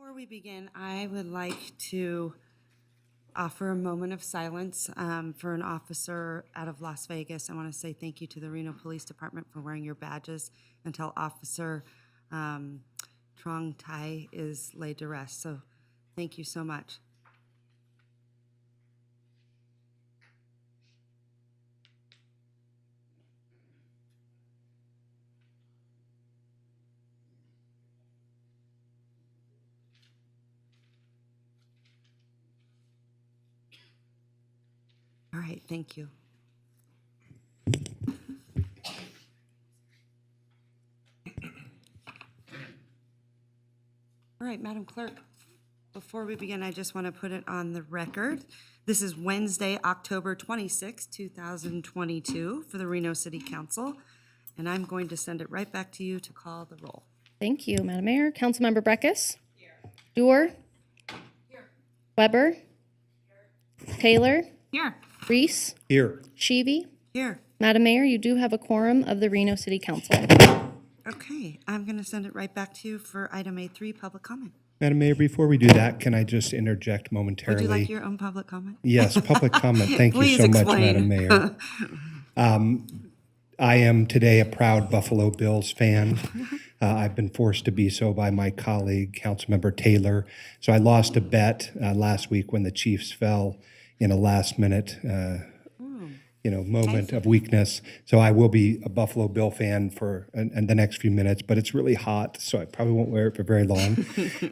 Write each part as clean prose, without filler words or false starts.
Before we begin, I would like to offer a moment of silence for an officer out of Las Vegas. I want to say thank you to the Reno Police Department for wearing your badges until Officer Trong Tai is laid to rest. So thank you so much. All right, thank you. All right, Madam Clerk, before we begin, I just want to put it on the record. This is Wednesday, October 26, 2022 for the Reno City Council, and I'm going to send it right back to you to call the roll. Thank you, Madam Mayor. Councilmember Breckus? Here. Dorr? Here. Weber? Here. Taylor? Here. Reese? Here. Sheevy? Here. Madam Mayor, you do have a quorum of the Reno City Council. Okay, I'm going to send it right back to you for item A3, public comment. Madam Mayor, before we do that, can I just interject momentarily? Would you like your own public comment? Yes, public comment. Thank you Please so much, explain. Madam Mayor. I am today a proud Buffalo Bills fan. I've been forced to be so by my colleague, Councilmember Taylor. So I lost a bet last week when the Chiefs fell in a last-minute moment of weakness. So I will be a Buffalo Bill fan for and the next few minutes, but it's really hot, so I probably won't wear it for very long.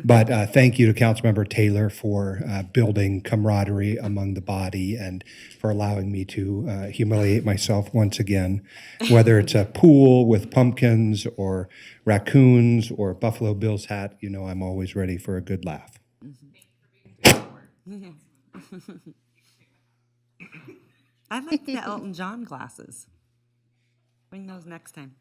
But thank you to Councilmember Taylor for building camaraderie among the body and for allowing me to humiliate myself once again, whether it's a pool with pumpkins or raccoons or Buffalo Bills hat. You know, I'm always ready for a good laugh. I like the Elton John glasses. Bring those next time.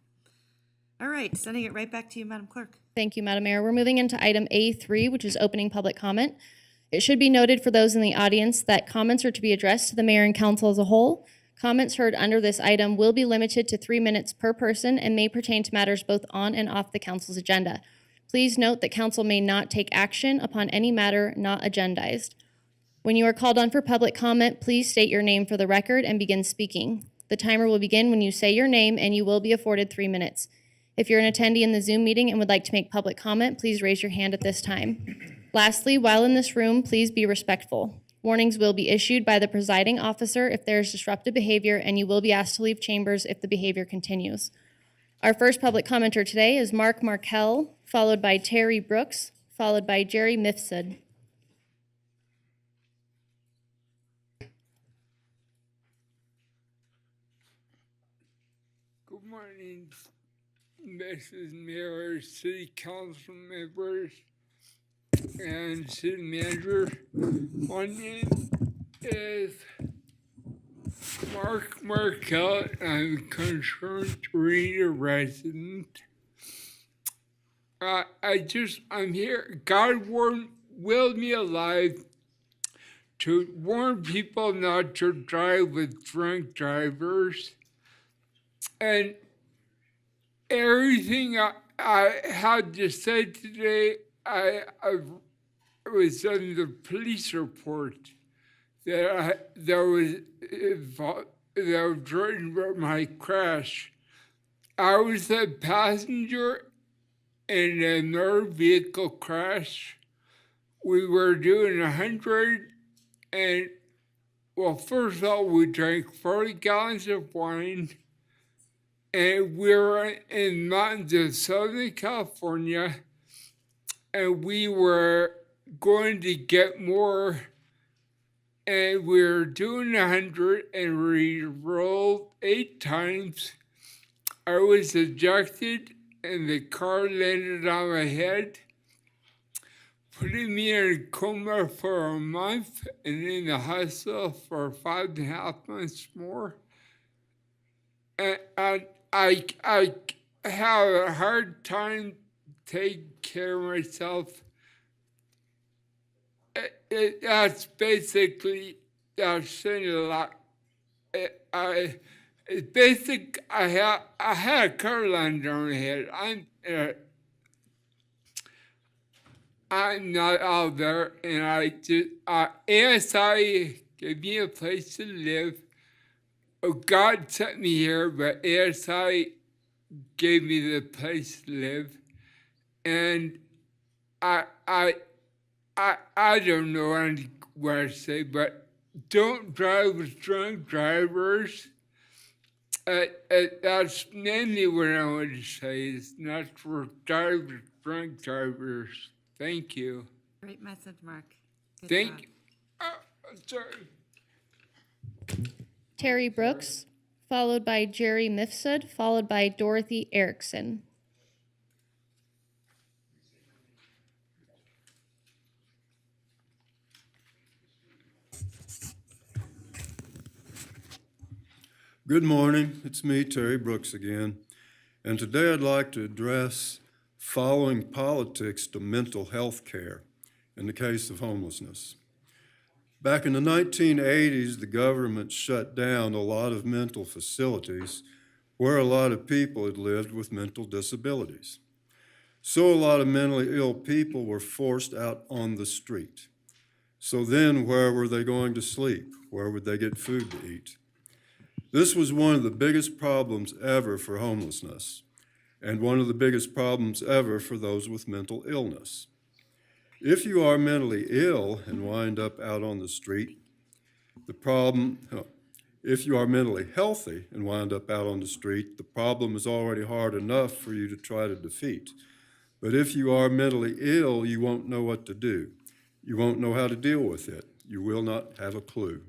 All right, sending it right back to you, Madam Clerk. Thank you, Madam Mayor. We're moving into item A3, which is opening public comment. It should be noted for those in the audience that comments are to be addressed to the mayor and council as a whole. Comments heard under this item will be limited to 3 minutes per person and may pertain to matters both on and off the council's agenda. Please note that council may not take action upon any matter not agendized. When you are called on for public comment, please state your name for the record and begin speaking. The timer will begin when you say your name, and you will be afforded 3 minutes. If you're an attendee in the Zoom meeting and would like to make public comment, please raise your hand at this time. Lastly, while in this room, please be respectful. Warnings will be issued by the presiding officer if there is disruptive behavior, and you will be asked to leave chambers if the behavior continues. Our first public commenter today is Mark Markell, followed by Terry Brooks, followed by Jerry Mifsud. Good morning, Mrs. Mayor, City Council members, and City Manager. My name is Mark Markell. I'm a concerned Reno resident. I'm here. God willed me alive to warn people not to drive with drunk drivers. And everything I had to say today, I was on the police report that was written about my crash. I was a passenger in another vehicle crash. We were doing 100, and well, first of all, we drank 40 gallons of wine. And we were in mountains of Southern California, and we were going to get more, and we were doing 100, and we rolled 8 times. I was ejected, and the car landed on my head, putting me in a coma for a month, and in the hospital for 5.5 months more. And I have a hard time taking care of myself. That's basically, that's saying a lot. I had a car landed on my head. I'm not out there, and ASI gave me a place to live. Oh, God sent me here, but ASI gave me the place to live, and I I I don't know what to say, but don't drive with drunk drivers. That's mainly what I want to say. It's not for drunk drivers. Thank you. Great message, Mark. Good Thank job. you. Sorry. Terry Brooks, followed by Jerry Mifsud, followed by Dorothy Erickson. Good morning. It's me, Terry Brooks again. And today I'd like to address following politics to mental health care in the case of homelessness. Back in the 1980s, the government shut down a lot of mental facilities where a lot of people had lived with mental disabilities. So a lot of mentally ill people were forced out on the street. So then where were they going to sleep? Where would they get food to eat? This was one of the biggest problems ever for homelessness, and one of the biggest problems ever for those with mental illness. If you are mentally ill and wind up out on the street, if you are mentally healthy and wind up out on the street, the problem is already hard enough for you to try to defeat. But if you are mentally ill, you won't know what to do. You won't know how to deal with it. You will not have a clue.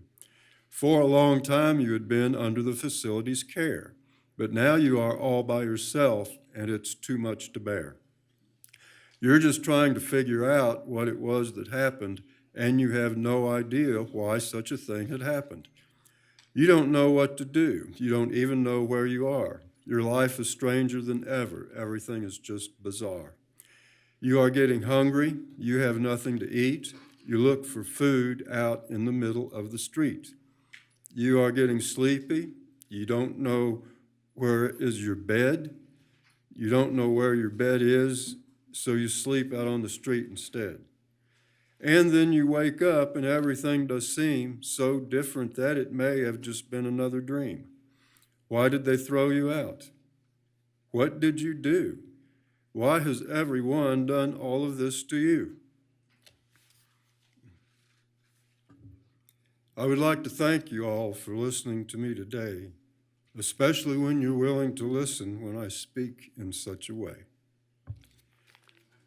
For a long time, you had been under the facility's care, but now you are all by yourself, and it's too much to bear. You're just trying to figure out what it was that happened, and you have no idea why such a thing had happened. You don't know what to do. You don't even know where you are. Your life is stranger than ever. Everything is just bizarre. You are getting hungry. You have nothing to eat. You look for food out in the middle of the street. You are getting sleepy. You don't know where is your bed. You don't know where your bed is, so you sleep out on the street instead. And then you wake up and everything does seem so different that it may have just been another dream. Why did they throw you out? What did you do? Why has everyone done all of this to you? I would like to thank you all for listening to me today, especially when you're willing to listen when I speak in such a way.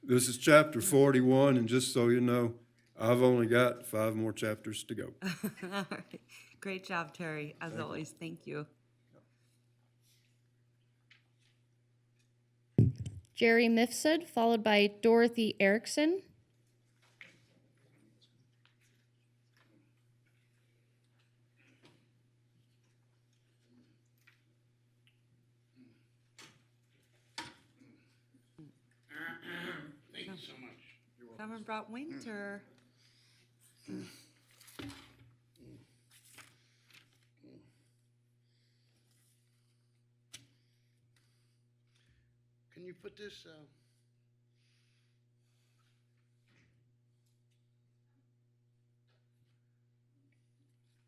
This is chapter 41, and just so you know, I've only got 5 more chapters to go. All right. Great job, Terry. As always, thank you. Jerry Mifsud, followed by Dorothy Erickson. Thank you so much. Someone brought winter. Can you put this?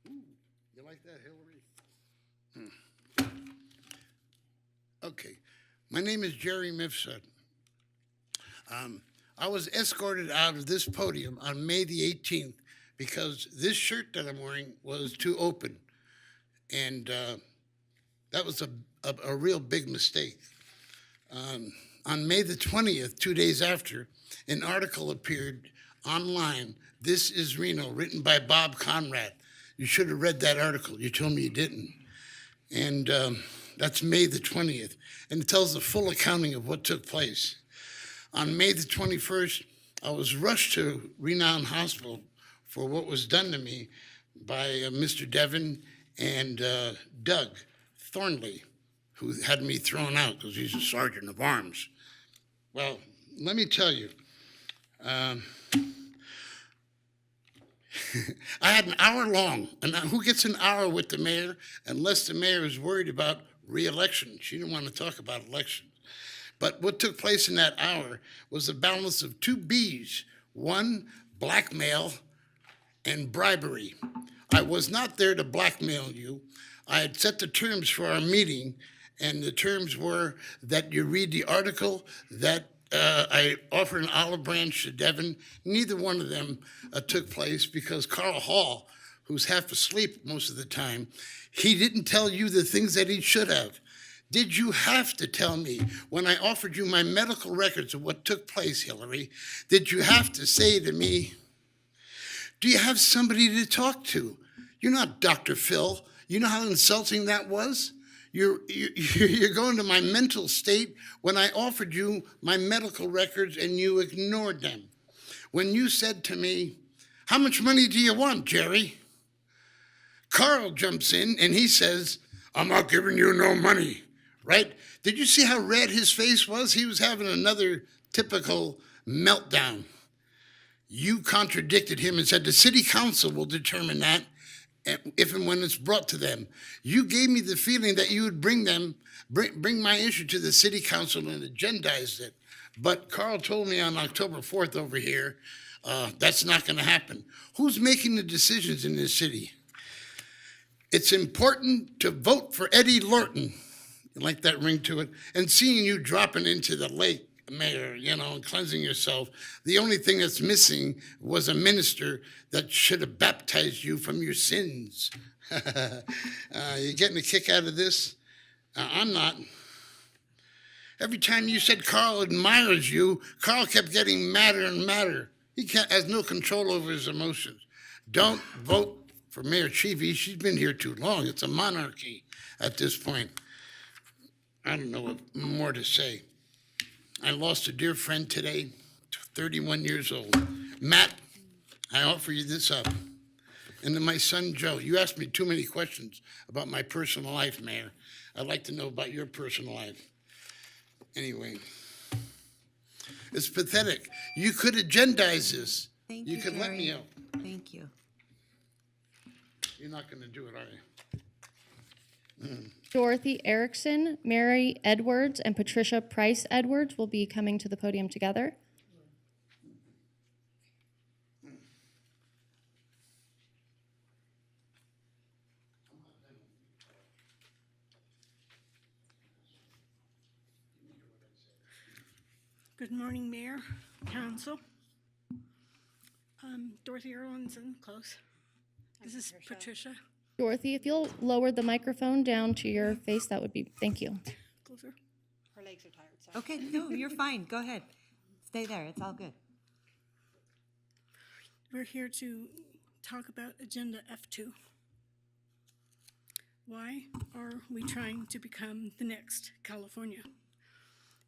Ooh, you like that, Hillary? Okay, my name is Jerry Mifsud. I was escorted out of this podium on May the 18th because this shirt that I'm wearing was too open. And that was a real big mistake. On May the 20th, 2 days after, an article appeared online, This is Reno, written by Bob Conrad. You should have read that article. You told me you didn't. And that's May the 20th. And it tells the full accounting of what took place. On May the 21st, I was rushed to Reno Hospital for what was done to me by Mr. Devon and Doug Thornley, who had me thrown out because he's a sergeant of arms. Well, let me tell you, I had an hour long, and who gets an hour with the mayor unless the mayor is worried about re-election? She didn't want to talk about elections. But what took place in that hour was the balance of 2 Bs One, blackmail and bribery. I was not there to blackmail you. I had set the terms for our meeting, and the terms were that you read the article, that I offer an olive branch to Devin. Neither one of them took place because Carl Hall, who's half asleep most of the time, he didn't tell you the things that he should have. Did you have to tell me when I offered you my medical records of what took place, Hillary? Did you have to say to me, do you have somebody to talk to? You're not Dr. Phil. You know how insulting that was? You're going to my mental state when I offered you my medical records and you ignored them. When you said to me, how much money do you want, Jerry? Carl jumps in and he says, I'm not giving you no money, right? Did you see how red his face was? He was having another typical meltdown. You contradicted him and said the city council will determine that if and when it's brought to them. You gave me the feeling that you would bring my issue to the city council and agendize it. But Carl told me on October 4th over here, that's not going to happen. Who's making the decisions in this city? It's important to vote for Eddie Lorton, like that ring to it, and seeing you dropping into the lake, Mayor, and cleansing yourself. The only thing that's missing was a minister that should have baptized you from your sins. You getting a kick out of this? I'm not. Every time you said Carl admires you, Carl kept getting madder and madder. He has no control over his emotions. Don't vote for Mayor Cheevy. She's been here too long. It's a monarchy at this point. I don't know what more to say. I lost a dear friend today, 31 years old. Matt, I offer you this up. And then my son, Joe. You asked me too many questions about my personal life, Mayor. I'd like to know about your personal life. Anyway, it's pathetic. You could agendize this. Thank You you, could let me Jerry. out. Thank you. You're not going to do it, are you? Dorothy Erickson, Mary Edwards, and Patricia Price Edwards will be coming to the podium together. Good morning, Mayor, Council. Dorothy Erlinson, close. This is Patricia. Dorothy, if you'll lower the microphone down to your face, that would be, thank you. Closer. Her legs are tired, sorry. Okay, no, you're fine. Go ahead. Stay there. It's all good. We're here to talk about Agenda F2. Why are we trying to become the next California?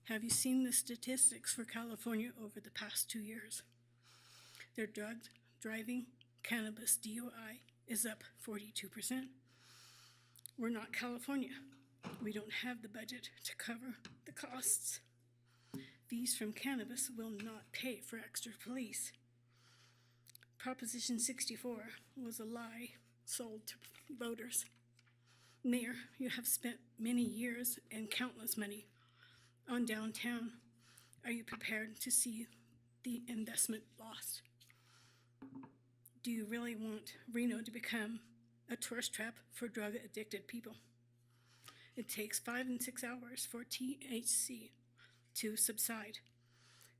Have you seen the statistics for California over the past 2 years? Their drug, driving, cannabis DUI is up 42%. We're not California. We don't have the budget to cover the costs. Fees from cannabis will not pay for extra police. Proposition 64 was a lie sold to voters. Mayor, you have spent many years and countless money on downtown. Are you prepared to see the investment lost? Do you really want Reno to become a tourist trap for drug-addicted people? It takes 5 and 6 hours for THC to subside.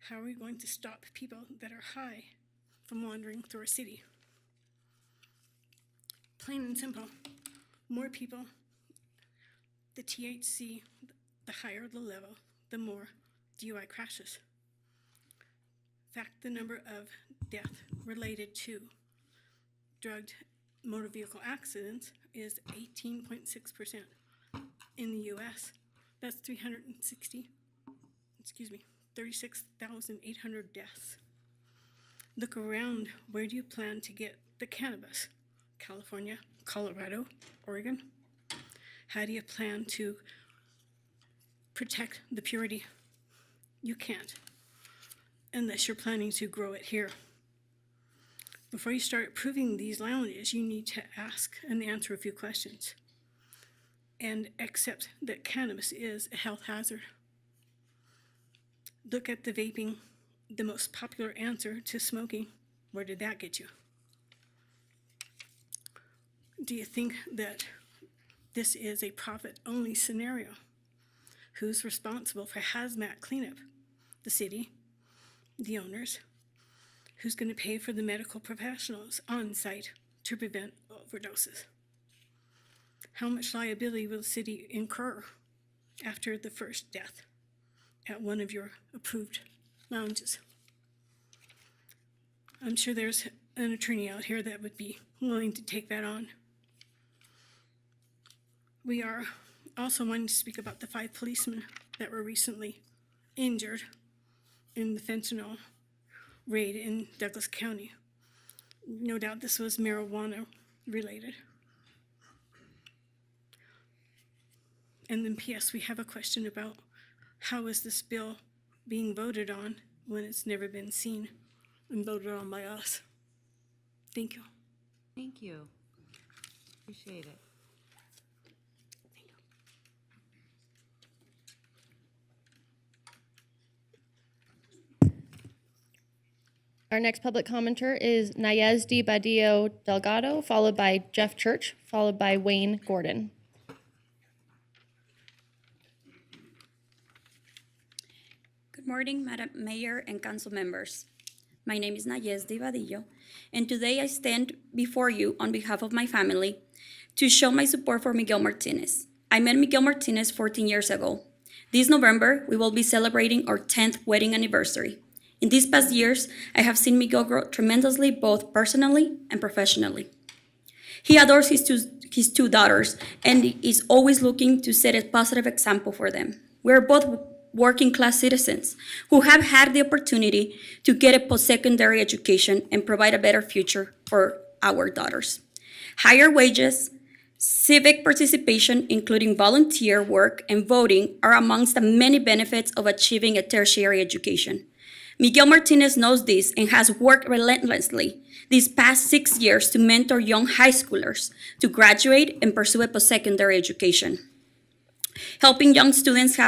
How are we going to stop people that are high from wandering through our city? Plain and simple, more people, the THC, the higher the level, the more DUI crashes. In fact, the number of deaths related to drugged motor vehicle accidents is 18.6% in the US. That's 36,800 deaths. Look around, where do you plan to get the cannabis? California, Colorado, Oregon? How do you plan to protect the purity? You can't, unless you're planning to grow it here. Before you start approving these lounges, you need to ask and answer a few questions and accept that cannabis is a health hazard. Look at the vaping the most popular answer to smoking, where did that get you? Do you think that this is a profit-only scenario? Who's responsible for hazmat cleanup? The city? The owners? Who's going to pay for the medical professionals on site to prevent overdoses? How much liability will the city incur after the first death at one of your approved lounges? I'm sure there's an attorney out here that would be willing to take that on. We are also wanting to speak about the 5 policemen that were recently injured in the fentanyl raid in Douglas County. No doubt this was marijuana related. And then P.S. we have a question about how is this bill being voted on when it's never been seen and voted on by us? Thank you. Thank you. Appreciate it. Our next public commenter is Nayezdi Badillo Delgado, followed by Jeff Church, followed by Wayne Gordon. Good morning, Madam Mayor and council members. My name is Nayezdi Badillo, and today I stand before you on behalf of my family to show my support for Miguel Martinez. I met Miguel Martinez 14 years ago. This November, we will be celebrating our 10th wedding anniversary. In these past years, I have seen Miguel grow tremendously, both personally and professionally. He adores his two daughters and is always looking to set a positive example for them. We are both working class citizens who have had the opportunity to get a post-secondary education and provide a better future for our daughters. Higher wages, civic participation, including volunteer work and voting, are amongst the many benefits of achieving a tertiary education. Miguel Martinez knows this and has worked relentlessly these past 6 years to mentor young high schoolers to graduate and pursue a post-secondary education. Helping young students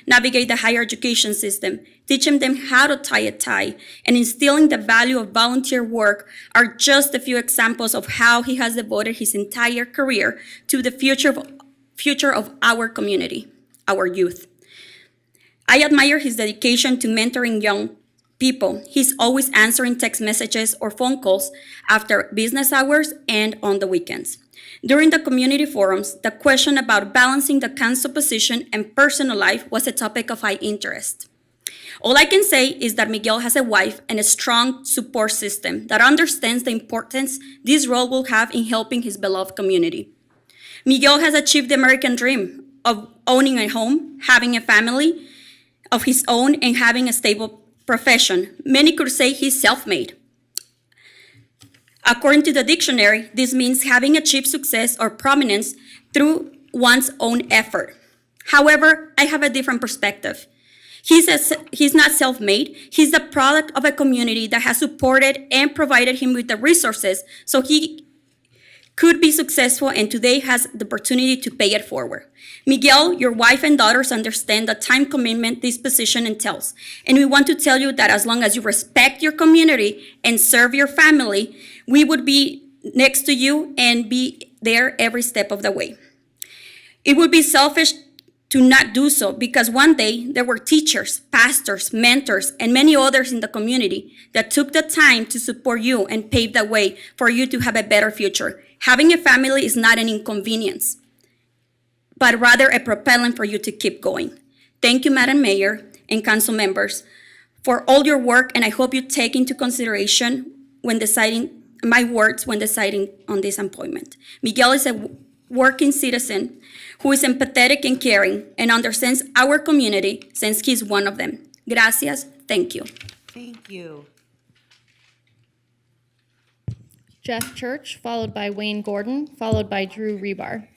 navigate the higher education system, teaching them how to tie a tie, and instilling the value of volunteer work are just a few examples of how he has devoted his entire career to the future of our community, our youth. I admire his dedication to mentoring young people. He's always answering text messages or phone calls after business hours and on the weekends. During the community forums, the question about balancing the council position and personal life was a topic of high interest. All I can say is that Miguel has a wife and a strong support system that understands the importance this role will have in helping his beloved community. Miguel has achieved the American dream of owning a home, having a family of his own, and having a stable profession. Many could say he's self-made. According to the dictionary, this means having achieved success or prominence through one's own effort. However, I have a different perspective. He's not self-made. He's the product of a community that has supported and provided him with the resources so he could be successful, and today has the opportunity to pay it forward. Miguel, your wife and daughters understand the time commitment this position entails, and we want to tell you that as long as you respect your community and serve your family, we would be next to you and be there every step of the way. It would be selfish to not do so, because one day there were teachers, pastors, mentors, and many others in the community that took the time to support you and pave the way for you to have a better future. Having a family is not an inconvenience, but rather a propellant for you to keep going. Thank you, Madam Mayor and council members, for all your work, and I hope you take into consideration when deciding my words when deciding on this appointment. Miguel is a working citizen who is empathetic and caring and understands our community since he's one of them. Gracias. Thank you. Thank you. Jeff Church, followed by Wayne Gordon, followed by Drew Rebar.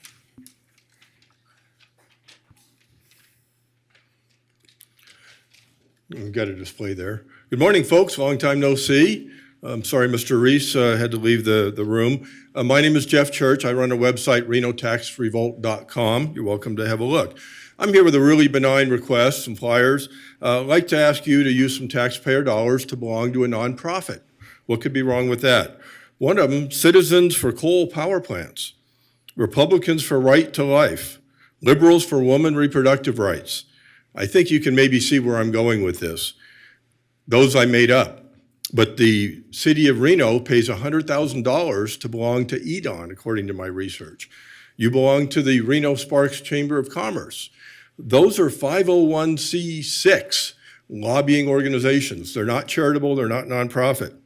We've got a display there. Good morning, folks. Long time no see. I'm sorry, Mr. Reese had to leave the room. My name is Jeff Church. I run a website, renotaxrevolt.com. You're welcome to have a look. I'm here with a really benign request, some flyers. I'd like to ask you to use some taxpayer dollars to belong to a nonprofit. What could be wrong with that? One of them, Citizens for Coal Power Plants, Republicans for Right to Life, Liberals for Women Reproductive Rights. I think you can maybe see where I'm going with this. Those I made up. But the city of Reno pays $100,000 to belong to EDON, according to my research. You belong to the Reno Sparks Chamber of Commerce. Those are 501c6 lobbying organizations. They're not charitable, they're not nonprofit.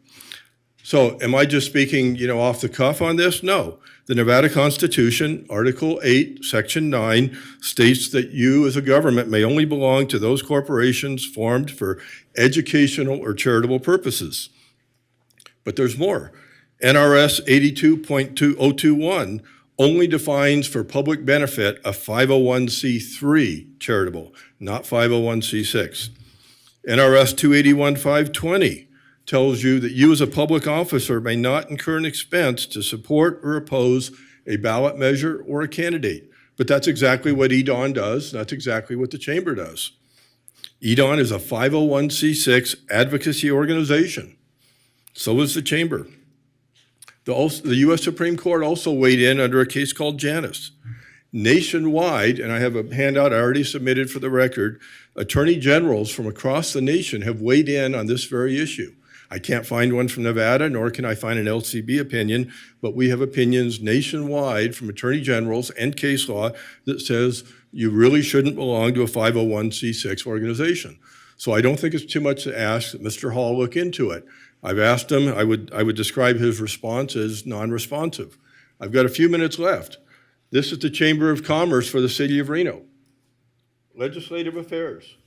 So am I just speaking, off the cuff on this? No. The Nevada Constitution, Article 8, Section 9, states that you as a government may only belong to those corporations formed for educational or charitable purposes. But there's more. NRS 82.2021 only defines for public benefit a 501c3 charitable, not 501c6. NRS 281.520 tells you that you as a public officer may not incur an expense to support or oppose a ballot measure or a candidate. But that's exactly what EDON does. That's exactly what the chamber does. EDON is a 501c6 advocacy organization. So is the chamber. The U.S. Supreme Court also weighed in under a case called Janus. Nationwide, and I have a handout I already submitted for the record, attorney generals from across the nation have weighed in on this very issue. I can't find one from Nevada, nor can I find an LCB opinion, but we have opinions nationwide from attorney generals and case law that says you really shouldn't belong to a 501c6 organization. So I don't think it's too much to ask that Mr. Hall look into it. I've asked him, I would describe his response as non-responsive. I've got a few minutes left. This is the Chamber of Commerce for the city of Reno. Legislative Affairs.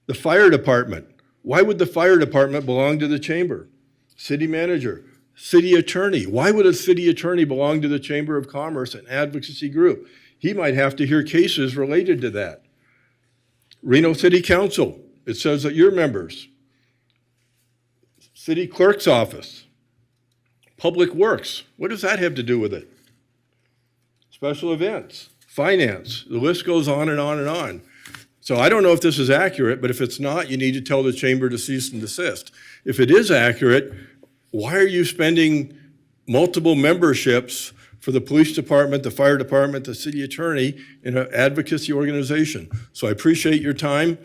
The fire department. Why would the fire department belong to the chamber? City manager, city attorney. Why would a city attorney belong to the Chamber of Commerce, an advocacy group? He might have to hear cases related to that. Reno City Council, it says that you're members. City clerk's office. Public Works, what does that have to do with it? Special events, finance, the list goes on and on and on. So I don't know if this is accurate, but if it's not, you need to tell the chamber to cease and desist. If it is accurate, why are you spending multiple memberships for the police department, the fire department, the city attorney in an advocacy organization? So I appreciate your time.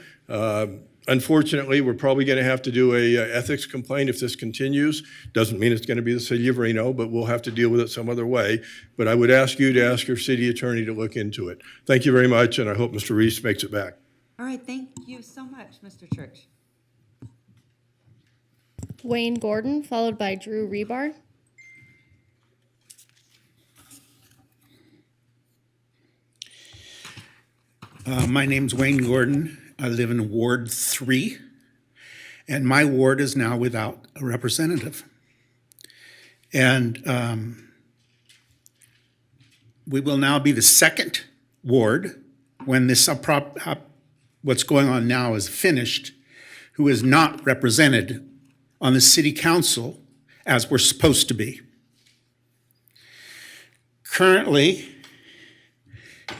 Unfortunately, we're probably going to have to do a ethics complaint if this continues. Doesn't mean it's going to be the city of Reno, but we'll have to deal with it some other way. But I would ask you to ask your city attorney to look into it. Thank you very much, and I hope Mr. Reese makes it back. All right, thank you so much, Mr. Church. Wayne Gordon, followed by Drew Rebar. My name's Wayne Gordon. I live in Ward 3, and my ward is now without a representative. And we will now be the second ward when this what's going on now is finished, who is not represented on the city council as we're supposed to be. Currently,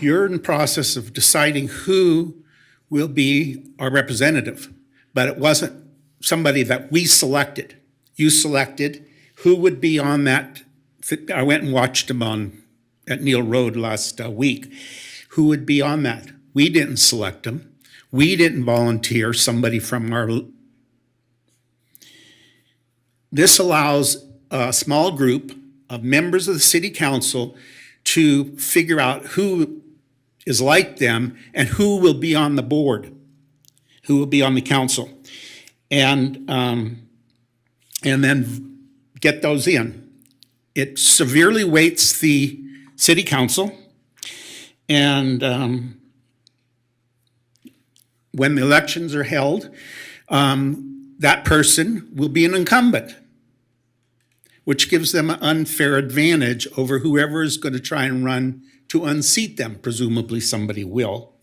you're in the process of deciding who will be our representative, but it wasn't somebody that we selected. You selected who would be on that. I went and watched him at Neal Road last week. Who would be on that? We didn't select him. We didn't volunteer somebody from our. This allows a small group of members of the city council to figure out who is like them and who will be on the board, who will be on the council, and then get those in. It severely weights the city council, and when the elections are held, that person will be an incumbent, which gives them an unfair advantage over whoever is going to try and run to unseat them. Presumably somebody will.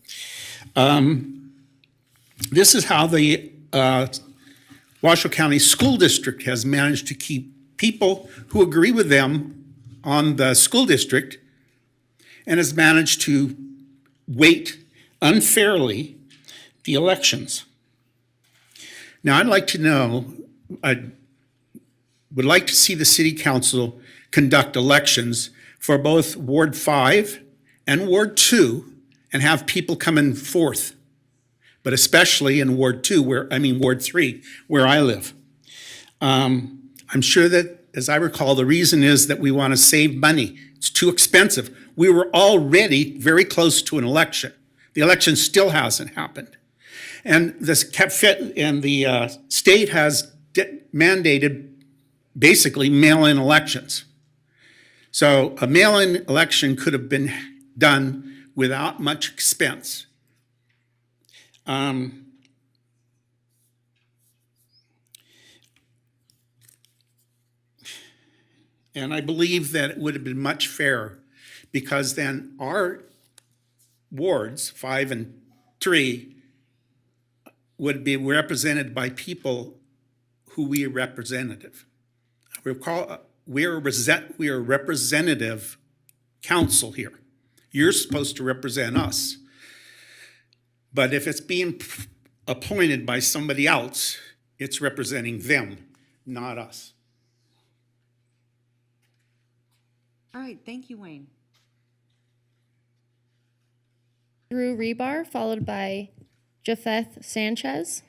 This is how the Washoe County School District has managed to keep people who agree with them on the school district and has managed to weight unfairly the elections. Now, I'd like to know, I would like to see the city council conduct elections for both Ward 5 and Ward 2 and have people come in forth, but especially in Ward 3, where I live. I'm sure that, as I recall, the reason is that we want to save money. It's too expensive. We were already very close to an election. The election still hasn't happened. And the state has mandated basically mail-in elections. So a mail-in election could have been done without much expense. And I believe that it would have been much fairer, because then our wards, 5 and 3, would be represented by people who we are representative. We are a representative council here. You're supposed to represent us. But if it's being appointed by somebody else, it's representing them, not us. All right, thank you, Wayne. Drew Rebar, followed by Japheth Sanchez.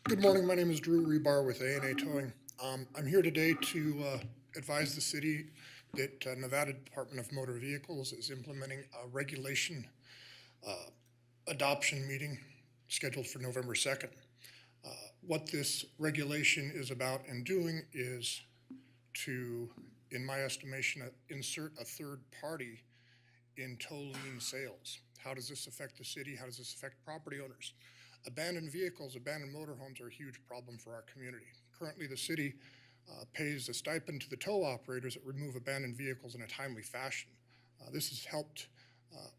Good morning. My name is Drew Rebar with A&A Towing. I'm here today to advise the city that Nevada Department of Motor Vehicles is implementing a regulation adoption meeting scheduled for November 2nd. What this regulation is about and doing is to, in my estimation, insert a third party in tow lien sales. How does this affect the city? How does this affect property owners? Abandoned vehicles, abandoned motorhomes are a huge problem for our community. Currently, the city pays a stipend to the tow operators that remove abandoned vehicles in a timely fashion. This has helped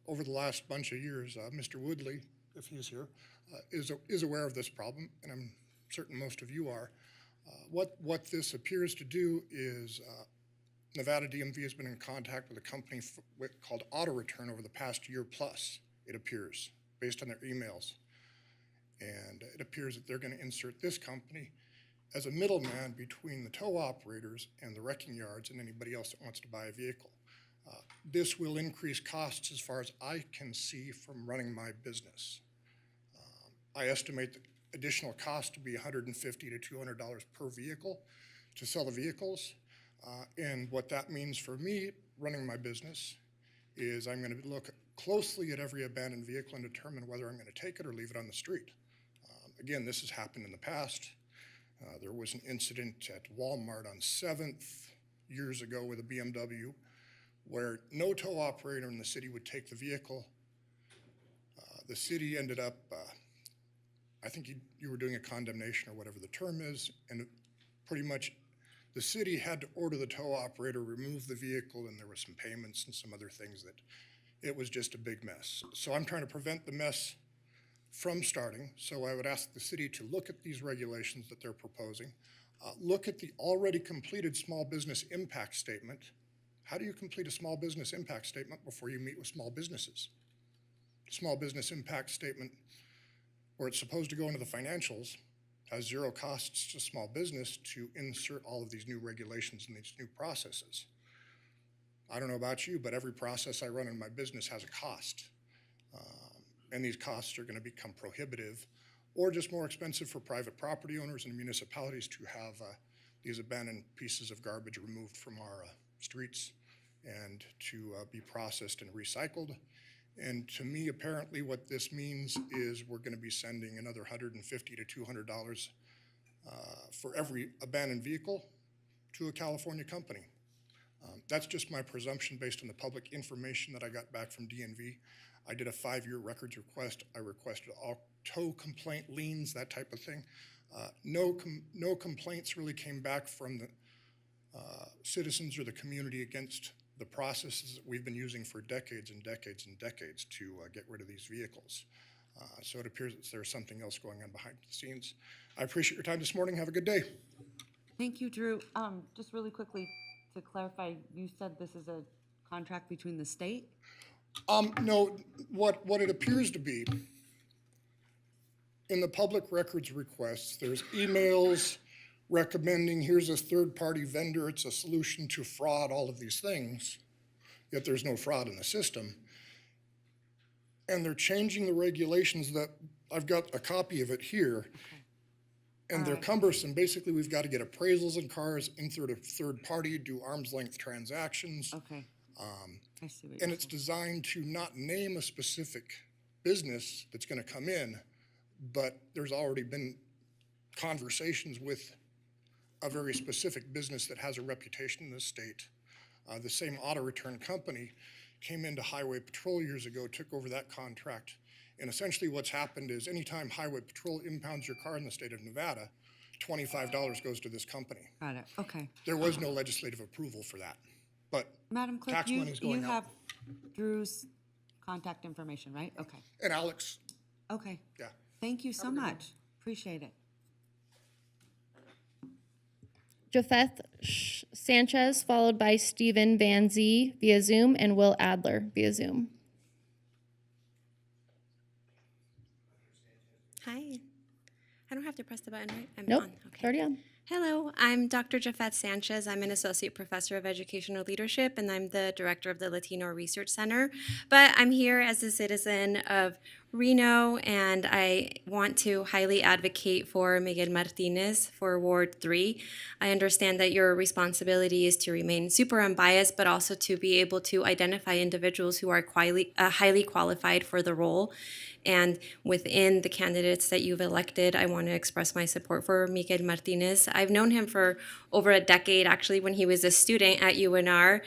over the last bunch of years. Mr. Woodley, if he's here, is aware of this problem, and I'm certain most of you are. What this appears to do is Nevada DMV has been in contact with a company called Auto Return over the past year plus, it appears, based on their emails. And it appears that they're going to insert this company as a middleman between the tow operators and the wrecking yards and anybody else that wants to buy a vehicle. This will increase costs as far as I can see from running my business. I estimate the additional cost to be $150 to $200 per vehicle to sell the vehicles. And what that means for me running my business is I'm going to look closely at every abandoned vehicle and determine whether I'm going to take it or leave it on the street. Again, this has happened in the past. There was an incident at Walmart on 7th years ago with a BMW where no tow operator in the city would take the vehicle. The city ended up, I think you were doing a condemnation or whatever the term is, and pretty much the city had to order the tow operator remove the vehicle, and there were some payments and some other things that it was just a big mess. So I'm trying to prevent the mess from starting. So I would ask the city to look at these regulations that they're proposing, look at the already completed small business impact statement. How do you complete a small business impact statement before you meet with small businesses? Small business impact statement, where it's supposed to go into the financials, has zero costs to small business to insert all of these new regulations and these new processes. I don't know about you, but every process I run in my business has a cost. And these costs are going to become prohibitive or just more expensive for private property owners and municipalities to have these abandoned pieces of garbage removed from our streets and to be processed and recycled. And to me, apparently what this means is we're going to be sending another $150 to $200 for every abandoned vehicle to a California company. That's just my presumption based on the public information that I got back from DNV. I did a 5-year records request. I requested all tow complaint liens, that type of thing. No complaints really came back from the citizens or the community against the processes that we've been using for decades and decades and decades to get rid of these vehicles. So it appears that there's something else going on behind the scenes. I appreciate your time this morning. Have a good day. Thank you, Drew. Just really quickly to clarify, you said this is a contract between the state? No, what it appears to be, in the public records requests, there's emails recommending here's a third-party vendor, it's a solution to fraud, all of these things, yet there's no fraud in the system. And they're changing the regulations that, I've got a copy of it here, and they're cumbersome. Basically, we've got to get appraisals in cars, insert a third party, do arm's length transactions. Okay. I see what And you're it's designed to not name a specific business that's gonna come in, but there's already been conversations with a very specific business that has a reputation in the state. The same auto return company came into Highway Patrol years ago, took over that contract. And essentially what's happened is anytime Highway Patrol impounds your car in the state of Nevada, $25 goes to this company. Got it, okay. There was no legislative approval for that, but Madam Clerk, tax you money's going out. have Drew's contact information, right? Okay, And Alex, okay. yeah. Thank you so much. Appreciate it. Japheth Sanchez, followed by Stephen Van Zee via Zoom, and Will Adler via Zoom. Hi. I don't have to press the button, right? I'm Nope, on. it's Okay. already on. Hello, I'm Dr. Japheth Sanchez. I'm an associate professor of educational leadership, and I'm the director of the Latino Research Center. But I'm here as a citizen of Reno, and I want to highly advocate for Miguel Martinez for Ward 3. I understand that your responsibility is to remain super unbiased, but also to be able to identify individuals who are highly qualified for the role. And within the candidates that you've elected, I want to express my support for Miguel Martinez. I've known him for over a decade, actually, when he was a student at UNR.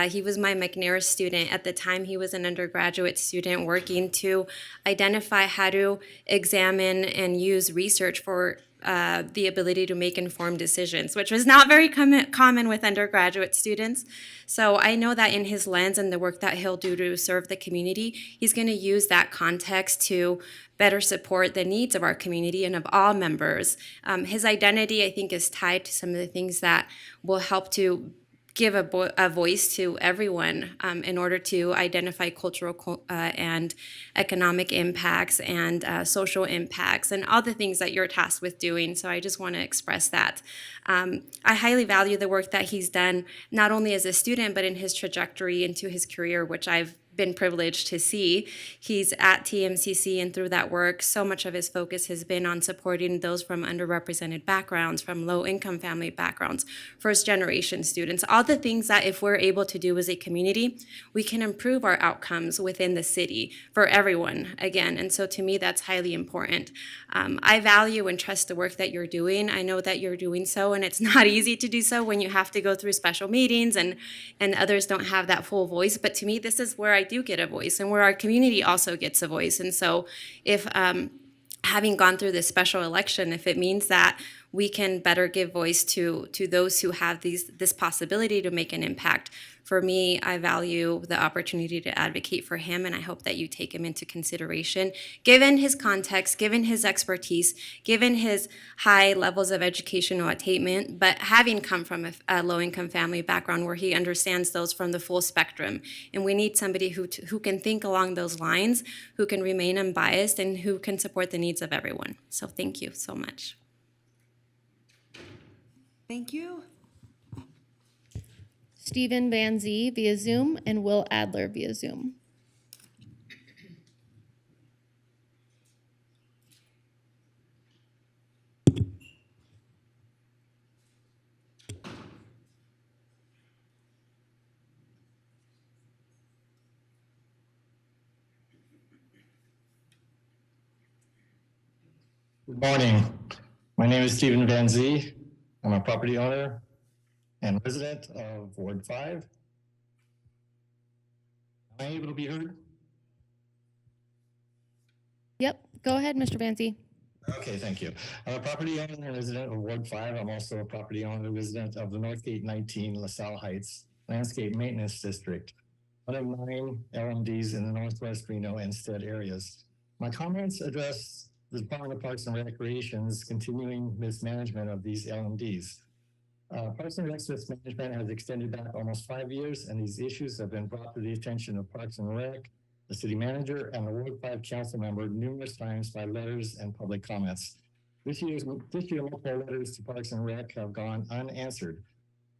He was my McNair student. At the time, he was an undergraduate student working to identify how to examine and use research for the ability to make informed decisions, which was not very common with undergraduate students. So I know that in his lens and the work that he'll do to serve the community, he's going to use that context to better support the needs of our community and of all members. His identity, I think, is tied to some of the things that will help to give a voice to everyone in order to identify cultural and economic impacts and social impacts and all the things that you're tasked with doing. So I just want to express that. I highly value the work that he's done, not only as a student, but in his trajectory into his career, which I've been privileged to see. He's at TMCC, and through that work, so much of his focus has been on supporting those from underrepresented backgrounds, from low-income family backgrounds, first-generation students, all the things that if we're able to do as a community, we can improve our outcomes within the city for everyone, again. And so to me, that's highly important. I value and trust the work that you're doing. I know that you're doing so, and it's not easy to do so when you have to go through special meetings and others don't have that full voice. But to me, this is where I do get a voice and where our community also gets a voice. And so if having gone through this special election, if it means that we can better give voice to those who have this possibility to make an impact, for me, I value the opportunity to advocate for him, and I hope that you take him into consideration, given his context, given his expertise, given his high levels of educational attainment, but having come from a low-income family background where he understands those from the full spectrum. And we need somebody who can think along those lines, who can remain unbiased, and who can support the needs of everyone. So thank you so much. Thank you. Stephen Van Zee via Zoom, and Will Adler via Zoom. Good morning. My name is Stephen Van Zee. I'm a property owner and resident of Ward 5. Am I able to be heard? Yep, go ahead, Mr. Van Zee. Okay, thank you. I'm a property owner and resident of Ward 5. I'm also a property owner and resident of the Northgate 19 LaSalle Heights Landscape Maintenance District, one of 9 LMDs in the Northwest Reno and Stead areas. My comments address the Department of Parks and Recreation's continuing mismanagement of these LMDs. Parks and Rec's mismanagement has extended back almost 5 years, and these issues have been brought to the attention of Parks and Rec, the city manager, and the Ward 5 council member numerous times by letters and public comments. This year, multiple letters to Parks and Rec have gone unanswered.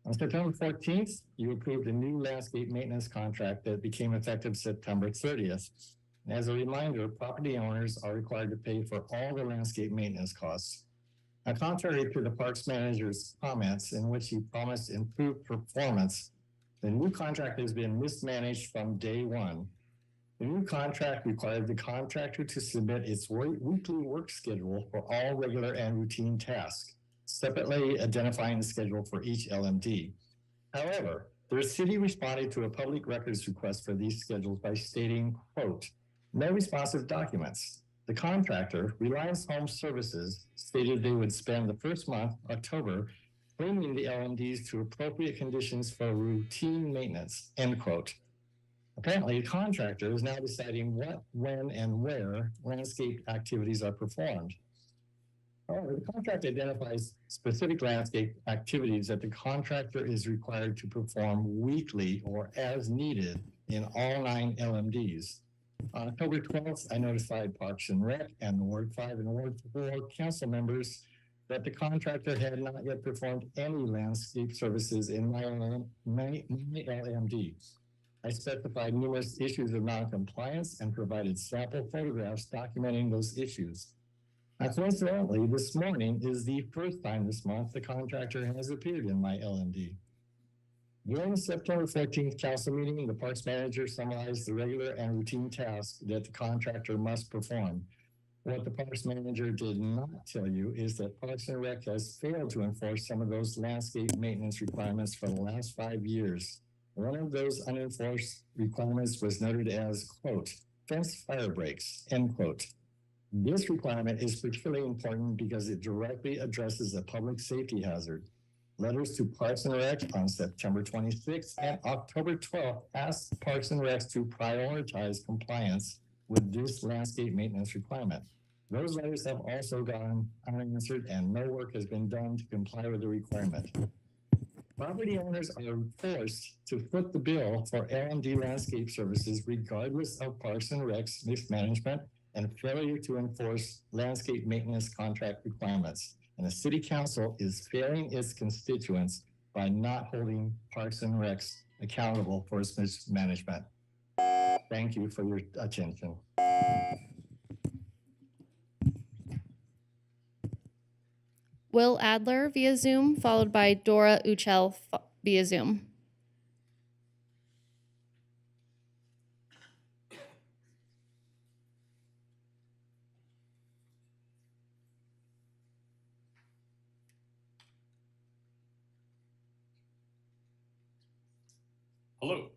On September 14th, you approved a new landscape maintenance contract that became effective September 30th. And as a reminder, property owners are required to pay for all the landscape maintenance costs. Now, contrary to the parks manager's comments in which he promised improved performance, the new contract has been mismanaged from day one. The new contract required the contractor to submit its weekly work schedule for all regular and routine tasks, separately identifying the schedule for each LMD. However, the city responded to a public records request for these schedules by stating, quote, "No responsive documents." The contractor, Reliance Home Services, stated they would spend the first month, October, bringing the LMDs to appropriate conditions for routine maintenance, end quote. Apparently, the contractor is now deciding what, when, and where landscape activities are performed. However, the contract identifies specific landscape activities that the contractor is required to perform weekly or as needed in all 9 LMDs. On October 12th, I notified Parks and Rec and the Ward 5 and Ward 4 council members that the contractor had not yet performed any landscape services in my LMD. I specified numerous issues of noncompliance and provided sample photographs documenting those issues. Coincidentally, this morning is the first time this month the contractor has appeared in my LMD. During the September 14th council meeting, the parks manager summarized the regular and routine tasks that the contractor must perform. What the parks manager did not tell you is that Parks and Rec has failed to enforce some of those landscape maintenance requirements for the last 5 years. One of those unenforced requirements was noted as, quote, "fence fire breaks," end quote. This requirement is particularly important because it directly addresses a public safety hazard. Letters to Parks and Rec on September 26th and October 12th asked Parks and Rec to prioritize compliance with this landscape maintenance requirement. Those letters have also gone unanswered and no work has been done to comply with the requirement. Property owners are forced to foot the bill for LMD landscape services regardless of Parks and Rec's mismanagement and failure to enforce landscape maintenance contract requirements. And the city council is failing its constituents by not holding Parks and Recs accountable for its mismanagement. Thank you for your attention. Will Adler via Zoom, followed by Dora Uchel via Zoom. Hello,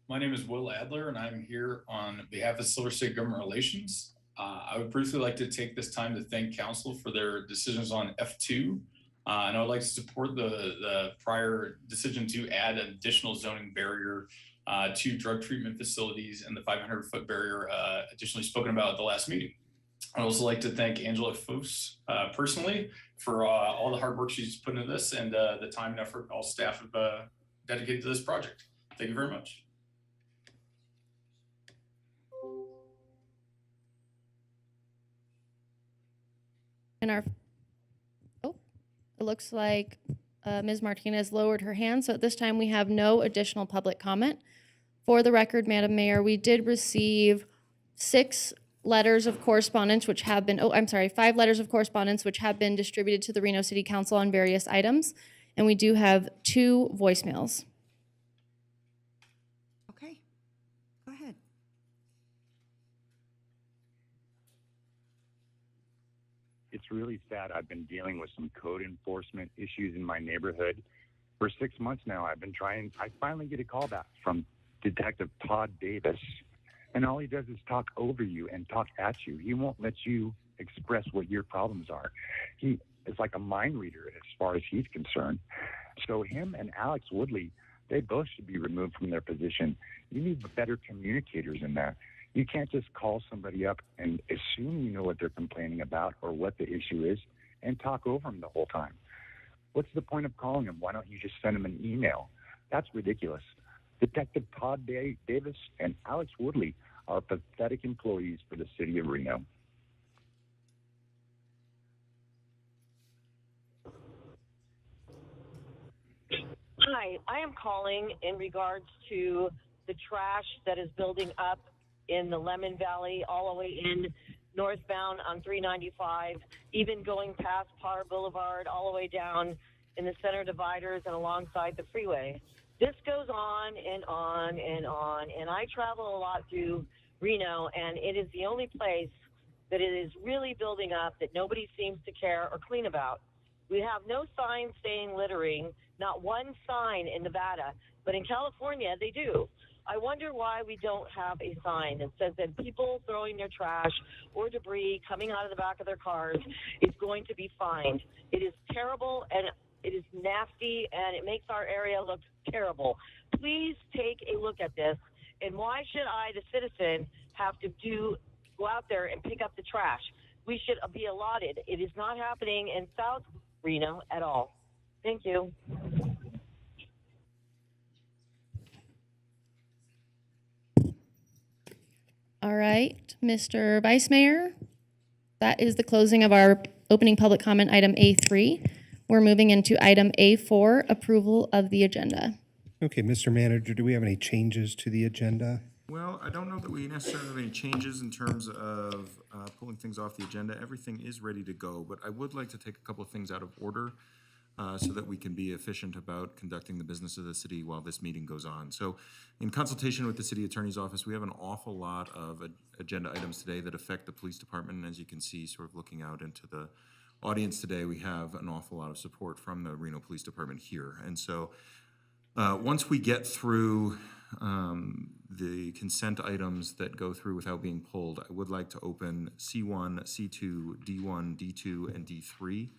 my name is Will Adler, and I'm here on behalf of Silver State Government Relations. I would briefly like to take this time to thank council for their decisions on F2, and I would like to support the prior decision to add an additional zoning barrier to drug treatment facilities and the 500-foot barrier additionally spoken about at the last meeting. I'd also like to thank Angela Foos personally for all the hard work she's put into this and the time and effort all staff have dedicated to this project. Thank you very much. And it looks like Ms. Martinez lowered her hand. So at this time, we have no additional public comment. For the record, Madam Mayor, we did receive 5 letters of correspondence which have been distributed to the Reno City Council on various items. And we do have 2 voicemails. Okay, go ahead. It's really sad. I've been dealing with some code enforcement issues in my neighborhood. For 6 months now, I've been trying. I finally get a call back from Detective Todd Davis, and all he does is talk over you and talk at you. He won't let you express what your problems are. He is like a mind reader as far as he's concerned. So him and Alex Woodley, they both should be removed from their position. You need better communicators in that. You can't just call somebody up and assume you know what they're complaining about or what the issue is and talk over them the whole time. What's the point of calling them? Why don't you just send them an email? That's ridiculous. Detective Todd Davis and Alex Woodley are pathetic employees for the city of Reno. Hi, I am calling in regards to the trash that is building up in the Lemon Valley all the way in northbound on 395, even going past Par Boulevard all the way down in the center dividers and alongside the freeway. This goes on and on and on, and I travel a lot through Reno, and it is the only place that it is really building up that nobody seems to care or clean about. We have no signs saying littering, not one sign in Nevada, but in California they do. I wonder why we don't have a sign that says that people throwing their trash or debris coming out of the back of their cars is going to be fined. It is terrible and it is nasty and it makes our area look terrible. Please take a look at this. And why should I, the citizen, have to go out there and pick up the trash? We should be allotted. It is not happening in South Reno at all. Thank you. All right, Mr. Vice Mayor, that is the closing of our opening public comment item A3. We're moving into item A4, approval of the agenda. Okay, Mr. Manager, do we have any changes to the agenda? Well, I don't know that we necessarily have any changes in terms of pulling things off the agenda. Everything is ready to go, but I would like to take a couple of things out of order so that we can be efficient about conducting the business of the city while this meeting goes on. So in consultation with the city attorney's office, we have an awful lot of agenda items today that affect the police department. And as you can see, sort of looking out into the audience today, we have an awful lot of support from the Reno Police Department here. And so once we get through the consent items that go through without being pulled, I would like to open C1, C2, D1, D2, and D3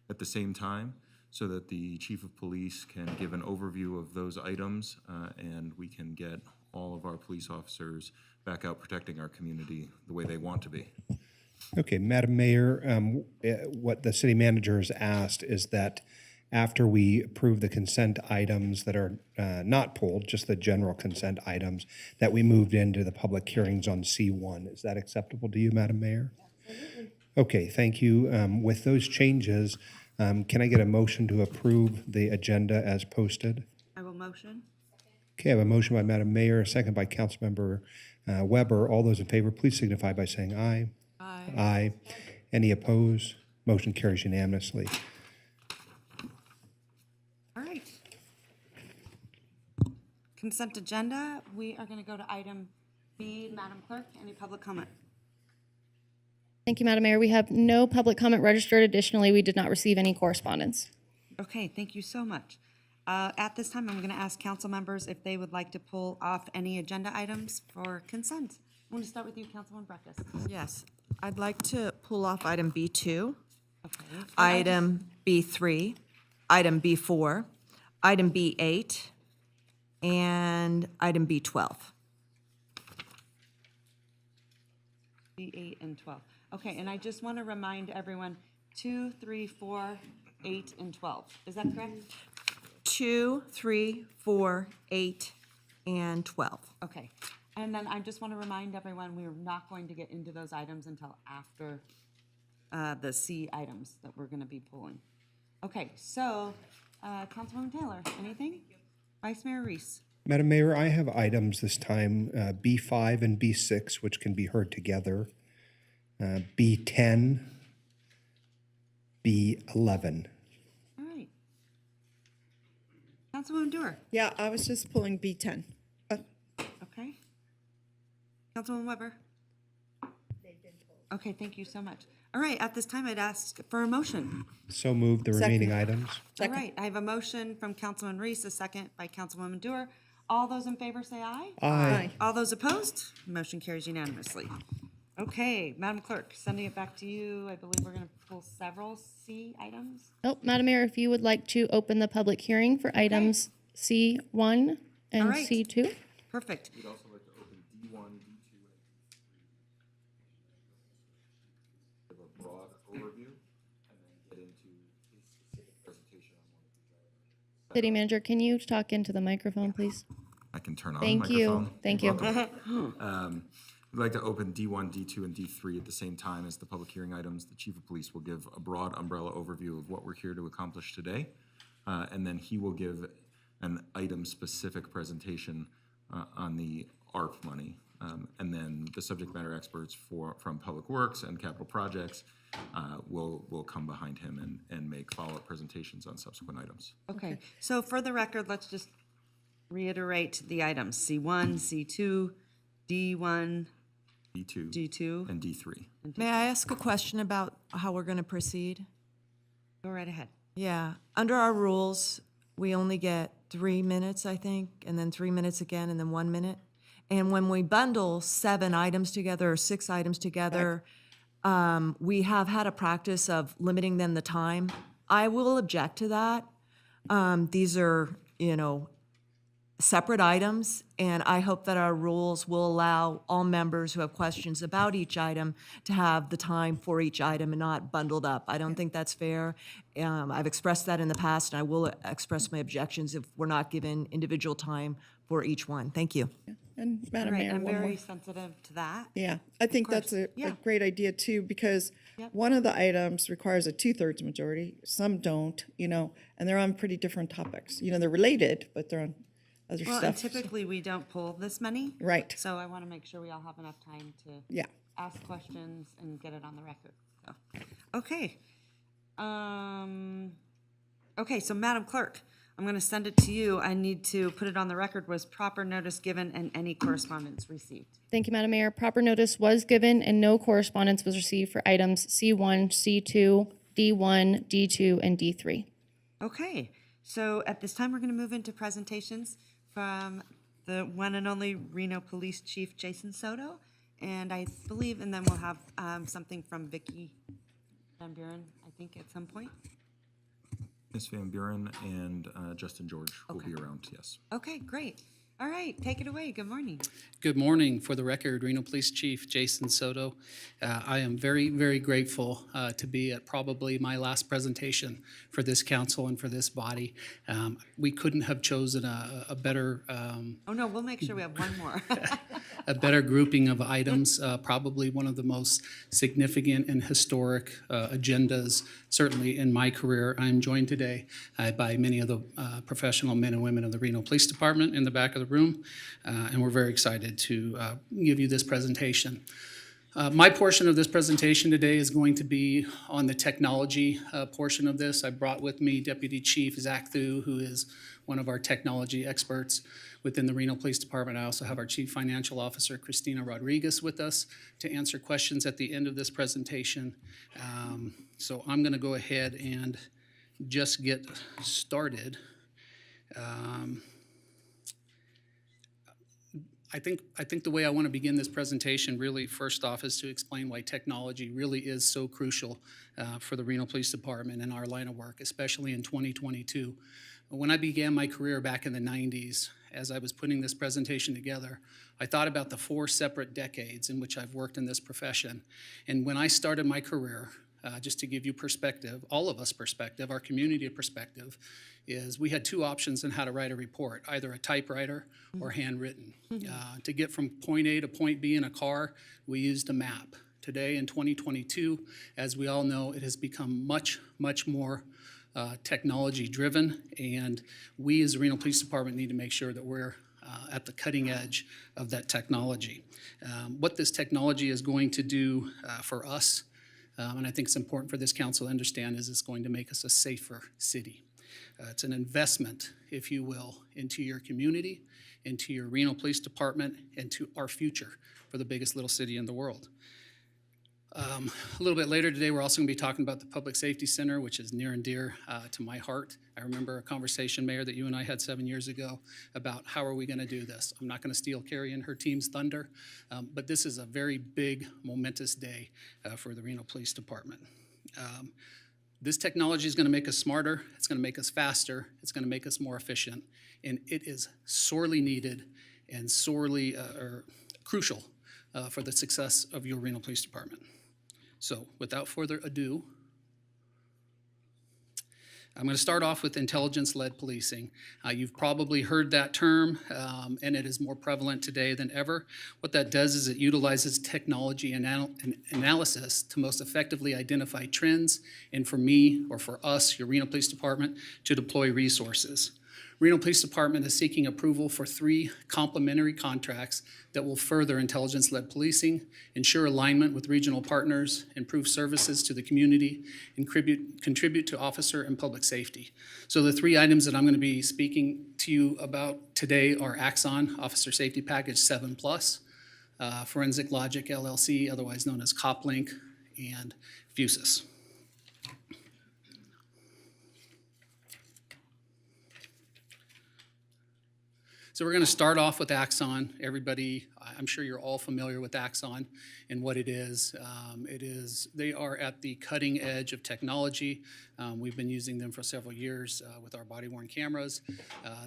at the same time so that the chief of police can give an overview of those items and we can get all of our police officers back out protecting our community the way they want to be. Okay, Madam Mayor, what the city manager has asked is that after we approve the consent items that are not pulled, just the general consent items, that we moved into the public hearings on C1. Is that acceptable to you, Madam Mayor? Absolutely. Okay, thank you. With those changes, can I get a motion to approve the agenda as posted? I will motion. Okay, I have a motion by Madam Mayor, a second by Councilmember Weber. All those in favor, please signify by saying aye. Aye. Aye. Any opposed? Motion carries unanimously. All right. Consent agenda, we are going to go to item B. Madam Clerk, any public comment? Thank you, Madam Mayor. We have no public comment registered. Additionally, we did not receive any correspondence. Okay, thank you so much. At this time, I'm going to ask council members if they would like to pull off any agenda items for consent. I'm going to start with you, Councilwoman Breckes. Yes, I'd like to pull off item B2, Okay. item B3, item B4, item B8, and item B12. B8 and 12. Okay, and I just want to remind everyone, 2, 3, 4, 8, and 12. Is that correct? 2, 3, 4, 8, and 12. Okay. And then I just want to remind everyone, we're not going to get into those items until after the C items that we're going to be pulling. Okay, so Councilwoman Taylor, anything? Vice Mayor Reese. Madam Mayor, I have items this time, B5 and B6, which can be heard together, B10, B11. All right. Councilwoman Dewar. Yeah, I was just pulling B10. Okay. Councilwoman Weber. Okay, thank you so much. All right, at this time, I'd ask for a motion. So move the remaining items. All right, I have a motion from Councilman Reese, a second by Councilwoman Dewar. All those in favor say aye. Aye. All those opposed? Motion carries unanimously. Okay, Madam Clerk, sending it back to you. I believe we're going to pull several C items. Nope, Madam Mayor, if you would like to open the public hearing for items C1 and All right. C2. Perfect. We'd also like to open D1, D2, City Manager, can you talk into the microphone, please? I can turn on the Thank you. microphone. Thank You're you. welcome. We'd like to open D1, D2, and D3 at the same time as the public hearing items. The Chief of Police will give a broad umbrella overview of what we're here to accomplish today, and then he will give an item-specific presentation on the ARP money. And then the subject matter experts from Public Works and Capital Projects will come behind him and make follow-up presentations on subsequent items. Okay, so for the record, let's just reiterate the items: C1, C2, D1, D2, D2. and D3. May I ask a question about how we're going to proceed? Go right ahead. Yeah, under our rules, we only get 3 minutes, I think, and then 3 minutes again, and then 1 minute. And when we bundle 7 items together or 6 items together, we have had a practice of limiting them the time. I will object to that. These are, separate items, and I hope that our rules will allow all members who have questions about each item to have the time for each item and not bundled up. I don't think that's fair. I've expressed that in the past, and I will express my objections if we're not given individual time for each one. Thank you. And All Madam right, Mayor, I'm one very more. sensitive to that. Yeah, I think that's a great idea too, because one of the items requires a 2/3 majority, some don't, and they're on pretty different topics. They're related, but they're on other Well, and stuff. typically, we don't pull this many. Right. So I want to make sure we all have enough time to Yeah. ask questions and get it on the record. So, okay. Okay, so Madam Clerk, I'm going to send it to you. I need to put it on the record. Was proper notice given and any correspondence received? Thank you, Madam Mayor. Proper notice was given and no correspondence was received for items C1, C2, D1, D2, and D3. Okay, so at this time, we're going to move into presentations from the one and only Reno Police Chief Jason Soto, and I believe, and then we'll have something from Vicki Van Buren, I think, at some point. Ms. Van Buren and Justin George will be around, yes. Okay, great. All right, take it away. Good morning. Good morning. For the record, Reno Police Chief Jason Soto. I am very, very grateful to be at probably my last presentation for this council and for this body. We couldn't have chosen a better Oh, no, we'll make sure we have one more. a better grouping of items, probably one of the most significant and historic agendas, certainly in my career. I'm joined today by many of the professional men and women of the Reno Police Department in the back of the room, and we're very excited to give you this presentation. My portion of this presentation today is going to be on the technology portion of this. I brought with me Deputy Chief Zach Thu, who is one of our technology experts within the Reno Police Department. I also have our Chief Financial Officer, Christina Rodriguez, with us to answer questions at the end of this presentation. So I'm going to go ahead and just get started. I think the way I want to begin this presentation really first off is to explain why technology really is so crucial for the Reno Police Department and our line of work, especially in 2022. When I began my career back in the 90s, as I was putting this presentation together, I thought about the 4 separate decades in which I've worked in this profession. And when I started my career, just to give you perspective, all of us perspective, our community perspective, is we had 2 options on how to write a report, either a typewriter or handwritten. To get from point A to point B in a car, we used a map. Today in 2022, as we all know, it has become much, much more technology driven, and we as the Reno Police Department need to make sure that we're at the cutting edge of that technology. What this technology is going to do for us, and I think it's important for this council to understand, is it's going to make us a safer city. It's an investment, if you will, into your community, into your Reno Police Department, and to our future for the biggest little city in the world. A little bit later today, we're also going to be talking about the Public Safety Center, which is near and dear to my heart. I remember a conversation, Mayor, that you and I had 7 years ago about how are we going to do this. I'm not going to steal Carrie and her team's thunder, but this is a very big, momentous day for the Reno Police Department. This technology is going to make us smarter, it's going to make us faster, it's going to make us more efficient, and it is sorely needed and sorely crucial for the success of your Reno Police Department. So without further ado, I'm going to start off with intelligence-led policing. You've probably heard that term, and it is more prevalent today than ever. What that does is it utilizes technology and analysis to most effectively identify trends, and for me, or for us, your Reno Police Department, to deploy resources. Reno Police Department is seeking approval for 3 complementary contracts that will further intelligence-led policing, ensure alignment with regional partners, improve services to the community, and contribute to officer and public safety. So the 3 items that I'm going to be speaking to you about today are Axon, Officer Safety Package 7+, Forensic Logic LLC, otherwise known as CopLink, and Fusus. So we're going to start off with Axon. Everybody, I'm sure you're all familiar with Axon and what it is. They are at the cutting edge of technology. We've been using them for several years with our body-worn cameras.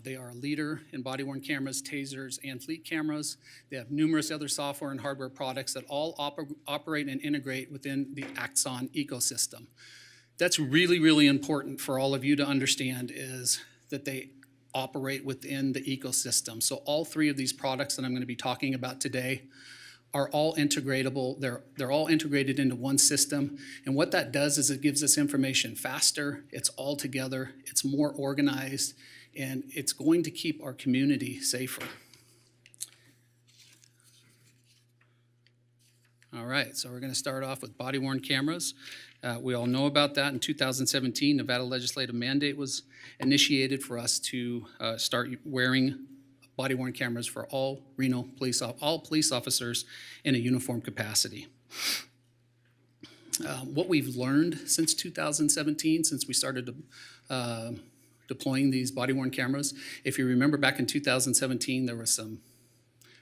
They are a leader in body-worn cameras, tasers, and fleet cameras. They have numerous other software and hardware products that all operate and integrate within the Axon ecosystem. That's really, really important for all of you to understand, is that they operate within the ecosystem. So all 3 of these products that I'm going to be talking about today are all integratable. They're all integrated into one system. And what that does is it gives us information faster, it's all together, it's more organized, and it's going to keep our community safer. All right, so we're going to start off with body-worn cameras. We all know about that. In 2017, Nevada legislative mandate was initiated for us to start wearing body-worn cameras for all all police officers in a uniform capacity. What we've learned since 2017, since we started deploying these body-worn cameras, if you remember back in 2017, there was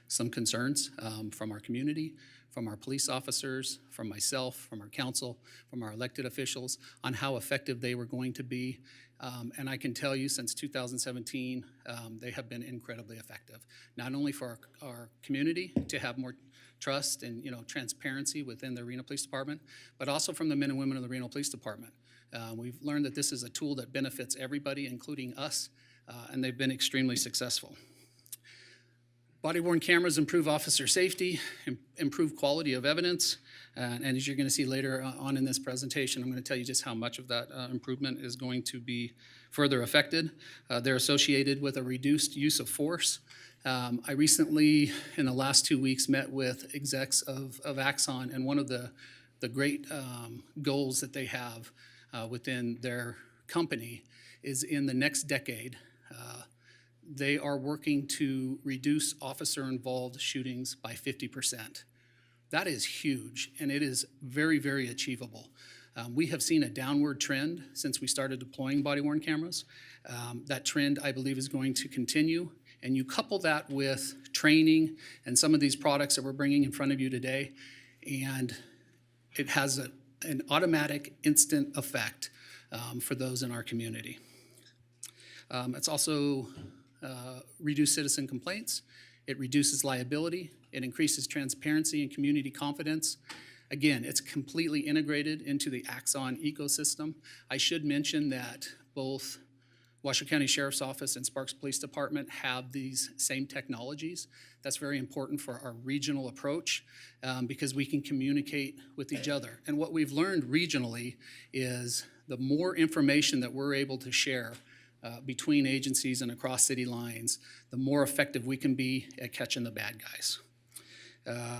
some concerns from our community, from our police officers, from myself, from our council, from our elected officials on how effective they were going to be. And I can tell you since 2017, they have been incredibly effective, not only for our community to have more trust and transparency within the Reno Police Department, but also from the men and women of the Reno Police Department. We've learned that this is a tool that benefits everybody, including us, and they've been extremely successful. Body-worn cameras improve officer safety, improve quality of evidence, and as you're going to see later on in this presentation, I'm going to tell you just how much of that improvement is going to be further affected. They're associated with a reduced use of force. I recently, in the last 2 weeks, met with execs of Axon, and one of the great goals that they have within their company is in the next decade, they are working to reduce officer-involved shootings by 50%. That is huge, and it is very, very achievable. We have seen a downward trend since we started deploying body-worn cameras. That trend, I believe, is going to continue, and you couple that with training and some of these products that we're bringing in front of you today, and it has an automatic, instant effect for those in our community. It's also reduce citizen complaints, it reduces liability, it increases transparency and community confidence. Again, it's completely integrated into the Axon ecosystem. I should mention that both Washoe County Sheriff's Office and Sparks Police Department have these same technologies. That's very important for our regional approach because we can communicate with each other. And what we've learned regionally is the more information that we're able to share between agencies and across city lines, the more effective we can be at catching the bad guys.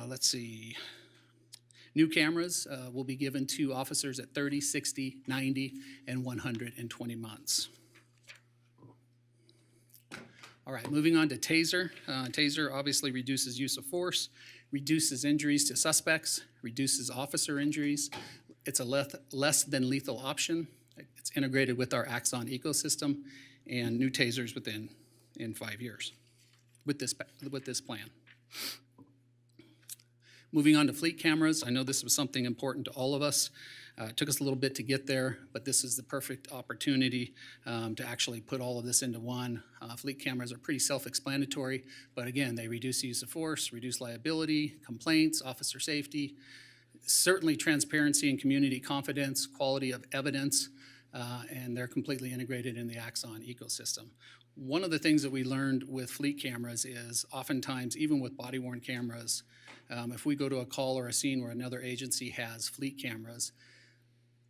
Let's see. New cameras will be given to officers at 30, 60, 90, and 120 months. All right, moving on to Taser. Taser obviously reduces use of force, reduces injuries to suspects, reduces officer injuries. It's a less than lethal option. It's integrated with our Axon ecosystem, and new tasers in 5 years with this plan. Moving on to fleet cameras, I know this was something important to all of us. It took us a little bit to get there, but this is the perfect opportunity to actually put all of this into one. Fleet cameras are pretty self-explanatory, but again, they reduce the use of force, reduce liability, complaints, officer safety, certainly transparency and community confidence, quality of evidence. and they're completely integrated in the Axon ecosystem. One of the things that we learned with fleet cameras is oftentimes, even with body-worn cameras, if we go to a call or a scene where another agency has fleet cameras,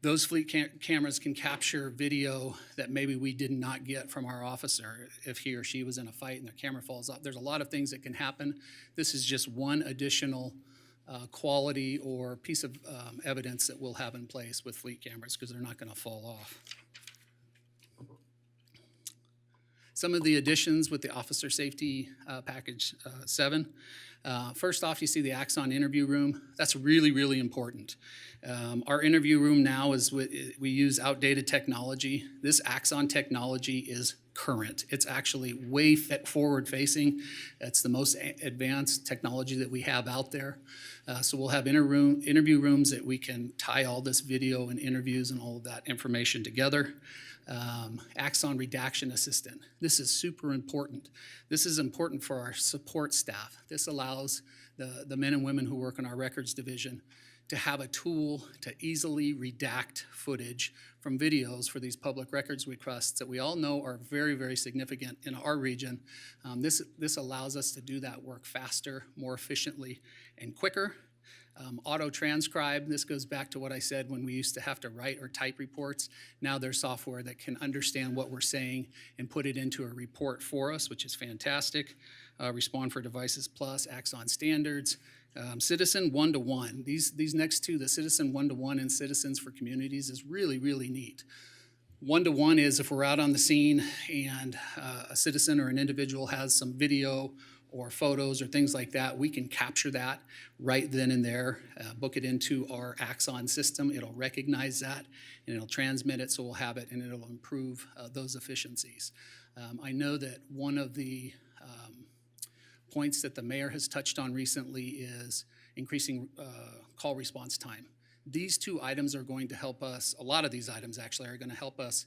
those fleet cameras can capture video that maybe we did not get from our officer if he or she was in a fight and their camera falls off. There's a lot of things that can happen. This is just one additional quality or piece of evidence that we'll have in place with fleet cameras because they're not going to fall off. Some of the additions with the Officer Safety Package 7. First off, you see the Axon interview room. That's really, really important. Our interview room now is, we use outdated technology. This Axon technology is current. It's actually way forward-facing. It's the most advanced technology that we have out there. So we'll have interview rooms that we can tie all this video and interviews and all of that information together. Axon Redaction Assistant. This is super important. This is important for our support staff. This allows the men and women who work in our records division to have a tool to easily redact footage from videos for these public records requests that we all know are very, very significant in our region. This allows us to do that work faster, more efficiently, and quicker. Auto-transcribe, this goes back to what I said when we used to have to write or type reports. Now there's software that can understand what we're saying and put it into a report for us, which is fantastic. Respond for Devices Plus, Axon Standards, Citizen One-to-One. These next two, the Citizen One-to-One and Citizens for Communities, is really, really neat. One-to-one is if we're out on the scene and a citizen or an individual has some video or photos or things like that, we can capture that right then and there, book it into our Axon system. It'll recognize that and it'll transmit it, so we'll have it and it'll improve those efficiencies. I know that one of the points that the mayor has touched on recently is increasing call response time. These two items are going to help us, a lot of these items actually are going to help us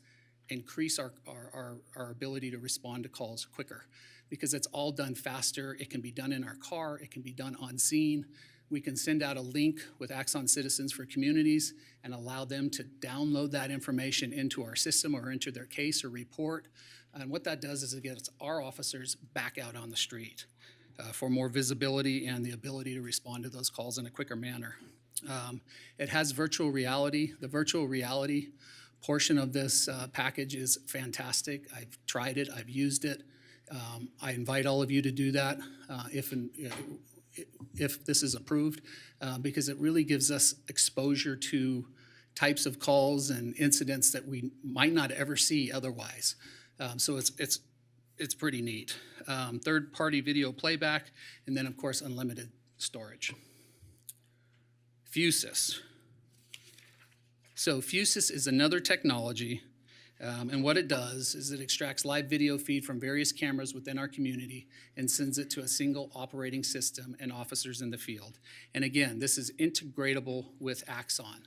increase our ability to respond to calls quicker, because it's all done faster. It can be done in our car. It can be done on scene. We can send out a link with Axon Citizens for Communities and allow them to download that information into our system or into their case or report. And what that does is it gets our officers back out on the street for more visibility and the ability to respond to those calls in a quicker manner. It has virtual reality. The virtual reality portion of this package is fantastic. I've tried it. I've used it. I invite all of you to do that if this is approved, because it really gives us exposure to types of calls and incidents that we might not ever see otherwise. So it's pretty neat. Third-party video playback, and then of course unlimited storage. Fusus. So Fusus is another technology. And what it does is it extracts live video feed from various cameras within our community and sends it to a single operating system and officers in the field. And again, this is integratable with Axon.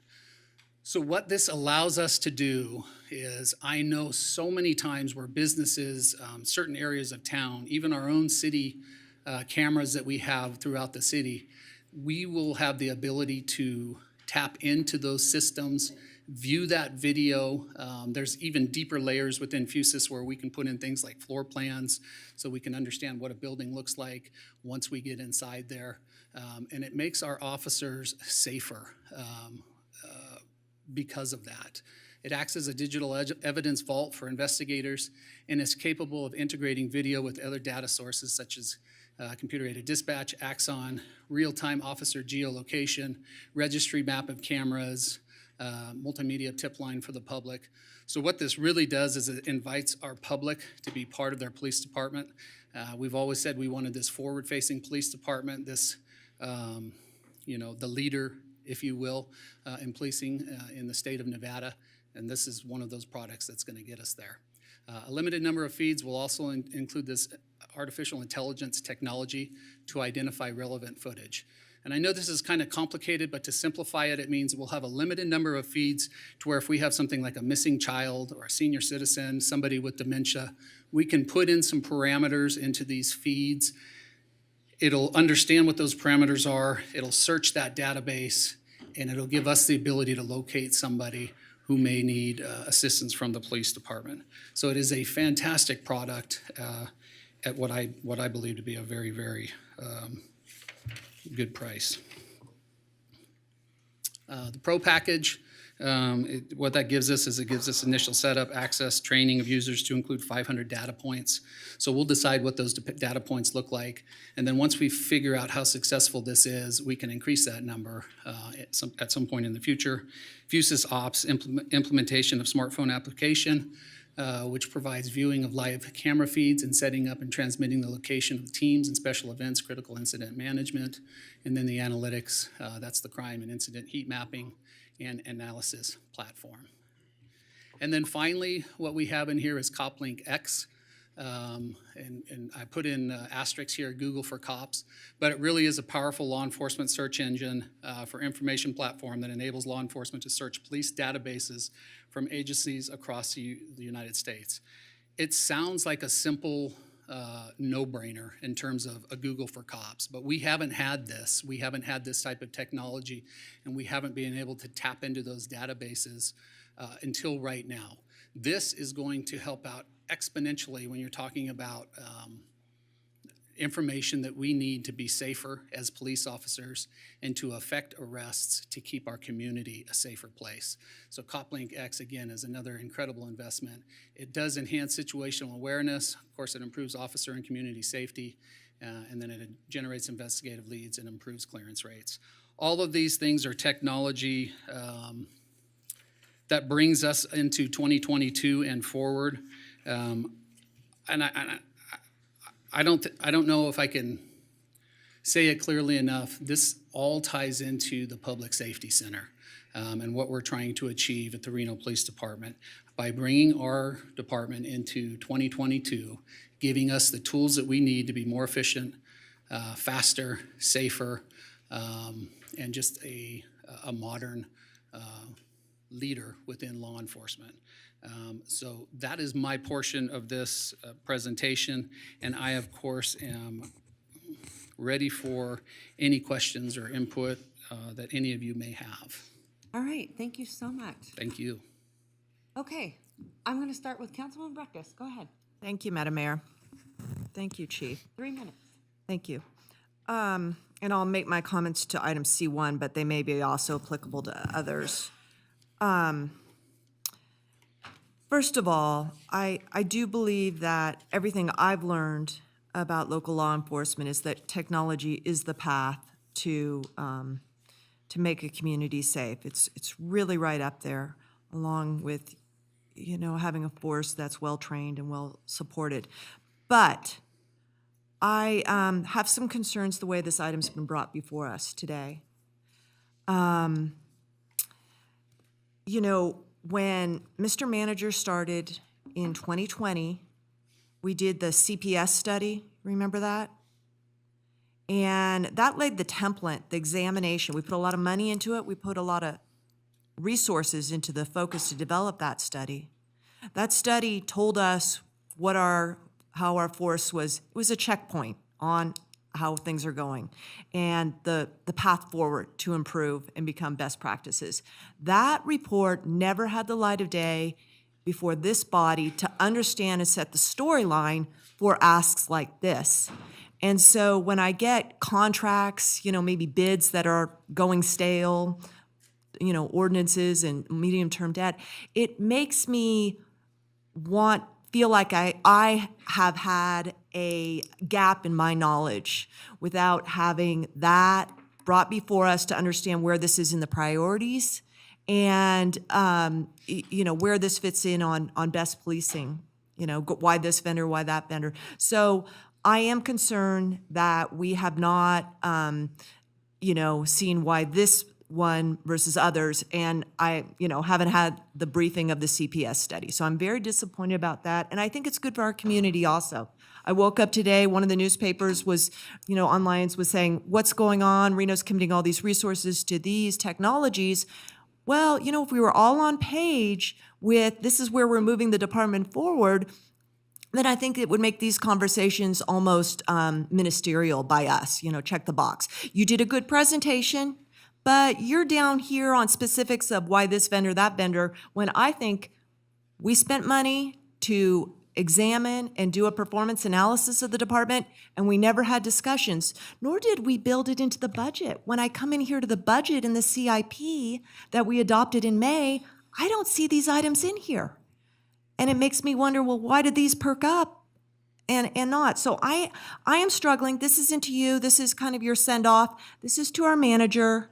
So what this allows us to do is, I know so many times where businesses, certain areas of town, even our own city cameras that we have throughout the city, we will have the ability to tap into those systems, view that video. There's even deeper layers within Fusus where we can put in things like floor plans so we can understand what a building looks like once we get inside there. And it makes our officers safer because of that. It acts as a digital evidence vault for investigators and is capable of integrating video with other data sources such as computer-aided dispatch, Axon, real-time officer geolocation, registry map of cameras, multimedia tip line for the public. So what this really does is it invites our public to be part of their police department. We've always said we wanted this forward-facing police department, this, the leader, if you will, in policing in the state of Nevada, and this is one of those products that's going to get us there. A limited number of feeds will also include this artificial intelligence technology to identify relevant footage. And I know this is kind of complicated, but to simplify it, it means we'll have a limited number of feeds to where if we have something like a missing child or a senior citizen, somebody with dementia, we can put in some parameters into these feeds. It'll understand what those parameters are, it'll search that database, and it'll give us the ability to locate somebody who may need assistance from the police department. So it is a fantastic product at what I believe to be a very, very good price. The Pro package, what that gives us is it gives us initial setup, access, training of users to include 500 data points. So we'll decide what those data points look like. And then once we figure out how successful this is, we can increase that number at some point in the future. Fusus Ops, implementation of smartphone application, which provides viewing of live camera feeds and setting up and transmitting the location of teams and special events, critical incident management. And then the analytics, that's the crime and incident heat mapping and analysis platform. And then finally, what we have in here is CopLink X. And I put in asterisks here, Google for cops, but it really is a powerful law enforcement search engine for information platform that enables law enforcement to search police databases from agencies across the United States. It sounds like a simple no-brainer in terms of a Google for cops, but we haven't had this. We haven't had this type of technology, and we haven't been able to tap into those databases until right now. This is going to help out exponentially when you're talking about information that we need to be safer as police officers and to effect arrests to keep our community a safer place. So CopLink X, again, is another incredible investment. It does enhance situational awareness. Of course, it improves officer and community safety, and then it generates investigative leads and improves clearance rates. All of these things are technology that brings us into 2022 and forward. I don't know if I can say it clearly enough. This all ties into the Public Safety Center and what we're trying to achieve at the Reno Police Department by bringing our department into 2022, giving us the tools that we need to be more efficient, faster, safer, and just a modern leader within law enforcement. So that is my portion of this presentation, and I, of course, am ready for any questions or input that any of you may have. All right, thank you so much. Thank you. Okay, I'm going to start with Councilman Breakfast. Go ahead. Thank you, Madam Mayor. Thank you, Chief. 3 minutes. Thank you. And I'll make my comments to item C1, but they may be also applicable to others. First of all, I do believe that everything I've learned about local law enforcement is that technology is the path to make a community safe. It's really right up there, along with, you know, having a force that's well-trained and well-supported. But I have some concerns the way this item's been brought before us today. You know, when Mr. Manager started in 2020, we did the CPS study, remember that? And that laid the template, the examination. We put a lot of money into it. We put a lot of resources into the focus to develop that study. That study told us how our force was. It was a checkpoint on how things are going and the path forward to improve and become best practices. That report never had the light of day before this body to understand and set the storyline for asks like this. And so when I get contracts, you know, maybe bids that are going stale, you know, ordinances and medium-term debt, it makes me feel like I have had a gap in my knowledge without having that brought before us to understand where this is in the priorities and, you know, where this fits in on best policing, you know, why this vendor, why that vendor. So I am concerned that we have not, you know, seen why this one versus others, and I, you know, haven't had the briefing of the CPS study. So I'm very disappointed about that, and I think it's good for our community also. I woke up today, one of the newspapers was, you know, online was saying, what's going on? Reno's committing all these resources to these technologies. Well, you know, if we were all on page with this is where we're moving the department forward, then I think it would make these conversations almost ministerial by us, you know, check the box. You did a good presentation, but you're down here on specifics of why this vendor, that vendor, when I think we spent money to examine and do a performance analysis of the department, and we never had discussions, nor did we build it into the budget. When I come in here to the budget and the CIP that we adopted in May, I don't see these items in here. And it makes me wonder, well, why did these perk up and not? So I am struggling. This isn't to you. This is kind of your send off. This is to our manager,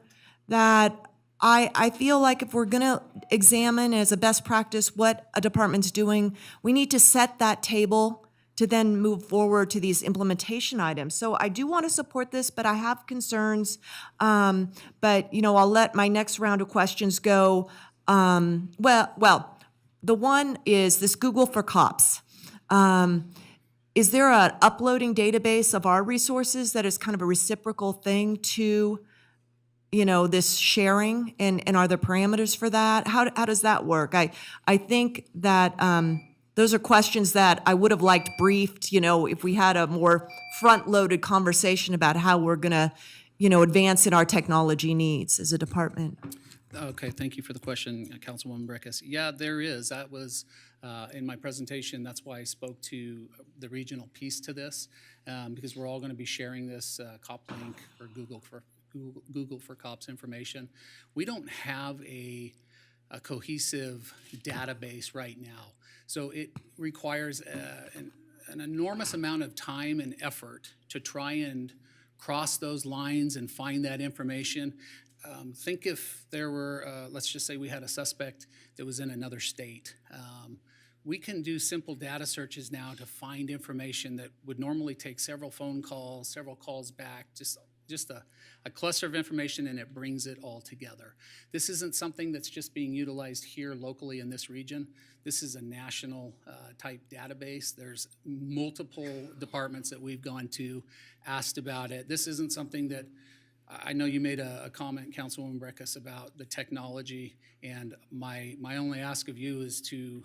that I feel like if we're going to examine as a best practice what a department's doing, we need to set that table to then move forward to these implementation items. So I do want to support this, but I have concerns. But I'll let my next round of questions go. Well, the one is this Google for Cops. Is there an uploading database of our resources that is kind of a reciprocal thing to, this sharing, and are there parameters for that? How does that work? I think that those are questions that I would have liked briefed, if we had a more front-loaded conversation about how we're going to, advance in our technology needs as a department. Okay, thank you for the question, Councilwoman Breckus. Yeah, there is. That was in my presentation. That's why I spoke to the regional piece to this, because we're all going to be sharing this COP link or Google for Cops information. We don't have a cohesive database right now, so it requires an enormous amount of time and effort to try and cross those lines and find that information. Think if there were, let's just say we had a suspect that was in another state. We can do simple data searches now to find information that would normally take several phone calls, several calls back, just a cluster of information, and it brings it all together. This isn't something that's just being utilized here locally in this region. This is a national type database. There's multiple departments that we've gone to, asked about it. This isn't something that, I know you made a comment, Councilwoman Breckus, about the technology, and my only ask of you is to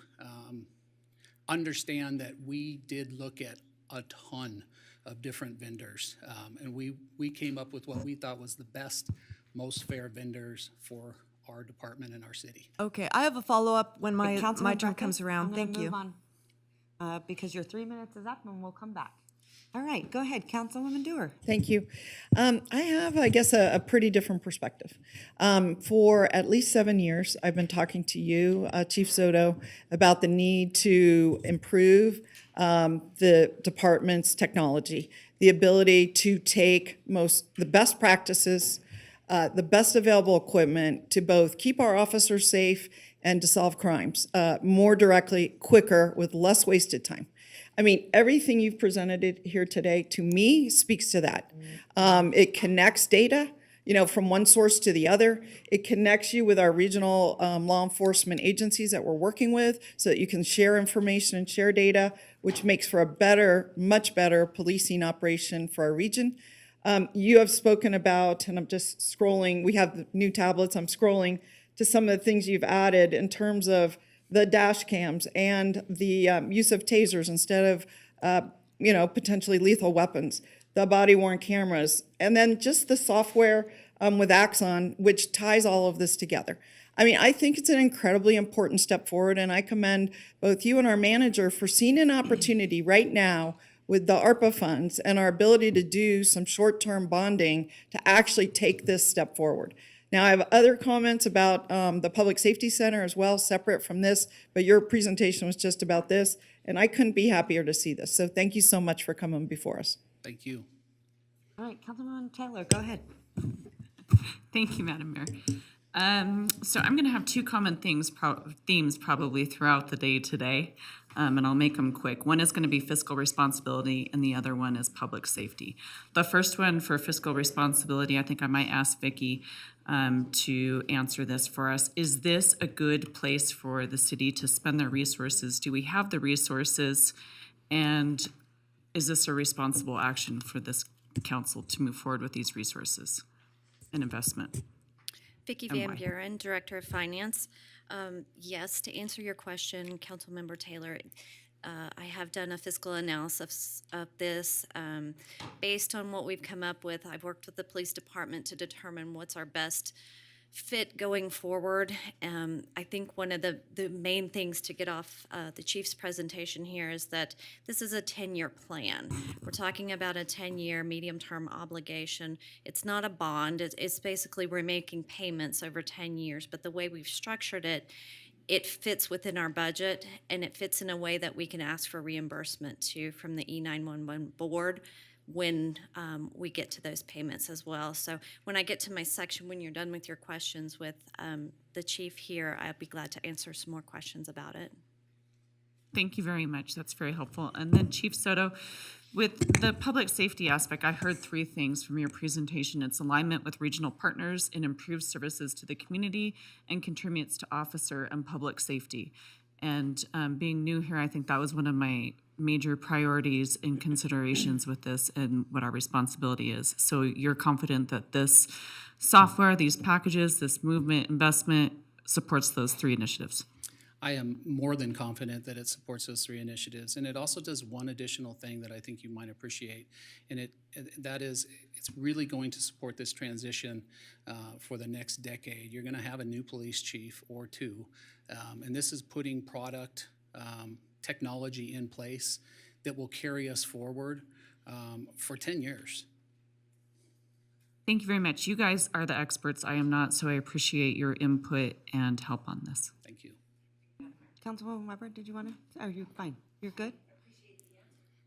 understand that we did look at a ton of different vendors, and we came up with what we thought was the best, most fair vendors for our department and our city. Okay, I have a follow-up when my Councilman turn Breckus, comes around. I'm gonna Thank you. move on, because your 3 minutes is up, and we'll come back. All right, go ahead, Councilwoman Dewar. Thank you. I have, I guess, a pretty different perspective. For at least 7 years, I've been talking to you, Chief Soto, about the need to improve the department's technology, the ability to take the best practices, the best available equipment to both keep our officers safe and to solve crimes more directly, quicker, with less wasted time. I mean, everything you've presented here today, to me, speaks to that. It connects data, from one source to the other. It connects you with our regional law enforcement agencies that we're working with so that you can share information and share data, which makes for a much better policing operation for our region. You have spoken about, and I'm just scrolling, we have new tablets, I'm scrolling to some of the things you've added in terms of the dash cams and the use of tasers instead of, potentially lethal weapons, the body-worn cameras, and then just the software with Axon, which ties all of this together. I mean, I think it's an incredibly important step forward, and I commend both you and our manager for seeing an opportunity right now with the ARPA funds and our ability to do some short-term bonding to actually take this step forward. Now, I have other comments about the Public Safety Center as well, separate from this, but your presentation was just about this, and I couldn't be happier to see this. So thank you so much for coming before us. Thank you. All right, Councilwoman Taylor, go ahead. Thank you, Madam Mayor. So I'm going to have two common themes probably throughout the day today, and I'll make them quick. One is going to be fiscal responsibility, and the other one is public safety. The first one for fiscal responsibility, I think I might ask Vicki to answer this for us. Is this a good place for the city to spend their resources? Do we have the resources? And is this a responsible action for this council to move forward with these resources and investment? Vicki Van Buren, Director of Finance. Yes, to answer your question, Councilmember Taylor, I have done a fiscal analysis of this. Based on what we've come up with, I've worked with the police department to determine what's our best fit going forward. I think one of the main things to get off the chief's presentation here is that this is a 10-year plan. We're talking about a 10-year medium-term obligation. It's not a bond. It's basically we're making payments over 10 years, but the way we've structured it, it fits within our budget, and it fits in a way that we can ask for reimbursement to from the E911 board when we get to those payments as well. So when I get to my section, when you're done with your questions with the chief here, I'll be glad to answer some more questions about it. Thank you very much. That's very helpful. And then Chief Soto, with the public safety aspect, I heard three things from your presentation. It's alignment with regional partners, it improves services to the community, and contributes to officer and public safety. And being new here, I think that was one of my major priorities and considerations with this and what our responsibility is. So you're confident that this software, these packages, this movement, investment supports those three initiatives? I am more than confident that it supports those three initiatives. And it also does one additional thing that I think you might appreciate. And that is, it's really going to support this transition for the next decade. You're going to have a new police chief or two. And this is putting product technology in place that will carry us forward for 10 years. Thank you very much. You guys are the experts. I am not, so I appreciate your input and help on this. Thank you. Councilwoman Weber, did you want to? Are you fine? You're good?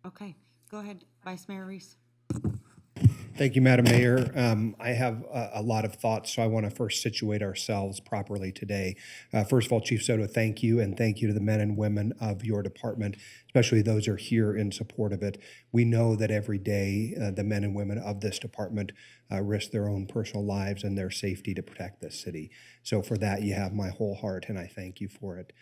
Okay, go ahead, Vice Mayor Reese. Thank you, Madam Mayor. I have a lot of thoughts, so I want to first situate ourselves properly today. First of all, Chief Soto, thank you, and thank you to the men and women of your department, especially those who are here in support of it. We know that every day the men and women of this department risk their own personal lives and their safety to protect this city. So for that, you have my whole heart, and I thank you for it.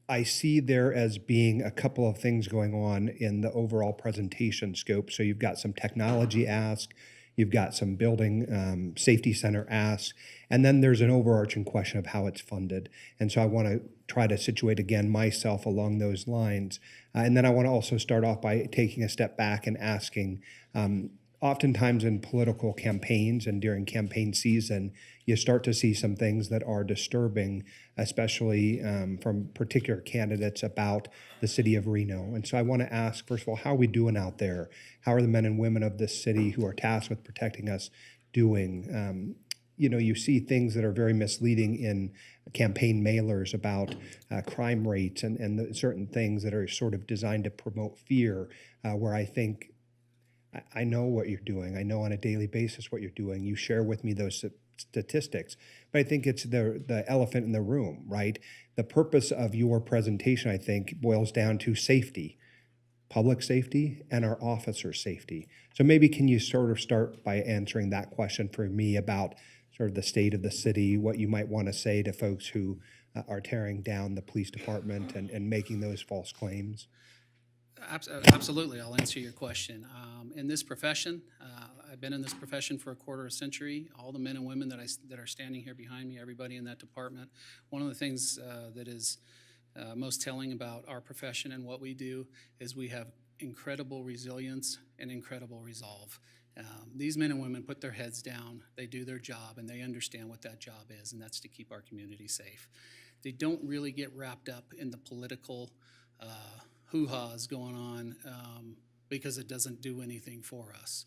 I see there as being a couple of things going on in the overall presentation scope. So you've got some technology ask, you've got some building safety center ask, and then there's an overarching question of how it's funded. And so I want to try to situate again myself along those lines. And then I want to also start off by taking a step back and asking, oftentimes in political campaigns and during campaign season, you start to see some things that are disturbing, especially from particular candidates about the city of Reno. And so I want to ask, first of all, how are we doing out there? How are the men and women of this city who are tasked with protecting us doing? You see things that are very misleading in campaign mailers about crime rates and certain things that are sort of designed to promote fear, where I think I know what you're doing. I know on a daily basis what you're doing. You share with me those statistics, but I think it's the elephant in the room, right? The purpose of your presentation, I think, boils down to safety, public safety, and our officer safety. So maybe can you sort of start by answering that question for me about sort of the state of the city, what you might want to say to folks who are tearing down the police department and making those false claims? Absolutely, I'll answer your question. In this profession, I've been in this profession for a quarter of a century. All the men and women that are standing here behind me, everybody in that department, one of the things that is most telling about our profession and what we do is we have incredible resilience and incredible resolve. These men and women put their heads down, they do their job, and they understand what that job is, and that's to keep our community safe. They don't really get wrapped up in the political hoo-ha's going on because it doesn't do anything for us.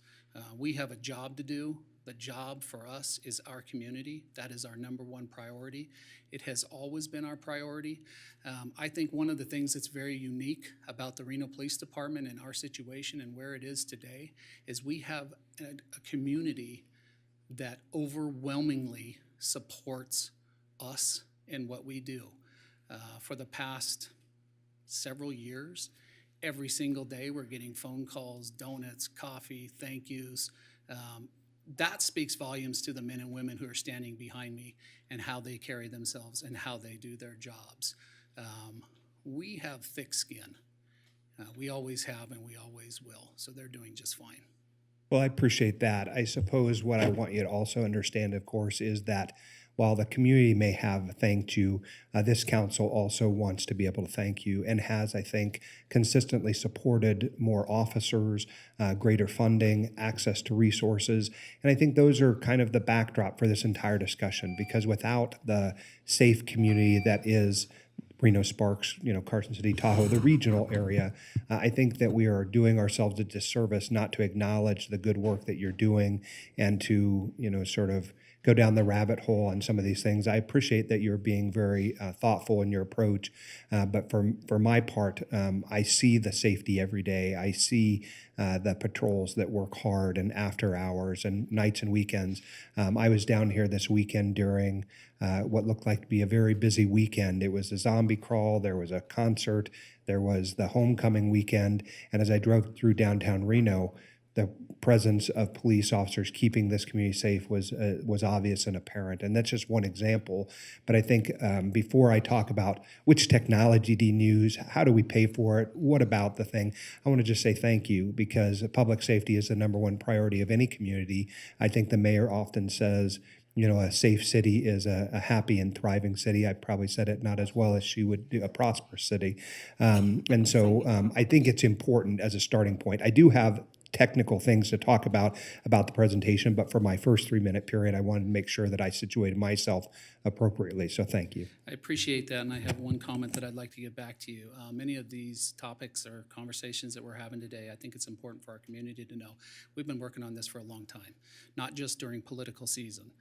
We have a job to do. The job for us is our community. That is our number one priority. It has always been our priority. I think one of the things that's very unique about the Reno Police Department and our situation and where it is today is we have a community that overwhelmingly supports us and what we do. For the past several years, every single day we're getting phone calls, donuts, coffee, thank yous. That speaks volumes to the men and women who are standing behind me and how they carry themselves and how they do their jobs. We have thick skin. We always have and we always will. So they're doing just fine. Well, I appreciate that. I suppose what I want you to also understand, of course, is that while the community may have thanked you, this council also wants to be able to thank you and has, I think, consistently supported more officers, greater funding, access to resources. And I think those are kind of the backdrop for this entire discussion, because without the safe community that is Reno, Sparks, Carson City, Tahoe, the regional area, I think that we are doing ourselves a disservice not to acknowledge the good work that you're doing and to, sort of go down the rabbit hole on some of these things. I appreciate that you're being very thoughtful in your approach, but for my part, I see the safety every day. I see the patrols that work hard and after hours and nights and weekends. I was down here this weekend during what looked like to be a very busy weekend. It was a zombie crawl, there was a concert, there was the homecoming weekend, and as I drove through downtown Reno, the presence of police officers keeping this community safe was obvious and apparent. And that's just one example. But I think before I talk about which technology do you use, how do we pay for it, what about the thing, I want to just say thank you, because public safety is the number one priority of any community. I think the mayor often says, a safe city is a happy and thriving city. I probably said it not as well as she would do, a prosperous city. And so I think it's important as a starting point. I do have technical things to talk about the presentation, but for my first 3-minute period, I wanted to make sure that I situated myself appropriately. So thank you. I appreciate that, and I have one comment that I'd like to get back to you. Many of these topics or conversations that we're having today, I think it's important for our community to know. We've been working on this for a long time, not just during political season.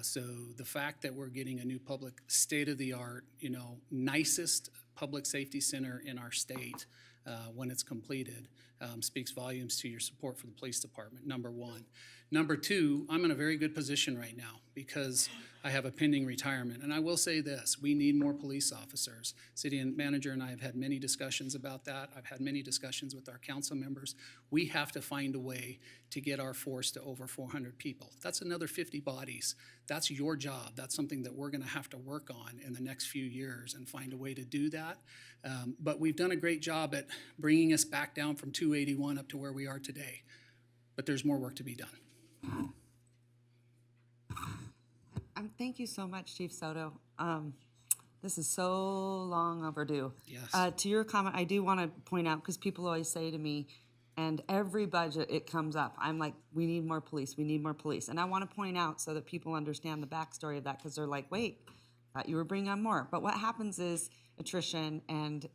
So the fact that we're getting a new public state-of-the-art, nicest public safety center in our state when it's completed speaks volumes to your support for the police department, number one. Number two, I'm in a very good position right now because I have a pending retirement. And I will say this, we need more police officers. City manager and I have had many discussions about that. I've had many discussions with our council members. We have to find a way to get our force to over 400 people. That's another 50 bodies. That's your job. That's something that we're gonna have to work on in the next few years and find a way to do that. But we've done a great job at bringing us back down from 281 up to where we are today. But there's more work to be done. Thank you so much, Chief Soto. This is so long overdue. Yes. To your comment, I do want to point out, because people always say to me, and every budget it comes up, I'm like, we need more police, we need more police. And I want to point out so that people understand the backstory of that, because they're like, wait, thought you were bringing on more. But what happens is attrition and,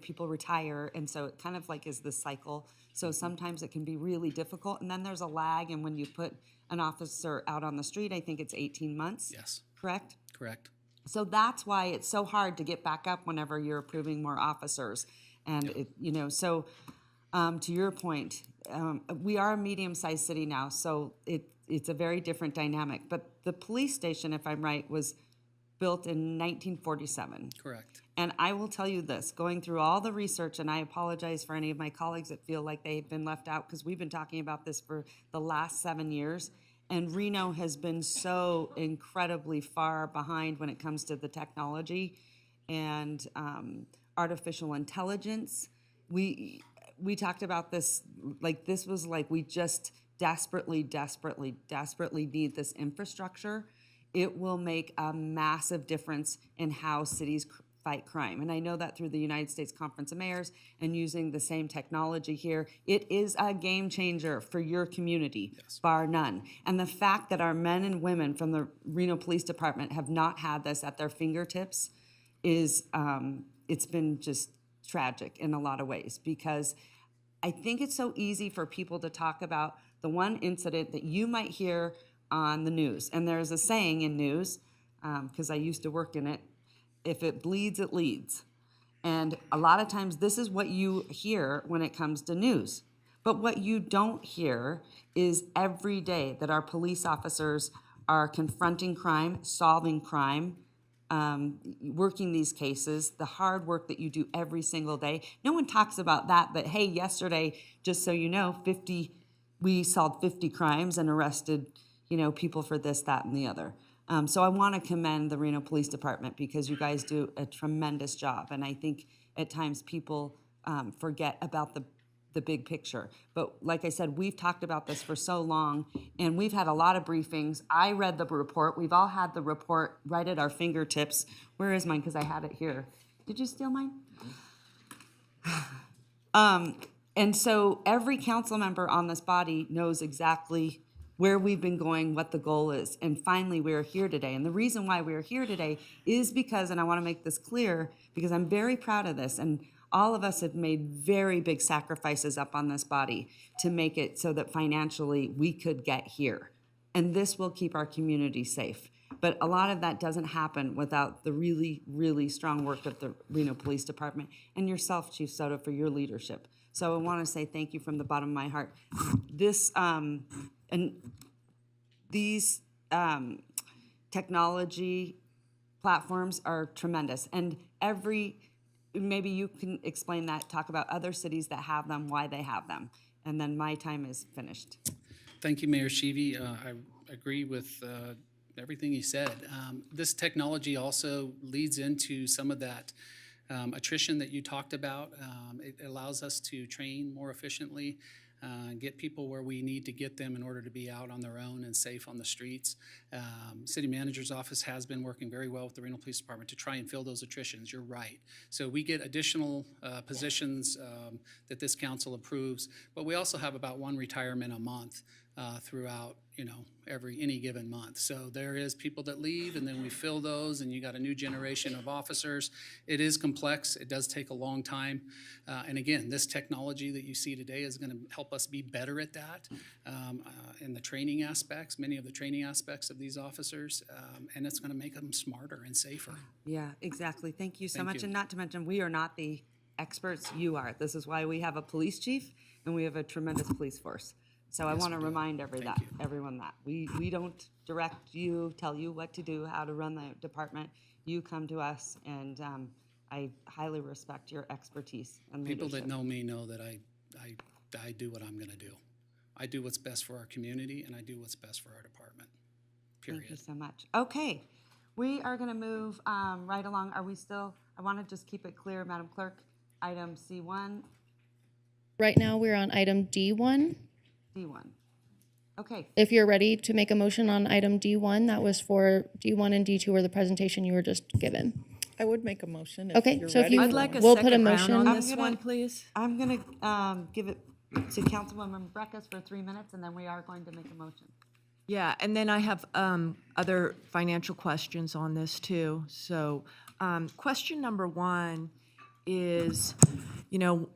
people retire. And so it kind of like is this cycle. So sometimes it can be really difficult. And then there's a lag. And when you put an officer out on the street, I think it's 18 months. Yes. Correct? Correct. So that's why it's so hard to get back up whenever you're approving more officers. And, to your point, we are a medium-sized city now, so it's a very different dynamic. But the police station, if I'm right, was built in 1947. Correct. And I will tell you this, going through all the research, and I apologize for any of my colleagues that feel like they've been left out, because we've been talking about this for the last 7 years, and Reno has been so incredibly far behind when it comes to the technology and artificial intelligence. We talked about this, like this was like we just desperately need this infrastructure. It will make a massive difference in how cities fight crime. And I know that through the United States Conference of Mayors and using the same technology here, it is a game changer for your community, yes, bar none. And the fact that our men and women from the Reno Police Department have not had this at their fingertips is, it's been just tragic in a lot of ways, because I think it's so easy for people to talk about the one incident that you might hear on the news. And there's a saying in news, because I used to work in it, if it bleeds, it leads. And a lot of times this is what you hear when it comes to news. But what you don't hear is every day that our police officers are confronting crime, solving crime, working these cases, the hard work that you do every single day. No one talks about that, but hey, yesterday, just so you know, we solved 50 crimes and arrested, people for this, that, and the other. So I want to commend the Reno Police Department, because you guys do a tremendous job. And I think at times people forget about the big picture. But like I said, we've talked about this for so long, and we've had a lot of briefings. I read the report. We've all had the report right at our fingertips. Where is mine? Because I had it here. Did you steal mine? And so every council member on this body knows exactly where we've been going, what the goal is. And finally, we're here today. And the reason why we're here today is because, and I want to make this clear, because I'm very proud of this, and all of us have made very big sacrifices up on this body to make it so that financially we could get here. And this will keep our community safe. But a lot of that doesn't happen without the really, really strong work of the Reno Police Department and yourself, Chief Soto, for your leadership. So I want to say thank you from the bottom of my heart. This and these technology platforms are tremendous, and maybe you can explain that. Talk about other cities that have them, why they have them, and then my time is finished. Thank you, Mayor Sheevy. I agree with everything you said. This technology also leads into some of that attrition that you talked about. It allows us to train more efficiently, get people where we need to get them in order to be out on their own and safe on the streets. City Manager's Office has been working very well with the Reno Police Department to try and fill those attritions. You're right. So we get additional positions that this council approves, but we also have about one retirement a month throughout, any given month. So there is people that leave, and then we fill those, and you got a new generation of officers. It is complex. It does take a long time. And again, this technology that you see today is going to help us be better at that in the training aspects, many of the training aspects of these officers, and it's going to make them smarter and safer. Yeah, exactly. Thank you so Thank much. you. And not to mention, we are not the experts. You are. This is why we have a police chief, and we have a tremendous police force. So I Yes, want to we do. remind Thank you. everyone that. We don't direct you, tell you what to do, how to run the department. You come to us, and I highly respect your expertise and People leadership. that know me know that I do what I'm going to do. I do what's best for our community, and I do what's best for our department, period. Thank you so much. Okay, we are going to move right along. Are we still, I want to just keep it clear, Madam Clerk, item C1, Right now, we're on item D1. D1. Okay, If you're ready to make a motion on item D1, that was for D1 and D2 were the presentation you were just given. I would make a motion if Okay, you're so if ready. you- I'd like a We'll put a second round on motion- this one, please. I'm going to give it to Councilwoman Breckus for 3 minutes, and then we are going to make a motion. Yeah, and then I have other financial questions on this too. So question number one is,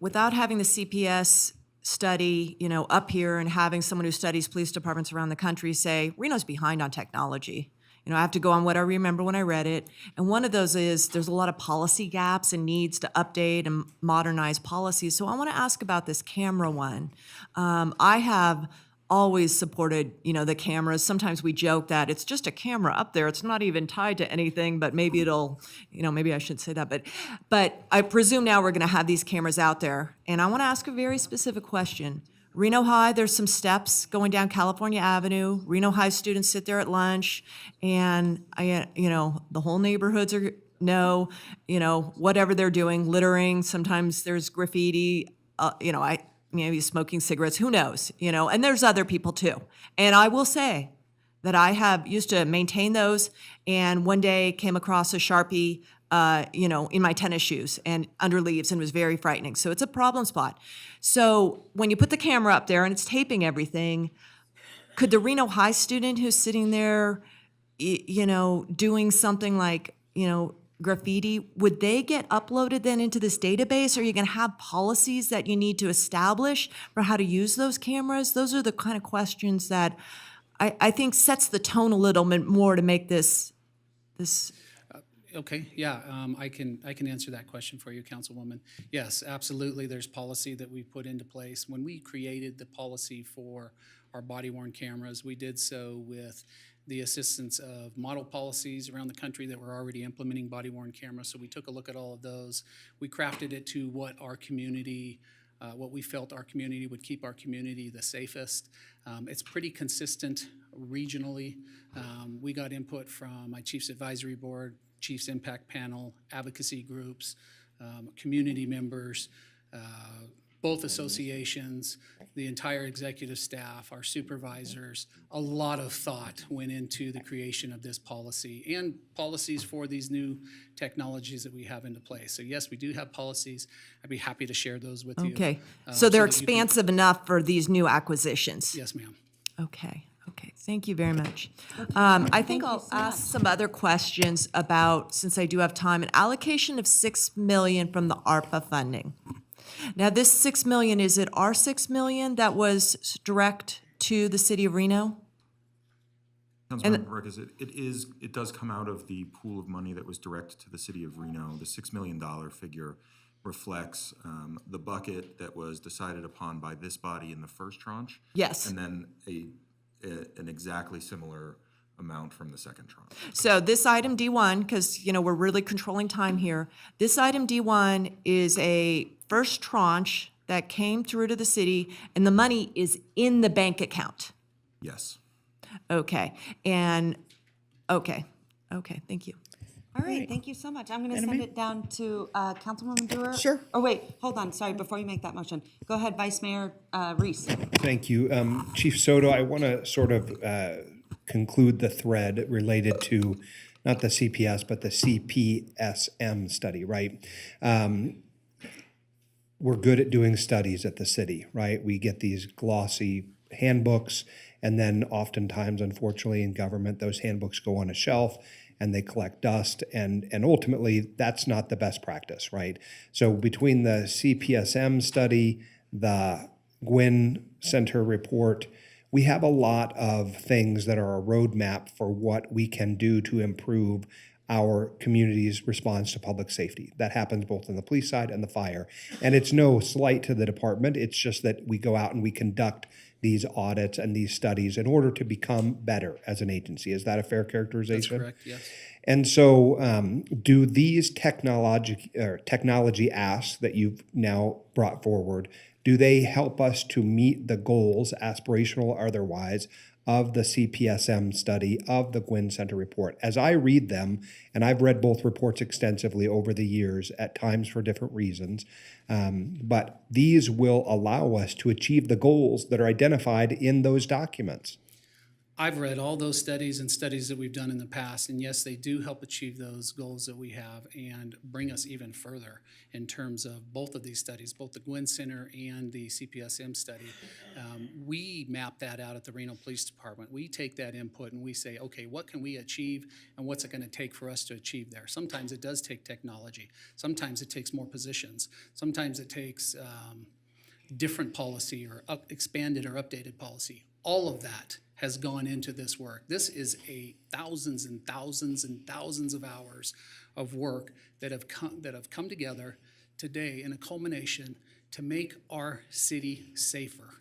without having the CPS study, up here and having someone who studies police departments around the country say, Reno's behind on technology. I have to go on what I remember when I read it. And one of those is there's a lot of policy gaps and needs to update and modernize policies. So I want to ask about this camera one. I have always supported, the cameras. Sometimes we joke that it's just a camera up there. It's not even tied to anything, but maybe it'll, maybe I should say that. But I presume now we're going to have these cameras out there. And I want to ask a very specific question. Reno High, there's some steps going down California Avenue. Reno High students sit there at lunch, and the whole neighborhoods whatever they're doing, littering. Sometimes there's graffiti. Maybe smoking cigarettes. Who knows? And there's other people too. And I will say that I have used to maintain those, and one day came across a Sharpie, in my tennis shoes and under leaves, and it was very frightening. So it's a problem spot. So when you put the camera up there and it's taping everything, could the Reno High student who's sitting there, doing something like, graffiti, would they get uploaded then into this database? Are you going to have policies that you need to establish for how to use those cameras? Those are the kind of questions that I think sets the tone a little bit more to make this. Okay, yeah, I can answer that question for you, Councilwoman. Yes, absolutely, there's policy that we put into place. When we created the policy for our body-worn cameras, we did so with the assistance of model policies around the country that were already implementing body-worn cameras. So we took a look at all of those. We crafted it to what our community, what we felt our community would keep our community the safest. It's pretty consistent regionally. We got input from my Chiefs Advisory Board, Chiefs Impact Panel, advocacy groups, community members, both associations, the entire executive staff, our supervisors, a lot of thought went into the creation of this policy and policies for these new technologies that we have into place. So yes, we do have policies. I'd be happy to share those with you. Okay, so they're that you can- expansive enough for these new acquisitions? Yes, ma'am. Okay, thank you very much. I think I'll ask some other questions about, since I do have time, an allocation of $6 million from the ARPA funding. Now, this $6 million, is it our $6 million that was direct to the city of Reno? Councilmember Perkins, it does come out of the pool of money that was direct to the city of Reno. The $6 million figure reflects the bucket that was decided upon by this body in the first tranche. Yes. And then an exactly similar amount from the second tranche. So this item D1, because, we're really controlling time here, this item D1 is a first tranche that came through to the city, and the money is in the bank account. Yes. Okay, thank you. All right, thank you so much. I'm going to send it down to Councilwoman Dewar. Sure. Oh, wait, hold on, sorry, before you make that motion. Go ahead, Vice Mayor Reese. Thank you. Chief Soto, I want to sort of conclude the thread related to not the CPS, but the CPSM study, right? We're good at doing studies at the city, right? We get these glossy handbooks, and then oftentimes, unfortunately, in government, those handbooks go on a shelf and they collect dust, and ultimately, that's not the best practice, right? So between the CPSM study, the Gwynn Center report, we have a lot of things that are a roadmap for what we can do to improve our community's response to public safety. That happens both on the police side and the fire. And it's no slight to the department, it's just that we go out and we conduct these audits and these studies in order to become better as an agency. Is that a fair characterization? That's correct, yes. And so do these technology asks that you've now brought forward, do they help us to meet the goals, aspirational or otherwise, of the CPSM study, of the Gwynn Center report? As I read them, and I've read both reports extensively over the years, at times for different reasons, but these will allow us to achieve the goals that are identified in those documents. I've read all those studies and studies that we've done in the past, and yes, they do help achieve those goals that we have and bring us even further in terms of both of these studies, both the Gwynn Center and the CPSM study. We map that out at the Reno Police Department. We take that input and we say, okay, what can we achieve and what's it going to take for us to achieve there? Sometimes it does take technology. Sometimes it takes more positions. Sometimes it takes different policy or expanded or updated policy. All of that has gone into this work. This is thousands and thousands and thousands of hours of work that have come together today in a culmination to make our city safer.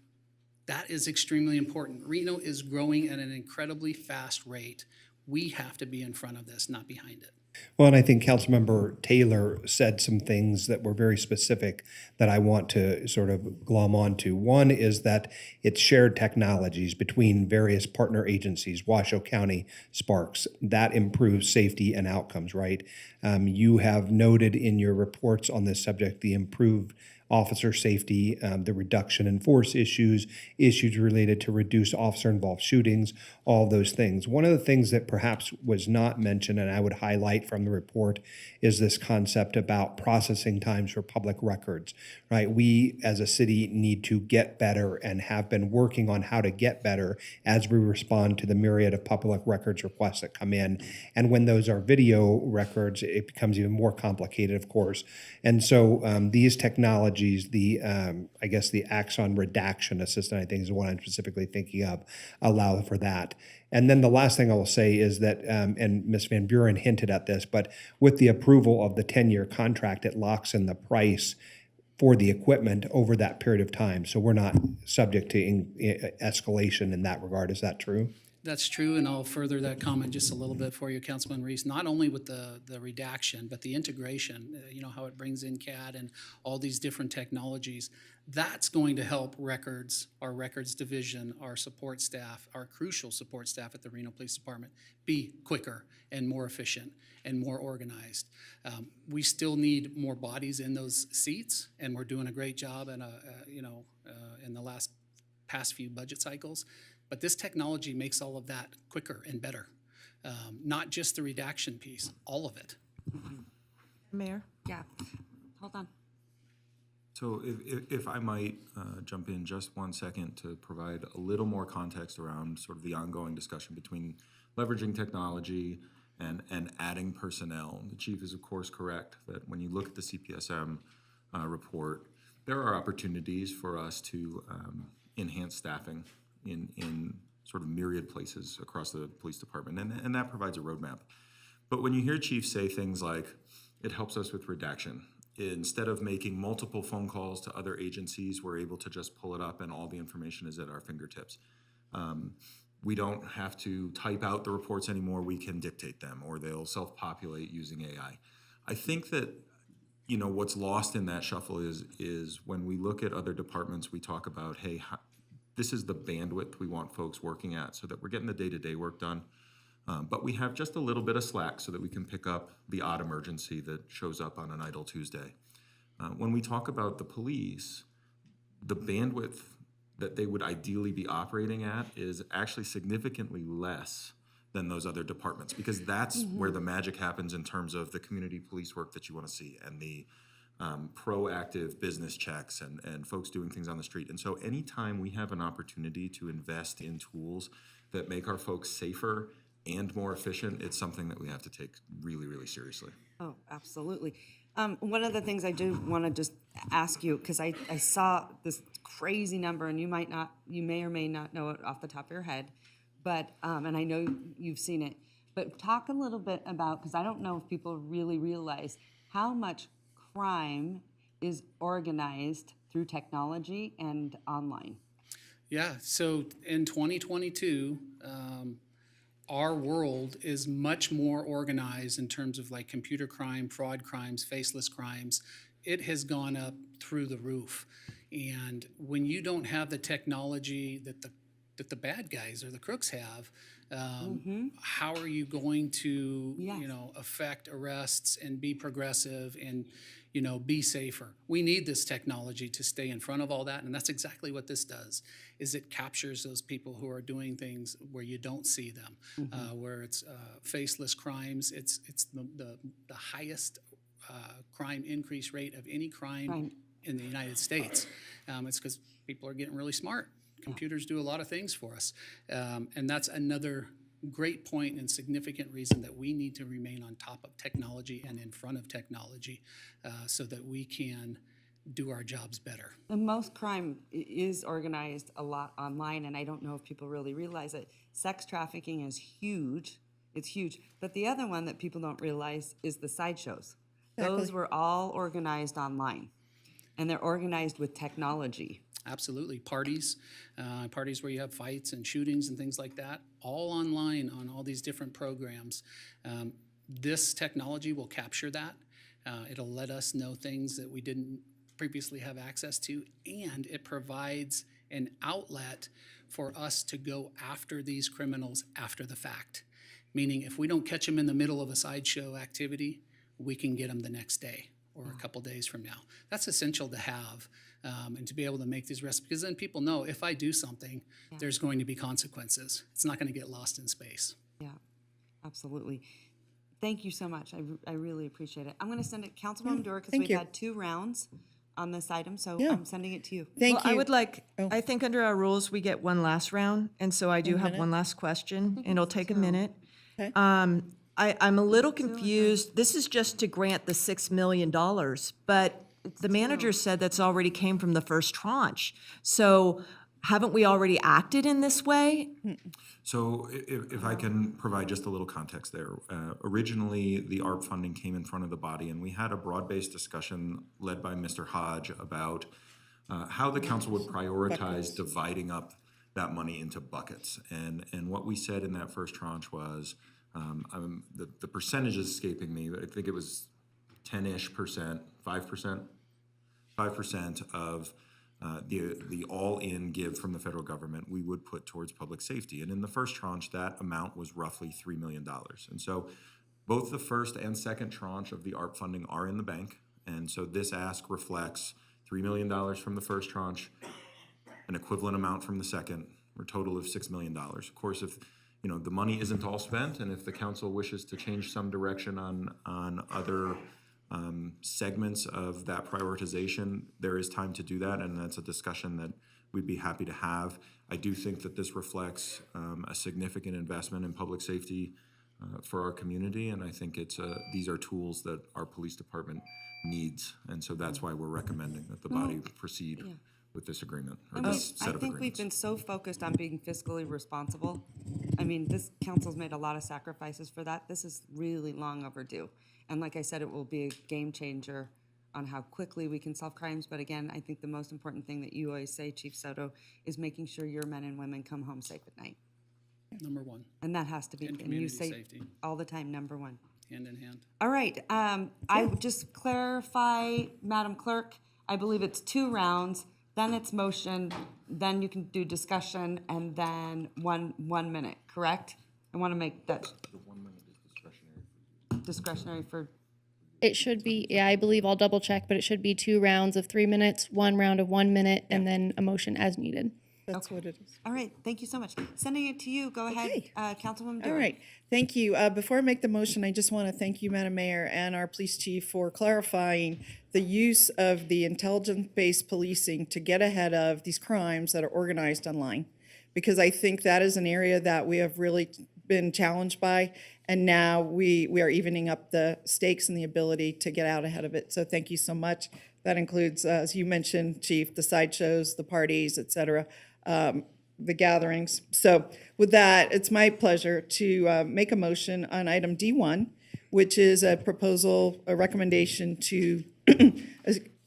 That is extremely important. Reno is growing at an incredibly fast rate. We have to be in front of this, not behind it. Well, and I think Councilmember Taylor said some things that were very specific that I want to sort of glom onto. One is that it's shared technologies between various partner agencies, Washoe County, Sparks. That improves safety and outcomes, right? You have noted in your reports on this subject the improved officer safety, the reduction in force issues related to reduced officer-involved shootings, all those things. One of the things that perhaps was not mentioned, and I would highlight from the report, is this concept about processing times for public records, right? We, as a city, need to get better and have been working on how to get better as we respond to the myriad of public records requests that come in. And when those are video records, it becomes even more complicated, of course. And so these technologies, the I guess the Axon Redaction Assistant, I think is the one I'm specifically thinking of, allow for that. And then the last thing I will say is that, and Ms. Van Buren hinted at this, but with the approval of the 10-year contract, it locks in the price for the equipment over that period of time. So we're not subject to escalation in that regard. Is that true? That's true, and I'll further that comment just a little bit for you, Councilman Reese. Not only with the redaction, but the integration, how it brings in CAD and all these different technologies. That's going to help records, our records division, our support staff, our crucial support staff at the Reno Police Department be quicker and more efficient and more organized. We still need more bodies in those seats, and we're doing a great job in the past few budget cycles. But this technology makes all of that quicker and better. Not just the redaction piece, all of it. Mayor? Yeah, hold on. So if I might jump in just 1 second to provide a little more context around sort of the ongoing discussion between leveraging technology and adding personnel. The chief is of course correct that when you look at the CPSM report, there are opportunities for us to enhance staffing in sort of myriad places across the police department, and that provides a roadmap. But when you hear chiefs say things like, it helps us with redaction, instead of making multiple phone calls to other agencies, we're able to just pull it up and all the information is at our fingertips. We don't have to type out the reports anymore, we can dictate them, or they'll self-populate using AI. I think that what's lost in that shuffle is when we look at other departments, we talk about, hey, this is the bandwidth we want folks working at so that we're getting the day-to-day work done. But we have just a little bit of slack so that we can pick up the odd emergency that shows up on an idle Tuesday. When we talk about the police, the bandwidth that they would ideally be operating at is actually significantly less than those other departments, because that's where the magic happens in terms of the community police work that you want to see and the proactive business checks and folks doing things on the street. And so anytime we have an opportunity to invest in tools that make our folks safer and more efficient, it's something that we have to take really, really seriously. Oh, absolutely. One of the things I do want to just ask you, because I saw this crazy number, and you may or may not know it off the top of your head, but and I know you've seen it, but talk a little bit about, because I don't know if people really realize how much crime is organized through technology and online. Yeah, so in 2022, our world is much more organized in terms of like computer crime, fraud crimes, faceless crimes. It has gone up through the roof. And when you don't have the technology that the bad guys or the crooks have, how are you going to affect arrests and be progressive and be safer? We need this technology to stay in front of all that, and that's exactly what this does. Is it captures those people who are doing things where you don't see them, where it's faceless crimes. It's the highest crime increase rate of any crime in the United States. It's because people are getting really smart. Computers do a lot of things for us, and that's another great point and significant reason that we need to remain on top of technology and in front of technology so that we can do our jobs better. The most crime is organized a lot online, and I don't know if people really realize it. Sex trafficking is huge. It's huge. But the other one that people don't realize is the sideshows. Exactly. Those were all organized online, and they're organized with technology. Absolutely. Parties where you have fights and shootings and things like that, all online on all these different programs. This technology will capture that. It'll let us know things that we didn't previously have access to, and it provides an outlet for us to go after these criminals after the fact. Meaning if we don't catch them in the middle of a sideshow activity, we can get them the next day or a couple days from now. That's essential to have and to be able to make these arrests, because then people know if I do something, there's going to be consequences. It's not going to get lost in space. Yeah, absolutely. Thank you so much. I really appreciate it. I'm going to send it, Councilwoman Dura, because we've had 2 rounds on this item, so I'm sending it to you. Well, I would like, I think under our rules, we get one last round, and so I do have one last question, and it'll take a minute. Okay. I'm a little confused. This is just to grant the $6 million, but the manager said that's already came from the first tranche. So haven't we already acted in this way? So if I can provide just a little context there. Originally, the ARP funding came in front of the body, and we had a broad-based discussion led by Mr. Hodge about how the council would prioritize dividing up that money into buckets. And what we said in that first tranche was, the percentage is escaping me, but I think it was 10-ish%, 5% of the all-in give from the federal government we would put towards public safety. And in the first tranche, that amount was roughly $3 million. And so both the first and second tranche of the ARP funding are in the bank. And so this ask reflects $3 million from the first tranche, an equivalent amount from the second, or a total of $6 million. Of course, if the money isn't all spent, and if the council wishes to change some direction on other segments of that prioritization, there is time to do that, and that's a discussion that we'd be happy to have. I do think that this reflects a significant investment in public safety for our community, and I think these are tools that our police department needs, and so that's why we're recommending that the body proceed with this agreement, or this set of I think we've agreements. been so focused on being fiscally responsible. I mean, this council's made a lot of sacrifices for that. This is really long overdue. And like I said, it will be a game changer on how quickly we can solve crimes. But again, I think the most important thing that you always say, Chief Soto, is making sure your men and women come home safe at night. Number one, And that has to be, And and you community say safety. all the time, number one. hand in hand. All right, I would just clarify, Madam Clerk, I believe it's 2 rounds, then it's motion, then you can do discussion, and then one minute, correct? I want to make that The 1 minute is discretionary for, It should be, yeah, I believe I'll double check, but it should be 2 rounds of 3 minutes, 1 round of 1 minute, and then a motion as needed. That's what it is. all right, thank you so much. Sending it to you, go ahead, Councilwoman All Dewar. right, thank you. Before I make the motion, I just want to thank you, Madam Mayor, and our police chief for clarifying the use of the intelligence-based policing to get ahead of these crimes that are organized online. Because I think that is an area that we have really been challenged by, and now we are evening up the stakes and the ability to get out ahead of it. So thank you so much. That includes, as you mentioned, Chief, the sideshows, the parties, et cetera, the gatherings. So with that, it's my pleasure to make a motion on item D1, which is a proposal, a recommendation to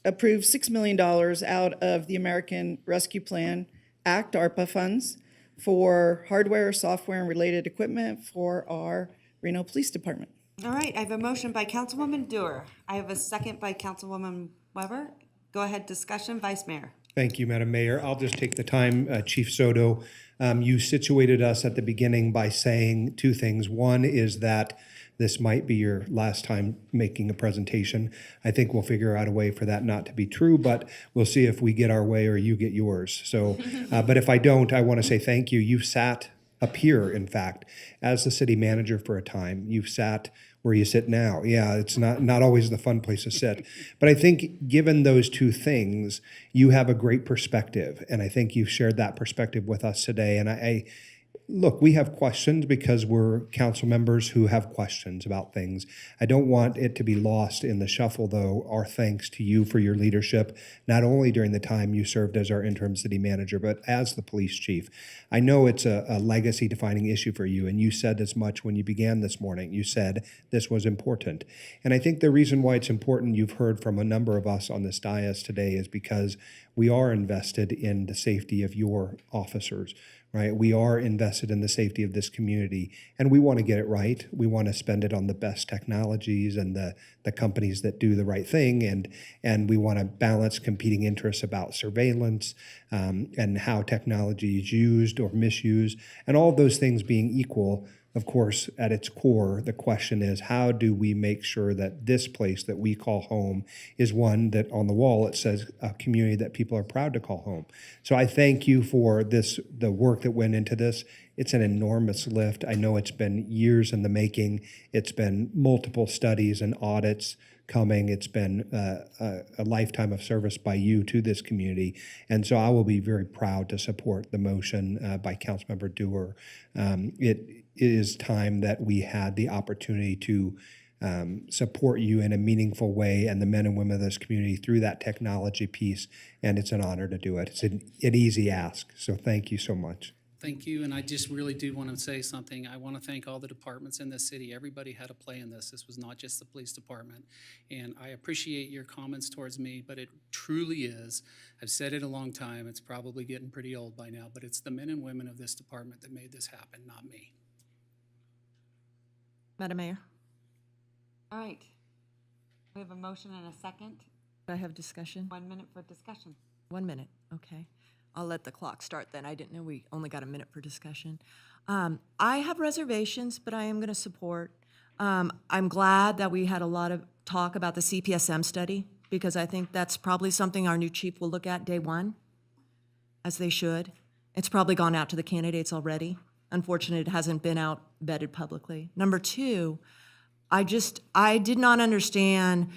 approve $6 million out of the American Rescue Plan Act, ARPA funds, for hardware, software, and related equipment for our Reno Police Department. All right, I have a motion by Councilwoman Dewar. I have a second by Councilwoman Weber. Go ahead, discussion, Vice Mayor. Thank you, Madam Mayor. I'll just take the time, Chief Soto. You situated us at the beginning by saying 2 things. One is that this might be your last time making a presentation. I think we'll figure out a way for that not to be true, but we'll see if we get our way or you get yours. So, but if I don't, I want to say thank you. You've sat up here, in fact, as the city manager for a time. You've sat where you sit now. Yeah, it's not always the fun place to sit. But I think given those 2 things, you have a great perspective. And I think you've shared that perspective with us today. And look, we have questions because we're council members who have questions about things. I don't want it to be lost in the shuffle, though, our thanks to you for your leadership, not only during the time you served as our interim city manager, but as the police chief. I know it's a legacy-defining issue for you, and you said as much when you began this morning. You said this was important. And I think the reason why it's important, you've heard from a number of us on this dais today, is because we are invested in the safety of your officers. Right? We are invested in the safety of this community, and we want to get it right. We want to spend it on the best technologies and the companies that do the right thing, and we want to balance competing interests about surveillance and how technology is used or misused, and all of those things being equal. Of course, at its core, the question is, how do we make sure that this place that we call home is one that on the wall it says a community that people are proud to call home? So I thank you for the work that went into this. It's an enormous lift. I know it's been years in the making. It's been multiple studies and audits coming. It's been a lifetime of service by you to this community. And so I will be very proud to support the motion by Councilmember Dewar. It is time that we had the opportunity to support you in a meaningful way and the men and women of this community through that technology piece, and it's an honor to do it. It's an easy ask, so thank you so much. Thank you, and I just really do want to say something. I want to thank all the departments in this city. Everybody had a play in this. This was not just the police department. And I appreciate your comments towards me, but it truly is. I've said it a long time. It's probably getting pretty old by now, but it's the men and women of this department that made this happen, not me. Madam Mayor, All right. We have a motion and a second. do I have discussion? 1 minute for discussion. 1 minute, okay. I'll let the clock start then. I didn't know we only got a minute for discussion. I have reservations, but I am going to support. I'm glad that we had a lot of talk about the CPSM study, because I think that's probably something our new chief will look at day one, as they should. It's probably gone out to the candidates already. Unfortunately, it hasn't been out vetted publicly. Number two, I did not understand,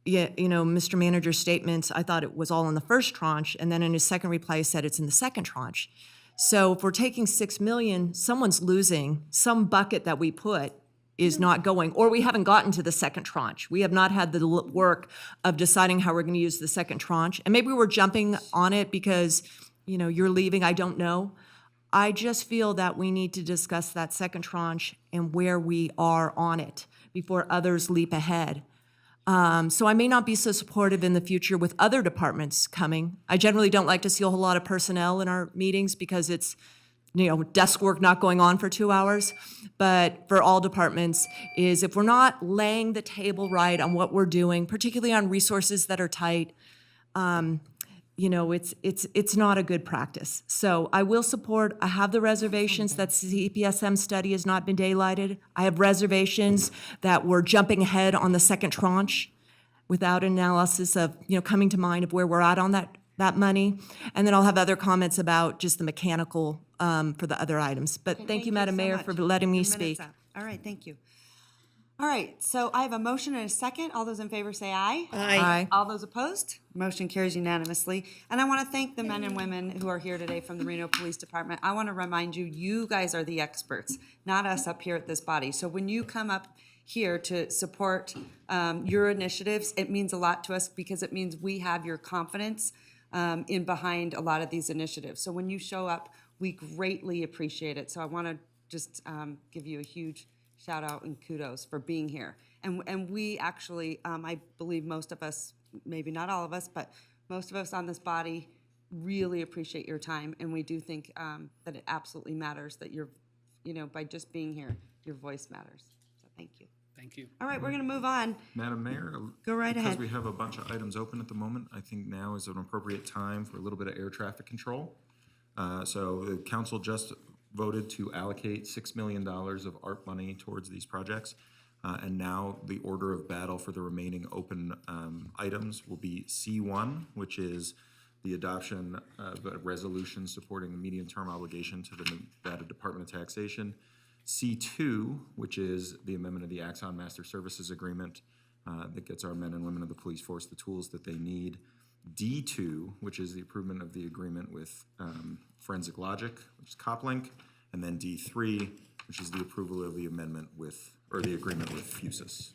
Mr. Manager's statements. I thought it was all in the first tranche, and then in his second reply, he said it's in the second tranche. So if we're taking $6 million, someone's losing. Some bucket that we put is not going, or we haven't gotten to the second tranche. We have not had the work of deciding how we're going to use the second tranche. And maybe we're jumping on it because, you're leaving, I don't know. I just feel that we need to discuss that second tranche and where we are on it before others leap ahead. So I may not be so supportive in the future with other departments coming. I generally don't like to see a whole lot of personnel in our meetings because it's, desk work not going on for 2 hours. But for all departments is if we're not laying the table right on what we're doing, particularly on resources that are tight, it's not a good practice. So I will support. I have the reservations that CPSM study has not been daylighted. I have reservations that we're jumping ahead on the second tranche without analysis of, coming to mind of where we're at on that money. And then I'll have other comments about just the mechanical for the other items. But thank you, Madam Mayor, for letting me speak. All right, thank you. All right, so I have a motion and a second. All those in favor say aye. Aye. All those opposed? Motion carries unanimously. And I want to thank the men and women who are here today from the Reno Police Department. I want to remind you, you guys are the experts, not us up here at this body. So when you come up here to support your initiatives, it means a lot to us because it means we have your confidence in behind a lot of these initiatives. So when you show up, we greatly appreciate it. So I want to just give you a huge shout out and kudos for being here. And we actually, I believe most of us, maybe not all of us, but most of us on this body really appreciate your time. And we do think that it absolutely matters that you're, by just being here, your voice matters. So thank you. Thank you. All right, we're going to move on. Madam Mayor? Go right ahead. Because we have a bunch of items open at the moment, I think now is an appropriate time for a little bit of air traffic control. So the council just voted to allocate $6 million of ARP money towards these projects. And now the order of battle for the remaining open items will be C1, which is the adoption of a resolution supporting the medium-term obligation to the Nevada Department of Taxation. C2, which is the amendment of the Axon Master Services Agreement that gets our men and women of the police force the tools that they need. D2, which is the improvement of the agreement with Forensic Logic, which is CopLink, and then D3, which is the approval of the amendment with, or the agreement with Fusus.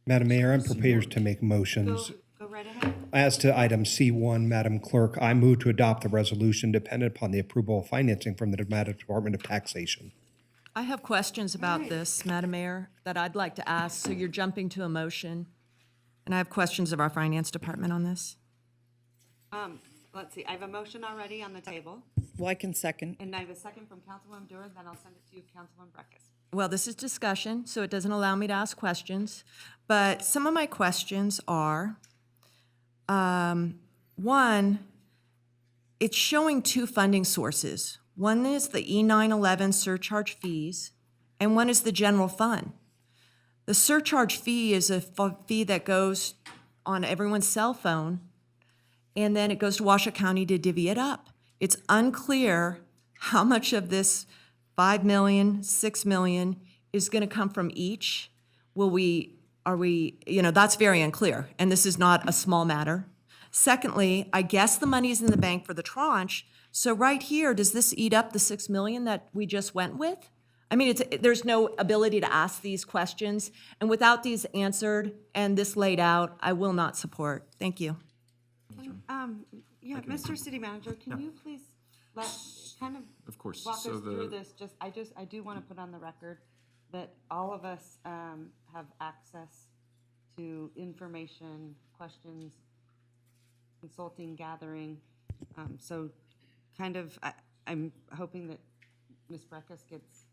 Madam Mayor, I'm prepared to make motions. Go right ahead. As to item C1, Madam Clerk, I move to adopt the resolution dependent upon the approval of financing from the Nevada Department of Taxation. I have questions about this, Madam Mayor, that I'd like to ask. So you're jumping to a motion. And I have questions of our finance department on this. Let's see, I have a motion already on the table. Well, I can second. And I have a second from Councilwoman Dewar, then I'll send it to you, Councilwoman Breckus. Well, this is discussion, so it doesn't allow me to ask questions. But some of my questions are, one, it's showing two funding sources. One is the E911 surcharge fees, and one is the general fund. The surcharge fee is a fee that goes on everyone's cell phone, and then it goes to Washoe County to divvy it up. It's unclear how much of this $5 million, $6 million is going to come from each. That's very unclear, and this is not a small matter. Secondly, I guess the money's in the bank for the tranche, so right here, does this eat up the $6 million that we just went with? I mean, there's no ability to ask these questions, and without these answered and this laid out, I will not support. Thank you. Yeah, can- Mr. City Manager, can Yeah. you please kind of Of course. walk us So through the, this? I do want to put on the record that all of us have access to information, questions, consulting, gathering. So kind of, I'm hoping that Ms. Breckus gets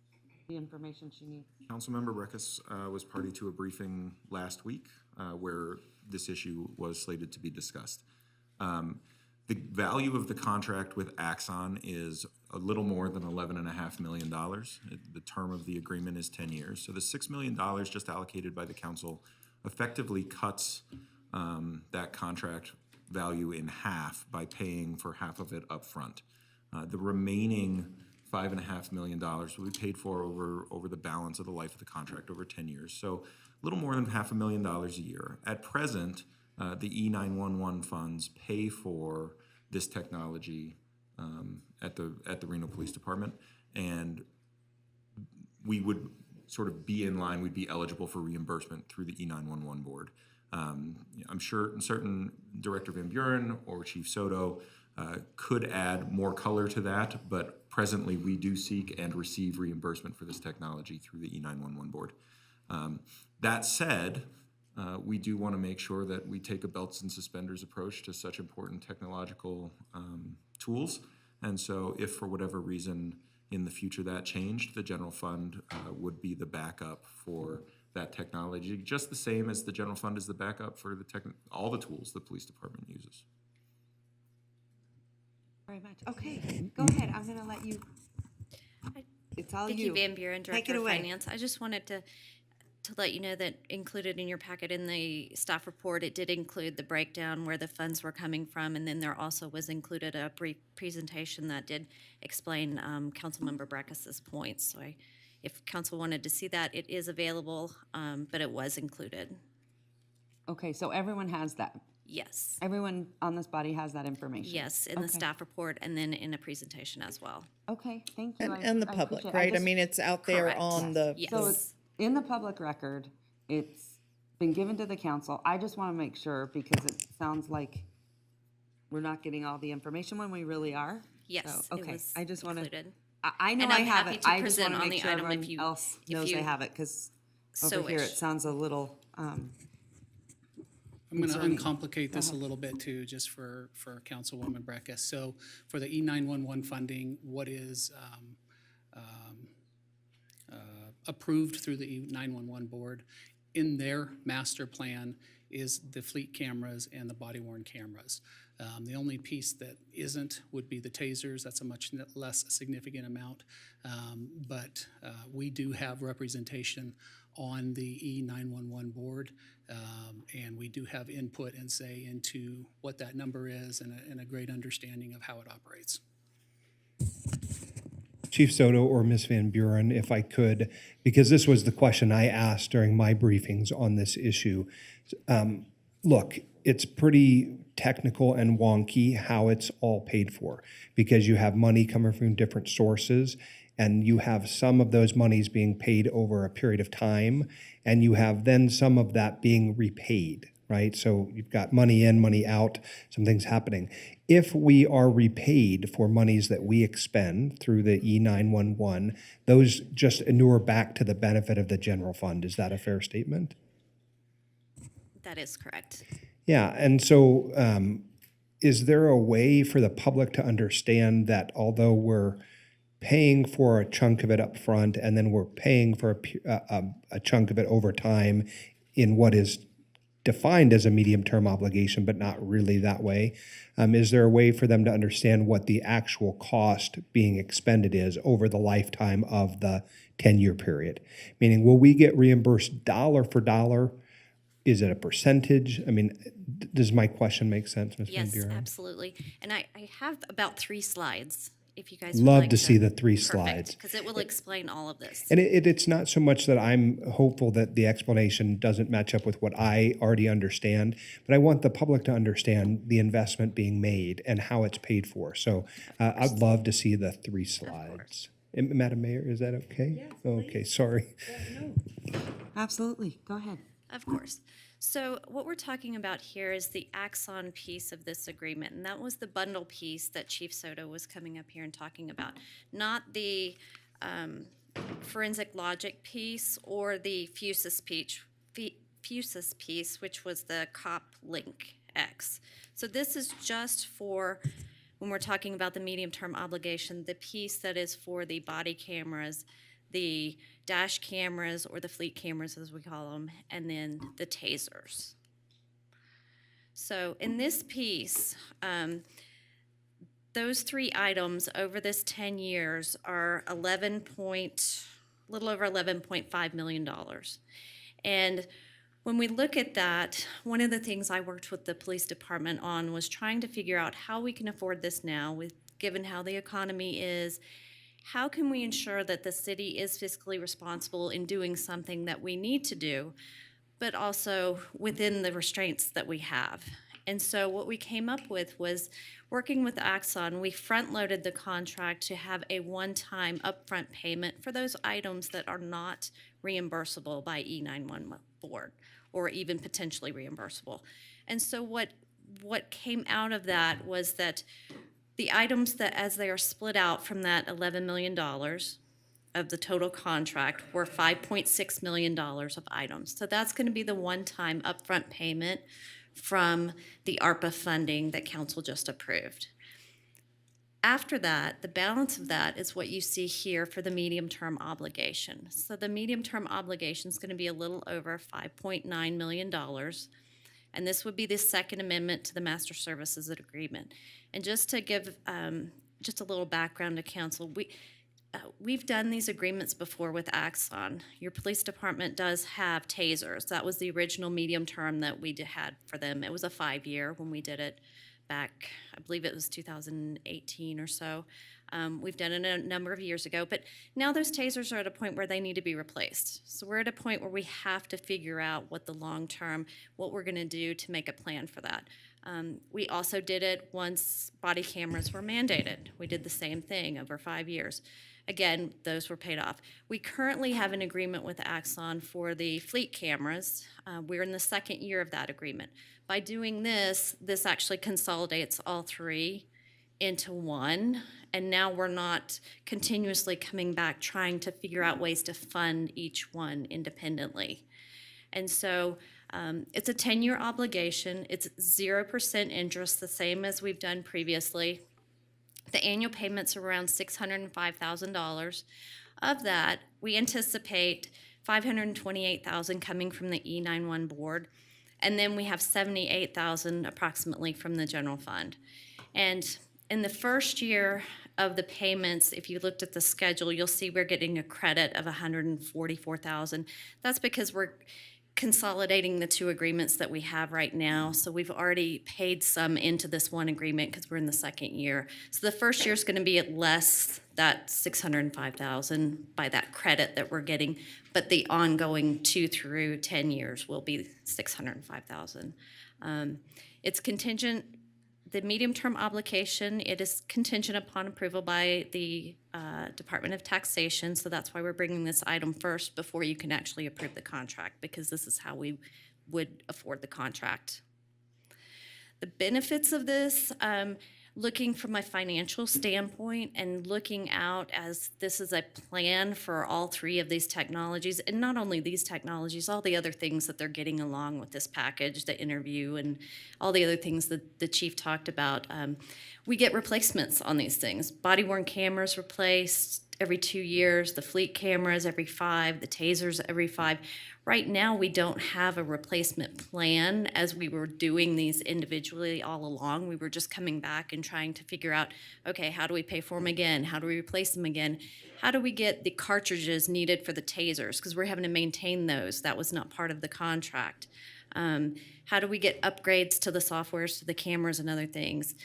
the information she needs. Councilmember Breckus was party to a briefing last week where this issue was slated to be discussed. The value of the contract with Axon is a little more than $11.5 million. The term of the agreement is 10 years. So the $6 million just allocated by the council effectively cuts that contract value in half by paying for half of it upfront. The remaining $5.5 million will be paid for over the balance of the life of the contract over 10 years. So a little more than $500,000 a year. At present, the E911 funds pay for this technology at the Reno Police Department, and we would sort of be in line, we'd be eligible for reimbursement through the E911 board. I'm sure certain Director Van Buren or Chief Soto could add more color to that, but presently we do seek and receive reimbursement for this technology through the E911 board. That said, we do want to make sure that we take a belts and suspenders approach to such important technological tools. And so if for whatever reason in the future that changed, the general fund would be the backup for that technology, just the same as the general fund is the backup for all the tools the police department uses. Very much. Okay, go ahead. I'm going to let you. It's all Vicki you. Van Buren, Take it Director of away. Finance. I just wanted to let you know that included in your packet in the staff report, it did include the breakdown where the funds were coming from, and then there also was included a brief presentation that did explain Councilmember Breckus's points. So if council wanted to see that, it is available, but it was included. Okay, so everyone has that. Yes. Everyone on this body has that information. Yes, in the staff report and then in a presentation as well. Okay, thank you. And the I public, appreciate it. right? I just- mean, it's out there Correct. on the. Yes. So it's in the public record. It's been given to the council. I just want to make sure because it sounds like we're not getting all the information when we really are. Yes, So, it okay, was I just want to. included. I know And I I'm have happy it. to I just present want to on make the sure item if everyone you- else if knows you they have it because so over here it wish. sounds a little. I'm going to concerning. uncomplicate this a ahead. little bit too, just for Councilwoman Breckus. So for the E911 funding, what is approved through the E911 board in their master plan is the fleet cameras and the body-worn cameras. The only piece that isn't would be the tasers. That's a much less significant amount. But we do have representation on the E911 board, and we do have input and say into what that number is and a great understanding of how it operates. Chief Soto or Ms. Van Buren, if I could, because this was the question I asked during my briefings on this issue. Look, it's pretty technical and wonky how it's all paid for because you have money coming from different sources and you have some of those monies being paid over a period of time and you have then some of that being repaid, right? So you've got money in, money out, some things happening. If we are repaid for monies that we expend through the E911, those just inure back to the benefit of the general fund. Is that a fair statement? That is correct. Yeah, and so is there a way for the public to understand that although we're paying for a chunk of it up front and then we're paying for a chunk of it over time in what is defined as a medium-term obligation, but not really that way. Is there a way for them to understand what the actual cost being expended is over the lifetime of the 10-year period? Meaning, will we get reimbursed dollar for dollar? Is it a percentage? I mean, does my question make sense, Ms. Van Yes, Buren? absolutely. And I have about 3 slides, if you guys would Love like to see the 3 slides. because it will explain all of this. And it's not so much that I'm hopeful that the explanation doesn't match up with what I already understand, but I want the public to understand the investment being made and how it's paid for. So I'd love to see the 3 slides. Madam Mayor, is that okay? Yes, Okay, sorry. Absolutely. Go ahead. Of course. So what we're talking about here is the Axon piece of this agreement, and that was the bundle piece that Chief Soto was coming up here and talking about, not the forensic logic piece or the Fusus piece, which was the COP Link X. So this is just for, when we're talking about the medium-term obligation, the piece that is for the body cameras, the dash cameras, or the fleet cameras as we call them, and then the tasers. So in this piece, those three items over this 10 years are a little over $11.5 million. And when we look at that, one of the things I worked with the police department on was trying to figure out how we can afford this now, given how the economy is. How can we ensure that the city is fiscally responsible in doing something that we need to do, but also within the restraints that we have? And so what we came up with was, working with Axon, we front-loaded the contract to have a one-time upfront payment for those items that are not reimbursable by E911 board, or even potentially reimbursable. And so what came out of that was that the items that, as they are split out from that $11 million of the total contract, were $5.6 million of items. So that's going to be the one-time upfront payment from the ARPA funding that council just approved. After that, the balance of that is what you see here for the medium-term obligation. So the medium-term obligation is going to be a little over $5.9 million. And this would be the second amendment to the Master Services Agreement. And just to give just a little background to council, we've done these agreements before with Axon. Your police department does have tasers. That was the original medium term that we had for them. It was a 5-year when we did it back, I believe it was 2018 or so. We've done it a number of years ago, but now those tasers are at a point where they need to be replaced. So we're at a point where we have to figure out what the long-term, what we're gonna do to make a plan for that. We also did it once body cameras were mandated. We did the same thing over 5 years. Again, those were paid off. We currently have an agreement with Axon for the fleet cameras. We're in the second year of that agreement. By doing this actually consolidates all three into one, and now we're not continuously coming back trying to figure out ways to fund each one independently. And so it's a 10-year obligation. It's 0% interest, the same as we've done previously. The annual payments are around $605,000. Of that, we anticipate $528,000 coming from the E91 board, and then we have $78,000 approximately from the general fund. And in the first year of the payments, if you looked at the schedule, you'll see we're getting a credit of $144,000. That's because we're consolidating the two agreements that we have right now. So we've already paid some into this one agreement because we're in the second year. So the first year is going to be at less that $605,000 by that credit that we're getting, but the ongoing 2 through 10 years will be $605,000. It's contingent. The medium-term obligation, it is contingent upon approval by the Department of Taxation, so that's why we're bringing this item first before you can actually approve the contract, because this is how we would afford the contract. The benefits of this, looking from a financial standpoint and looking out as this is a plan for all three of these technologies, and not only these technologies, all the other things that they're getting along with this package, the interview and all the other things that the chief talked about. We get replacements on these things. Body-worn cameras replaced every 2 years, the fleet cameras every 5, the tasers every 5. Right now, we don't have a replacement plan as we were doing these individually all along. We were just coming back and trying to figure out, okay, how do we pay for them again? How do we replace them again? How do we get the cartridges needed for the tasers? Because we're having to maintain those. That was not part of the contract. How do we get upgrades to the softwares, to the cameras and other things?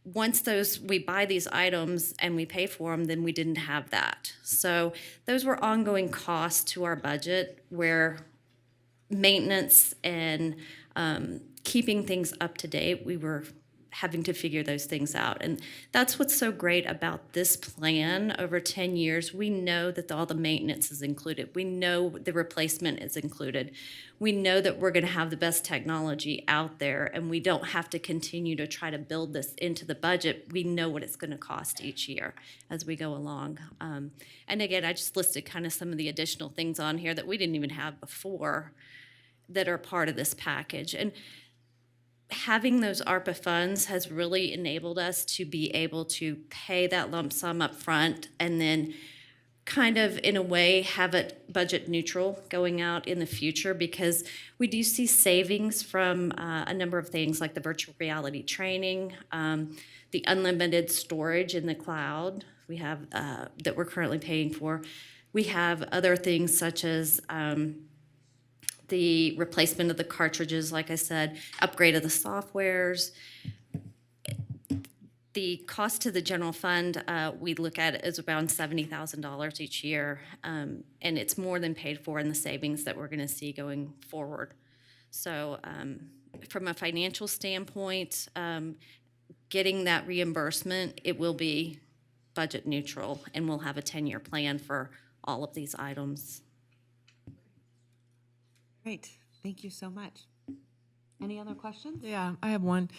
Once we buy these items and we pay for them, then we didn't have that. So those were ongoing costs to our budget, where maintenance and keeping things up to date, we were having to figure those things out. And that's what's so great about this plan over 10 years. We know that all the maintenance is included. We know the replacement is included. We know that we're going to have the best technology out there, and we don't have to continue to try to build this into the budget. We know what it's going to cost each year as we go along. And again, I just listed kind of some of the additional things on here that we didn't even have before that are part of this package. And having those ARPA funds has really enabled us to be able to pay that lump sum up front and then kind of, in a way, have it budget neutral going out in the future, because we do see savings from a number of things like the virtual reality training, the unlimited storage in the cloud we have that we're currently paying for. We have other things such as the replacement of the cartridges, like I said, upgrade of the softwares. The cost to the general fund, we look at is around $70,000 each year, and it's more than paid for in the savings that we're going to see going forward. So from a financial standpoint, getting that reimbursement, it will be budget neutral, and we'll have a 10-year plan for all of these items. Great, thank you so much. Any other questions? Yeah, I have one.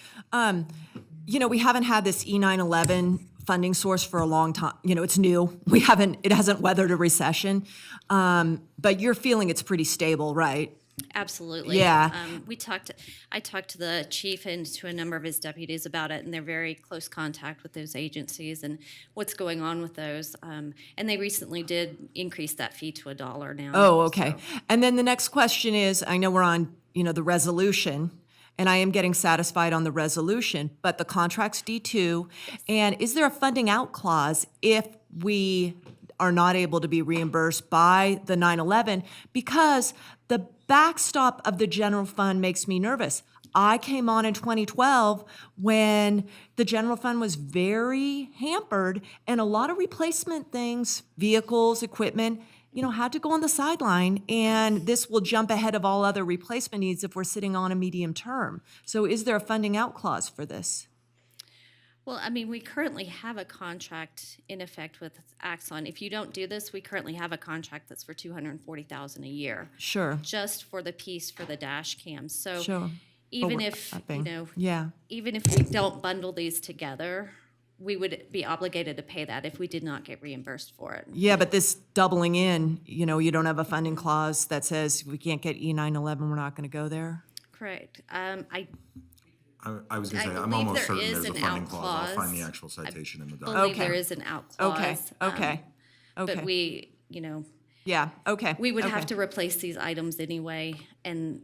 You know, we haven't had this E911 funding source for a long time. You know, it's new. It hasn't weathered a recession. But you're feeling it's pretty stable, right? Absolutely. Yeah. I talked to the chief and to a number of his deputies about it, and they're very close contact with those agencies and what's going on with those. And they recently did increase that fee to $1 now. Oh, okay. So. And then the next question is, I know we're on, the resolution, and I am getting satisfied on the resolution, but the contract's D2, and is there a funding out clause if we are not able to be reimbursed by the 9/11? Because the backstop of the general fund makes me nervous. I came on in 2012 when the general fund was very hampered, and a lot of replacement things, vehicles, equipment, had to go on the sideline, and this will jump ahead of all other replacement needs if we're sitting on a medium term. So is there a funding out clause for this? Well, I mean, we currently have a contract in effect with Axon. If you don't do this, we currently have a contract that's for $240,000 a year. Sure. Just for the piece for the dash cams. So Sure. even if, Yeah. even if we don't bundle these together, we would be obligated to pay that if we did not get reimbursed for it. Yeah, but this doubling in, you don't have a funding clause that says we can't get E911, we're not going to go there? Correct. I was going to I say, I'm believe almost there certain is there's a an funding out clause. I'll find the clause. actual citation in the I document. believe there is an out clause. Okay. But we, Yeah, okay. we would okay. have to replace these items anyway, and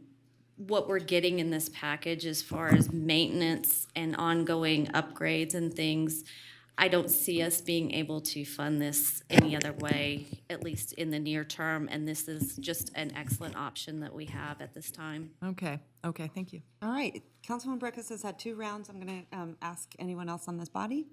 what we're getting in this package as far as maintenance and ongoing upgrades and things, I don't see us being able to fund this any other way, at least in the near term, and this is just an excellent option that we have at this time. Okay, thank you. All right, Councilman Breckus has had 2 rounds. I'm going to ask anyone else on this body?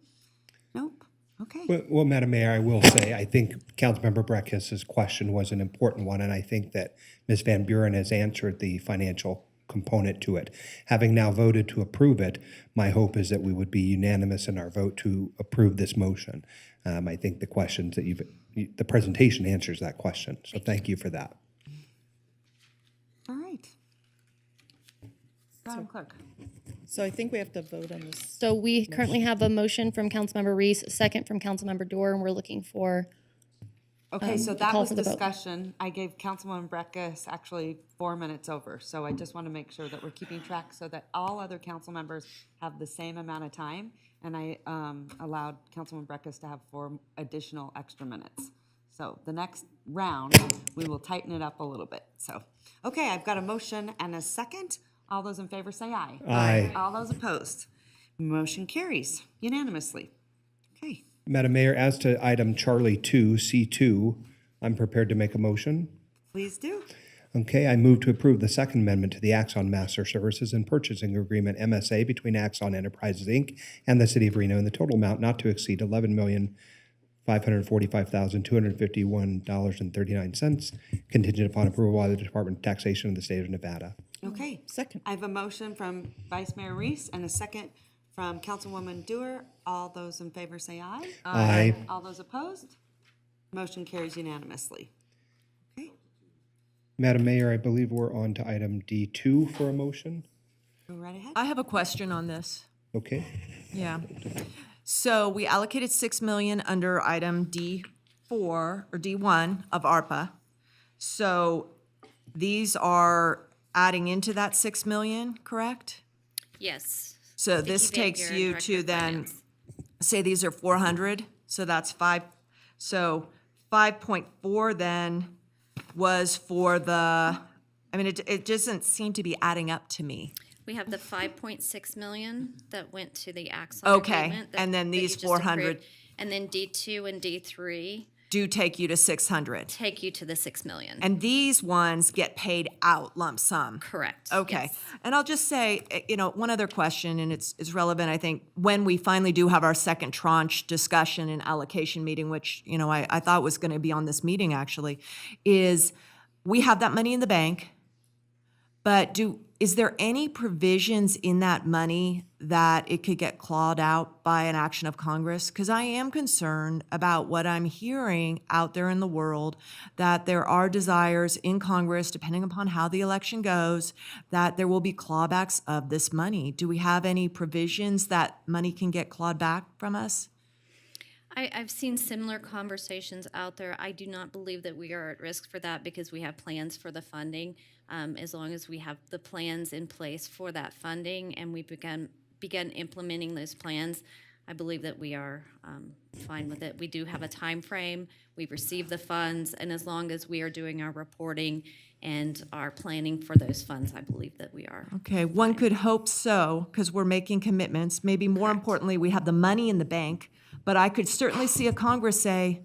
Nope. Okay. Well, Madam Mayor, I will say, I think Councilmember Breckis's question was an important one, and I think that Ms. Van Buren has answered the financial component to it. Having now voted to approve it, my hope is that we would be unanimous in our vote to approve this motion. I think the questions that the presentation answers that question, so thank you for that. All right. Madam Clerk. So I think we have to vote on this. So we currently have a motion from Councilmember Reese, a second from Councilmember Dorr, and we're looking for Okay, so the that call was for the vote. discussion. I gave Councilwoman Breckus actually 4 minutes over, so I just want to make sure that we're keeping track so that all other council members have the same amount of time, and I allowed Councilwoman Breckus to have 4 additional extra minutes. So the next round, we will tighten it up a little bit. So, okay, I've got a motion and a second. All those in favor say aye. Aye. All those opposed. Motion carries unanimously. Okay. Madam Mayor, as to item Charlie 2, C2, I'm prepared to make a motion. Please do. Okay, I move to approve the Second Amendment to the Axon Master Services and Purchasing Agreement, MSA, between Axon Enterprises, Inc. and the City of Reno in the total amount not to exceed $11,545,251.39, contingent upon approval by the Department of Taxation of the State of Nevada. Okay. Second. I have a motion from Vice Mayor Reese and a second from Councilwoman Dewar. All those in favor say aye. Aye. All those opposed? Motion carries unanimously. Okay, Madam Mayor, I believe we're on to item D2 for a motion. go right ahead. I have a question on this. Okay. Yeah. So we allocated 6 million under item D4 or D1 of ARPA. So these are adding into that 6 million, correct? Yes. So Vicky this Van takes Buren, you Director to of then, Finance. say these are 400, so that's 5. So 5.4 then was for the, I mean, it doesn't seem to be adding up to me. We have the 5.6 million that went to the Axon Okay, agreement. and then that you these just 400 approved. And then D2 and D3 do take you to 600. take you to the 6 million. And these ones get paid out lump sum. Correct. Okay. yes. And I'll just say, one other question, and it's relevant, I think, when we finally do have our second tranche discussion and allocation meeting, which, I thought was going to be on this meeting actually, is we have that money in the bank, but is there any provisions in that money that it could get clawed out by an action of Congress? Because I am concerned about what I'm hearing out there in the world, that there are desires in Congress, depending upon how the election goes, that there will be clawbacks of this money. Do we have any provisions that money can get clawed back from us? I've seen similar conversations out there. I do not believe that we are at risk for that because we have plans for the funding. As long as we have the plans in place for that funding and we begin implementing those plans, I believe that we are fine with it. We do have a time frame. We've received the funds, and as long as we are doing our reporting and our planning for those funds, I believe that we are. Okay, one could hope so, because we're making commitments. Maybe more importantly, we have the money in the bank, but I could certainly see a Congress say,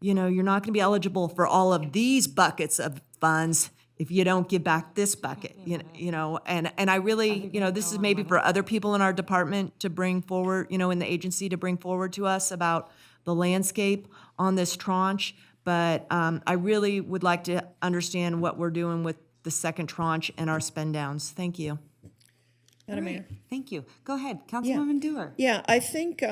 you're not going to be eligible for all of these buckets of funds if you don't give back this bucket, and I really, this is maybe for other people in our department to bring forward, in the agency to bring forward to us about the landscape on this tranche. But I really would like to understand what we're doing with the second tranche and our spend downs. Thank you. Madam Mayor. Thank you. Go ahead, Councilwoman Dewar. Yeah, I think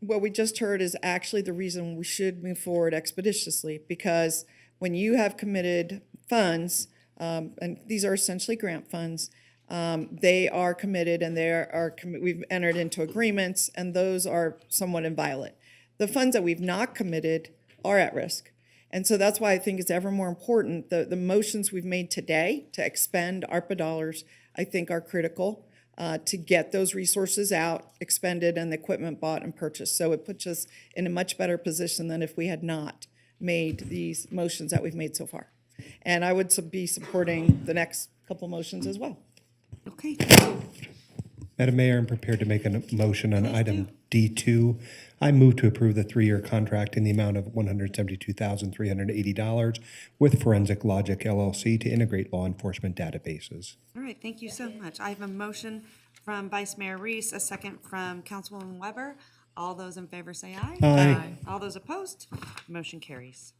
what we just heard is actually the reason we should move forward expeditiously, because when you have committed funds, and these are essentially grant funds, they are committed and we've entered into agreements, and those are somewhat inviolate. The funds that we've not committed are at risk. And so that's why I think it's ever more important. The motions we've made today to expend ARPA dollars, I think, are critical to get those resources out, expended, and the equipment bought and purchased. So it puts us in a much better position than if we had not made these motions that we've made so far. And I would be supporting the next couple motions as well. Okay. Madam Mayor, I'm prepared to make a motion on item D2. I move to approve the 3-year contract in the amount of $172,380 with Forensic Logic LLC to integrate law enforcement databases. All right, thank you so much. I have a motion from Vice Mayor Reese, a second from Councilwoman Weber. All those in favor say aye. Aye. All those opposed? Motion carries.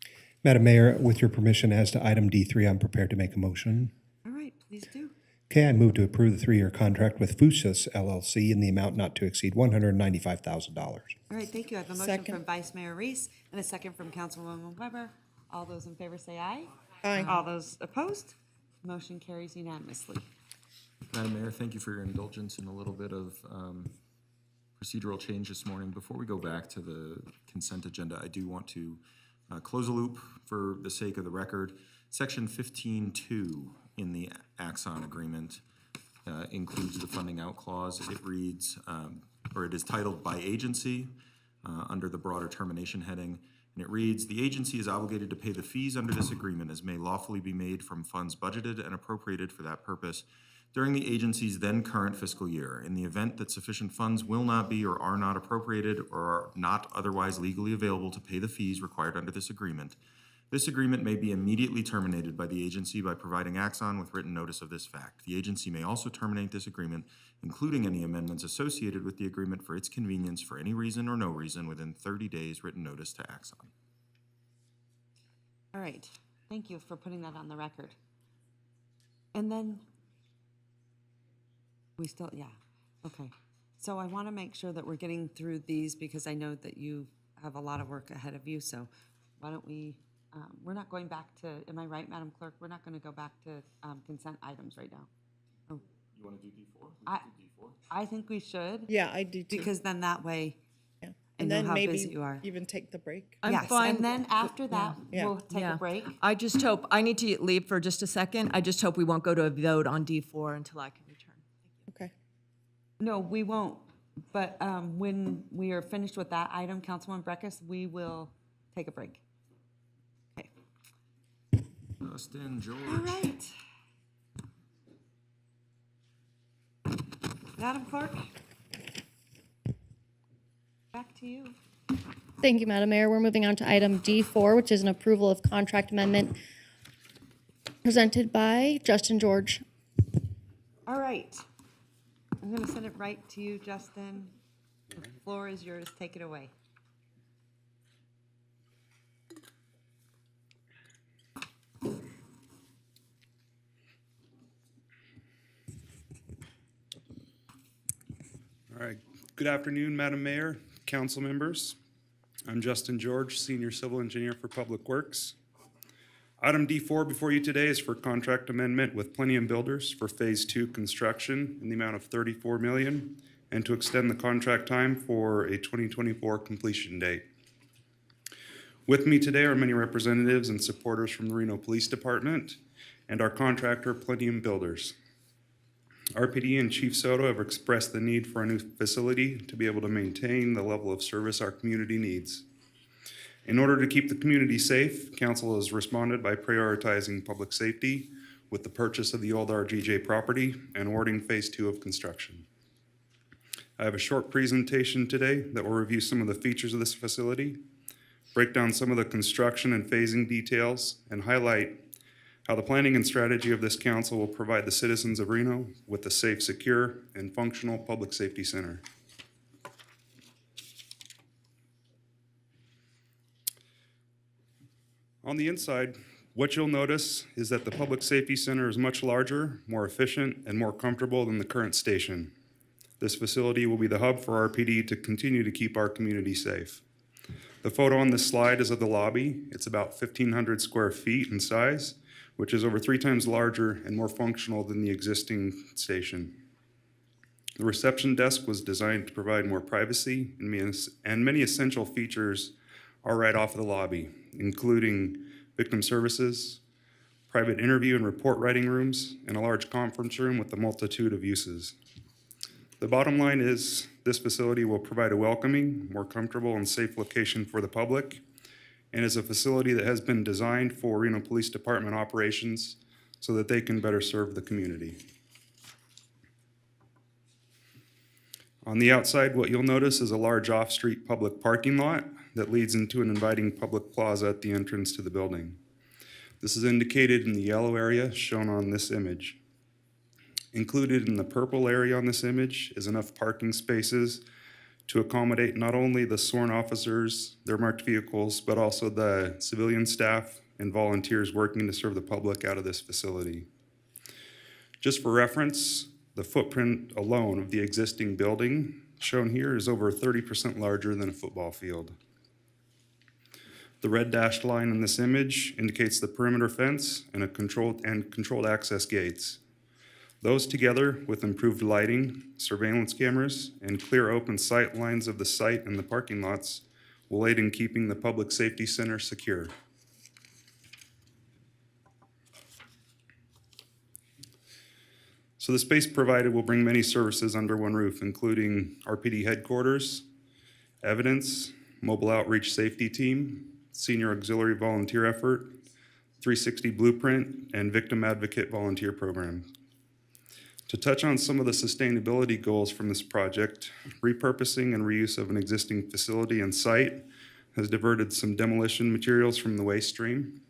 Madam Mayor, with your permission as to item D3, I'm prepared to make a motion. All right, please do. Okay, I move to approve the 3-year contract with Fusus LLC in the amount not to exceed $195,000. All right, thank you. I have a motion Second. from Vice Mayor Reese and a second from Councilwoman Weber. All those in favor say aye. Aye. All those opposed? Motion carries unanimously. Madam Mayor, thank you for your indulgence in a little bit of procedural change this morning. Before we go back to the consent agenda, I do want to close a loop for the sake of the record. Section 15.2 in the Axon agreement includes the funding out clause. It reads, or it is titled by agency under the broader termination heading. And it reads, the agency is obligated to pay the fees under this agreement as may lawfully be made from funds budgeted and appropriated for that purpose during the agency's then current fiscal year. In the event that sufficient funds will not be or are not appropriated or are not otherwise legally available to pay the fees required under this agreement may be immediately terminated by the agency by providing Axon with written notice of this fact. The agency may also terminate this agreement, including any amendments associated with the agreement for its convenience for any reason or no reason within 30 days written notice to Axon. All right, thank you for putting that on the record. And then, we still, yeah, okay. So I want to make sure that we're getting through these because I know that you have a lot of work ahead of you. So why don't we, we're not going back to, am I right, Madam Clerk? We're not going to go back to consent items right now. Oh, You want to do D4? I think we should. Yeah, I do too. Because then that way, Yeah. I And know then how busy maybe you are. even take the break. I'm Yes, fine. and then after that, Yeah. we'll take a break. I just hope, I need to leave for just a second. I just hope we won't go to a vote on D4 until I can return. Okay. No, we won't. But when we are finished with that item, Councilman Breckus, we will take a break. Okay. Justin, George. All right. Madam Clerk, back to you. Thank you, Madam Mayor. We're moving on to item D4, which is an approval of contract amendment presented by Justin George. All right. I'm going to send it right to you, Justin. The floor is yours. Take it away. All right. Good afternoon, Madam Mayor, council members. I'm Justin George, Senior Civil Engineer for Public Works. Item D4 before you today is for contract amendment with Plenum Builders for Phase 2 construction in the amount of $34 million and to extend the contract time for a 2024 completion date. With me today are many representatives and supporters from the Reno Police Department and our contractor, Plenum Builders. RPD and Chief Soto have expressed the need for a new facility to be able to maintain the level of service our community needs. In order to keep the community safe, council has responded by prioritizing public safety with the purchase of the old RGJ property and awarding Phase 2 of construction. I have a short presentation today that will review some of the features of this facility, break down some of the construction and phasing details, and highlight how the planning and strategy of this council will provide the citizens of Reno with a safe, secure, and functional public safety center. On the inside, what you'll notice is that the Public Safety Center is much larger, more efficient, and more comfortable than the current station. This facility will be the hub for RPD to continue to keep our community safe. The photo on this slide is of the lobby. It's about 1,500 square feet in size, which is over 3 times larger and more functional than the existing station. The reception desk was designed to provide more privacy, and many essential features are right off of the lobby, including victim services, private interview and report writing rooms, and a large conference room with a multitude of uses. The bottom line is this facility will provide a welcoming, more comfortable, and safe location for the public, and is a facility that has been designed for Reno Police Department operations so that they can better serve the community. On the outside, what you'll notice is a large off-street public parking lot that leads into an inviting public plaza at the entrance to the building. This is indicated in the yellow area shown on this image. Included in the purple area on this image is enough parking spaces to accommodate not only the sworn officers, their marked vehicles, but also the civilian staff and volunteers working to serve the public out of this facility. Just for reference, the footprint alone of the existing building shown here is over 30% larger than a football field. The red dashed line in this image indicates the perimeter fence and controlled access gates. Those together with improved lighting, surveillance cameras, and clear open sight lines of the site and the parking lots will aid in keeping the public safety center secure. So the space provided will bring many services under one roof, including RPD headquarters, evidence, mobile outreach safety team, senior auxiliary volunteer effort, 360 blueprint, and victim advocate volunteer program. To touch on some of the sustainability goals from this project, repurposing and reuse of an existing facility and site has diverted some demolition materials from the waste stream,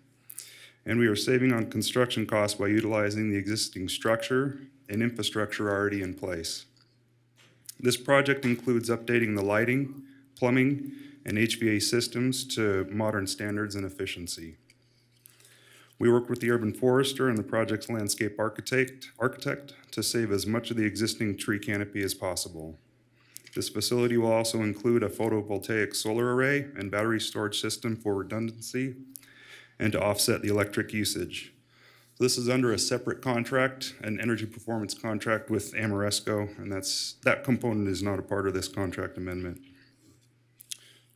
and we are saving on construction costs by utilizing the existing structure and infrastructure already in place. This project includes updating the lighting, plumbing, and HVAC systems to modern standards and efficiency. We work with the urban forester and the project's landscape architect to save as much of the existing tree canopy as possible. This facility will also include a photovoltaic solar array and battery storage system for redundancy and to offset the electric usage. This is under a separate contract, an energy performance contract with Amoresco, and that component is not a part of this contract amendment.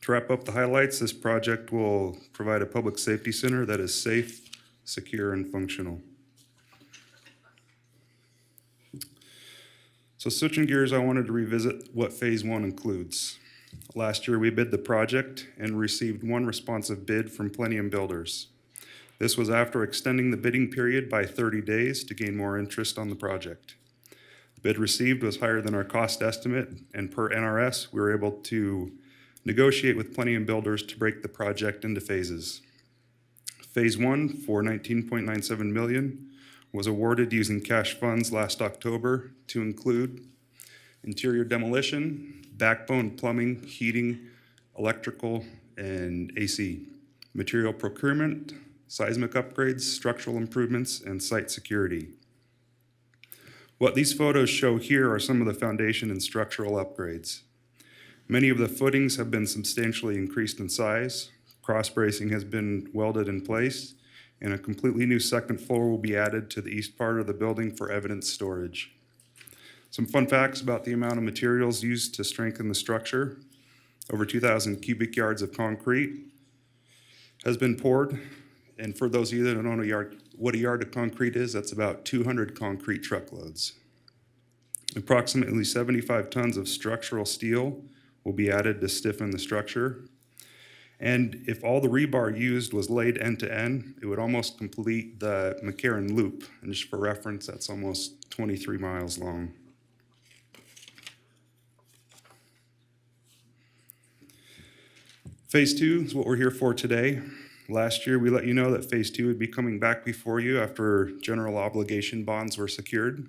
To wrap up the highlights, this project will provide a public safety center that is safe, secure, and functional. So switching gears, I wanted to revisit what phase one includes. Last year, we bid the project and received one responsive bid from Plenum Builders. This was after extending the bidding period by 30 days to gain more interest on the project. The bid received was higher than our cost estimate, and per NRS, we were able to negotiate with Plenum Builders to break the project into phases. Phase one for $19.97 million was awarded using cash funds last October to include interior demolition, backbone plumbing, heating, electrical, and AC, material procurement, seismic upgrades, structural improvements, and site security. What these photos show here are some of the foundation and structural upgrades. Many of the footings have been substantially increased in size, cross bracing has been welded in place, and a completely new second floor will be added to the east part of the building for evidence storage. Some fun facts about the amount of materials used to strengthen the structure. Over 2,000 cubic yards of concrete has been poured. And for those of you that don't know what a yard of concrete is, that's about 200 concrete truckloads. Approximately 75 tons of structural steel will be added to stiffen the structure. And if all the rebar used was laid end to end, it would almost complete the McCarran Loop. And just for reference, that's almost 23 miles long. Phase two is what we're here for today. Last year, we let you know that phase two would be coming back before you after general obligation bonds were secured.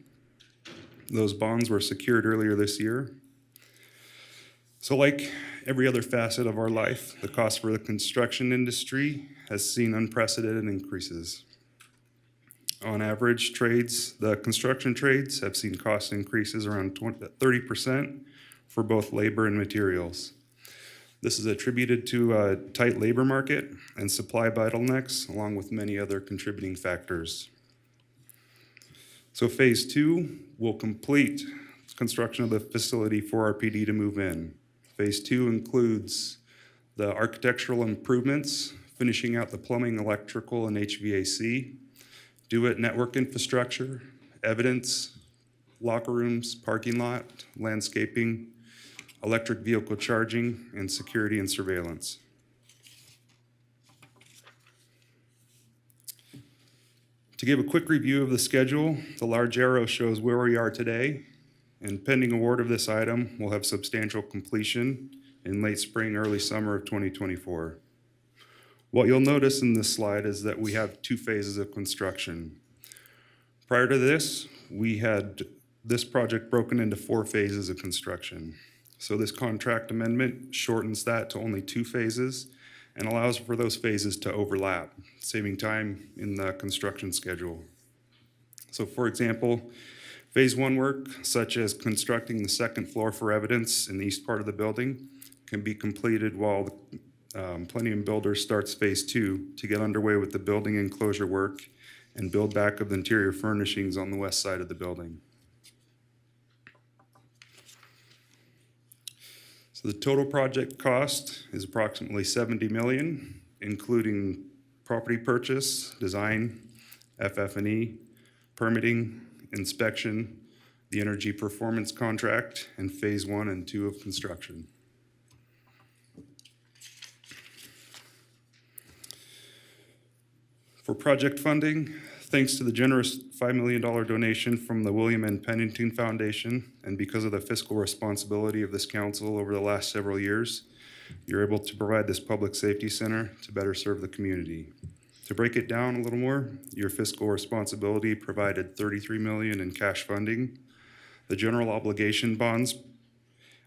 Those bonds were secured earlier this year. So like every other facet of our life, the cost for the construction industry has seen unprecedented increases. On average, the construction trades have seen cost increases around 30% for both labor and materials. This is attributed to a tight labor market and supply bottlenecks, along with many other contributing factors. So phase two will complete construction of the facility for RPD to move in. Phase two includes the architectural improvements, finishing out the plumbing, electrical, and HVAC, do-it network infrastructure, evidence, locker rooms, parking lot, landscaping, electric vehicle charging, and security and surveillance. To give a quick review of the schedule, the large arrow shows where we are today, and pending award of this item will have substantial completion in late spring, early summer of 2024. What you'll notice in this slide is that we have two phases of construction. Prior to this, we had this project broken into 4 phases of construction. So this contract amendment shortens that to only 2 phases and allows for those phases to overlap, saving time in the construction schedule. So for example, phase 1 work, such as constructing the second floor for evidence in the east part of the building, can be completed while Plenum Builders starts phase 2 to get underway with the building enclosure work and build back of the interior furnishings on the west side of the building. So the total project cost is approximately $70 million, including property purchase, design, FF&E, permitting, inspection, the energy performance contract, and phase 1 and 2 of construction. For project funding, thanks to the generous $5 million donation from the William N. Pennington Foundation, and because of the fiscal responsibility of this council over the last several years, you're able to provide this public safety center to better serve the community. To break it down a little more, your fiscal responsibility provided $33 million in cash funding. The general obligation bonds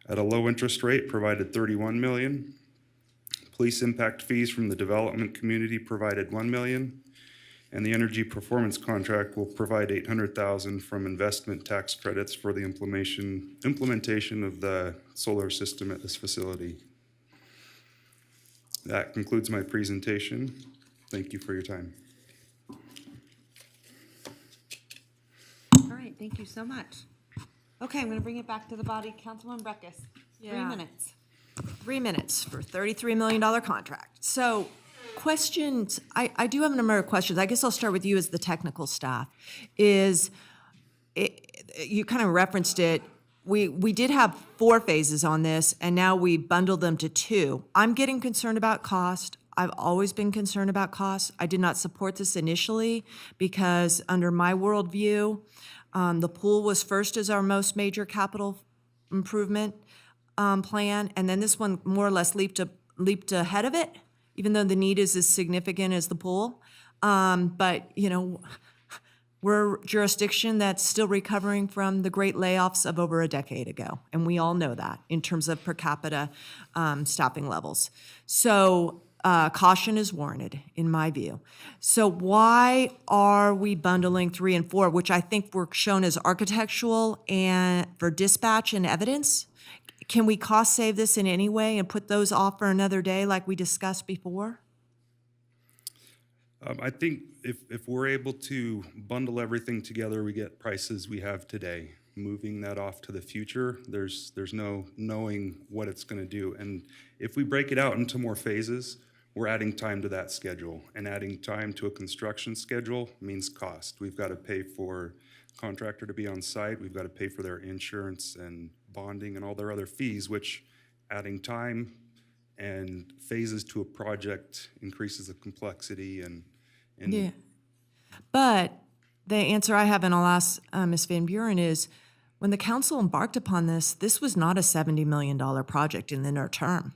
at a low interest rate provided $31 million. Police impact fees from the development community provided $1 million. And the energy performance contract will provide $800,000 from investment tax credits for the implementation of the solar system at this facility. That concludes my presentation. Thank you for your time. All right, thank you so much. Okay, I'm going to bring it back to the body. Councilwoman Breckus, 3 Yeah. minutes. 3 minutes for $33 million contract. So questions, I do have a number of questions. I guess I'll start with you as the technical staff. You kind of referenced it. We did have 4 phases on this, and now we bundled them to 2. I'm getting concerned about cost. I've always been concerned about cost. I did not support this initially because under my worldview, the pool was first as our most major capital improvement plan, and then this one more or less leaped ahead of it, even though the need is as significant as the pool. But, you know, we're a jurisdiction that's still recovering from the great layoffs of over a decade ago, and we all know that in terms of per capita staffing levels. So caution is warranted, in my view. So why are we bundling 3 and 4, which I think were shown as architectural and for dispatch and evidence? Can we cost save this in any way and put those off for another day like we discussed before? I think if we're able to bundle everything together, we get prices we have today. Moving that off to the future, there's no knowing what it's going to do. And if we break it out into more phases, we're adding time to that schedule. And adding time to a construction schedule means cost. We've got to pay for contractor to be on site. We've got to pay for their insurance and bonding and all their other fees, which adding time and phases to a project increases the complexity and Yeah. But the answer I have, and I'll ask Ms. Van Buren, is when the council embarked upon this, this was not a $70 million project in the near term.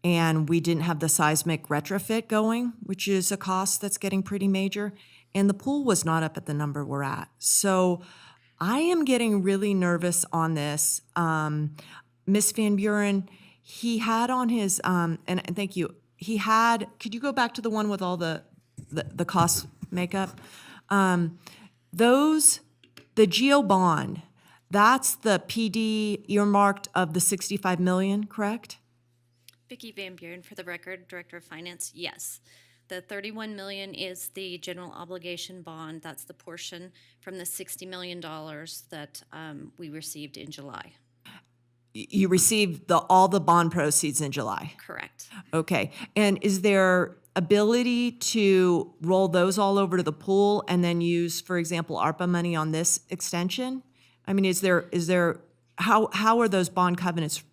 And we didn't have the seismic retrofit going, which is a cost that's getting pretty major. And the pool was not up at the number we're at. So I am getting really nervous on this. Ms. Van Buren, he had on his, and thank you, he had, could you go back to the one with all the cost makeup? The GEO bond, that's the PD earmarked of the 65 million, correct? Vicki Van Buren, for the record, Director of Finance, yes. The 31 million is the general obligation bond. That's the portion from the $60 million that we received in July. You received all the bond proceeds in July? Correct. Okay. And is there ability to roll those all over to the pool and then use, for example, ARPA money on this extension? I mean, how are those bond covenants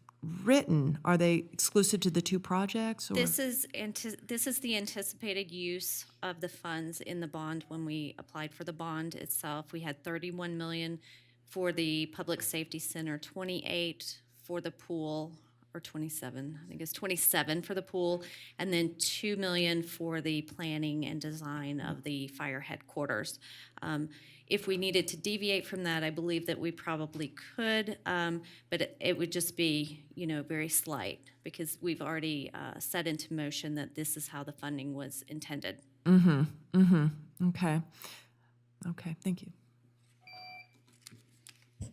written? Are they exclusive to the 2 projects? Or? This is the anticipated use of the funds in the bond. When we applied for the bond itself, we had 31 million for the public safety center, 28 for the pool, or 27, I think it's 27 for the pool, and then 2 million for the planning and design of the fire headquarters. If we needed to deviate from that, I believe that we probably could, but it would just be, very slight, because we've already set into motion that this is how the funding was intended. Okay. Okay, thank you.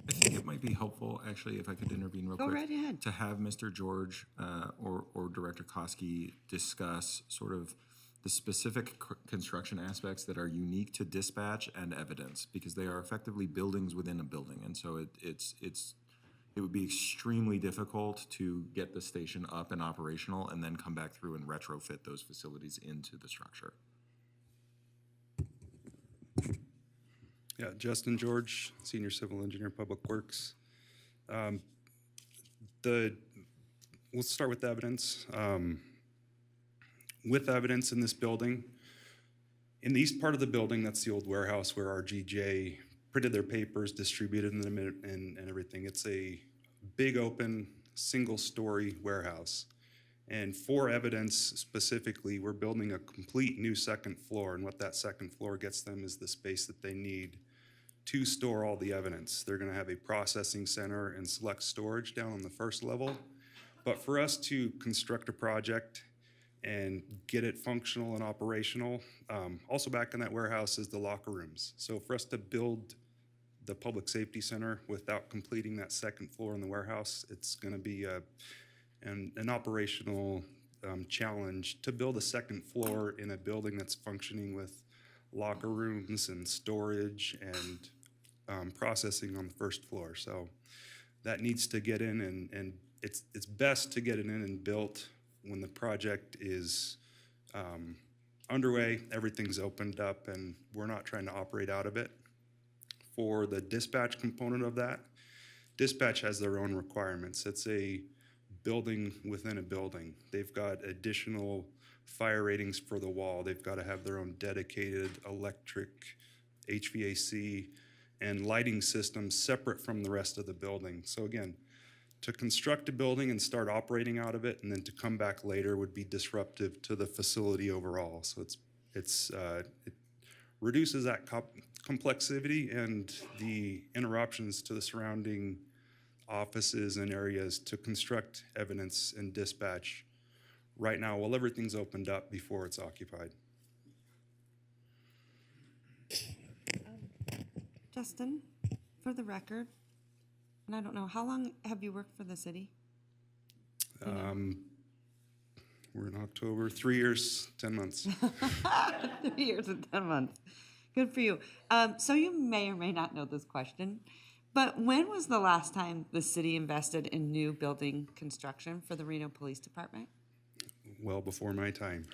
I think it might be helpful, actually, if I could intervene real quick. Go right ahead. To have Mr. George or Director Koski discuss sort of the specific construction aspects that are unique to dispatch and evidence, because they are effectively buildings within a building. And so it would be extremely difficult to get the station up and operational and then come back through and retrofit those facilities into the structure. Yeah, Justin George, Senior Civil Engineer, Public Works. We'll start with evidence. With evidence in this building, in the east part of the building, that's the old warehouse where RGJ printed their papers, distributed them, and everything. It's a big open, single-story warehouse. And for evidence specifically, we're building a complete new second floor, and what that second floor gets them is the space that they need to store all the evidence. They're gonna have a processing center and select storage down on the first level. But for us to construct a project and get it functional and operational. Also back in that warehouse is the locker rooms. So for us to build the public safety center without completing that second floor in the warehouse, it's going to be an operational challenge to build a second floor in a building that's functioning with locker rooms and storage and processing on the first floor. So that needs to get in, and it's best to get it in and built when the project is underway, everything's opened up, and we're not trying to operate out of it. For the dispatch component of that, dispatch has their own requirements. It's a building within a building. They've got additional fire ratings for the wall. They've got to have their own dedicated electric, HVAC, and lighting systems separate from the rest of the building. So again, to construct a building and start operating out of it and then to come back later would be disruptive to the facility overall. So it reduces that complexity and the interruptions to the surrounding offices and areas to construct evidence and dispatch right now while everything's opened up before it's occupied. Justin, for the record, and I don't know, how long have you worked for the city? We're in October, 3 years, 10 months. 3 years and 10 months. Good for you. So you may or may not know this question, but when was the last time the city invested in new building construction for the Reno Police Department? Well before my time.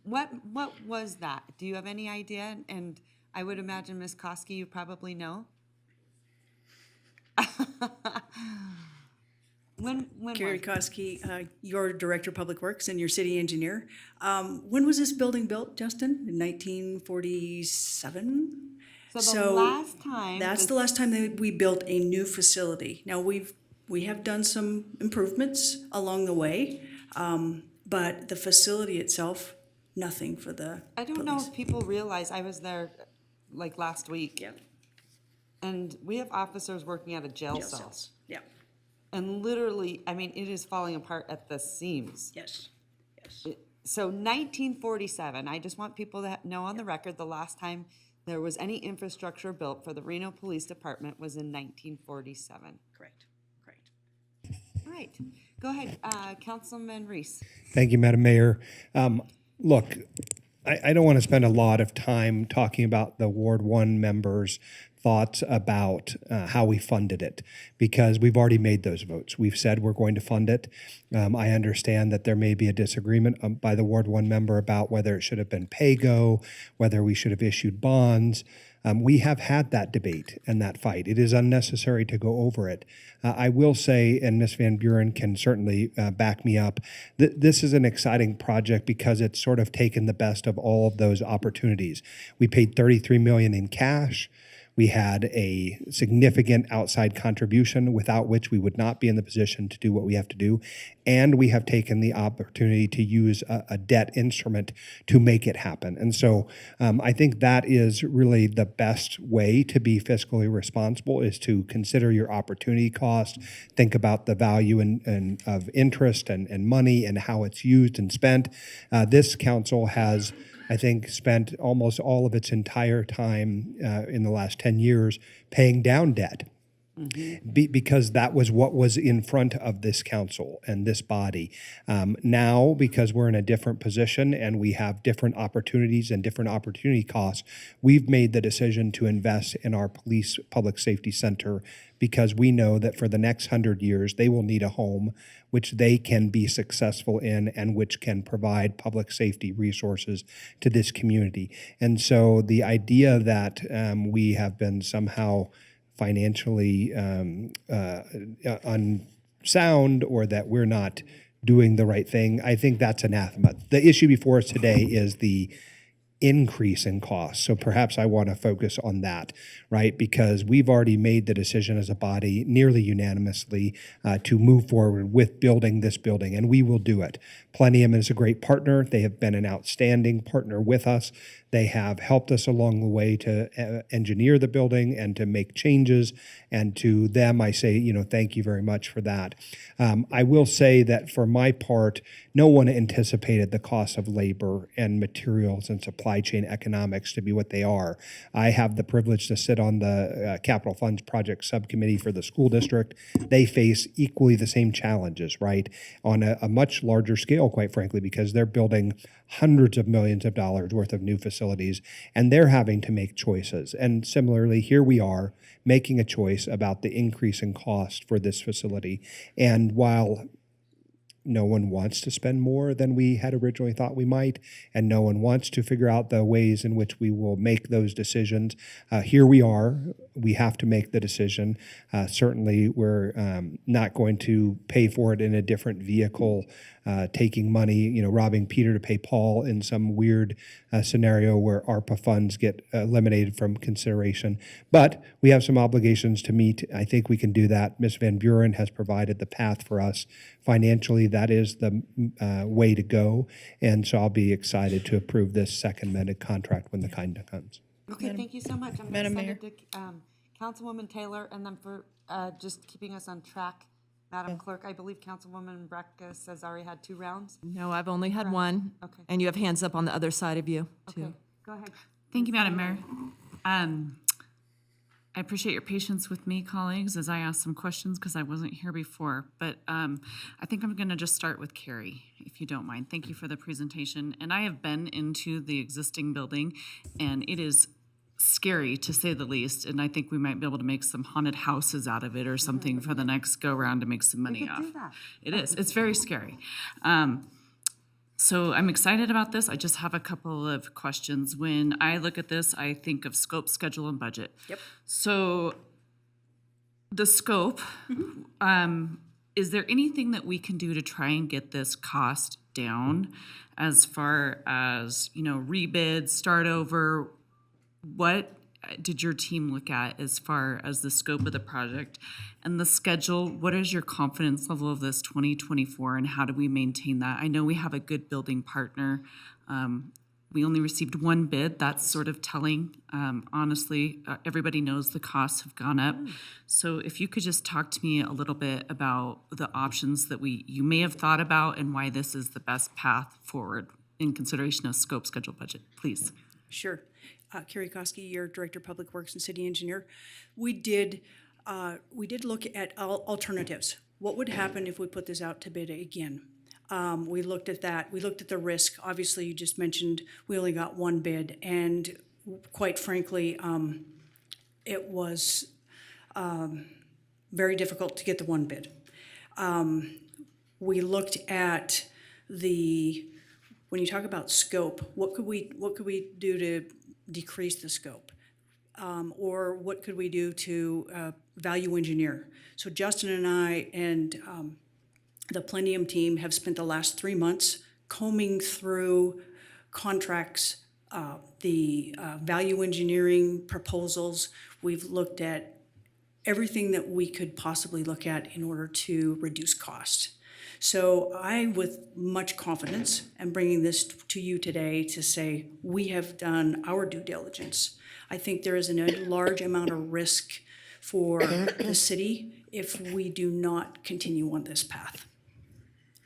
What was that? Do you have any idea? And I would imagine, Ms. Koski, you probably know. When Carrie Koski, your Director of Public Works and your city engineer. When was this building built, Justin? In 1947? So the last time... That's the last time that we built a new facility. Now, we have done some improvements along the way, but the facility itself, nothing for the I don't know if people realize, I was there like last week. Yeah. And we have officers working out of jail cells. Yeah. And literally, I mean, it is falling apart at the seams. Yes. So 1947, I just want people to know on the record, the last time there was any infrastructure built for the Reno Police Department was in 1947. Correct. All right, go ahead, Councilman Reese. Thank you, Madam Mayor. Look, I don't want to spend a lot of time talking about the Ward 1 members' thoughts about how we funded it, because we've already made those votes. We've said we're going to fund it. I understand that there may be a disagreement by the Ward 1 member about whether it should have been pay-go, whether we should have issued bonds. We have had that debate and that fight. It is unnecessary to go over it. I will say, and Ms. Van Buren can certainly back me up, this is an exciting project because it's sort of taken the best of all of those opportunities. We paid $33 million in cash. We had a significant outside contribution without which we would not be in the position to do what we have to do. And we have taken the opportunity to use a debt instrument to make it happen. And so I think that is really the best way to be fiscally responsible, is to consider your opportunity cost, think about the value of interest and money and how it's used and spent. This council has, I think, spent almost all of its entire time in the last 10 years paying down debt. Because that was what was in front of this council and this body. Now, because we're in a different position and we have different opportunities and different opportunity costs, we've made the decision to invest in our police public safety center, because we know that for the next 100 years, they will need a home which they can be successful in and which can provide public safety resources to this community. And so the idea that we have been somehow financially unsound, or that we're not doing the right thing, I think that's anathema. The issue before us today is the increase in costs. So perhaps I want to focus on that, right? Because we've already made the decision as a body nearly unanimously to move forward with building this building, and we will do it. Plenium is a great partner. They have been an outstanding partner with us. They have helped us along the way to engineer the building and to make changes. And to them, I say, thank you very much for that. I will say that for my part, no one anticipated the cost of labor and materials and supply chain economics to be what they are. I have the privilege to sit on the Capital Funds Project Subcommittee for the school district. They face equally the same challenges, right? On a much larger scale, quite frankly, because they're building hundreds of millions of dollars worth of new facilities, and they're having to make choices. And similarly, here we are making a choice about the increase in cost for this facility. And while no one wants to spend more than we had originally thought we might, and no one wants to figure out the ways in which we will make those decisions. Here we are. We have to make the decision. Certainly, we're not going to pay for it in a different vehicle, taking money, robbing Peter to pay Paul in some weird scenario where ARPA funds get eliminated from consideration. But we have some obligations to meet. I think we can do that. Ms. Van Buren has provided the path for us financially. That is the way to go. And so I'll be excited to approve this second amended contract when the time comes. Okay, thank you so much. I'm Madam excited to Councilwoman Taylor, and then for just keeping us on track, Madam Clerk, I believe Councilwoman Breckus has already had 2 rounds. No, I've only had one. Okay. And you have hands up on the other side of you, too. Okay, go ahead. Thank you, Madam Mayor. I appreciate your patience with me, colleagues, as I ask some questions because I wasn't here before. But I think I'm going to just start with Carrie, if you don't mind. Thank you for the presentation. And I have been into the existing building, and it is scary to say the least. And I think we might be able to make some haunted houses out of it or something for the next go round to make some money off. It is. It's very scary. So I'm excited about this. I just have a couple of questions. When I look at this, I think of scope, schedule, and budget. Yep. So the scope, is there anything that we can do to try and get this cost down as far as, rebid, start over? What did your team look at as far as the scope of the project and the schedule? What is your confidence level of this 2024, and how do we maintain that? I know we have a good building partner. We only received 1 bid. That's sort of telling. Honestly, everybody knows the costs have gone up. So if you could just talk to me a little bit about the options that you may have thought about and why this is the best path forward in consideration of scope, schedule, budget, please. Sure. Carrie Koski, your Director of Public Works and City Engineer. We did look at alternatives. What would happen if we put this out to bid again? We looked at that. We looked at the risk. Obviously, you just mentioned we only got 1 bid, and quite frankly, it was very difficult to get the 1 bid. We looked at when you talk about scope, what could we do to decrease the scope? Or what could we do to value engineer? So Justin and I and the Plendium team have spent the last 3 months combing through contracts, the value engineering proposals. We've looked at everything that we could possibly look at in order to reduce cost. So I, with much confidence, am bringing this to you today to say we have done our due diligence. I think there is a large amount of risk for the city if we do not continue on this path.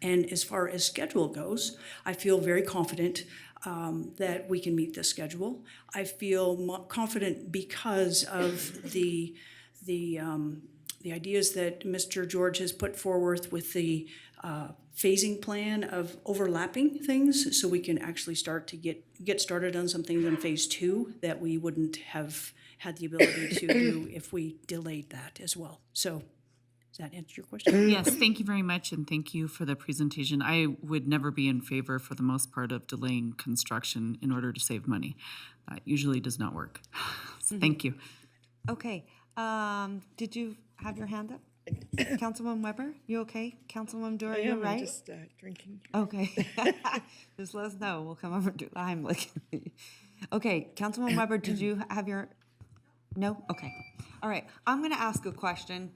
And as far as schedule goes, I feel very confident that we can meet this schedule. I feel confident because of the ideas that Mr. George has put forward with the phasing plan of overlapping things, so we can actually start to get started on some things in phase 2 that we wouldn't have had the ability to do if we delayed that as well. So does that answer your question? Yes, thank you very much, and thank you for the presentation. I would never be in favor, for the most part, of delaying construction in order to save money. That usually does not work. So thank you. Okay, did you have your hand up? Councilwoman Weber, you okay? Councilwoman Dora, you right? I'm just drinking. Okay. Just let us know. We'll come over and do the Heimlich. Okay, Councilwoman Weber, did you have your, no? Okay. All right, I'm going to ask a question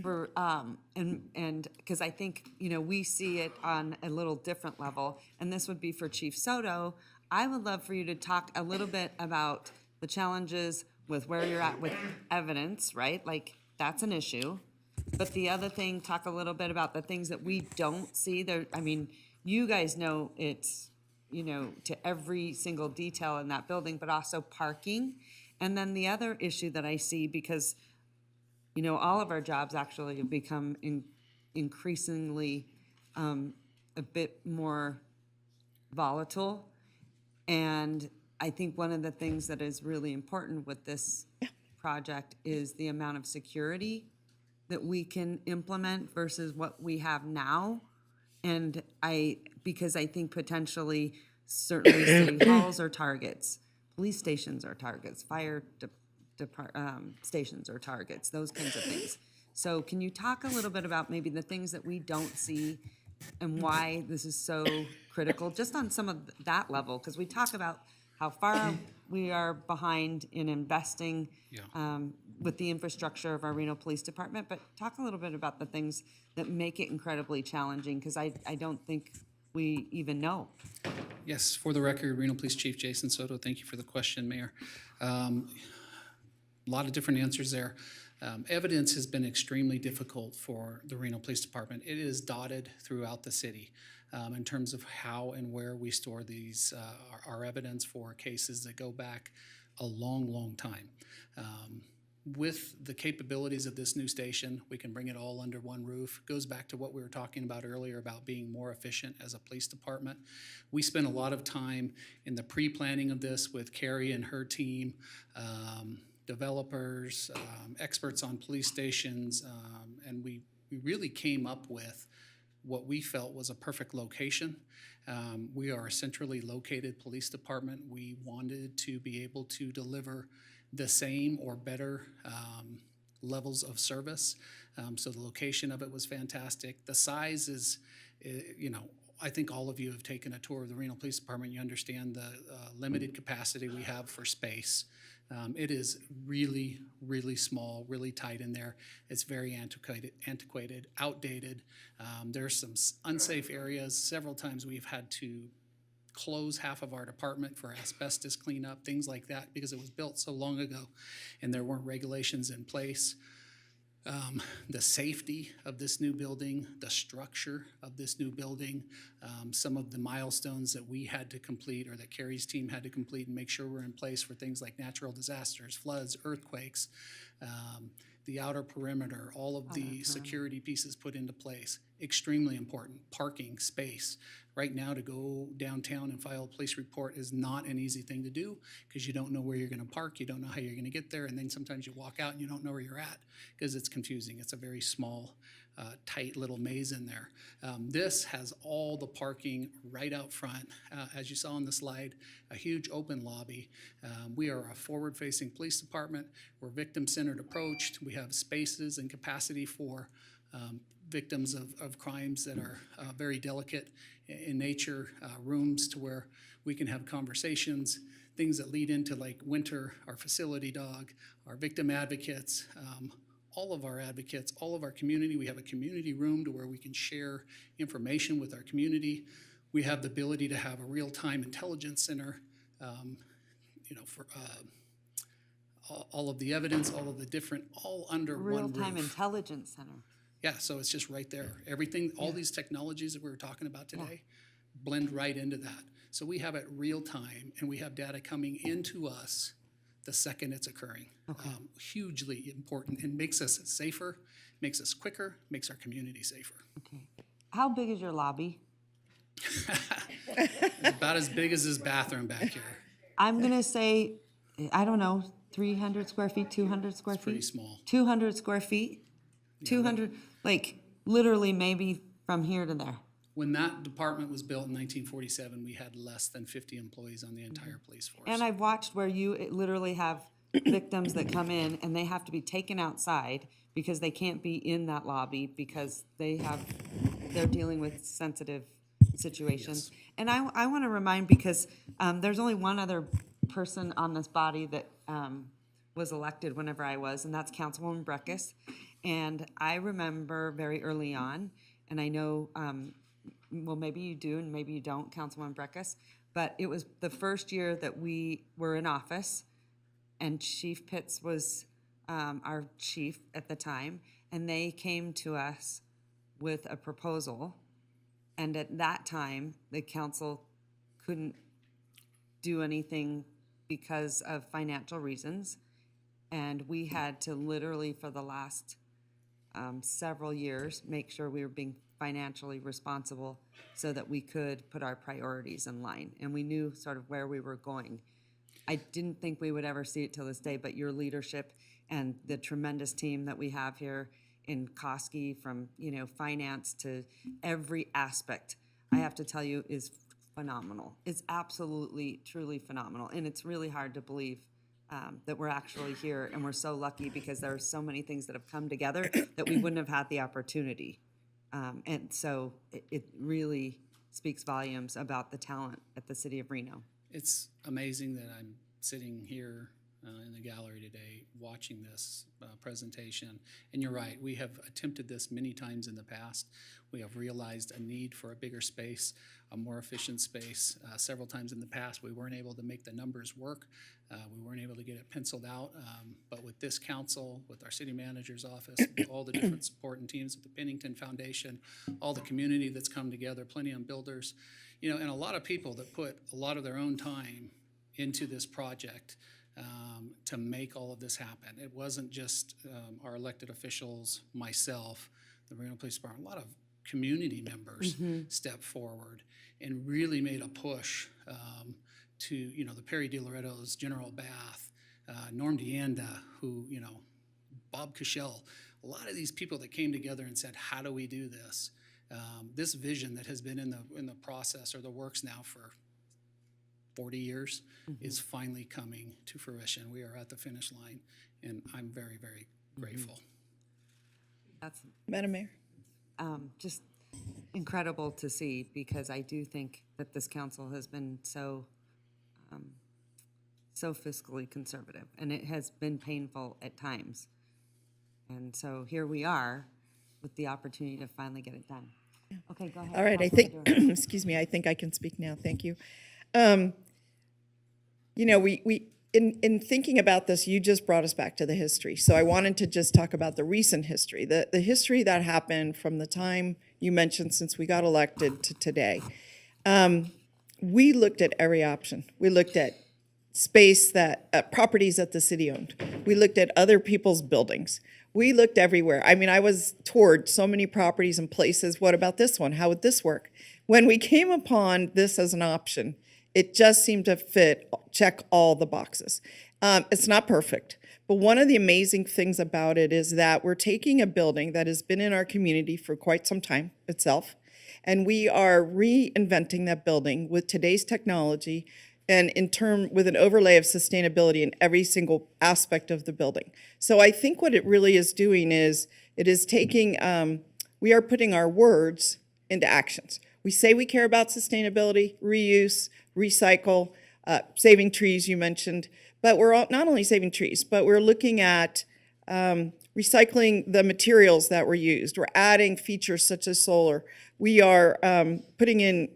for, and because I think, we see it on a little different level, and this would be for Chief Soto. I would love for you to talk a little bit about the challenges with where you're at with evidence, right? Like, that's an issue. But the other thing, talk a little bit about the things that we don't see there. I mean, you guys know it's, to every single detail in that building, but also parking. And then the other issue that I see, because, all of our jobs actually have become increasingly a bit more volatile. And I think one of the things that is really important with this project is the amount of security that we can implement versus what we have now. And because I think potentially certainly city halls are targets, police stations are targets, fire stations are targets, those kinds of things. So can you talk a little bit about maybe the things that we don't see and why this is so critical, just on some of that level? Because we talk about how far we are behind in investing with the infrastructure of our Reno Police Department, but talk a little bit about the things that make it incredibly challenging, because I don't think we even know. Yes, for the record, Reno Police Chief Jason Soto, thank you for the question, Mayor. A lot of different answers there. Evidence has been extremely difficult for the Reno Police Department. It is dotted throughout the city in terms of how and where we store these, our evidence for cases that go back a long, long time. With the capabilities of this new station, we can bring it all under one roof. Goes back to what we were talking about earlier about being more efficient as a police department. We spent a lot of time in the pre-planning of this with Carrie and her team, developers, experts on police stations, and we really came up with what we felt was a perfect location. We are a centrally located police department. We wanted to be able to deliver the same or better levels of service. So the location of it was fantastic. The size is, I think all of you have taken a tour of the Reno Police Department. You understand the limited capacity we have for space. It is really, really small, really tight in there. It's very antiquated, outdated. There's some unsafe areas. Several times we've had to close half of our department for asbestos cleanup, things like that, because it was built so long ago and there weren't regulations in place. The safety of this new building, the structure of this new building, some of the milestones that we had to complete or that Carrie's team had to complete and make sure we're in place for things like natural disasters, floods, earthquakes, the outer perimeter, all of the security pieces put into place. Extremely important. Parking, space. Right now, to go downtown and file a police report is not an easy thing to do because you don't know where you're going to park, you don't know how you're going to get there, and then sometimes you walk out and you don't know where you're at because it's confusing. It's a very small, tight little maze in there. This has all the parking right out front. As you saw on the slide, a huge open lobby. We are a forward-facing police department. We're victim-centered approached. We have spaces and capacity for victims of crimes that are very delicate in nature, rooms to where we can have conversations, things that lead into like Winter, our facility dog, our victim advocates, all of our advocates, all of our community. We have a community room to where we can share information with our community. We have the ability to have a real-time intelligence center, for all of the evidence, all of the different, all under one roof. Real-time intelligence center. Yeah, so it's just right there. Everything, all these technologies that we were talking about today blend right into that. So we have it real time and we have data coming into us the second it's occurring. Okay. Hugely important and makes us safer, makes us quicker, makes our community safer. Okay. How big is your lobby? It's about as big as this bathroom back here. I'm going to say, I don't know, 300 square feet, 200 square feet? Pretty small. 200 square feet? 200, like literally maybe from here to there. When that department was built in 1947, we had less than 50 employees on the entire police force. And I've watched where you literally have victims that come in and they have to be taken outside because they can't be in that lobby because they're dealing with sensitive situations. Yes. And I want to remind, because there's only one other person on this body that was elected whenever I was, and that's Councilwoman Breckus. And I remember very early on, and I know, well, maybe you do and maybe you don't, Councilwoman Breckus, but it was the first year that we were in office, and Chief Pitts was our chief at the time, and they came to us with a proposal And at that time, the council couldn't do anything because of financial reasons. And we had to literally, for the last several years, make sure we were being financially responsible so that we could put our priorities in line. And we knew sort of where we were going. I didn't think we would ever see it till this day, but your leadership and the tremendous team that we have here in Koski, from, you know, finance to every aspect, I have to tell you, is phenomenal. It's absolutely, truly phenomenal. And it's really hard to believe that we're actually here, and we're so lucky because there are so many things that have come together that we wouldn't have had the opportunity. And so it really speaks volumes about the talent at the city of Reno. It's amazing that I'm sitting here in the gallery today watching this presentation. And you're right, we have attempted this many times in the past. We have realized a need for a bigger space, a more efficient space. Several times in the past, we weren't able to make the numbers work. We weren't able to get it penciled out. But with this council, with our city manager's office, with all the different support and teams at the Pennington Foundation, all the community that's come together, Plenty Builders, you know, and a lot of people that put a lot of their own time into this project to make all of this happen. It wasn't just our elected officials, myself, the Reno Police Department. A lot of community members stepped forward and really made a push to, you know, the Perry DiLoretto's, General Bath, Norm DeAnda, who, you know, Bob Cashel, a lot of these people that came together and said, how do we do this? This vision that has been in the process or the works now for 40 years is finally coming to fruition. We are at the finish line, and I'm very, very grateful. That's Madam Mayor. just incredible to see, because I do think that this council has been so fiscally conservative, and it has been painful at times. And so here we are with the opportunity to finally get it done. Okay, go ahead. All right, I Councilmember think, Durham. excuse me, I think I can speak now. Thank you. You know, in thinking about this, you just brought us back to the history. So I wanted to just talk about the recent history, the history that happened from the time you mentioned since we got elected to today. We looked at every option. We looked at space that, properties that the city owned. We looked at other people's buildings. We looked everywhere. I mean, I was toured so many properties and places. What about this one? How would this work? When we came upon this as an option, it just seemed to check all the boxes. It's not perfect, but one of the amazing things about it is that we're taking a building that has been in our community for quite some time itself, and we are reinventing that building with today's technology and with an overlay of sustainability in every single aspect of the building. So I think what it really is doing is it is taking, we are putting our words into actions. We say we care about sustainability, reuse, recycle, saving trees, you mentioned, but we're not only saving trees, but we're looking at recycling the materials that were used. We're adding features such as solar. We are putting in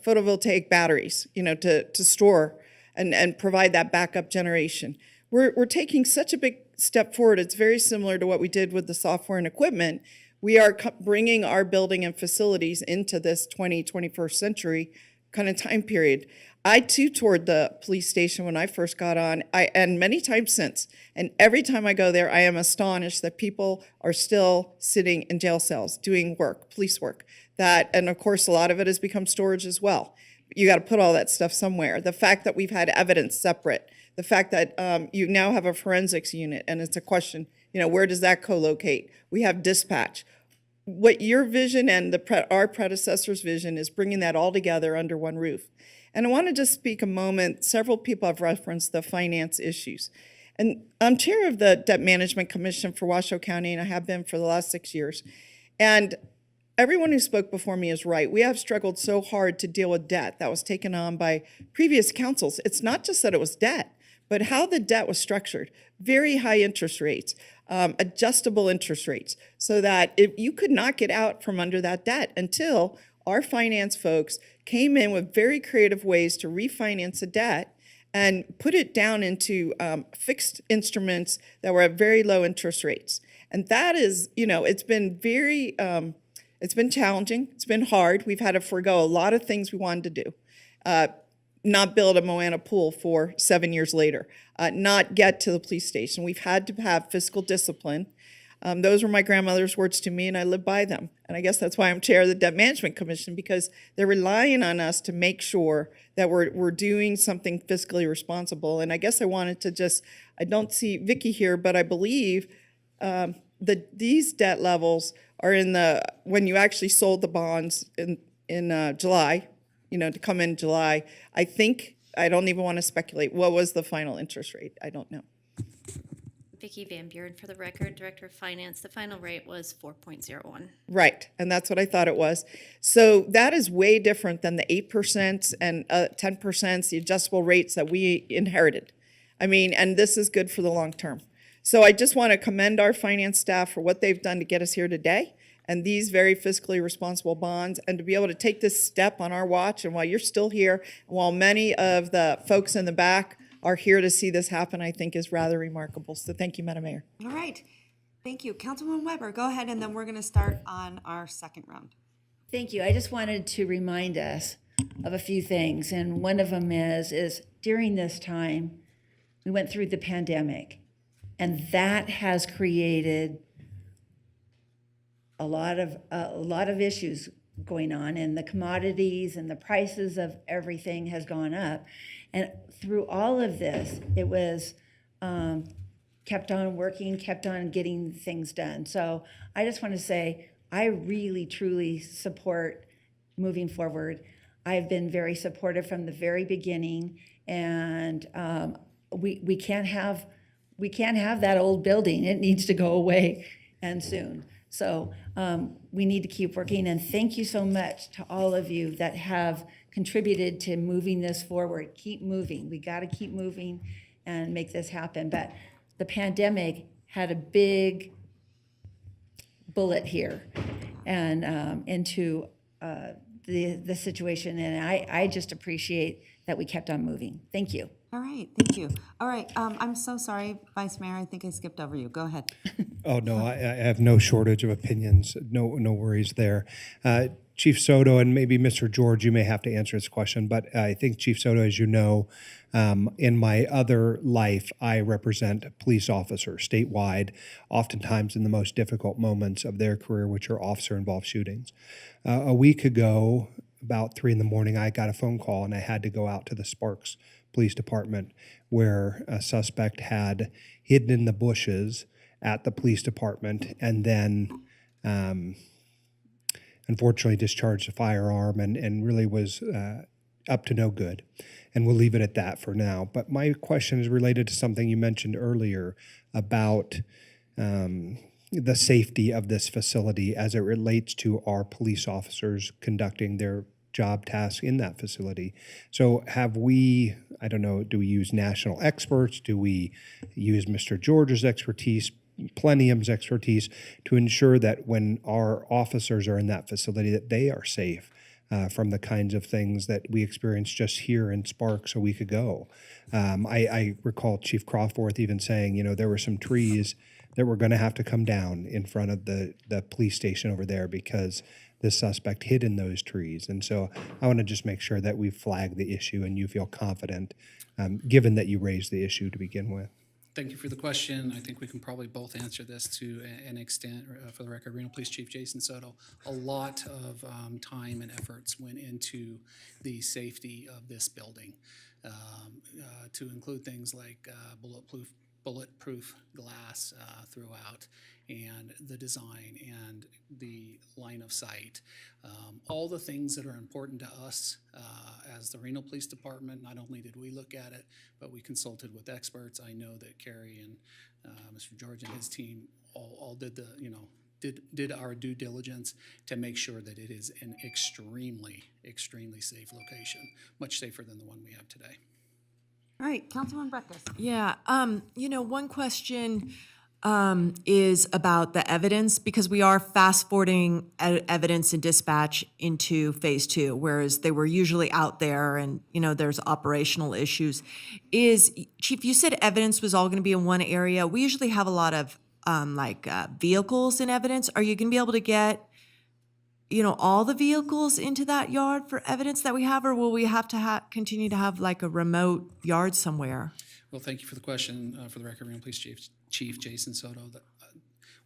photovoltaic batteries, you know, to store and provide that backup generation. We're taking such a big step forward. It's very similar to what we did with the software and equipment. We are bringing our building and facilities into this 21st century kind of time period. I too toured the police station when I first got on, and many times since. And every time I go there, I am astonished that people are still sitting in jail cells doing work, police work. And of course, a lot of it has become storage as well. You got to put all that stuff somewhere. The fact that we've had evidence separate, the fact that you now have a forensics unit, and it's a question, you know, where does that co-locate? We have dispatch. What your vision and our predecessor's vision is bringing that all together under one roof. And I want to just speak a moment. Several people have referenced the finance issues. And I'm chair of the Debt Management Commission for Washoe County, and I have been for the last 6 years. And everyone who spoke before me is right. We have struggled so hard to deal with debt that was taken on by previous councils. It's not just that it was debt, but how the debt was structured. Very high interest rates, adjustable interest rates, so that if you could not get out from under that debt until our finance folks came in with very creative ways to refinance the debt and put it down into fixed instruments that were at very low interest rates. And that is, you know, it's been very, It's been challenging. It's been hard. We've had to forego a lot of things we wanted to do. Not build a Moana pool for 7 years later. Not get to the police station. We've had to have fiscal discipline. Those were my grandmother's words to me, and I live by them. And I guess that's why I'm chair of the Debt Management Commission, because they're relying on us to make sure that we're doing something fiscally responsible. And I guess I wanted to just, I don't see Vicky here, but I believe that these debt levels are in the, when you actually sold the bonds in July, to come in July, I think, I don't even want to speculate, what was the final interest rate? I don't know. Vicki Van Buren, for the record, Director of Finance. The final rate was 4.01. Right, and that's what I thought it was. So that is way different than the 8% and 10%, the adjustable rates that we inherited. I mean, and this is good for the long term. So I just want to commend our finance staff for what they've done to get us here today, and these very fiscally responsible bonds, and to be able to take this step on our watch, and while you're still here, and while many of the folks in the back are here to see this happen, I think is rather remarkable. So thank you, Madam Mayor. All right. Thank you. Councilwoman Weber, go ahead, and then we're going to start on our second round. Thank you. I just wanted to remind us of a few things, and one of them is during this time, we went through the pandemic, and that has created a lot of issues going on, and the commodities and the prices of everything has gone up. And through all of this, it was kept on working, kept on getting things done. So I just want to say, I really, truly support moving forward. I've been very supportive from the very beginning, and we can't have that old building. It needs to go away, and soon. So we need to keep working, and thank you so much to all of you that have contributed to moving this forward. Keep moving. We got to keep moving and make this happen. But the pandemic had a big bullet here and into the situation, and I just appreciate that we kept on moving. Thank you. All right, thank you. All right, I'm so sorry, Vice Mayor, I think I skipped over you. Go ahead. Oh, no, I have no shortage of opinions. No worries there. Chief Soto and maybe Mr. George, you may have to answer this question, but I think Chief Soto, as you know, in my other life, I represent police officers statewide, oftentimes in the most difficult moments of their career, which are officer-involved shootings. A week ago, about 3 a.m, I got a phone call and I had to go out to the Sparks Police Department where a suspect had hidden in the bushes at the police department and then unfortunately discharged a firearm and really was up to no good. And we'll leave it at that for now. But my question is related to something you mentioned earlier about the safety of this facility as it relates to our police officers conducting their job task in that facility. So have we, I don't know, do we use national experts? Do we use Mr. George's expertise, Plenium's expertise to ensure that when our officers are in that facility that they are safe from the kinds of things that we experienced just here in Sparks a week ago? I recall Chief Crawforth even saying, there were some trees that were going to have to come down in front of the police station over there because the suspect hid in those trees. And so I want to just make sure that we flag the issue and you feel confident, given that you raised the issue to begin with. Thank you for the question. I think we can probably both answer this to an extent. For the record, Reno Police Chief Jason Soto, a lot of time and efforts went into the safety of this building, to include things like bulletproof glass throughout, and the design and the line of sight. All the things that are important to us as the Reno Police Department. Not only did we look at it, but we consulted with experts. I know that Kerry and Mr. George and his team all did the, did our due diligence to make sure that it is an extremely, extremely safe location, much safer than the one we have today. All right, Councilwoman Breckes. Yeah, one question is about the evidence, because we are fast forwarding evidence and dispatch into phase 2, whereas they were usually out there and, there's operational issues. Chief, you said evidence was all going to be in one area. We usually have a lot of vehicles in evidence. Are you going to be able to get all the vehicles into that yard for evidence that we have, or will we have to continue to have like a remote yard somewhere? Well, thank you for the question. For the record, Reno Police Chief Jason Soto.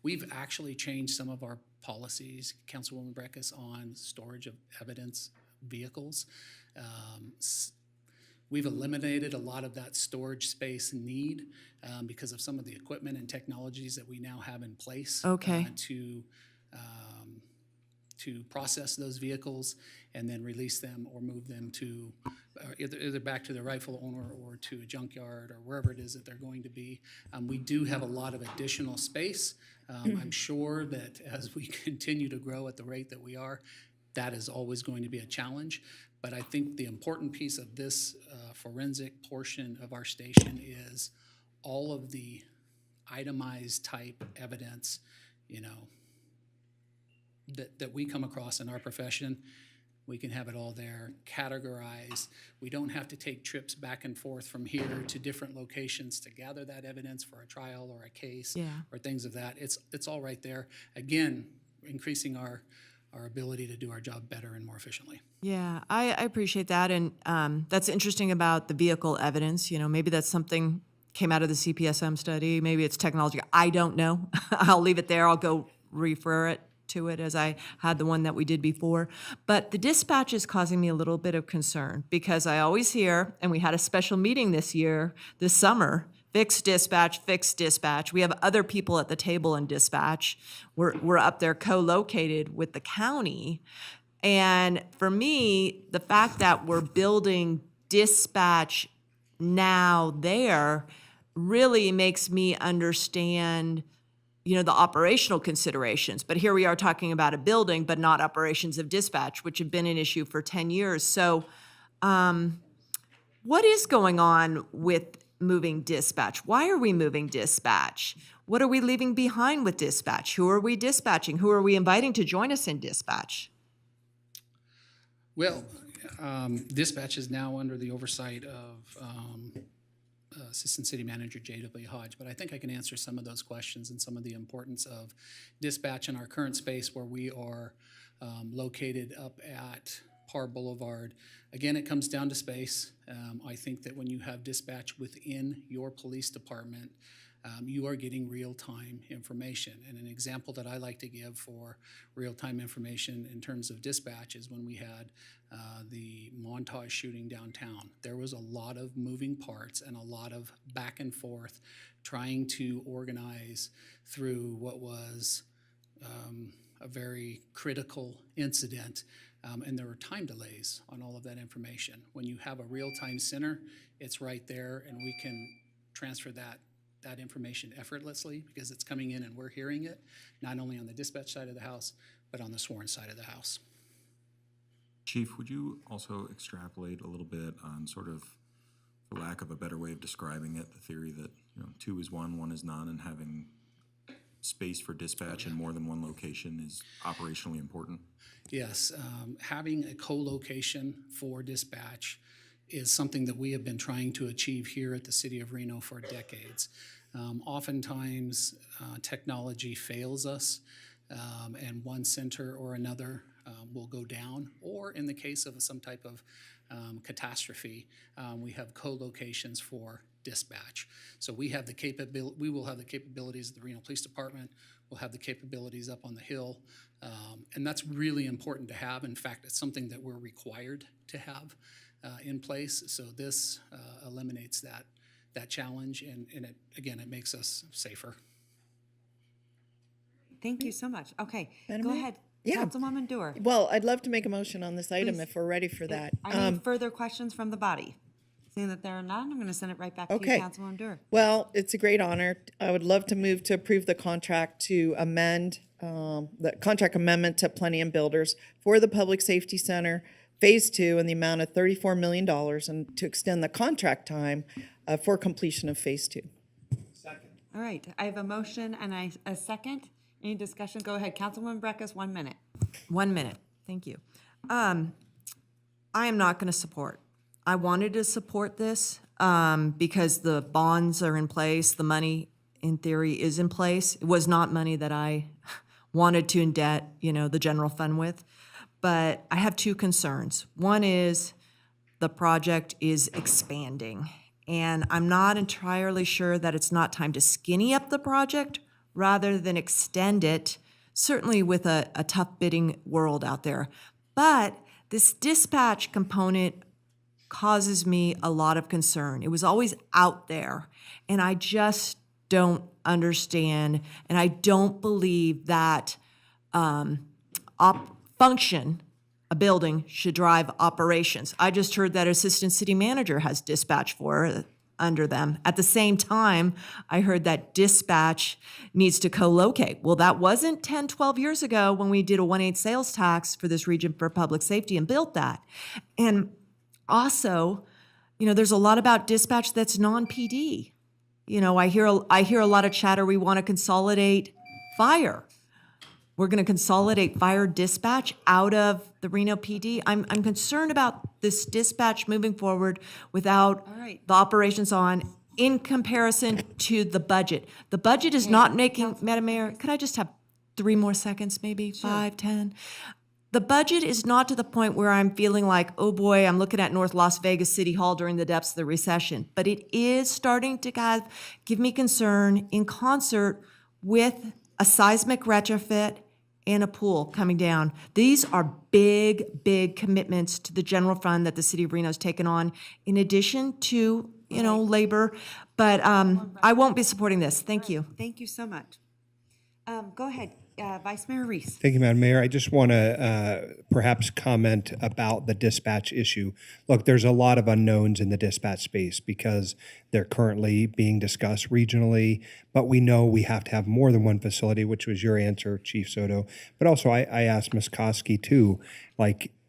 We've actually changed some of our policies, Councilwoman Breckus, on storage of evidence vehicles. We've eliminated a lot of that storage space need because of some of the equipment and technologies that we now have in place. Okay. To process those vehicles and then release them or move them to either back to their rightful owner or to a junkyard or wherever it is that they're going to be. We do have a lot of additional space. I'm sure that as we continue to grow at the rate that we are, that is always going to be a challenge. But I think the important piece of this forensic portion of our station is all of the itemized type evidence, that we come across in our profession. We can have it all there, categorized. We don't have to take trips back and forth from here to different locations to gather that evidence for a trial or a case or things of that. It's all right there. Again, increasing our ability to do our job better and more efficiently. Yeah, I appreciate that. And that's interesting about the vehicle evidence. Maybe that's something came out of the CPSM study. Maybe it's technology. I don't know. I'll leave it there. I'll go refer it to it as I had the one that we did before. But the dispatch is causing me a little bit of concern because I always hear, and we had a special meeting this summer, fix dispatch. We have other people at the table in dispatch. We're up there co-located with the county. And for me, the fact that we're building dispatch now there really makes me understand the operational considerations. But here we are talking about a building, but not operations of dispatch, which have been an issue for 10 years. So what is going on with moving dispatch? Why are we moving dispatch? What are we leaving behind with dispatch? Who are we dispatching? Who are we inviting to join us in dispatch? Well, dispatch is now under the oversight of Assistant City Manager J.W. Hodge, but I think I can answer some of those questions and some of the importance of dispatch in our current space where we are located up at Parr Boulevard. Again, it comes down to space. I think that when you have dispatch within your police department, you are getting real-time information. And an example that I like to give for real-time information in terms of dispatch is when we had the Montage shooting downtown. There was a lot of moving parts and a lot of back and forth trying to organize through what was a very critical incident. And there were time delays on all of that information. When you have a real-time center, it's right there, and we can transfer that information effortlessly because it's coming in and we're hearing it, not only on the dispatch side of the house, but on the sworn side of the house. Chief, would you also extrapolate a little bit on sort of, for lack of a better way of describing it, the theory that 2 is 1 is none, and having space for dispatch in more than one location is operationally important? Yes, having a co-location for dispatch is something that we have been trying to achieve here at the City of Reno for decades. Oftentimes, technology fails us, and one center or another will go down, or in the case of some type of catastrophe, we have co-locations for dispatch. So we have the we will have the capabilities of the Reno Police Department. We'll have the capabilities up on the Hill, and that's really important to have. In fact, it's something that we're required to have in place. So this eliminates that challenge, and it makes us safer. Thank you so much. Okay, Madam go Mayor? ahead. Yeah. Councilwoman Dewar. Well, I'd love to make a motion on this item Please. if we're ready for that. I need further questions from the body. Seeing that there are none, I'm going to send it right back to you, Okay. Councilwoman Dewar. Well, it's a great honor. I would love to move to approve the contract to amend the contract amendment to Plenty Builders for the Public Safety Center Phase 2 in the amount of $34 million and to extend the contract time for completion of Phase 2. All right, I have a motion and a second. Any discussion? Go ahead, Councilwoman Breckus, 1 minute. 1 minute. Thank you. I am not going to support. I wanted to support this because the bonds are in place. The money, in theory, is in place. It was not money that I wanted to indebt, the general fund with. But I have two concerns. One is the project is expanding, and I'm not entirely sure that it's not time to skinny up the project rather than extend it, certainly with a tough bidding world out there. But this dispatch component causes me a lot of concern. It was always out there, and I just don't understand, and I don't believe that function, a building, should drive operations. I just heard that assistant city manager has dispatch for under them. At the same time, I heard that dispatch needs to co-locate. Well, that wasn't 10, 12 years ago when we did a 1/8 sales tax for this region for public safety and built that. And also, there's a lot about dispatch that's non-PD. I hear a lot of chatter, we want to consolidate fire. We're going to consolidate fire dispatch out of the Reno PD. I'm concerned about this dispatch moving forward without the operations on in comparison to the budget. The budget is not making, Madam Mayor, could I just have 3 more seconds, maybe 5, 10? The budget is not to the point where I'm feeling like, oh boy, I'm looking at North Las Vegas City Hall during the depths of the recession. But it is starting to give me concern in concert with a seismic retrofit and a pool coming down. These are big, big commitments to the general fund that the city of Reno's taken on, in addition to, labor. But I won't be supporting this. Thank you. Thank you so much. Go ahead, Vice Mayor Reese. Thank you, Madam Mayor. I just want to perhaps comment about the dispatch issue. Look, there's a lot of unknowns in the dispatch space because they're currently being discussed regionally, but we know we have to have more than one facility, which was your answer, Chief Soto. But also, I asked Ms. Koski too,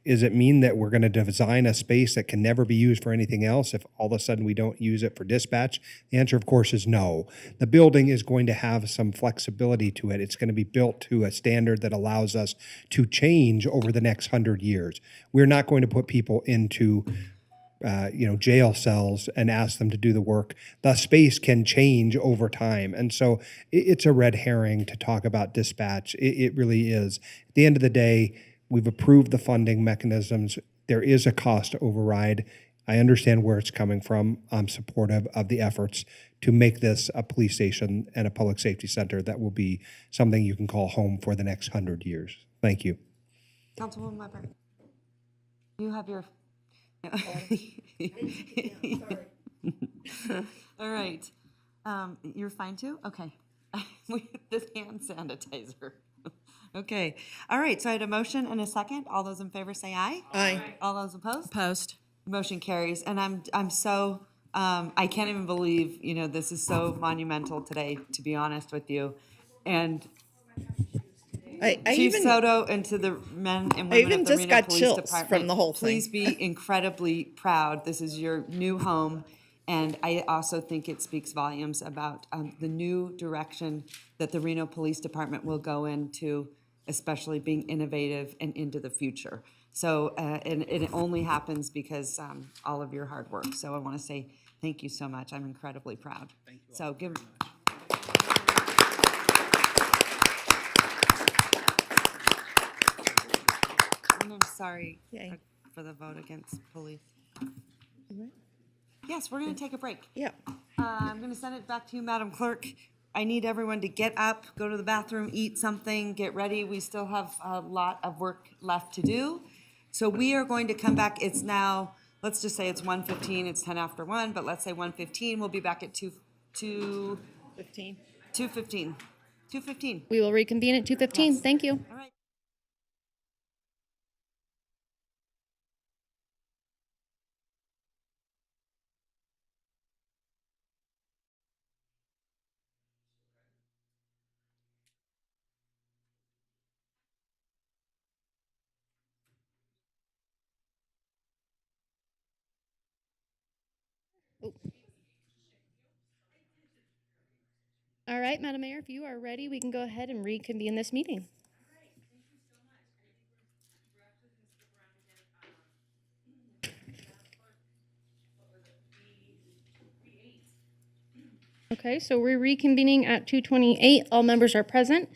does it mean that we're going to design a space that can never be used for anything else if all of a sudden we don't use it for dispatch? The answer, of course, is no. The building is going to have some flexibility to it. It's going to be built to a standard that allows us to change over the next 100 years. We're not going to put people into jail cells and ask them to do the work. The space can change over time. And so it's a red herring to talk about dispatch. It really is. At the end of the day, we've approved the funding mechanisms. There is a cost override. I understand where it's coming from. I'm supportive of the efforts to make this a police station and a public safety center that will be something you can call home for the next 100 years. Thank you. Councilwoman Weber, you have your. All right. You're fine too? Okay. This hand sanitizer. Okay. All right. So I had a motion and a second. All those in favor say aye. Aye. All those opposed? Opposed. Motion carries. And I'm so, I can't even believe, this is so monumental today, to be honest with you. And I Chief even Soto and to the men and I women even of the just Reno got Police chills Department, from the whole thing. please be incredibly proud. This is your new home. And I also think it speaks volumes about the new direction that the Reno Police Department will go into, especially being innovative and into the future. So, and it only happens because all of your hard work. So I want to say thank you so much. I'm incredibly proud. Thank you. So give. And I'm sorry for the vote against police. Yes, we're going to take a break. Yeah. I'm going to send it back to you, Madam Clerk. I need everyone to get up, go to the bathroom, eat something, get ready. We still have a lot of work left to do. So we are going to come back. It's now, let's just say it's 1:15. It's 10 after 1, but let's say 1:15. We'll be back at 2:15. 2:15. We will reconvene at 2:15. Yes. Thank you. All right. All right, Madam Mayor, if you are ready, we can go ahead and reconvene this meeting. Okay, so we're reconvening at 2:28. All members are present.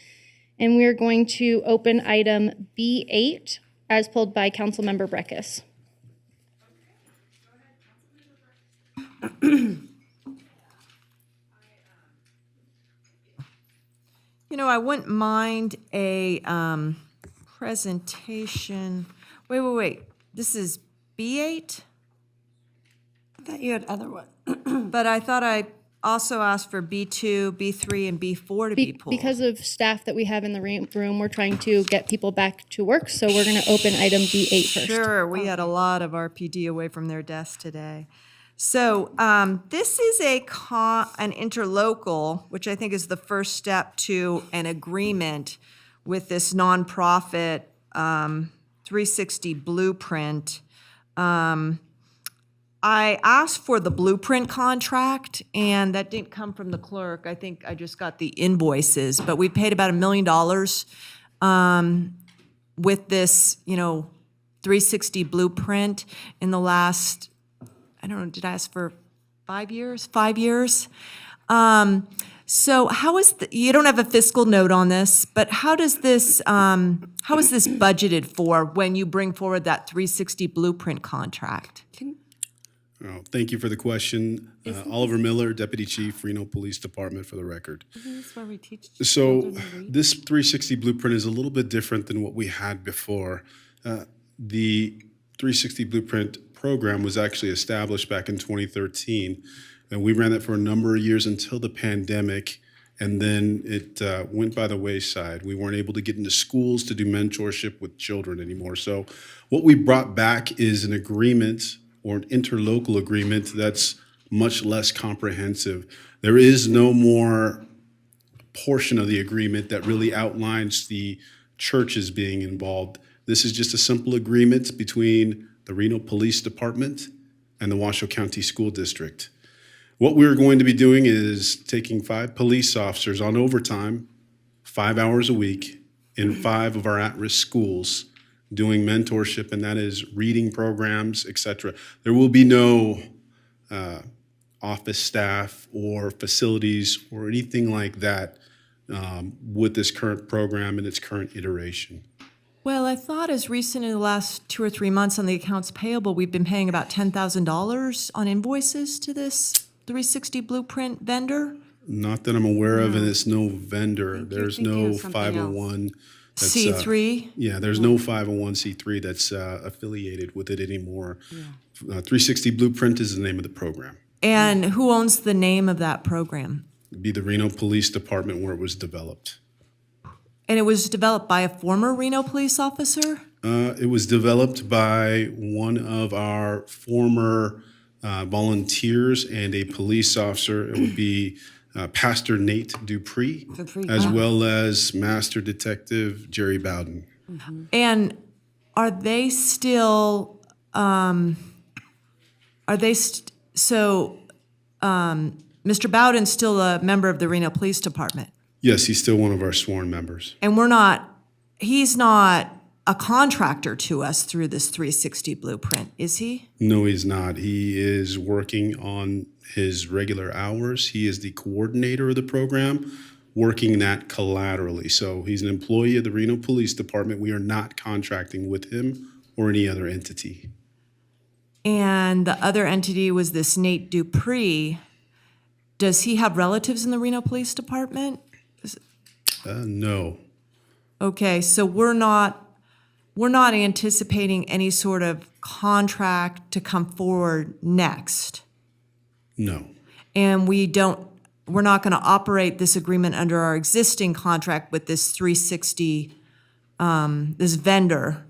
And we're going to open item B8 as pulled by Councilmember Breckus. You know, I wouldn't mind a presentation. Wait. This is B8? I thought you had other one. But I thought I also asked for B2, B3, and B4 to be pulled. Because of staff that we have in the room, we're trying to get people back to work, so we're going to open item B8 first. Sure, we had a lot of RPD away from their desks today. So this is an interlocal, which I think is the first step to an agreement with this nonprofit 360 Blueprint. I asked for the blueprint contract, and that didn't come from the clerk. I think I just got the invoices, but we paid about $1 million with this, 360 Blueprint in the last, I don't know, did I ask for 5 years? 5 years. So how is you don't have a fiscal note on this, but how is this budgeted for when you bring forward that 360 Blueprint contract? Oh, thank you for the question. Oliver Miller, Deputy Chief, Reno Police Department, for the record. Isn't this where we teach So children to read? this 360 Blueprint is a little bit different than what we had before. The 360 Blueprint program was actually established back in 2013, and we ran that for a number of years until the pandemic, and then it went by the wayside. We weren't able to get into schools to do mentorship with children anymore. So what we brought back is an agreement or an interlocal agreement that's much less comprehensive. There is no more portion of the agreement that really outlines the churches being involved. This is just a simple agreement between the Reno Police Department and the Washoe County School District. What we're going to be doing is taking 5 police officers on overtime, 5 hours a week, in 5 of our at-risk schools, doing mentorship, and that is reading programs, etc. There will be no office staff or facilities or anything like that with this current program and its current iteration. Well, I thought as recent in the last 2 or 3 months on the accounts payable, we've been paying about $10,000 on invoices to this 360 Blueprint vendor. Not that I'm aware of, and it's no vendor. There's thinking no of something else. 501. That's, C3? Yeah, there's no 501c3 that's affiliated with it anymore. 360 Blueprint is the name of the program. And who owns the name of that program? It'd be the Reno Police Department where it was developed. And it was developed by a former Reno police officer? It was developed by one of our former volunteers and a police officer. It would be Pastor Nate Dupree, as well as Master Detective Jerry Bowden. And are they still, Mr. Bowden's still a member of the Reno Police Department? Yes, he's still one of our sworn members. And he's not a contractor to us through this 360 Blueprint, is he? No, he's not. He is working on his regular hours. He is the coordinator of the program, working that collaterally. So he's an employee of the Reno Police Department. We are not contracting with him or any other entity. And the other entity was this Nate Dupree. Does he have relatives in the Reno Police Department? No. Okay, so we're not anticipating any sort of contract to come forward next. No. And we're not going to operate this agreement under our existing contract with this 360, this vendor,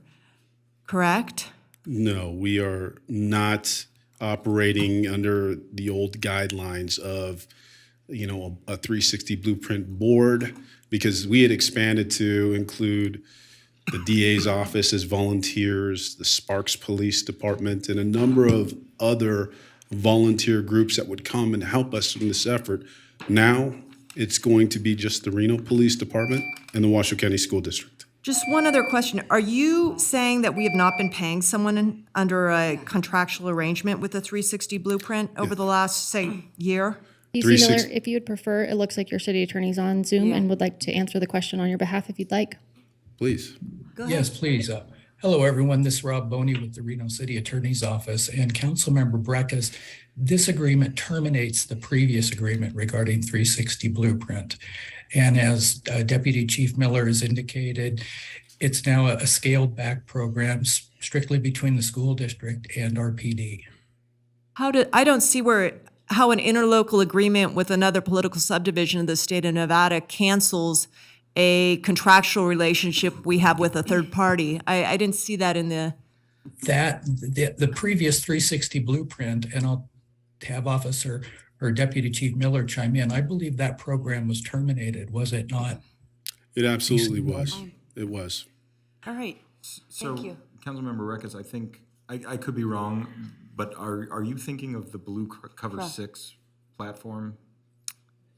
correct? No, we are not operating under the old guidelines of, a 360 Blueprint board, because we had expanded to include the DA's office as volunteers, the Sparks Police Department, and a number of other volunteer groups that would come and help us in this effort. Now, it's going to be just the Reno Police Department and the Washoe County School District. Just one other question. Are you saying that we have not been paying someone under a contractual arrangement with the 360 Blueprint over the last, say, year? PC Miller, if you would prefer, it looks like your city attorney's on Zoom and would like to answer the question on your behalf if you'd like. Please. Yes, please. Hello, everyone. This is Rob Boney with the Reno City Attorney's Office. And Councilmember Breckus, this agreement terminates the previous agreement regarding 360 Blueprint. And as Deputy Chief Miller has indicated, it's now a scaled back program strictly between the school district and RPD. I don't see how an interlocal agreement with another political subdivision of the state of Nevada cancels a contractual relationship we have with a third party. I didn't see that in the... The previous 360 Blueprint, and I'll have Officer or Deputy Chief Miller chime in, I believe that program was terminated, was it not? It absolutely was. It was. All right. So, Thank you. Councilmember Reckes, I think, I could be wrong, but are you thinking of the Blue Cover Correct. 6 platform?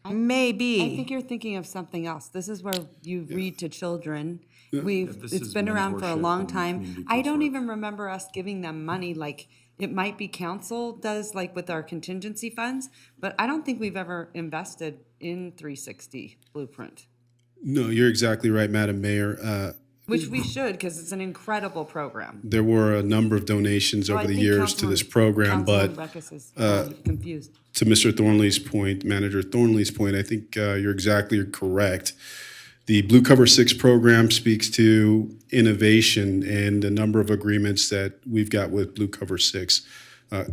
Maybe. I think you're thinking of something else. This is where you read to children. This It's is been around for a mentorship long and time. community I don't coursework. even remember us giving them money like it might be council does like with our contingency funds, but I don't think we've ever invested in 360 Blueprint, No, you're exactly right, Madam Mayor. which we should because it's an incredible program. There were a number of donations So I over the think years to this program, but Councilman Breckus is confused. to Mr. Thornley's point, Manager Thornley's point, I think you're exactly correct. The Blue Cover 6 program speaks to innovation and a number of agreements that we've got with Blue Cover 6.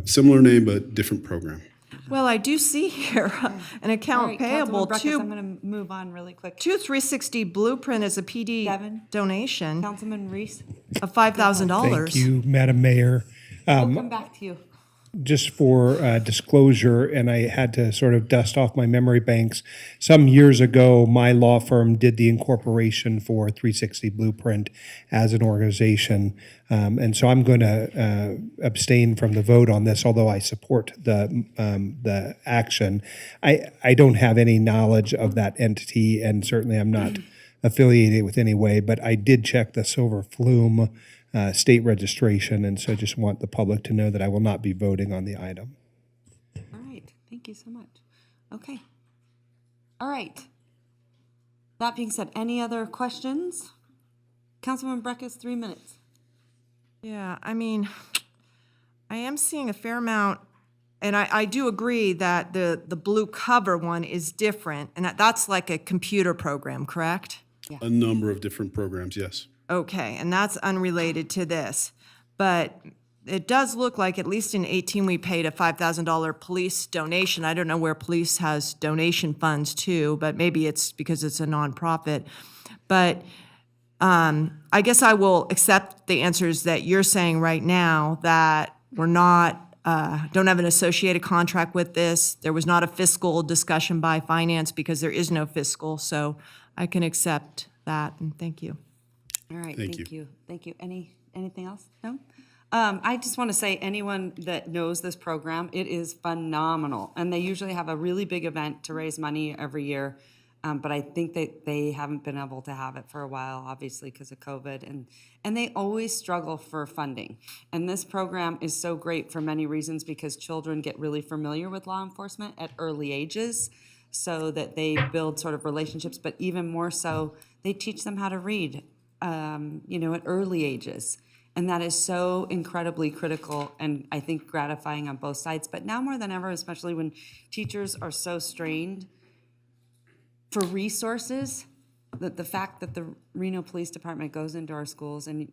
Similar name, but different program. Well, I do see here an account All right, payable Councilman Breckus, to I'm going to move on really quick. 360 Blueprint is a PD Devin? donation Councilman Reese, of $5,000. Thank you, Madam Mayor. we'll come back to you. Just for disclosure, and I had to sort of dust off my memory banks. Some years ago, my law firm did the incorporation for 360 Blueprint as an organization. And so I'm going to abstain from the vote on this, although I support the action. I don't have any knowledge of that entity, and certainly I'm not affiliated with any way, but I did check the Silver Flume state registration, and so I just want the public to know that I will not be voting on the item. All right, thank you so much. Okay. All right. That being said, any other questions? Councilman Breckus, 3 minutes. Yeah, I mean, I am seeing a fair amount, and I do agree that the blue cover one is different, and that's like a computer program, correct? A number of different programs, yes. Okay, and that's unrelated to this. But it does look like, at least in 18, we paid a $5,000 police donation. I don't know where police has donation funds too, but maybe it's because it's a nonprofit. But I guess I will accept the answers that you're saying right now, that we're not, don't have an associated contract with this. There was not a fiscal discussion by finance because there is no fiscal. So I can accept that, and thank you. All right, Thank thank you. you. Thank you. Anything else? No? I just want to say, anyone that knows this program, it is phenomenal. And they usually have a really big event to raise money every year. But I think that they haven't been able to have it for a while, obviously, because of COVID. And they always struggle for funding. And this program is so great for many reasons, because children get really familiar with law enforcement at early ages, so that they build sort of relationships. But even more so, they teach them how to read, at early ages. And that is so incredibly critical and I think gratifying on both sides. But now more than ever, especially when teachers are so strained for resources, that the fact that the Reno Police Department goes into our schools and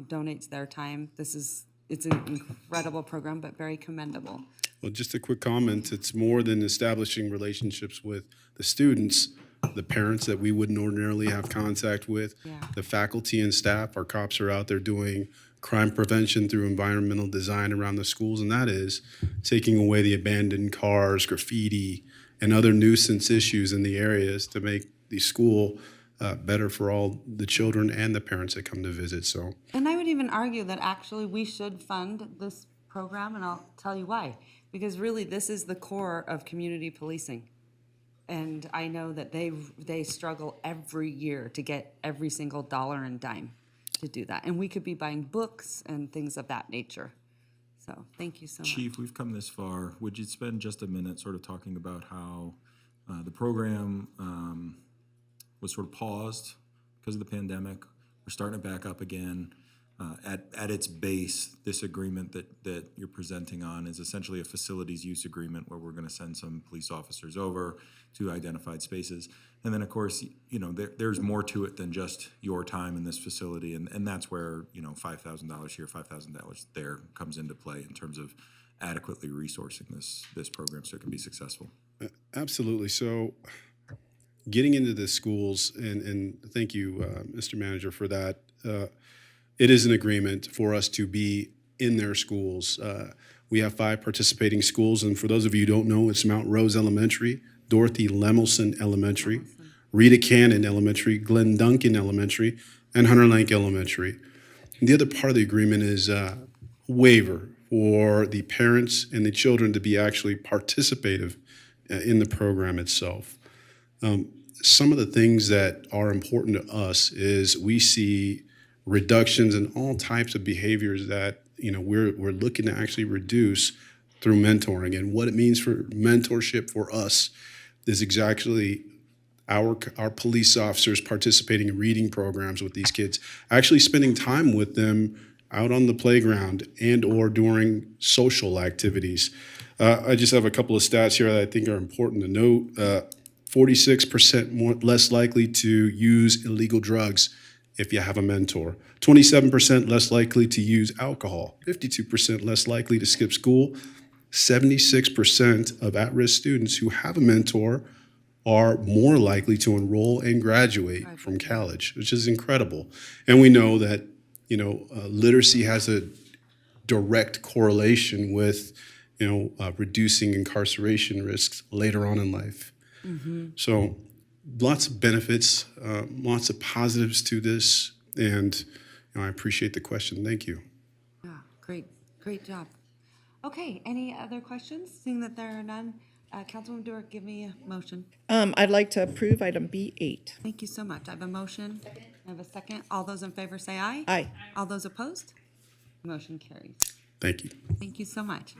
donates their time, it's an incredible program, but very commendable. Well, just a quick comment. It's more than establishing relationships with the students, the parents that we wouldn't ordinarily have contact with, the faculty and staff. Our cops are out there doing crime prevention through environmental design around the schools, and that is taking away the abandoned cars, graffiti, and other nuisance issues in the areas to make the school better for all the children and the parents that come to visit. So, And I would even argue that actually we should fund this program, and I'll tell you why. Because really, this is the core of community policing. And I know that they struggle every year to get every single dollar and dime to do that. And we could be buying books and things of that nature. So thank you so much. Chief, we've come this far. Would you spend just a minute sort of talking about how the program was sort of paused because of the pandemic? We're starting it back up again. At its base, this agreement that you're presenting on is essentially a facilities use agreement where we're going to send some police officers over to identified spaces. And then, of course, you know, there's more to it than just your time in this facility. And that's where, you know, $5,000 here, $5,000 there comes into play in terms of adequately resourcing this program so it can be successful. Absolutely. So getting into the schools, and thank you, Mr. Manager, for that. It is an agreement for us to be in their schools. We have 5 participating schools, and for those of you who don't know, it's Mount Rose Elementary, Dorothy Lemelson Elementary, Rita Cannon Elementary, Glen Duncan Elementary, and Hunter Lake Elementary. And the other part of the agreement is waiver for the parents and the children to be actually participative in the program itself. Some of the things that are important to us is we see reductions in all types of behaviors that, you know, we're looking to actually reduce through mentoring. And what it means for mentorship for us is exactly our police officers participating in reading programs with these kids, actually spending time with them out on the playground and or during social activities. I just have a couple of stats here that I think are important to note. 46% less likely to use illegal drugs if you have a mentor. 27% less likely to use alcohol. 52% less likely to skip school. 76% of at-risk students who have a mentor are more likely to enroll and graduate from college, which is incredible. And we know that, you know, literacy has a direct correlation with, you know, reducing incarceration risks later on in life. Mm-hmm. So lots of benefits, lots of positives to this, and you know, I appreciate the question. Thank you. Yeah, great job. Okay, any other questions? Seeing that there are none, Councilwoman Dewar, give me a motion. I'd like to approve item B8. Thank you so much. I have a motion. I have a second. All those in favor say aye. Aye. All those opposed? Motion carries. Thank you. Thank you so much.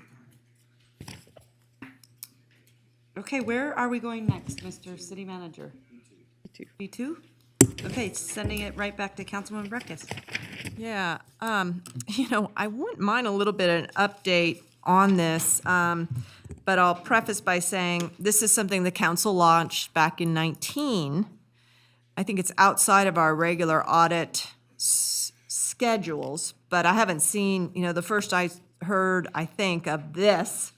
Okay, where are we going next, Mr. City Manager? B2. Okay, sending it right back to Councilwoman Breckus. Yeah, you know, I wouldn't mind a little bit of an update on this, but I'll preface by saying this is something the council launched back in 19. I think it's outside of our regular audit schedules, but I haven't seen, you know, the first I heard, I think, of this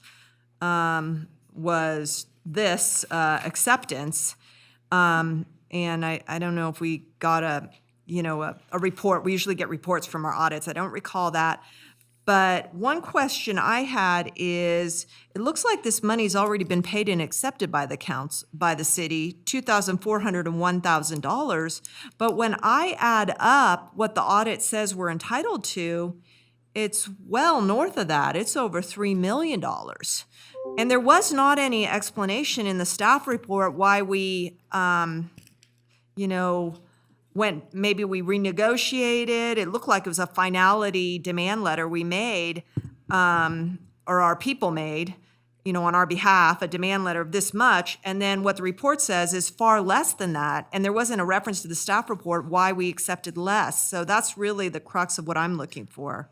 was this acceptance. And I don't know if we got a report. We usually get reports from our audits. I don't recall that. But one question I had is, it looks like this money's already been paid and accepted by the city, $2,400 and $1,000. But when I add up what the audit says we're entitled to, it's well north of that. It's over $3 million. And there was not any explanation in the staff report why we, maybe we renegotiated. It looked like it was a finality demand letter we made, or our people made, on our behalf, a demand letter of this much. And then what the report says is far less than that. And there wasn't a reference to the staff report why we accepted less. So that's really the crux of what I'm looking for.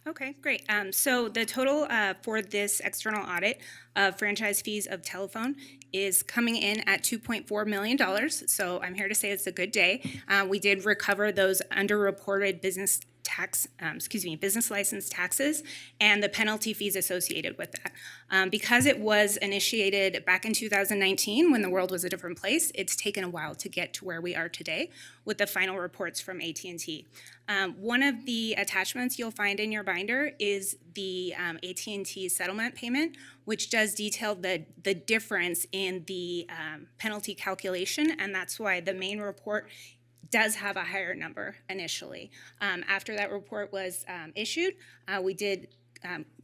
Okay, great. So the total for this external audit of franchise fees of telephone is coming in at $2.4 million. So I'm here to say it's a good day. We did recover those underreported business license taxes and the penalty fees associated with that. Because it was initiated back in 2019 when the world was a different place, it's taken a while to get to where we are today with the final reports from AT&T. One of the attachments you'll find in your binder is the AT&T settlement payment, which does detail the difference in the penalty calculation, and that's why the main report does have a higher number initially. After that report was issued, we did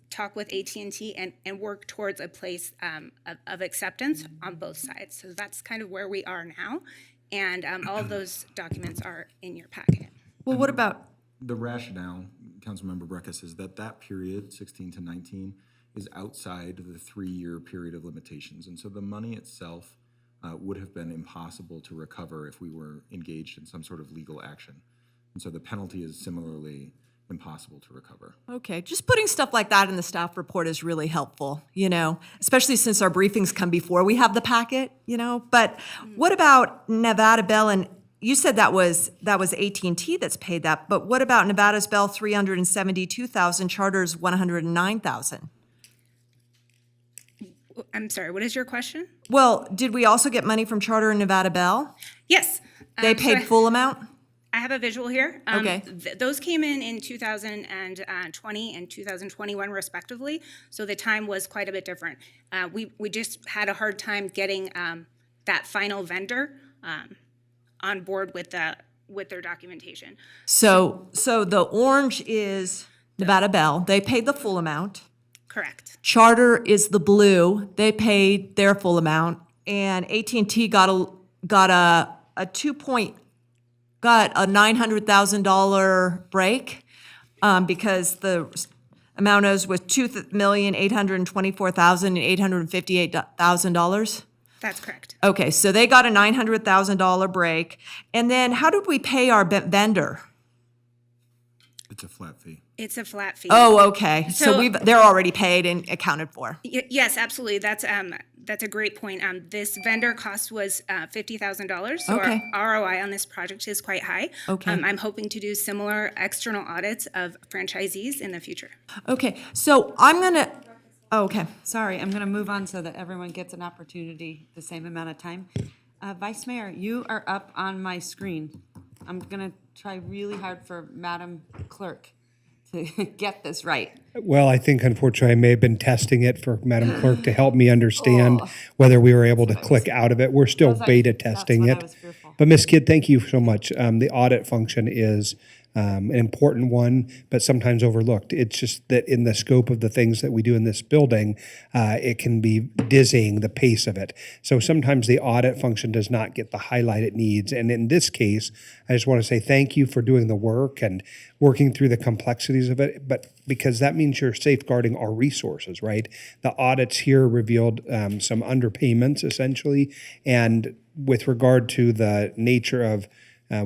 talk with AT&T and work towards a place of acceptance on both sides. So that's kind of where we are now, and all of those documents are in your packet. Well, what about the rationale? Councilmember Breckus, is that that period, 16 to 19, is outside the 3-year period of limitations. And so the money itself would have been impossible to recover if we were engaged in some sort of legal action. And so the penalty is similarly impossible to recover. Okay, just putting stuff like that in the staff report is really helpful, especially since our briefings come before we have the packet, But what about Nevada Bell? And you said that was AT&T that's paid that, but what about Nevada's Bell, $372,000, Charter's $109,000? I'm sorry, what is your question? Well, did we also get money from Charter and Nevada Bell? Yes. They paid full amount? I have a visual here. Okay. Those came in 2020 and 2021 respectively, so the time was quite a bit different. We just had a hard time getting that final vendor on board with their documentation. So the orange is Nevada Bell. They paid the full amount. Correct. Charter is the blue. They paid their full amount, and AT&T got a $900,000 break because the amount owes was $2,824,858. That's correct. Okay, so they got a $900,000 break, and then how did we pay our vendor? It's a flat fee. It's a flat fee. Oh, okay. So they're already paid and accounted for. Yes, absolutely. That's a great point. This vendor cost was $50,000. So Okay. our ROI on this project is quite high. Okay. I'm hoping to do similar external audits of franchisees in the future. Okay, so I'm gonna. Oh, okay. Sorry, I'm going to move on so that everyone gets an opportunity the same amount of time. Vice Mayor, you are up on my screen. I'm going to try really hard for Madam Clerk to get this right. Well, I think unfortunately I may have been testing it for Madam Clerk to help me understand whether we were able to click out of it. We're still beta testing it. But Ms. Kidd, thank you so much. The audit function is an important one, but sometimes overlooked. It's just that in the scope of the things that we do in this building, it can be dizzying, the pace of it. So sometimes the audit function does not get the highlight it needs. And in this case, I just want to say thank you for doing the work and working through the complexities of it, but because that means you're safeguarding our resources, right? The audits here revealed some underpayments essentially, and with regard to the nature of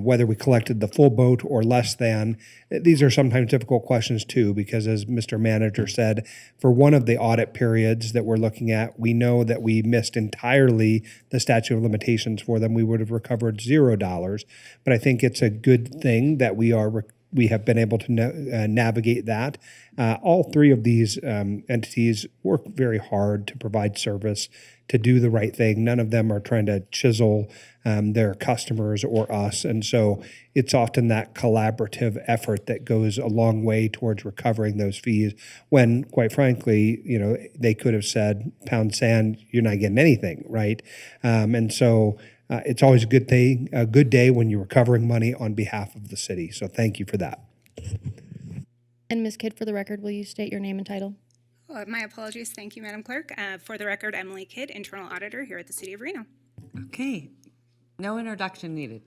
whether we collected the full boat or less than. These are sometimes difficult questions too, because as Mr. Manager said, for one of the audit periods that we're looking at, we know that we missed entirely the statute of limitations for them. We would have recovered $0, but I think it's a good thing that we have been able to navigate that. All three of these entities work very hard to provide service, to do the right thing. None of them are trying to chisel their customers or us. And so it's often that collaborative effort that goes a long way towards recovering those fees when, quite frankly, they could have said, pound sand, you're not getting anything, right? And so it's always a good day when you're recovering money on behalf of the city. So thank you for that. And Ms. Kidd, for the record, will you state your name and title? My apologies. Thank you, Madam Clerk. For the record, Emily Kidd, Internal Auditor here at the City of Reno. Okay, no introduction needed.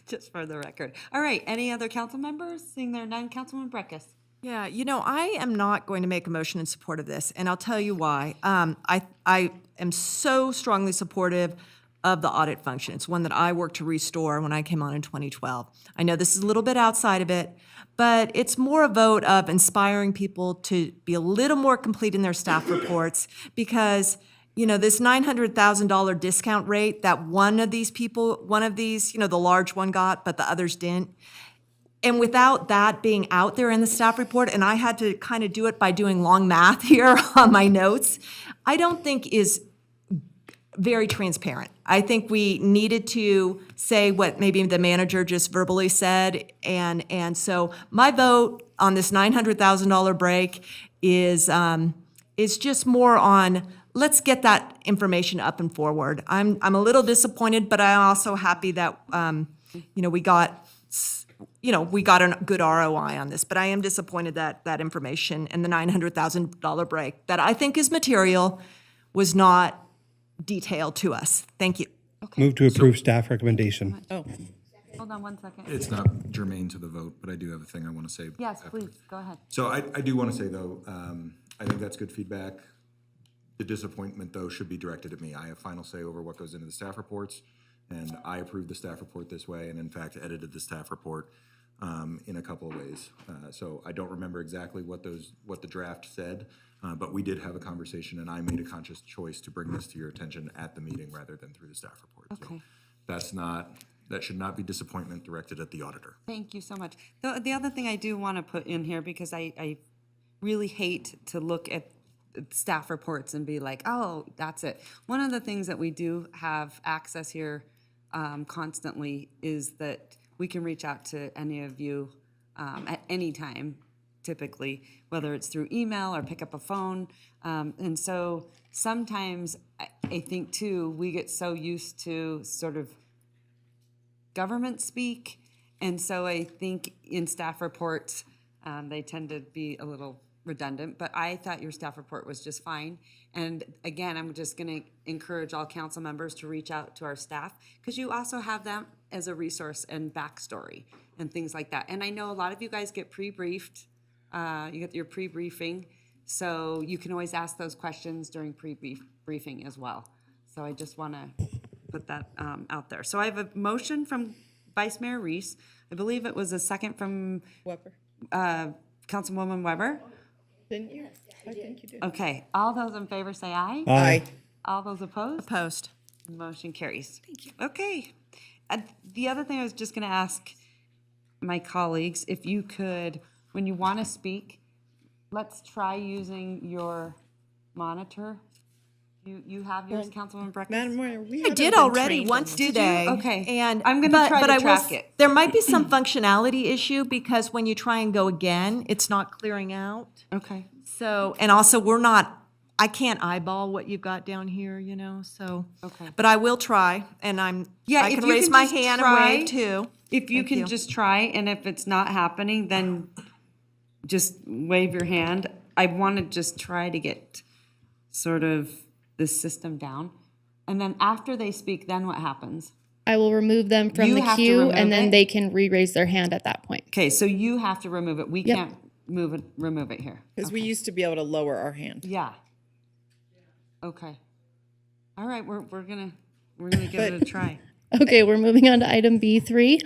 Just for the record. All right, any other council members? Seeing there are none, Councilman Breckus. Yeah, I am not going to make a motion in support of this, and I'll tell you why. I am so strongly supportive of the audit function. It's one that I worked to restore when I came on in 2012. I know this is a little bit outside of it, but it's more a vote of inspiring people to be a little more complete in their staff reports because, this $900,000 discount rate that one of these, the large one got, but the others didn't. And without that being out there in the staff report, and I had to kind of do it by doing long math here on my notes, I don't think is very transparent. I think we needed to say what maybe the manager just verbally said, and so my vote on this $900,000 break is just more on let's get that information up and forward. I'm a little disappointed, but I'm also happy that we got a good ROI on this. But I am disappointed that that information and the $900,000 break that I think is material was not detailed to us. Thank you. Move to approve staff recommendation. Oh, hold on one second. It's not germane to the vote, but I do have a thing I want to say. Yes, after. please, go ahead. So I do want to say, though, I think that's good feedback. The disappointment, though, should be directed at me. I have final say over what goes into the staff reports, and I approved the staff report this way, and in fact, edited the staff report in a couple of ways. So I don't remember exactly what the draft said, but we did have a conversation, and I made a conscious choice to bring this to your attention at the meeting rather than through the staff report. Okay. So that should not be disappointment directed at the auditor. Thank you so much. The other thing I do want to put in here, because I really hate to look at staff reports and be like, oh, that's it. One of the things that we do have access here constantly is that we can reach out to any of you at any time, typically, whether it's through email or pick up a phone. And so sometimes I think, too, we get so used to sort of government speak. And so I think in staff reports, they tend to be a little redundant, but I thought your staff report was just fine. And again, I'm just going to encourage all council members to reach out to our staff, because you also have them as a resource and backstory and things like that. And I know a lot of you guys get pre-briefed. You get your pre-briefing, so you can always ask those questions during pre-briefing as well. So I just want to put that out there. So I have a motion from Vice Mayor Reese. I believe it was a second from Weber. Councilwoman Weber. Didn't you? I think you did. Okay, all those in favor say aye. Aye. All those opposed? Opposed. Motion carries. Thank you. Okay. The other thing I was just going to ask my colleagues, if you could, when you want to speak, let's try using your monitor. You have yours, Councilwoman Breckes? Madam Mayor, we I haven't did been already trained once on Did you? today. Okay. And I'm gonna try to I will track it. There might be some functionality issue because when you try and go again, it's not clearing out. Okay. So, and also I can't eyeball what you've got down here, you know, so. Okay. But I will try, and I if can you raise my just hand try, and wave too. If you Thank can you. just try, and if it's not happening, then just wave your hand. I want to just try to get sort of this system down. And then after they speak, then what happens? I will remove them from You the have to queue, remove and then it? they can re-raise their hand at that point. Okay, so you have to remove it. We Yep. can't remove it here. Because we used to be able to lower our hand. Yeah. Okay. All right, we're gonna give it a try. Okay, we're moving on to item B3.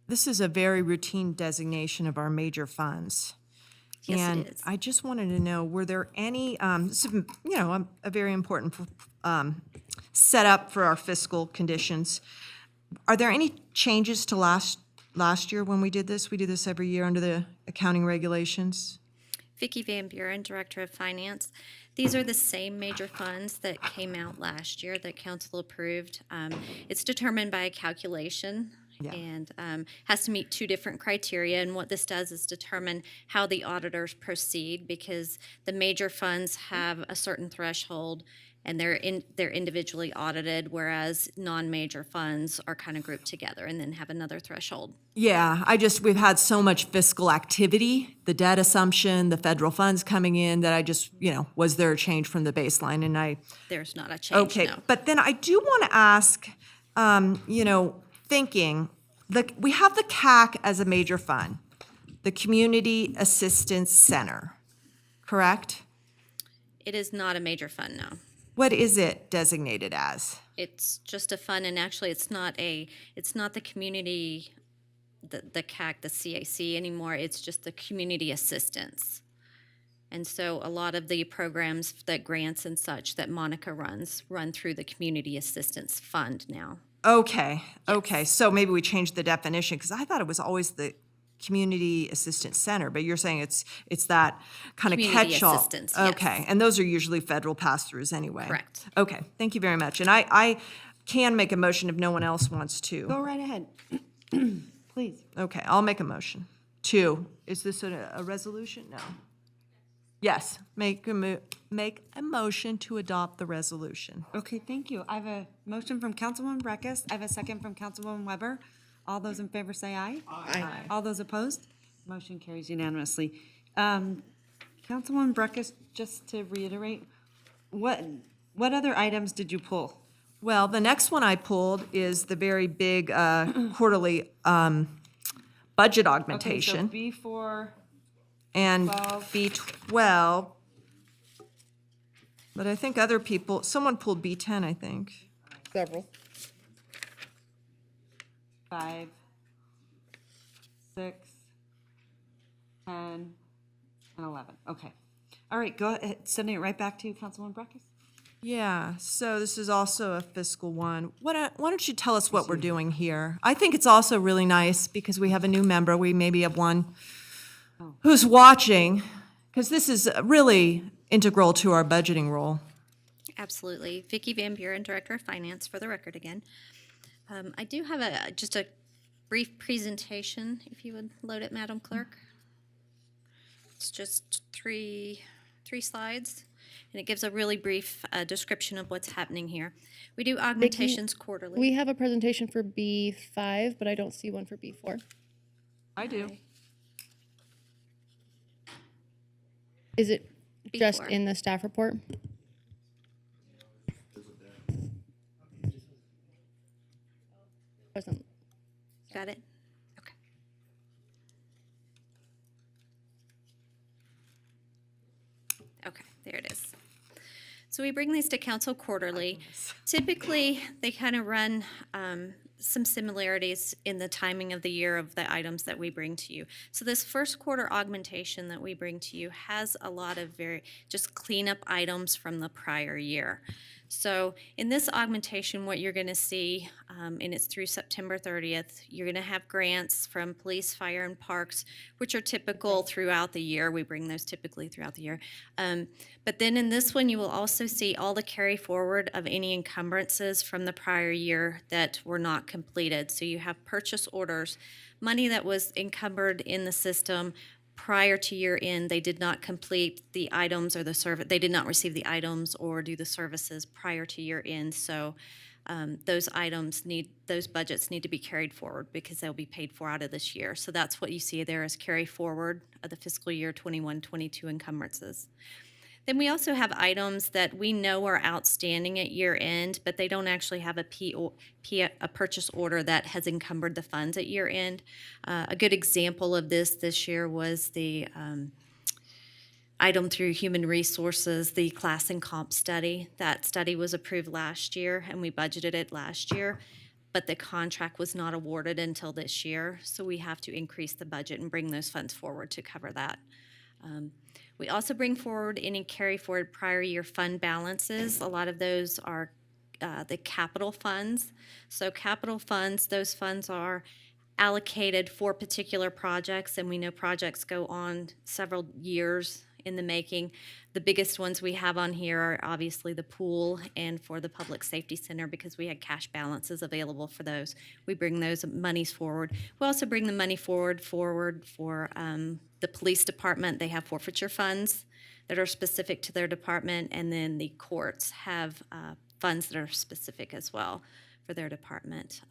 This is a very routine designation of our major funds. Yes, it And is. I just wanted to know, were there any, this is, you know, a very important setup for our fiscal conditions. Are there any changes to last year when we did this? We do this every year under the accounting regulations. Vicki Van Buren, Director of Finance. These are the same major funds that came out last year that council approved. It's determined by a calculation and has to meet two different criteria. And what this does is determine how the auditors proceed, because the major funds have a certain threshold and they're individually audited, whereas non-major funds are kind of grouped together and then have another threshold. Yeah, we've had so much fiscal activity, the debt assumption, the federal funds coming in, that I just, was there a change from the baseline? And There's not a change, okay, no. but then I do want to ask, thinking, we have the CAC as a major fund, the Community Assistance Center, correct? It is not a major fund, no. What is it designated as? It's just a fund, and actually it's not the community, the CAC, the CAC anymore, it's just the community assistance. And so a lot of the programs, that grants and such that Monica run through the community assistance fund now. Okay, so maybe we changed the definition, because I thought it was always the Community Assistance Center, but you're saying it's that kind of Community catch-all. assistance, yes. Okay, and those are usually federal pass-throughs anyway. Correct. Okay, thank you very much. And I can make a motion if no one else wants to. Go right ahead. Please. Okay, I'll make a motion. 2, is this a resolution? No. Yes, make a motion to adopt the resolution. Okay, thank you. I have a motion from Councilwoman Breckes. I have a second from Councilwoman Weber. All those in favor say aye. Aye. All those opposed? Motion carries unanimously. Councilwoman Breckes, just to reiterate, what What other items did you pull? Well, the next one I pulled is the very big quarterly budget augmentation. Okay, so B4, And 12. B12, but I think other people, someone pulled B10, I think. Several. 5, 6, 10, and 11. Okay. All right, go ahead, sending it right back to you, Councilwoman Breckus. Yeah, so this is also a fiscal one. Why don't you tell us what we're doing here? I think it's also really nice because we have a new member. We maybe have one who's watching, because this is really integral to our budgeting role. Absolutely. Vicki Van Buren, Director of Finance, for the record again. I do have just a brief presentation, if you would load it, Madam Clerk. It's just three slides, and it gives a really brief description of what's happening here. We do augmentations quarterly. We have a presentation for B5, but I don't see one for B4. I do. Is it just B4. in the staff report? Wasn't. Got it? Okay. Okay, there it is. So we bring these to council quarterly. Typically, they kind of run some similarities in the timing of the year of the items that we bring to you. So this first quarter augmentation that we bring to you has a lot of just cleanup items from the prior year. So in this augmentation, what you're going to see, and it's through September 30th, you're going to have grants from police, fire, and parks, which are typical throughout the year. We bring those typically throughout the year. But then in this one, you will also see all the carry forward of any encumbrances from the prior year that were not completed. So you have purchase orders, money that was encumbered in the system prior to year end. They did not complete the items or the service. They did not receive the items or do the services prior to year end. So those budgets need to be carried forward because they'll be paid for out of this year. So that's what you see there is carry forward of the fiscal year 21-22 encumbrances. Then we also have items that we know are outstanding at year end, but they don't actually have a purchase order that has encumbered the funds at year end. A good example of this year was the item through Human Resources, the class and comp study. That study was approved last year, and we budgeted it last year, but the contract was not awarded until this year, so we have to increase the budget and bring those funds forward to cover that. We also bring forward any carry forward prior year fund balances. A lot of those are the capital funds. So capital funds, those funds are allocated for particular projects, and we know projects go on several years in the making. The biggest ones we have on here are obviously the pool and for the Public Safety Center because we had cash balances available for those. We bring those monies forward. We also bring the money forward for the police department. They have forfeiture funds that are specific to their department, and then the courts have funds that are specific as well for their department.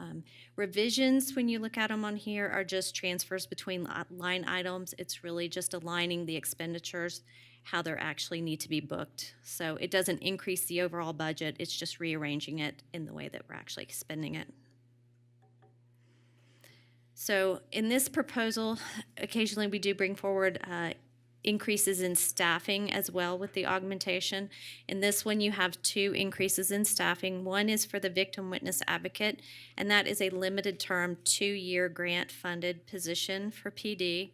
Revisions, when you look at them on here, are just transfers between line items. It's really just aligning the expenditures, how they actually need to be booked. So it doesn't increase the overall budget, it's just rearranging it in the way that we're actually spending it. So in this proposal, occasionally we do bring forward increases in staffing as well with the augmentation. In this one, you have 2 increases in staffing. One is for the victim witness advocate, and that is a limited term 2-year grant funded position for PD.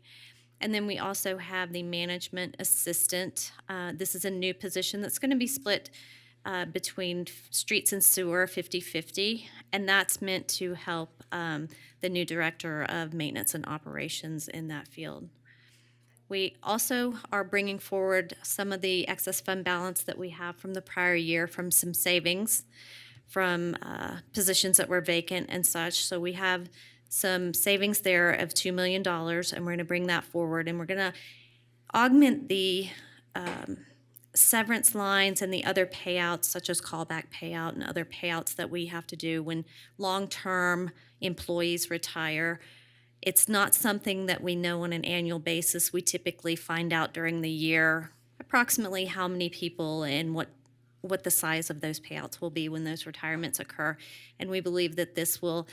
And then we also have the management assistant. This is a new position that's going to be split between streets and sewer 50-50, and that's meant to help the new director of maintenance and operations in that field. We also are bringing forward some of the excess fund balance that we have from the prior year from some savings from positions that were vacant and such. So we have some savings there of $2 million, and we're going to bring that forward, and we're going to augment the severance lines and the other payouts, such as callback payout and other payouts that we have to do when long-term employees retire. It's not something that we know on an annual basis. We typically find out during the year approximately how many people and what what the size of those payouts will be when those retirements occur. And we believe that this will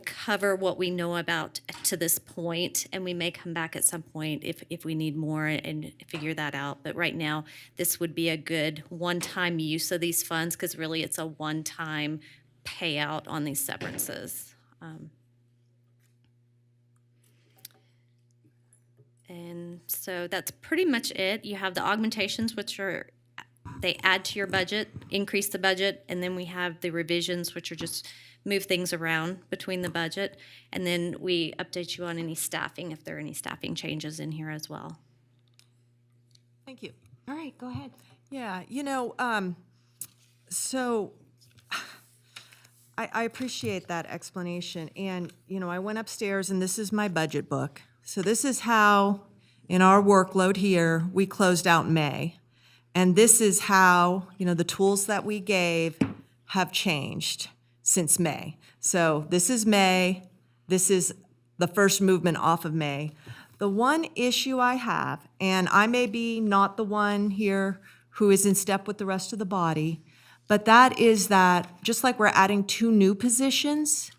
cover what we know about to this point, and we may come back at some point if we need more and figure that out. But right now, this would be a good one-time use of these funds, because really it's a one-time payout on these severances. And so that's pretty much it. You have the augmentations, which are, they add to your budget, increase the budget, and then we have the revisions, which are just move things around between the budget. And then we update you on any staffing, if there are any staffing changes in here as well. Thank you. All right, go ahead. Yeah, so I appreciate that explanation. And, I went upstairs and this is my budget book. So this is how, in our workload here, we closed out May. And this is how, the tools that we gave have changed since May. So this is May. This is the first movement off of May. The one issue I have, and I may be not the one here who is in step with the rest of the body, but that is that just like we're adding 2 new positions,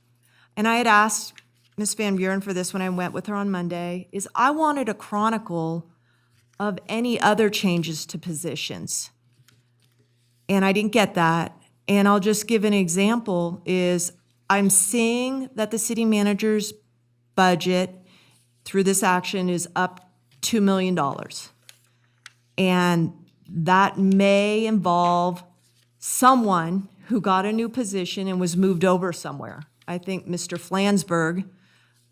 and I had asked Ms. Van Buren for this when I went with her on Monday, is I wanted a chronicle of any other changes to positions. And I didn't get that. And I'll just give an example is I'm seeing that the city manager's budget through this action is up $2 million. And that may involve someone who got a new position and was moved over somewhere. I think Mr. Flansburgh,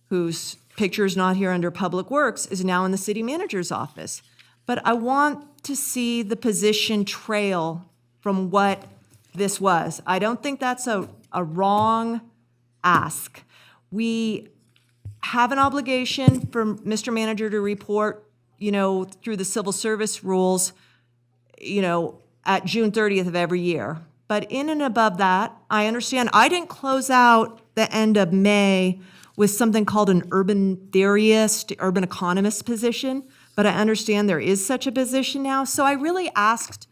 whose picture is not here under Public Works, is now in the city manager's office. But I want to see the position trail from what this was. I don't think that's a wrong ask. We have an obligation for Mr. Manager to report, through the civil service rules, at June 30th of every year. But in and above that, I understand I didn't close out the end of May with something called an urban theorist, urban economist position, but I understand there is such a position now. So I really asked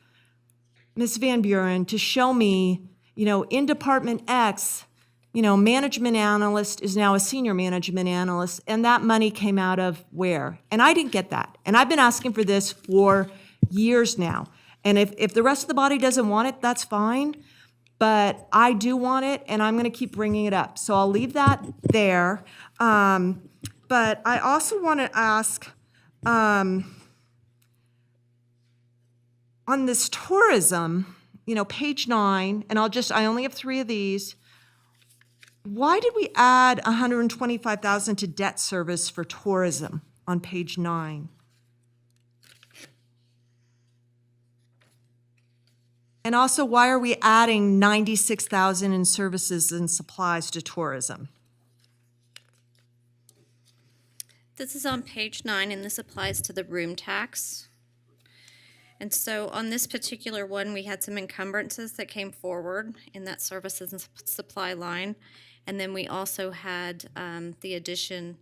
Ms. Van Buren to show me, in Department X, management analyst is now a senior management analyst, and that money came out of where? And I didn't get that. And I've been asking for this for years now. And if the rest of the body doesn't want it, that's fine. But I do want it, and I'm going to keep bringing it up. So I'll leave that there. But I also want to ask, on this tourism, page 9, and I only have 3 of these. Why did we add $125,000 to debt service for tourism on page 9? And also, why are we adding $96,000 in services and supplies to tourism? This is on page 9, and this applies to the room tax. And so on this particular one, we had some encumbrances that came forward in that services and supply line. And then we also had the addition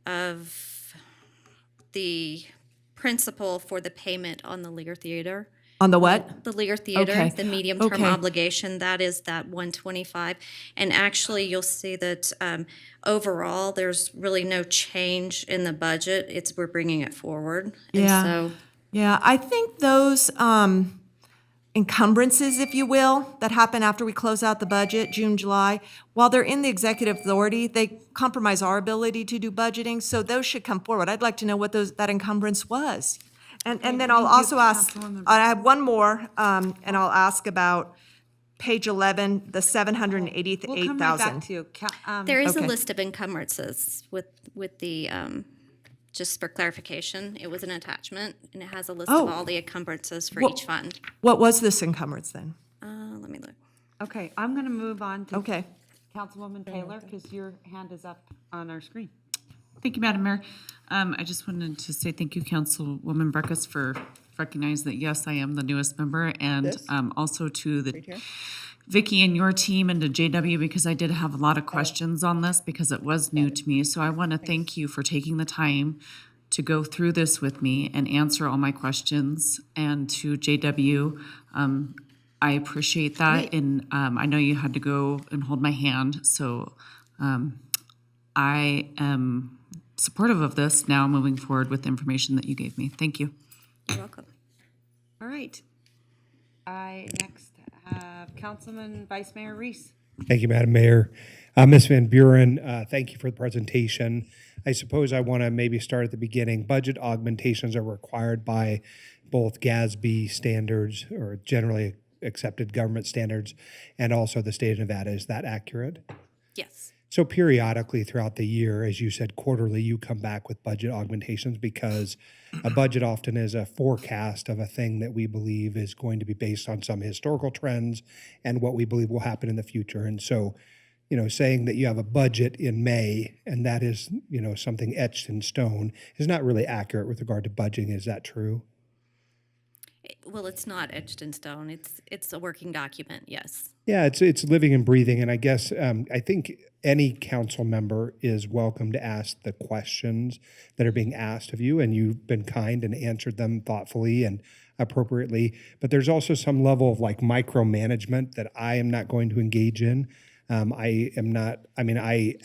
of the principal for the payment on the Lear Theater. On the what? The Lear Theater, Okay. the medium-term Okay. obligation, that is that 125. And actually, you'll see that overall, there's really no change in the budget. We're bringing it forward. And Yeah. so Yeah, I think those encumbrances, if you will, that happen after we close out the budget, June, July, while they're in the executive authority, they compromise our ability to do budgeting, so those should come forward. I'd like to know what that encumbrance was. And then I'll also ask, I have one more, and I'll ask about page 11, the $788,000. We'll come right back to you. there is Okay. a list of encumbrances with the, just for clarification, it was an attachment, and it has a list Oh. of all the encumbrances for Well- each fund. What was this encumbrance then? Let me look. Okay, I'm going to move on to Okay. Councilwoman Taylor, because your hand is up on our screen. Thank you, Madam Mayor. I just wanted to say thank you, Councilwoman Breckus, for recognizing that, yes, I am the newest member, and also to the Vicky and your team and to JW, because I did have a lot of questions on this because it was new to me. So I want to thank you for taking the time to go through this with me and answer all my questions. And to JW, I appreciate that. Great. And I know you had to go and hold my hand. So I am supportive of this now moving forward with the information that you gave me. Thank you. You're welcome. All right. I next have Councilman Vice Mayor Reese. Thank you, Madam Mayor. Ms. Van Buren, thank you for the presentation. I suppose I want to maybe start at the beginning. Budget augmentations are required by both GASB standards, or generally accepted government standards, and also the state of Nevada. Is that accurate? Yes. So periodically throughout the year, as you said, quarterly, you come back with budget augmentations, because a budget often is a forecast of a thing that we believe is going to be based on some historical trends and what we believe will happen in the future. And so, saying that you have a budget in May and that is, something etched in stone is not really accurate with regard to budgeting. Is that true? Well, it's not etched in stone. It's a working document, yes. Yeah, it's living and breathing. And I guess I think any council member is welcome to ask the questions that are being asked of you, and you've been kind and answered them thoughtfully and appropriately. But there's also some level of micromanagement that I am not going to engage in. I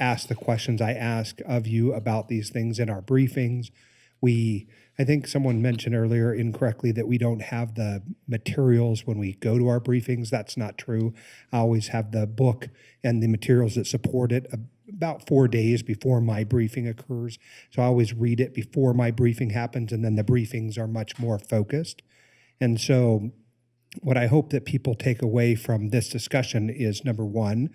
ask the questions I ask of you about these things in our briefings. I think someone mentioned earlier incorrectly that we don't have the materials when we go to our briefings. That's not true. I always have the book and the materials that support it about 4 days before my briefing occurs. So I always read it before my briefing happens, and then the briefings are much more focused. And so what I hope that people take away from this discussion is, number one,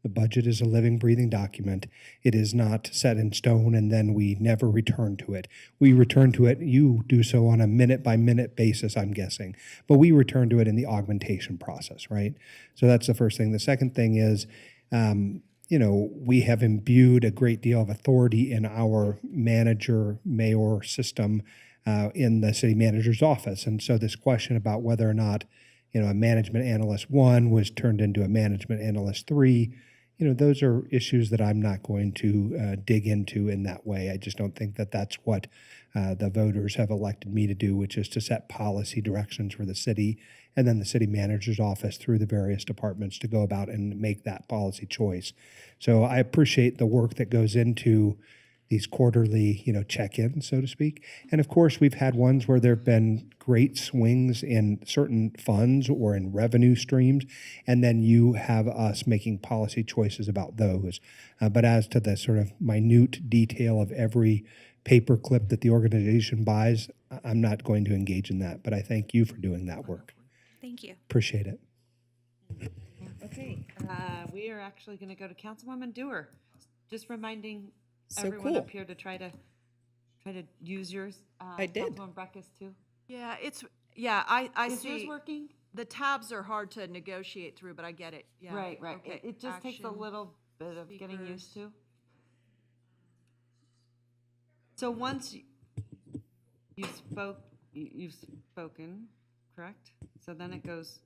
the budget is a living, breathing document. It is not set in stone and then we never return to it. We return to it. You do so on a minute-by-minute basis, I'm guessing. But we return to it in the augmentation process, right? So that's the first thing. The second thing is, we have imbued a great deal of authority in our mayor system in the city manager's office. And so this question about whether or not, a management analyst 1 was turned into a management analyst 3, those are issues that I'm not going to dig into in that way. I just don't think that that's what the voters have elected me to do, which is to set policy directions for the city, and then the city manager's office through the various departments to go about and make that policy choice. So I appreciate the work that goes into these quarterly, check-ins, so to speak. And of course, we've had ones where there have been great swings in certain funds or in revenue streams, and then you have us making policy choices about those. But as to the sort of minute detail of every paper clip that the organization buys, I'm not going to engage in that. But I thank you for doing that work. Thank you. Appreciate it. Okay, we are actually going to go to Councilwoman Dewar. Just reminding So everyone cool. up here to try to use yours. I did. Councilwoman Breckus too. Yeah, I Is see. yours working? The tabs are hard to negotiate through, but I get it. Yeah. Right. Okay. It just takes a Action, little bit of getting speakers. used to. So once you've spoken, correct? So then it goes,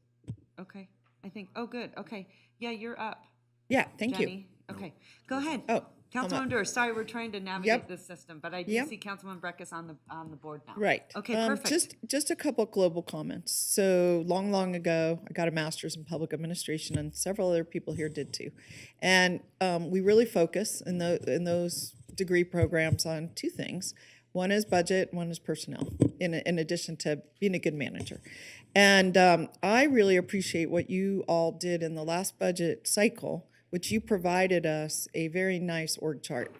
okay, I think, oh, good, okay. Yeah, you're up. Yeah, thank you. Jenny. Okay, go ahead. Oh, Councilwoman Dewar, sorry, we're trying to navigate Yep. this system, but I do Yep. see Councilwoman Breckus on the board now. Right. Okay, perfect. Just a couple of global comments. So long ago, I got a master's in public administration, and several other people here did too. And we really focus in those degree programs on two things. One is budget, one is personnel, in addition to being a good manager. And I really appreciate what you all did in the last budget cycle, which you provided us a very nice org chart.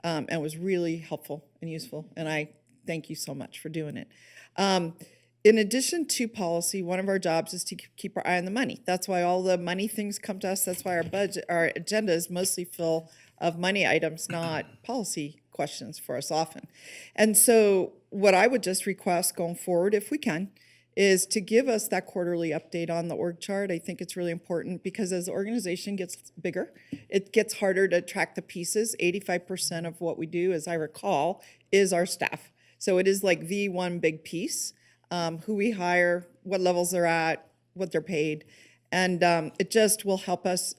And it was really helpful and useful, and I thank you so much for doing it. In addition to policy, one of our jobs is to keep our eye on the money. That's why all the money things come to us. That's why our agenda is mostly full of money items, not policy questions for us often. And so what I would just request going forward, if we can, is to give us that quarterly update on the org chart. I think it's really important because as the organization gets bigger, it gets harder to track the pieces. 85% of what we do, as I recall, is our staff. So it is like the one big piece, who we hire, what levels they're at, what they're paid. And it just will help us,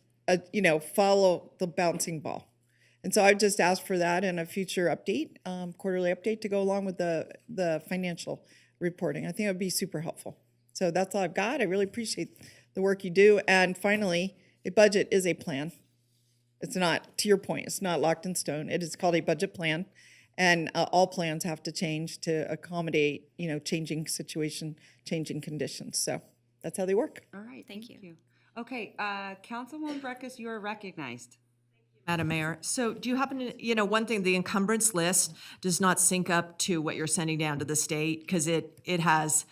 follow the bouncing ball. And so I've just asked for that in a future update, quarterly update to go along with the financial reporting. I think it would be super helpful. So that's all I've got. I really appreciate the work you do. And finally, a budget is a plan. It's not, to your point, it's not locked in stone. It is called a budget plan. And all plans have to change to accommodate, changing situation, changing conditions. So that's how they work. All right, thank you. Okay, Councilwoman Breckus, you are recognized. Madam Mayor, so do you happen to, one thing, the encumbrance list does not sync up to what you're sending down to the state because it has,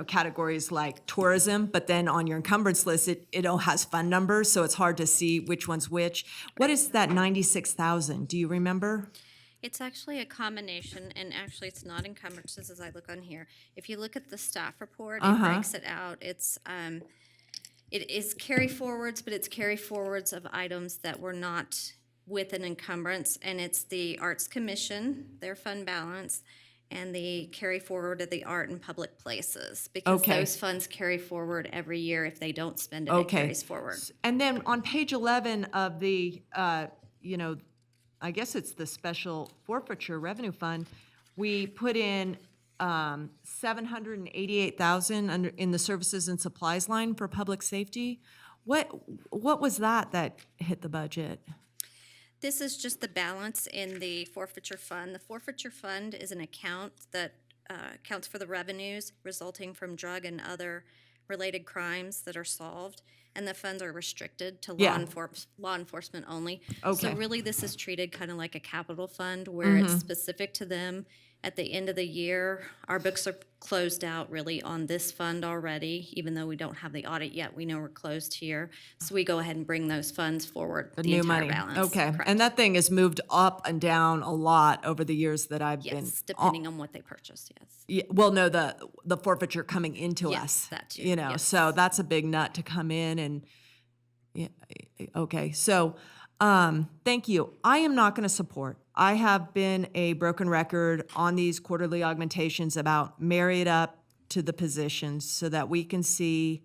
categories like tourism, but then on your encumbrance list, it all has fund numbers, so it's hard to see which one's which. What is that 96,000? Do you remember? It's actually a combination, and actually it's not encumbrances as I look on here. If you look at the staff report, it breaks it out. It is carry forwards, but it's carry forwards of items that were not with an encumbrance, and it's the Arts Commission, their fund balance, and the carry forward of the art in public places, because those funds carry forward every year. If they don't spend it, it carries forward. And then on page 11 of the, I guess it's the special forfeiture revenue fund, we put in 788,000 in the services and supplies line for public safety. What was that hit the budget? This is just the balance in the forfeiture fund. The forfeiture fund is an account that accounts for the revenues resulting from drug and other related crimes that are solved, and the funds are restricted to law enforcement only. So really this is treated kind of like a capital fund where it's specific to them. At the end of the year, our books are closed out really on this fund already, even though we don't have the audit yet. We know we're closed here. So we go ahead and bring those funds forward, the new entire money. balance. Okay. Correct. And that thing has moved up and down a lot over the years that I've been. Yes, depending on what they purchased, yes. Yeah, well, no, the forfeiture coming into Yes, us. that too, So that's a big nut to come in and, okay. So, thank you. I am not going to support. I have been a broken record on these quarterly augmentations about marry it up to the positions so that we can see,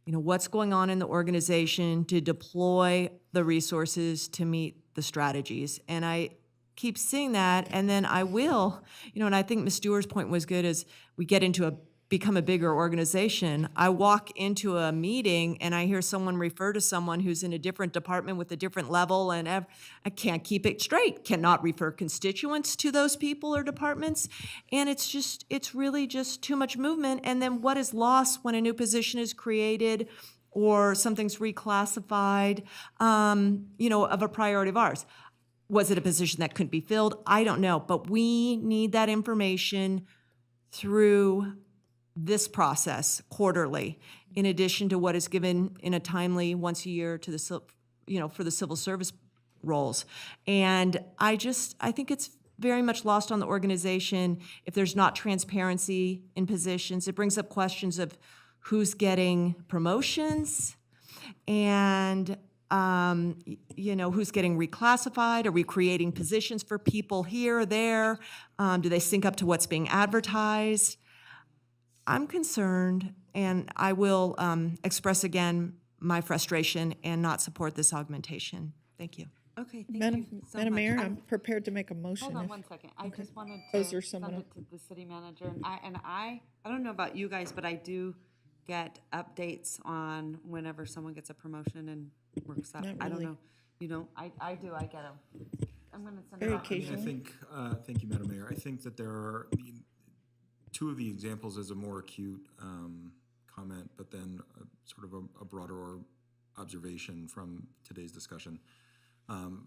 what's going on in the organization to deploy the resources to meet the strategies. And I keep seeing that, and then I will, and I think Ms. Stewart's point was good as we get into become a bigger organization. I walk into a meeting and I hear someone refer to someone who's in a different department with a different level, and I can't keep it straight, cannot refer constituents to those people or departments. And it's really just too much movement. And then what is lost when a new position is created or something's reclassified, of a priority of ours? Was it a position that couldn't be filled? I don't know, but we need that information through this process quarterly, in addition to what is given in a timely once a year to the, for the civil service roles. And I think it's very much lost on the organization if there's not transparency in positions. It brings up questions of who's getting promotions and who's getting reclassified? Are we creating positions for people here or there? Do they sync up to what's being advertised? I'm concerned, and I will express again my frustration and not support this augmentation. Thank you. Okay, thank Madam, you so Madam much. Mayor, I'm prepared to make a motion. Hold on if- 1 second. I just wanted Oh, to is there send someone it to the city manager. And I don't know about you guys, but I do get updates on whenever someone gets a promotion and works up. Not I don't really. know. You know, I do. I get them. I'm going to send Very it out. occasionally. I think, thank you, Madam Mayor. I think that there are, two of the examples as a more acute comment, but then sort of a broader observation from today's discussion.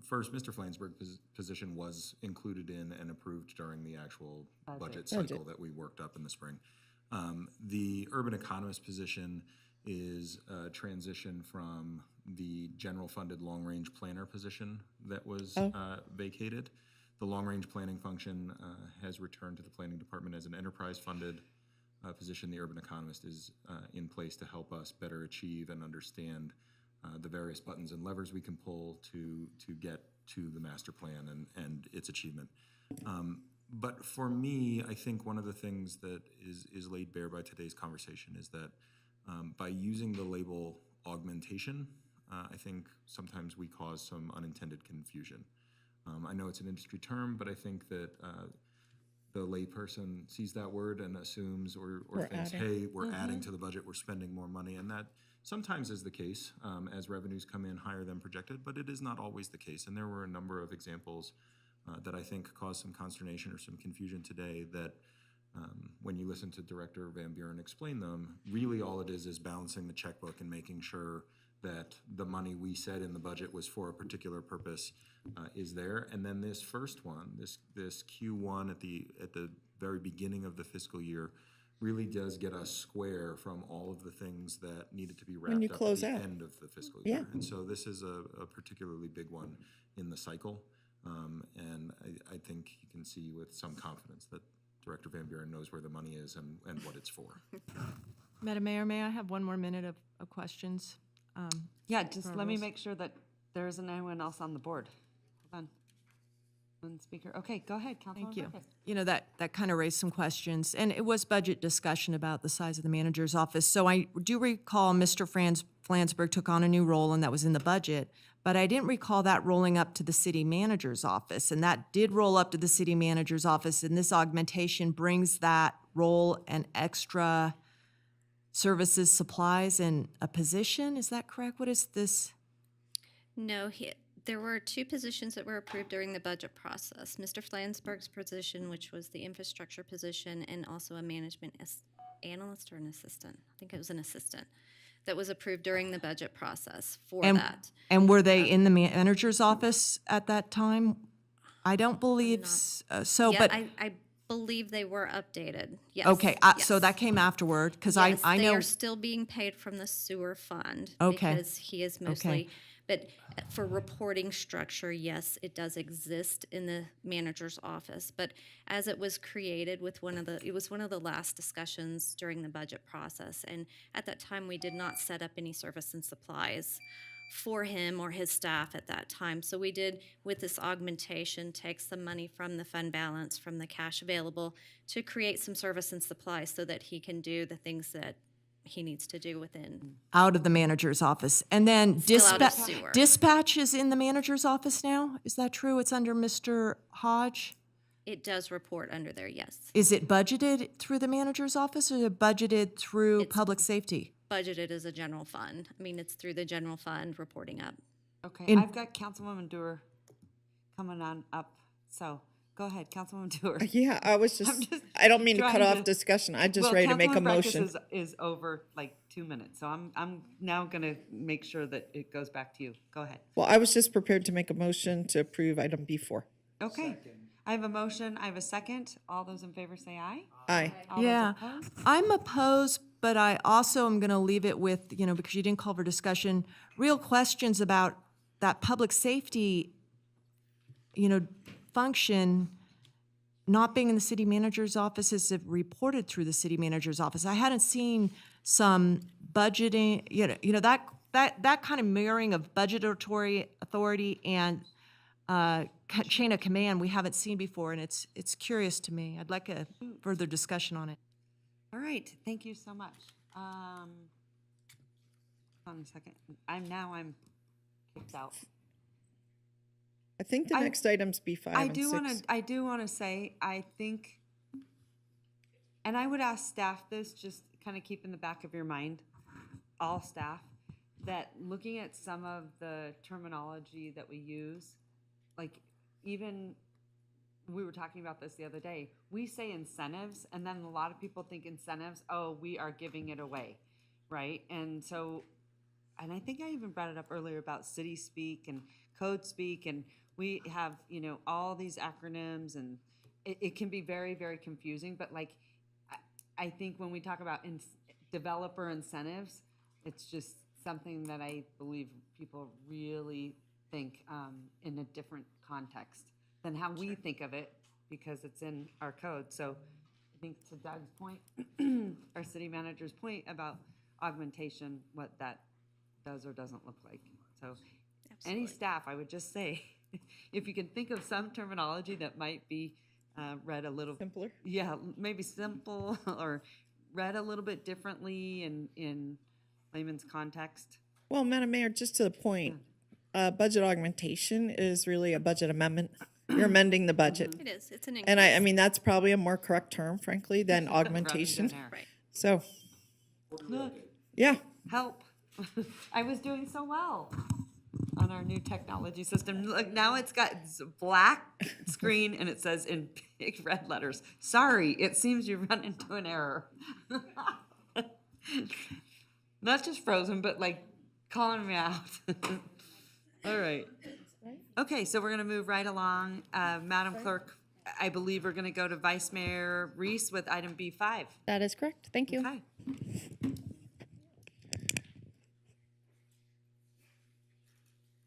First, Mr. Flansburgh's position was included in and approved during the actual budget cycle that we worked up in the spring. The urban economist position is a transition from the general funded long-range planner position that was vacated. The long-range planning function has returned to the planning department as an enterprise-funded position. The urban economist is in place to help us better achieve and understand the various buttons and levers we can pull to get to the master plan and its achievement. But for me, I think one of the things that is laid bare by today's conversation is that by using the label augmentation, I think sometimes we cause some unintended confusion. I know it's an industry term, but I think that the layperson sees that word and assumes or thinks, hey, we're adding to the budget, we're spending more money. And that sometimes is the case as revenues come in higher than projected, but it is not always the case. And there were a number of examples that I think caused some consternation or some confusion today that when you listen to Director Van Buren explain them, really all it is balancing the checkbook and making sure that the money we said in the budget was for a particular purpose is there. And then this first one, this Q1 at the very beginning of the fiscal year, really does get us square from all of the things that needed to be wrapped up at the end of the fiscal year. And so this is a particularly big one in the cycle. And I think you can see with some confidence that Director Van Buren knows where the money is and what it's for. Madam Mayor, may I have one more minute of questions? Yeah, just let me make sure that there isn't anyone else on the board. Hold on. One speaker. Okay, go ahead, Councilwoman. Thank you. Burkett. You know, that kind of raised some questions, and it was budget discussion about the size of the manager's office. So I do recall Mr. Flansburgh took on a new role, and that was in the budget, but I didn't recall that rolling up to the city manager's office, and that did roll up to the city manager's office, and this augmentation brings that role and extra services, supplies, and a position. Is that correct? What is this? No, there were two positions that were approved during the budget process. Mr. Flansburgh's position, which was the infrastructure position, and also a management analyst or an assistant. I think it was an assistant that was approved during the budget process for that. And were they in the manager's office at that time? I don't believe so, Yeah, but I believe they were updated. Yes. okay, yes. so that came afterward because Yes, I they know. are still being paid from the sewer fund. Okay. Because he is mostly, but for reporting structure, yes, it does exist in the manager's office. But as it was created with it was one of the last discussions during the budget process. And at that time, we did not set up any service and supplies for him or his staff at that time. So we did, with this augmentation, take some money from the fund balance, from the cash available, to create some service and supplies so that he can do the things that he needs to do within. Out of the manager's office. And then Still out of sewer. dispatch is in the manager's office now? Is that true? It's under Mr. Hodge? It does report under there, yes. Is it budgeted through the manager's office or is it budgeted through public safety? Budgeted as a general fund. I mean, it's through the general fund reporting up. Okay, I've got Councilwoman Dewar coming on up, so go ahead, Councilwoman Dewar. Yeah, I was I don't mean to cut off discussion. I'm just ready to make a motion. Councilwoman Breckus is over like 2 minutes, so I'm now gonna make sure that it goes back to you. Go ahead. Well, I was just prepared to make a motion to approve item B4. Okay, I have a motion, I have a second. All those in favor say aye. Aye. All those Yeah, opposed? I'm opposed, but I also am going to leave it with, because you didn't call for discussion, real questions about that public safety, function not being in the city manager's office is reported through the city manager's office. I hadn't seen some budgeting, that kind of mirroring of budgetary authority and chain of command we haven't seen before, and it's curious to me. I'd like a further discussion on it. All right, thank you so much. Hold on a second. I'm kicked out. I think the next item's B5 I and 6. I do want to say, I think, and I would ask staff this, just kind of keep in the back of your mind, all staff, that looking at some of the terminology that we use, like even, we were talking about this the other day, we say incentives, and then a lot of people think incentives, oh, we are giving it away, right? And so, and I think I even brought it up earlier about city speak and code speak, and we have, all these acronyms, and it can be very, very confusing, but like, I think when we talk about developer incentives, it's just something that I believe people really think in a different context than how we think of it, because it's in our code. So I think to Doug's point, our city manager's point about augmentation, what that does or doesn't look like. So any staff, I would just say, if you can think of some terminology that might be read a little simpler, yeah, maybe simple or read a little bit differently in layman's context, Well, Madam Mayor, just to the point, budget augmentation is really a budget amendment. You're amending the budget. It is. It's an increase. And I mean, that's probably a more correct term, frankly, than augmentation. Right. So, Look, yeah. help. I was doing so well on our new technology system. Look, now it's got black screen and it says in big red letters, sorry, it seems you run into an error. Not just frozen, but like calling me out. All right. Okay, so we're gonna move right along. Madam Clerk, I believe we're gonna go to Vice Mayor Reese with item B5. That is correct. Thank you. Okay.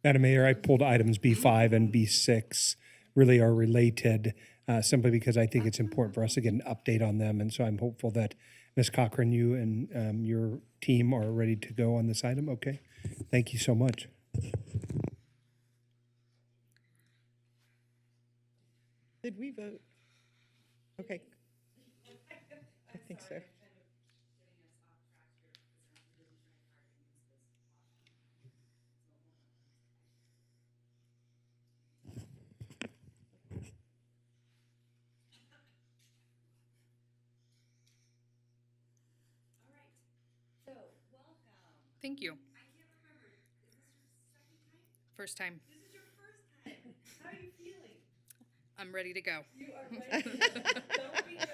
Madam Mayor, I pulled items B5 and B6, really are related, simply because I think it's important for us to get an update on them. And so I'm hopeful that Ms. Cochran, you and your team are ready to go on this item. Okay, thank you so much. Did we vote? Okay. I think so. Thank you. First time. This is your first time. How are you feeling? I'm ready to go. You are ready. Don't be nervous.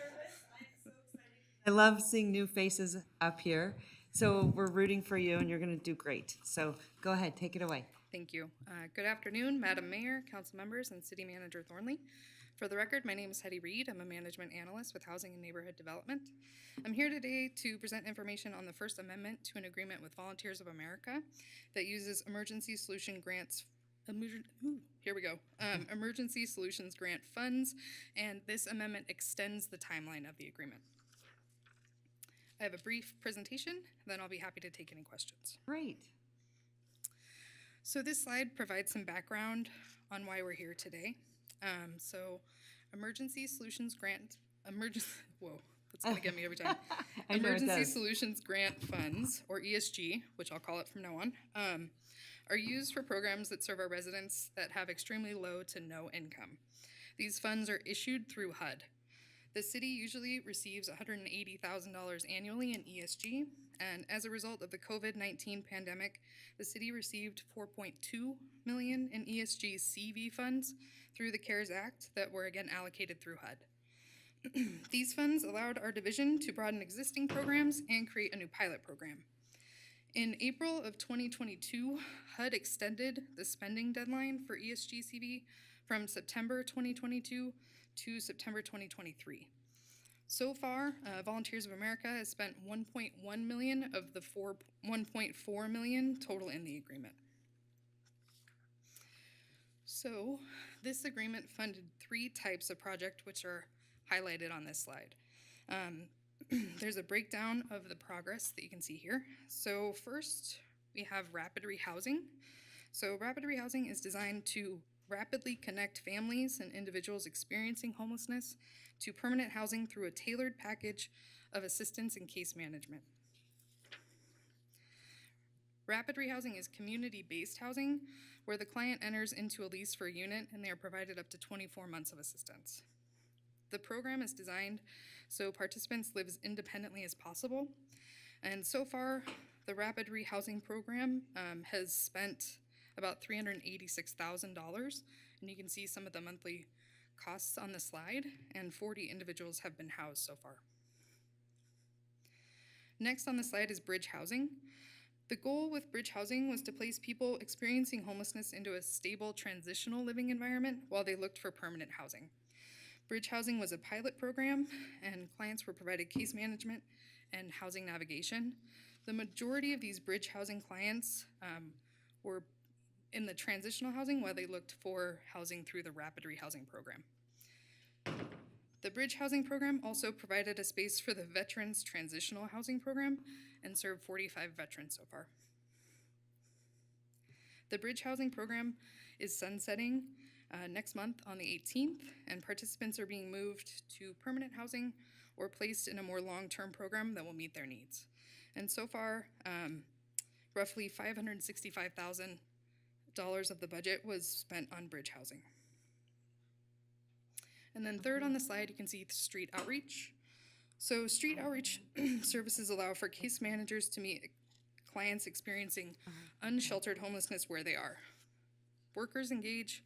I'm so excited. I love seeing new faces up here. So we're rooting for you and you're gonna do great. So go ahead, take it away. Thank you. Good afternoon, Madam Mayor, council members, and City Manager Thornley. For the record, my name is Hetty Reed. I'm a management analyst with Housing and Neighborhood Development. I'm here today to present information on the First Amendment to an agreement with Volunteers of America that uses emergency solution grants. Here we go. Emergency Solutions Grant funds, and this amendment extends the timeline of the agreement. I have a brief presentation, then I'll be happy to take any questions. Great. So this slide provides some background on why we're here today. Emergency Solutions Grant, whoa, that's gonna get me every time. I know it Emergency does. Solutions Grant Funds, or ESG, which I'll call it from now on, are used for programs that serve our residents that have extremely low to no income. These funds are issued through HUD. The city usually receives $180,000 annually in ESG, and as a result of the COVID-19 pandemic, the city received $4.2 million in ESG CV funds through the CARES Act that were again allocated through HUD. These funds allowed our division to broaden existing programs and create a new pilot program. In April of 2022, HUD extended the spending deadline for ESG CV from September 2022 to September 2023. So far, Volunteers of America has spent $1.1 million of the $1.4 million total in the agreement. So this agreement funded 3 types of project which are highlighted on this slide. There's a breakdown of the progress that you can see here. So first, we have rapid rehousing. So rapid rehousing is designed to rapidly connect families and individuals experiencing homelessness to permanent housing through a tailored package of assistance and case management. Rapid rehousing is community-based housing where the client enters into a lease for a unit and they are provided up to 24 months of assistance. The program is designed so participants live as independently as possible. And so far, the rapid rehousing program has spent about $386,000, and you can see some of the monthly costs on the slide, and 40 individuals have been housed so far. Next on the slide is bridge housing. The goal with bridge housing was to place people experiencing homelessness into a stable transitional living environment while they looked for permanent housing. Bridge housing was a pilot program, and clients were provided case management and housing navigation. The majority of these bridge housing clients were in the transitional housing while they looked for housing through the rapid rehousing program. The bridge housing program also provided a space for the veterans transitional housing program and served 45 veterans so far. The bridge housing program is sunsetting next month on the 18th, and participants are being moved to permanent housing or placed in a more long-term program that will meet their needs. And so far, roughly $565,000 of the budget was spent on bridge housing. And then third on the slide, you can see street outreach. So street outreach services allow for case managers to meet clients experiencing unsheltered homelessness where they are. Workers engage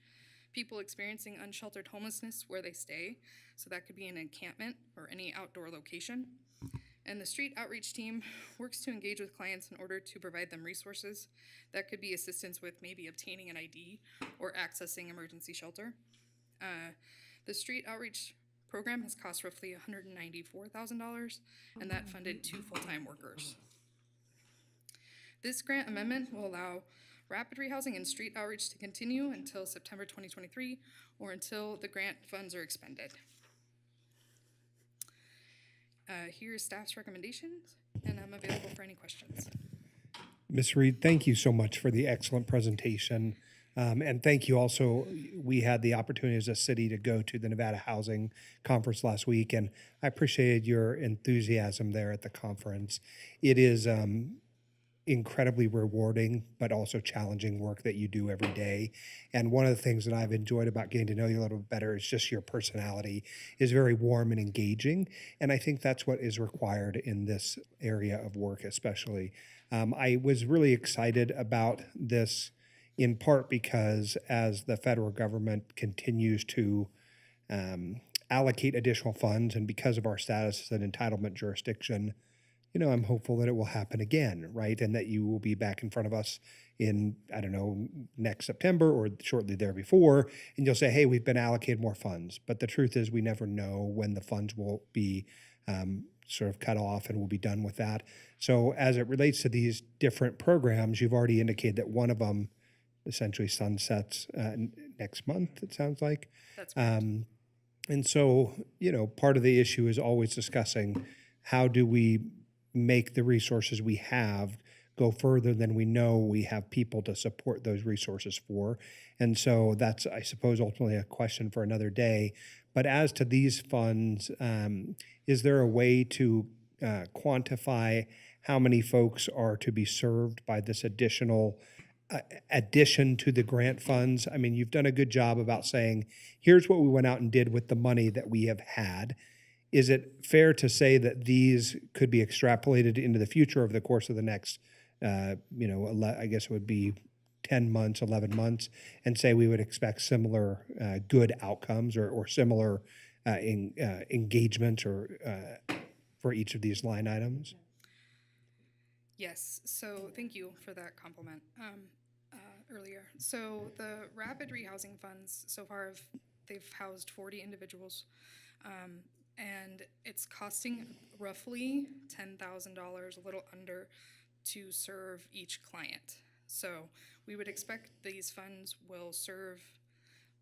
people experiencing unsheltered homelessness where they stay, so that could be an encampment or any outdoor location. And the street outreach team works to engage with clients in order to provide them resources. That could be assistance with maybe obtaining an ID or accessing emergency shelter. The street outreach program has cost roughly $194,000, and that funded 2 full-time workers. This grant amendment will allow rapid rehousing and street outreach to continue until September 2023 or until the grant funds are expended. Here's staff's recommendations, and I'm available for any questions. Ms. Reed, thank you so much for the excellent presentation. And thank you also. We had the opportunity as a city to go to the Nevada Housing Conference last week, and I appreciated your enthusiasm there at the conference. It is incredibly rewarding, but also challenging work that you do every day. And one of the things that I've enjoyed about getting to know you a little bit better is just your personality is very warm and engaging. And I think that's what is required in this area of work, especially. I was really excited about this in part because as the federal government continues to allocate additional funds, and because of our status as an entitlement jurisdiction, I'm hopeful that it will happen again, right? And that you will be back in front of us in, I don't know, next September or shortly there before, and you'll say, hey, we've been allocated more funds. But the truth is we never know when the funds will be sort of cut off and we'll be done with that. So as it relates to these different programs, you've already indicated that one of them essentially sunsets next month, it sounds like. That's correct. And so, part of the issue is always discussing how do we make the resources we have go further than we know we have people to support those resources for. And so that's, I suppose, ultimately a question for another day. But as to these funds, is there a way to quantify how many folks are to be served by this addition to the grant funds? I mean, you've done a good job about saying, here's what we went out and did with the money that we have had. Is it fair to say that these could be extrapolated into the future over the course of the next, I guess it would be 10 months, 11 months, and say we would expect similar good outcomes or similar engagements or for each of these line items? Yes, so thank you for that compliment earlier. So the rapid rehousing funds so far they've housed 40 individuals, and it's costing roughly $10,000, a little under, to serve each client. So we would expect these funds will serve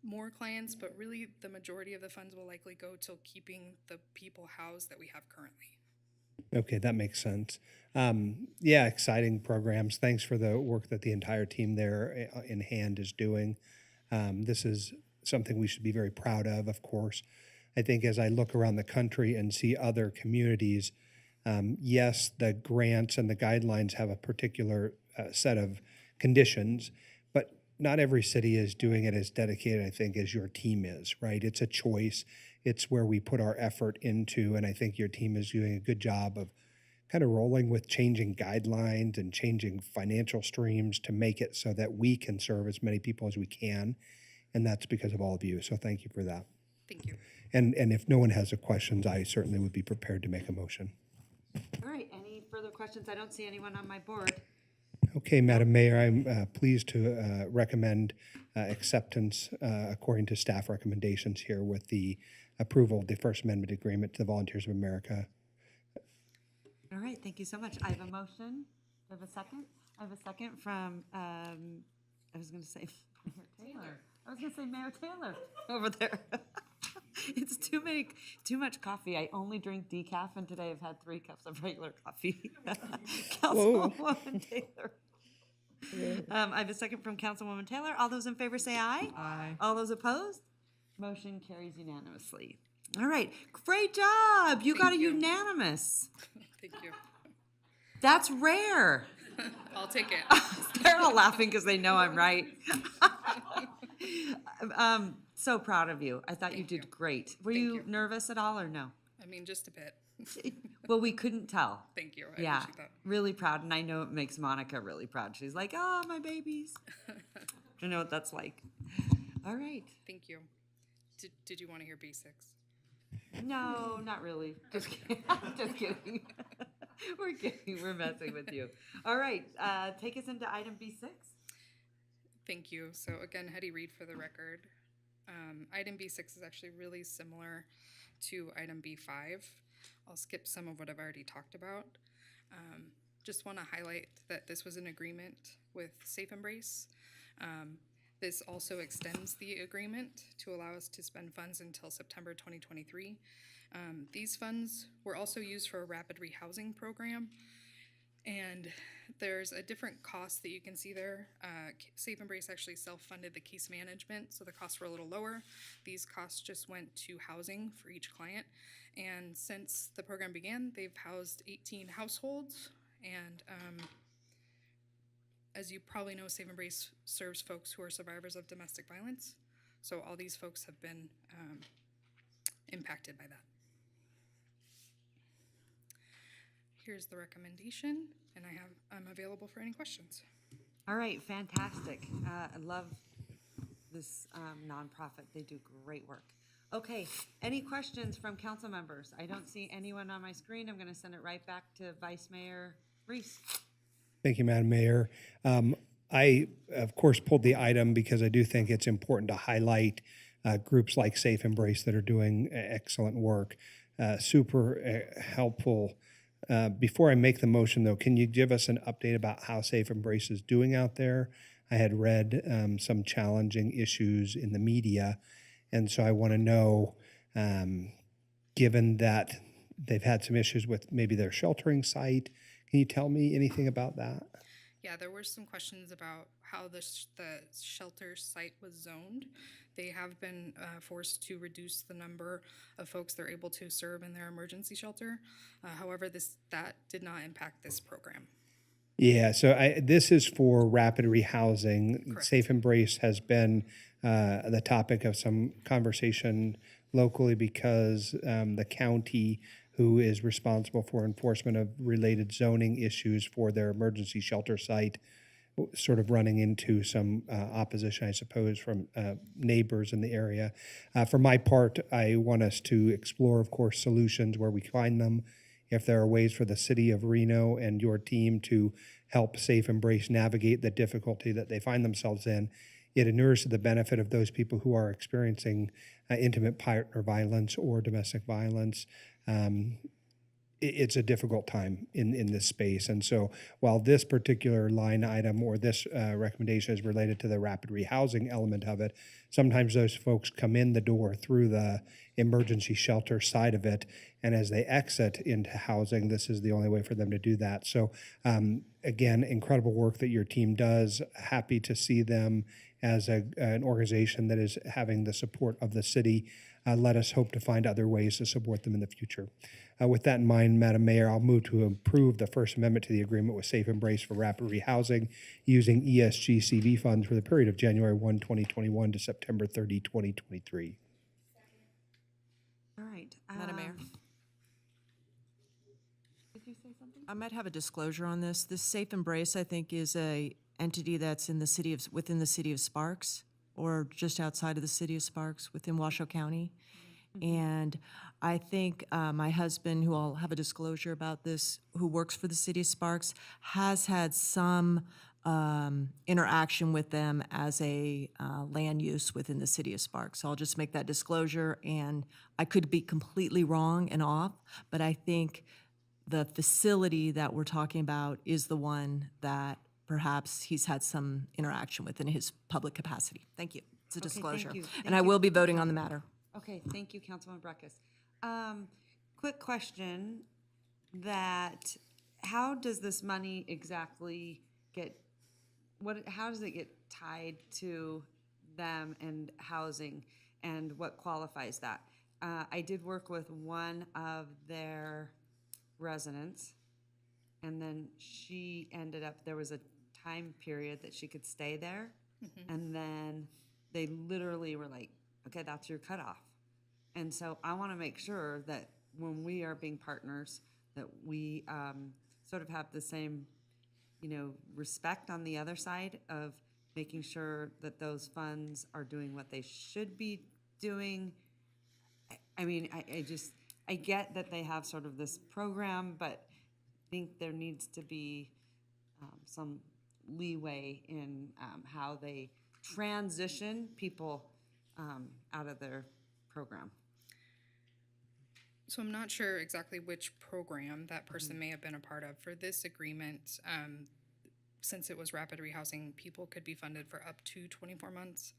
more clients, but really the majority of the funds will likely go to keeping the people housed that we have currently. Okay, that makes sense. Yeah, exciting programs. Thanks for the work that the entire team there in hand is doing. This is something we should be very proud of course. I think as I look around the country and see other communities, yes, the grants and the guidelines have a particular set of conditions, but not every city is doing it as dedicated, I think, as your team is, right? It's a choice. It's where we put our effort into, and I think your team is doing a good job of kind of rolling with changing guidelines and changing financial streams to make it so that we can serve as many people as we can, and that's because of all of you. So thank you for that. Thank you. And if no one has a questions, I certainly would be prepared to make a motion. All right, any further questions? I don't see anyone on my board. Okay, Madam Mayor, I'm pleased to recommend acceptance according to staff recommendations here with the approval of the First Amendment Agreement to the Volunteers of America. All right, thank you so much. I have a motion. Do I have a second? I have a second from, I was going to say Mayor Taylor. I was going to say Mayor Taylor over there. It's too much coffee. I only drink decaf, and today I've had 3 cups of regular coffee. Councilwoman Taylor. I have a second from Councilwoman Taylor. All those in favor say aye. Aye. All those opposed? Motion carries unanimously. All right, great job. You got a unanimous. Thank you. That's rare. I'll take it. They're all laughing because they know I'm right. So proud of you. I thought you did great. Were you nervous at all or no? I mean, just a bit. Well, we couldn't tell. Thank you. I Yeah, appreciate that. really proud. And I know it makes Monica really proud. She's like, oh, my babies. I know what that's like. All right. Thank you. Did you want to hear basics? No, not really. Just kidding. Just kidding. We're kidding. We're messing with you. All right. Take us into item B6. Thank you. So again, Hetty Reed for the record. Item B6 is actually really similar to item B5. I'll skip some of what I've already talked about. Just want to highlight that this was an agreement with Safe Embrace. This also extends the agreement to allow us to spend funds until September 2023. These funds were also used for a rapid rehousing program, and there's a different cost that you can see there. Safe Embrace actually self-funded the case management, so the costs were a little lower. These costs just went to housing for each client, and since the program began, they've housed 18 households, and as you probably know, Safe Embrace serves folks who are survivors of domestic violence. So all these folks have been impacted by that. Here's the recommendation, and I'm available for any questions. All right, fantastic. I love this nonprofit. They do great work. Okay, any questions from council members? I don't see anyone on my screen. I'm going to send it right back to Vice Mayor Reese. Thank you, Madam Mayor. I, of course, pulled the item because I do think it's important to highlight groups like Safe Embrace that are doing excellent work. Super helpful. Before I make the motion, though, can you give us an update about how Safe Embrace is doing out there? I had read some challenging issues in the media, and so I want to know, given that they've had some issues with maybe their sheltering site, can you tell me anything about that? Yeah, there were some questions about how the shelter site was zoned. They have been forced to reduce the number of folks they're able to serve in their emergency shelter. However, that did not impact this program. Yeah, so this is for rapid rehousing. Correct. Safe Embrace has been the topic of some conversation locally because the county, who is responsible for enforcement of related zoning issues for their emergency shelter site, sort of running into some opposition, I suppose, from neighbors in the area. For my part, I want us to explore, of course, solutions where we find them. If there are ways for the city of Reno and your team to help Safe Embrace navigate the difficulty that they find themselves in, it inures to the benefit of those people who are experiencing intimate partner violence or domestic violence. It's a difficult time in this space. And so while this particular line item or this recommendation is related to the rapid rehousing element of it, sometimes those folks come in the door through the emergency shelter side of it. And as they exit into housing, this is the only way for them to do that. So again, incredible work that your team does. Happy to see them as an organization that is having the support of the city. Let us hope to find other ways to support them in the future. With that in mind, Madam Mayor, I'll move to approve the First Amendment to the agreement with Safe Embrace for rapid rehousing using ESG CV funds for the period of January 1, 2021 to September 30, 2023. All right. Madam Mayor. Did you say something? I might have a disclosure on this. This Safe Embrace, I think, is a entity that's in the within the city of Sparks, or just outside of the city of Sparks, within Washoe County. And I think my husband, who I'll have a disclosure about this, who works for the city of Sparks, has had some interaction with them as a land use within the city of Sparks. So I'll just make that disclosure, and I could be completely wrong and off, but I think the facility that we're talking about is the one that perhaps he's had some interaction with in his public capacity. Thank you. It's a disclosure. Thank you. And I will be voting on the matter. Okay, thank you, Councilman Breckus. Quick question, that how does this money exactly get, how does it get tied to them and housing, and what qualifies that? I did work with one of their residents, and then she ended up, there was a time period that she could stay there, and then they literally were like, okay, that's your cutoff. And so I want to make sure that when we are being partners, that we sort of have the same, respect on the other side of making sure that those funds are doing what they should be doing. I mean, I get that they have sort of this program, but I think there needs to be some leeway in how they transition people out of their program. So I'm not sure exactly which program that person may have been a part of. For this agreement, since it was rapid rehousing, people could be funded for up to 24 months.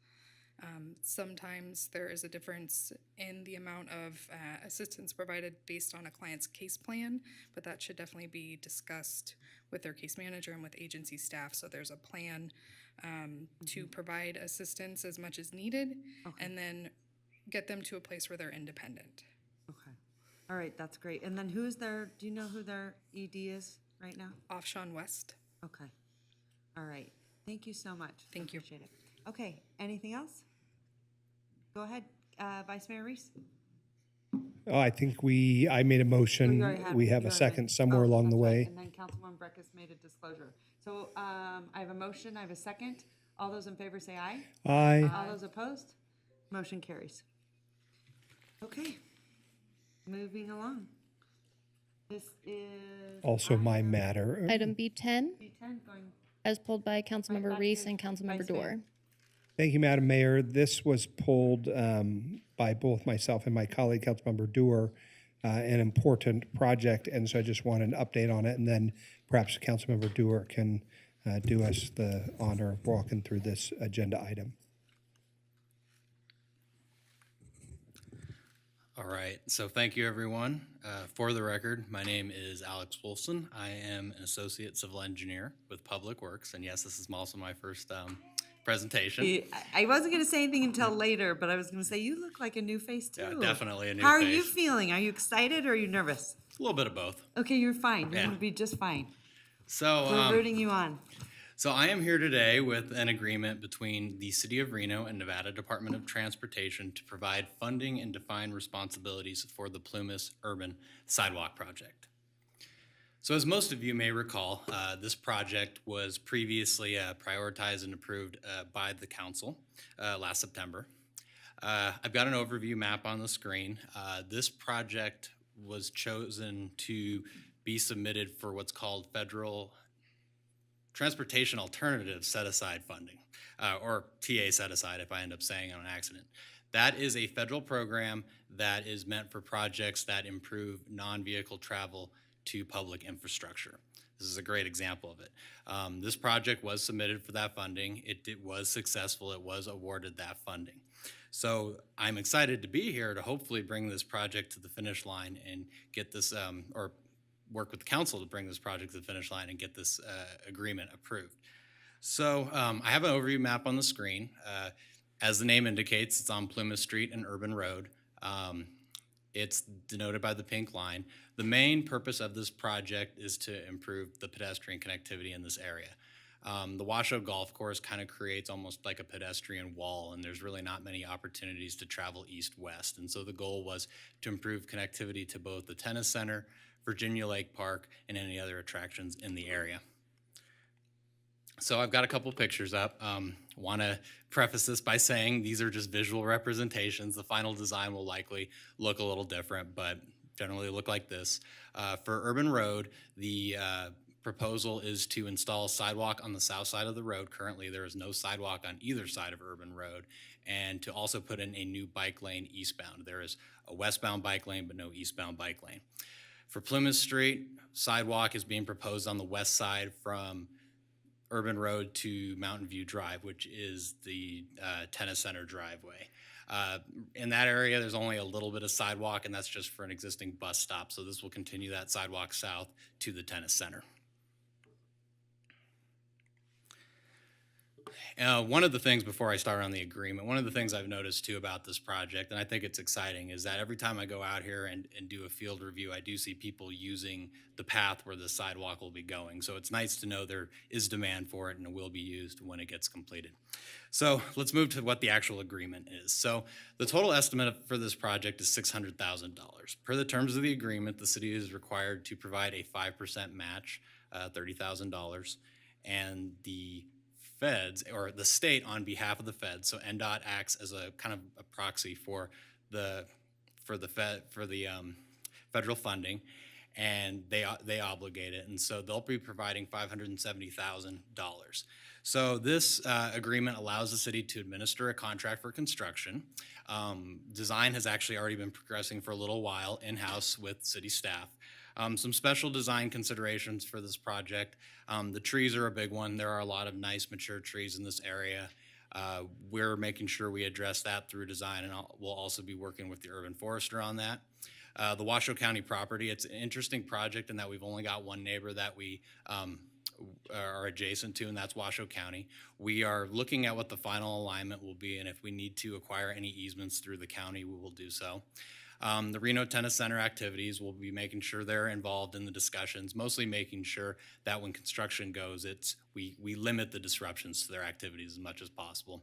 Sometimes there is a difference in the amount of assistance provided based on a client's case plan, but that should definitely be discussed with their case manager and with agency staff. So there's a plan to provide assistance as much as needed, and then get them to a place where they're independent. Okay. All right, that's great. And then do you know who their ED is right now? Offshon West. Okay. All right. Thank you so much. Thank you. Appreciate it. Okay, anything else? Go ahead, Vice Mayor Reese. Oh, I think I made a motion. We have a second somewhere along the way. And then Councilwoman Breckus made a disclosure. So I have a motion, I have a second. All those in favor say aye. Aye. All those opposed? Motion carries. Okay, moving along. This is. Also my matter. Item B10, B10 going. as pulled by Councilmember back Reese to and Councilmember Vice Mayor. Dorr. Thank you, Madam Mayor. This was pulled by both myself and my colleague, Councilmember Dewar, an important project, and so I just want an update on it, and then perhaps Councilmember Dewar can do us the honor of walking through this agenda item. All right, so thank you, everyone. For the record, my name is Alex Wolfson. I am an associate civil engineer with Public Works, and yes, this is also my first presentation. I wasn't going to say anything until later, but I was going to say you look like a new face too. Yeah, definitely a new How are face. you feeling? Are you excited or are you nervous? A little bit of both. Okay, you're fine. You're Yeah. going to be just fine. So, We're rooting you on. So I am here today with an agreement between the City of Reno and Nevada Department of Transportation to provide funding and define responsibilities for the Plumas Urban Sidewalk Project. So as most of you may recall, this project was previously prioritized and approved by the council last September. I've got an overview map on the screen. This project was chosen to be submitted for what's called Federal Transportation Alternative Set-Aside Funding, or TA Set-Aside if I end up saying on an accident. That is a federal program that is meant for projects that improve non-vehicle travel to public infrastructure. This is a great example of it. This project was submitted for that funding. It was successful. It was awarded that funding. So I'm excited to be here to hopefully bring this project to the finish line and get this, or work with the council to bring this project to the finish line and get this agreement approved. So I have an overview map on the screen. As the name indicates, it's on Plymouth Street and Urban Road. It's denoted by the pink line. The main purpose of this project is to improve the pedestrian connectivity in this area. The Washoe Golf Course kind of creates almost like a pedestrian wall, and there's really not many opportunities to travel east-west. And so the goal was to improve connectivity to both the tennis center, Virginia Lake Park, and any other attractions in the area. So I've got a couple pictures up. Want to preface this by saying these are just visual representations. The final design will likely look a little different, but generally look like this. For Urban Road, the proposal is to install sidewalk on the south side of the road. Currently, there is no sidewalk on either side of Urban Road, and to also put in a new bike lane eastbound. There is a westbound bike lane, but no eastbound bike lane. For Plymouth Street, sidewalk is being proposed on the west side from Urban Road to Mountain View Drive, which is the tennis center driveway. In that area, there's only a little bit of sidewalk, and that's just for an existing bus stop. So this will continue that sidewalk south to the tennis center. One of the things, before I start on the agreement, one of the things I've noticed too about this project, and I think it's exciting, is that every time I go out here and do a field review, I do see people using the path where the sidewalk will be going. So it's nice to know there is demand for it and it will be used when it gets completed. So let's move to what the actual agreement is. So the total estimate for this project is $600,000. Per the terms of the agreement, the city is required to provide a 5% match, $30,000, and the feds, or the state on behalf of the feds, so NDOT acts as a kind of a proxy for the federal funding, and they obligate it, and so they'll be providing $570,000. So this agreement allows the city to administer a contract for construction. Design has actually already been progressing for a little while in-house with city staff. Some special design considerations for this project. The trees are a big one. There are a lot of nice mature trees in this area. We're making sure we address that through design, and we'll also be working with the urban forester on that. The Washoe County property, it's an interesting project in that we've only got one neighbor that we are adjacent to, and that's Washoe County. We are looking at what the final alignment will be, and if we need to acquire any easements through the county, we will do so. The Reno Tennis Center activities, we'll be making sure they're involved in the discussions, mostly making sure that when construction goes, we limit the disruptions to their activities as much as possible.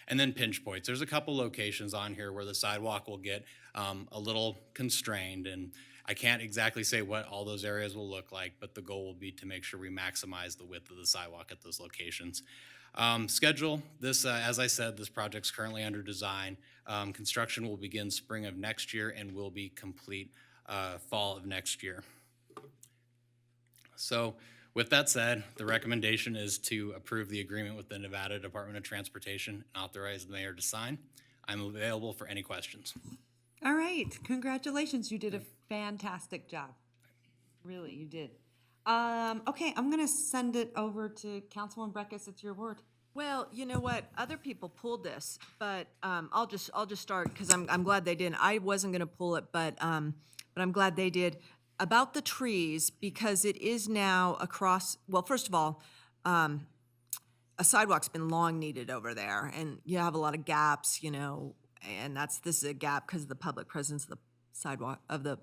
And then pinch points. There's a couple locations on here where the sidewalk will get a little constrained, and I can't exactly say what all those areas will look like, but the goal will be to make sure we maximize the width of the sidewalk at those locations. Schedule, this, as I said, this project's currently under design. Construction will begin spring of next year and will be complete fall of next year. So with that said, the recommendation is to approve the agreement with the Nevada Department of Transportation and authorize the mayor to sign. I'm available for any questions. All right, congratulations. You did a fantastic job. Really, you did. Okay, I'm gonna send it over to Councilwoman Breckus. It's your word. Well, you know what? Other people pulled this, but I'll just start because I'm glad they didn't. I wasn't going to pull it, but I'm glad they did. About the trees, because it is now across. Well, first of all, a sidewalk's been long needed over there, and you have a lot of gaps, you know, and this is a gap because of the public presence of the sidewalk of the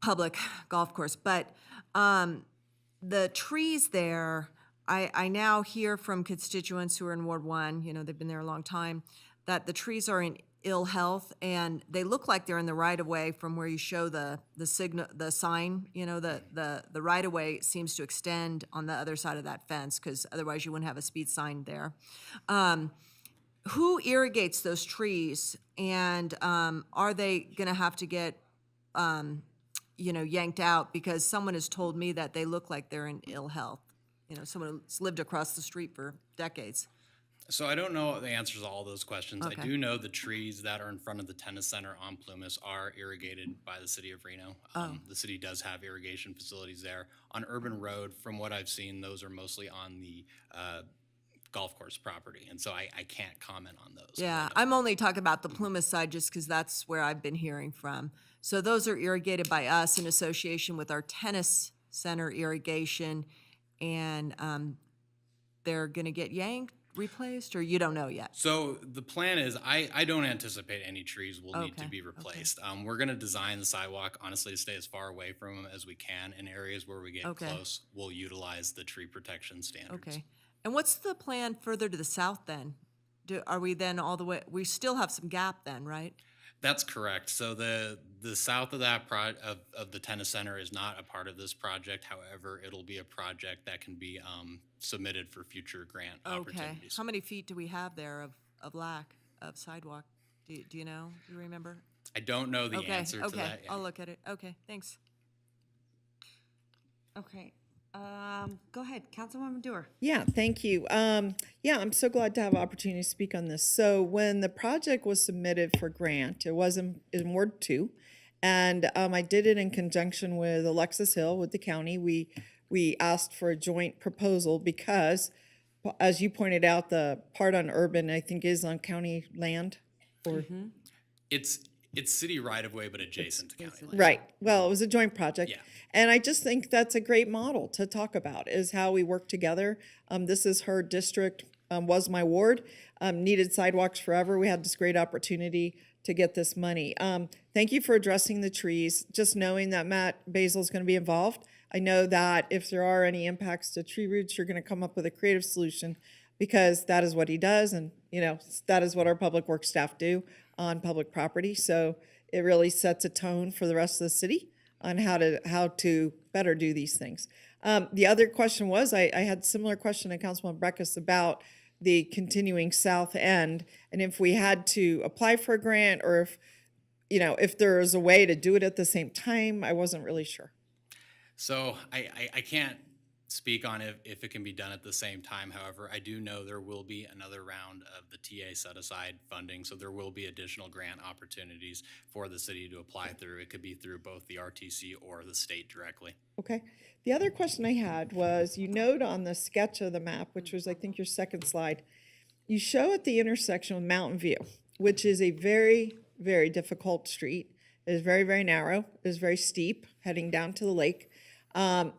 public golf course, but the trees there. I now hear from constituents who are in Ward 1, you know, they've been there a long time, that the trees are in ill health, and they look like they're in the right-of-way from where you show the signal, the sign, you know, the right-of-way seems to extend on the other side of that fence, because otherwise you wouldn't have a speed sign there. Who irrigates those trees, and are they gonna have to get, you know, yanked out? Because someone has told me that they look like they're in ill health. You know, someone who's lived across the street for decades. So I don't know the answers to all those questions. Okay. I do know the trees that are in front of the tennis center on Plumas are irrigated by the city of Reno. The city does have irrigation facilities there. On Urban Road, from what I've seen, those are mostly on the golf course property, and so I can't comment on those. Yeah, I'm only talking about the Plumas side just because that's where I've been hearing from. So those are irrigated by us in association with our tennis center irrigation, and they're going to get yanked, replaced, or you don't know yet? So the plan is, I don't anticipate any trees will need to Okay, be replaced. We're going to design the sidewalk, honestly, to stay as far away from them as we can. In areas where we get Okay. close, we'll utilize the tree protection standards. Okay. And what's the plan further to the south then? Are we then all the way, we still have some gap then, right? That's correct. So the south of that of the tennis center is not a part of this project. However, it'll be a project that can be submitted for future grant Okay. opportunities. How many feet do we have there of lack of sidewalk? Do you know? Do you remember? I don't know the Okay, answer to okay. that yet. I'll look at it. Okay, thanks. Okay, go ahead, Councilwoman Dewar. Yeah, thank you. Yeah, I'm so glad to have an opportunity to speak on this. So when the project was submitted for grant, it was in Ward 2, and I did it in conjunction with Alexis Hill with the county. We asked for a joint proposal because, as you pointed out, the part on urban, I think, is on county land. Or It's city right of way, but adjacent to county land. Right. Well, it was a joint project. Yeah. And I just think that's a great model to talk about, is how we work together. This is her district, was my ward, needed sidewalks forever. We had this great opportunity to get this money. Thank you for addressing the trees. Just knowing that Matt Basil is going to be involved, I know that if there are any impacts to tree roots, you're going to come up with a creative solution, because that is what he does, and that is what our public works staff do on public property. So it really sets a tone for the rest of the city on how to better do these things. The other question was, I had a similar question to Councilman Breckus about the continuing south end, and if we had to apply for a grant, or if there is a way to do it at the same time. I wasn't really sure. So I can't speak on if it can be done at the same time. However, I do know there will be another round of the TA set aside funding, so there will be additional grant opportunities for the city to apply through. It could be through both the RTC or the state directly. Okay. The other question I had was, you note on the sketch of the map, which was I think your second slide, you show at the intersection with Mountain View, which is a very, very difficult street. It is very, very narrow. It is very steep heading down to the lake.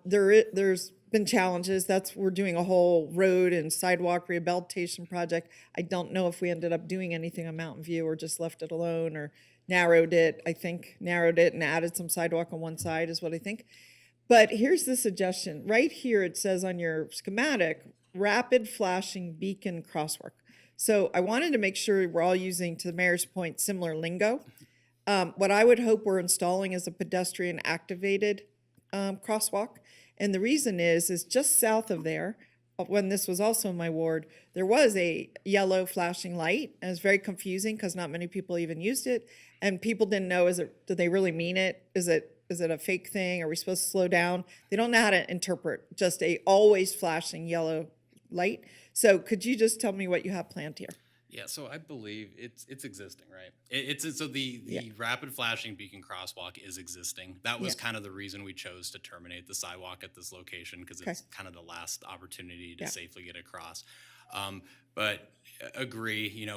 There's been challenges. We're doing a whole road and sidewalk rehabilitation project. I don't know if we ended up doing anything on Mountain View or just left it alone or narrowed it. I think narrowed it and added some sidewalk on one side is what I think. But here's the suggestion. Right here it says on your schematic, rapid flashing beacon crosswalk. So I wanted to make sure we're all using, to the mayor's point, similar lingo. What I would hope we're installing is a pedestrian activated crosswalk. And the reason is just south of there, when this was also in my ward, there was a yellow flashing light. And it was very confusing because not many people even used it. And people didn't know, did they really mean it? Is it a fake thing? Are we supposed to slow down? They don't know how to interpret just a always flashing yellow light. So could you just tell me what you have planned here? Yeah, so I believe it's existing, right? So the rapid flashing beacon crosswalk is existing. That was kind of the reason we chose to terminate the sidewalk at this location, because it's kind of the last opportunity to safely get across. But agree,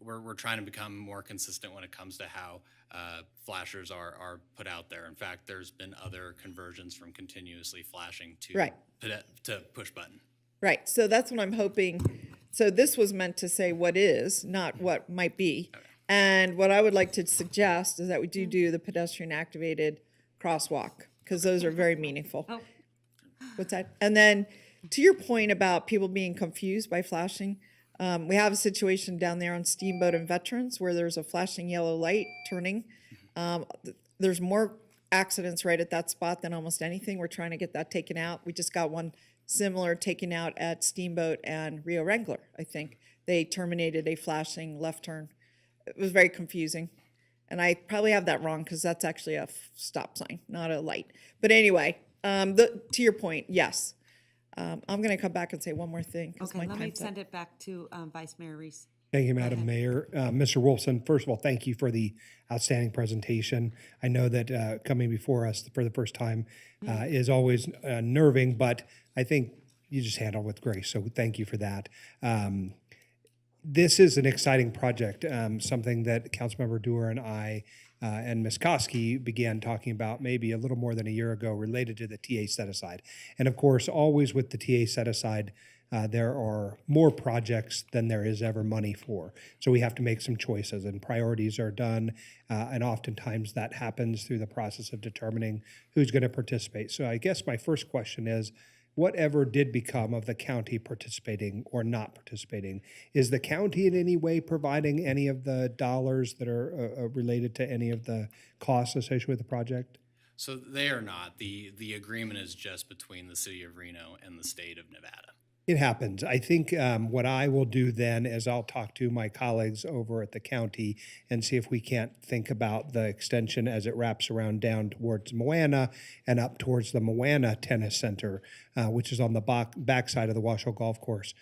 we're trying to become more consistent when it comes to how flashers are put out there. In fact, there's been other conversions from continuously flashing to push button. Right. So that's what I'm hoping. So this was meant to say what is, not what might be. Okay. And what I would like to suggest is that we do the pedestrian activated crosswalk, because those are very meaningful. Oh. What's that? And then to your point about people being confused by flashing, we have a situation down there on Steamboat and Veterans where there's a flashing yellow light turning. There's more accidents right at that spot than almost anything. We're trying to get that taken out. We just got one similar taken out at Steamboat and Rio Wrangler, I think. They terminated a flashing left turn. It was very confusing. And I probably have that wrong because that's actually a stop sign, not a light. But anyway, to your point, yes. I'm going to come back and say one more thing. Okay, let me send it back to Vice Mayor Reese. Thank you, Madam Mayor. Mr. Wolfson, first of all, thank you for the outstanding presentation. I know that coming before us for the first time is always nerving, but I think you just handled it with grace, so thank you for that. This is an exciting project, something that Councilmember Dewar and I and Ms. Koski began talking about maybe a little more than a year ago related to the TA set-aside. And of course, always with the TA set-aside, there are more projects than there is ever money for. So we have to make some choices, and priorities are done, and oftentimes that happens through the process of determining who's going to participate. So I guess my first question is, whatever did become of the county participating or not participating? Is the county in any way providing any of the dollars that are related to any of the costs associated with the project? So they are not. The agreement is just between the city of Reno and the state of Nevada. It happens. I think what I will do then is I'll talk to my colleagues over at the county and see if we can't think about the extension as it wraps around down towards Moana and up towards the Moana Tennis Center, which is on the backside of the Washoe Golf Course.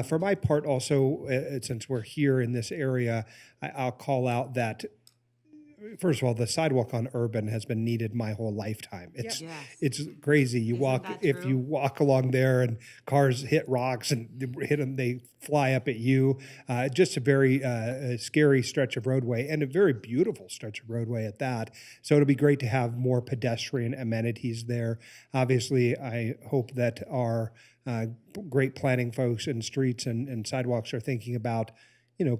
For my part also, since we're here in this area, I'll call out that first of all, the sidewalk on Urban has been needed my whole lifetime. It's crazy. You if you walk along there and cars hit rocks and hit them, they fly up at you. Just a very scary stretch of roadway, and a very beautiful stretch of roadway at that. So it'll be great to have more pedestrian amenities there. Obviously, I hope that our great planning folks and streets and sidewalks are thinking about,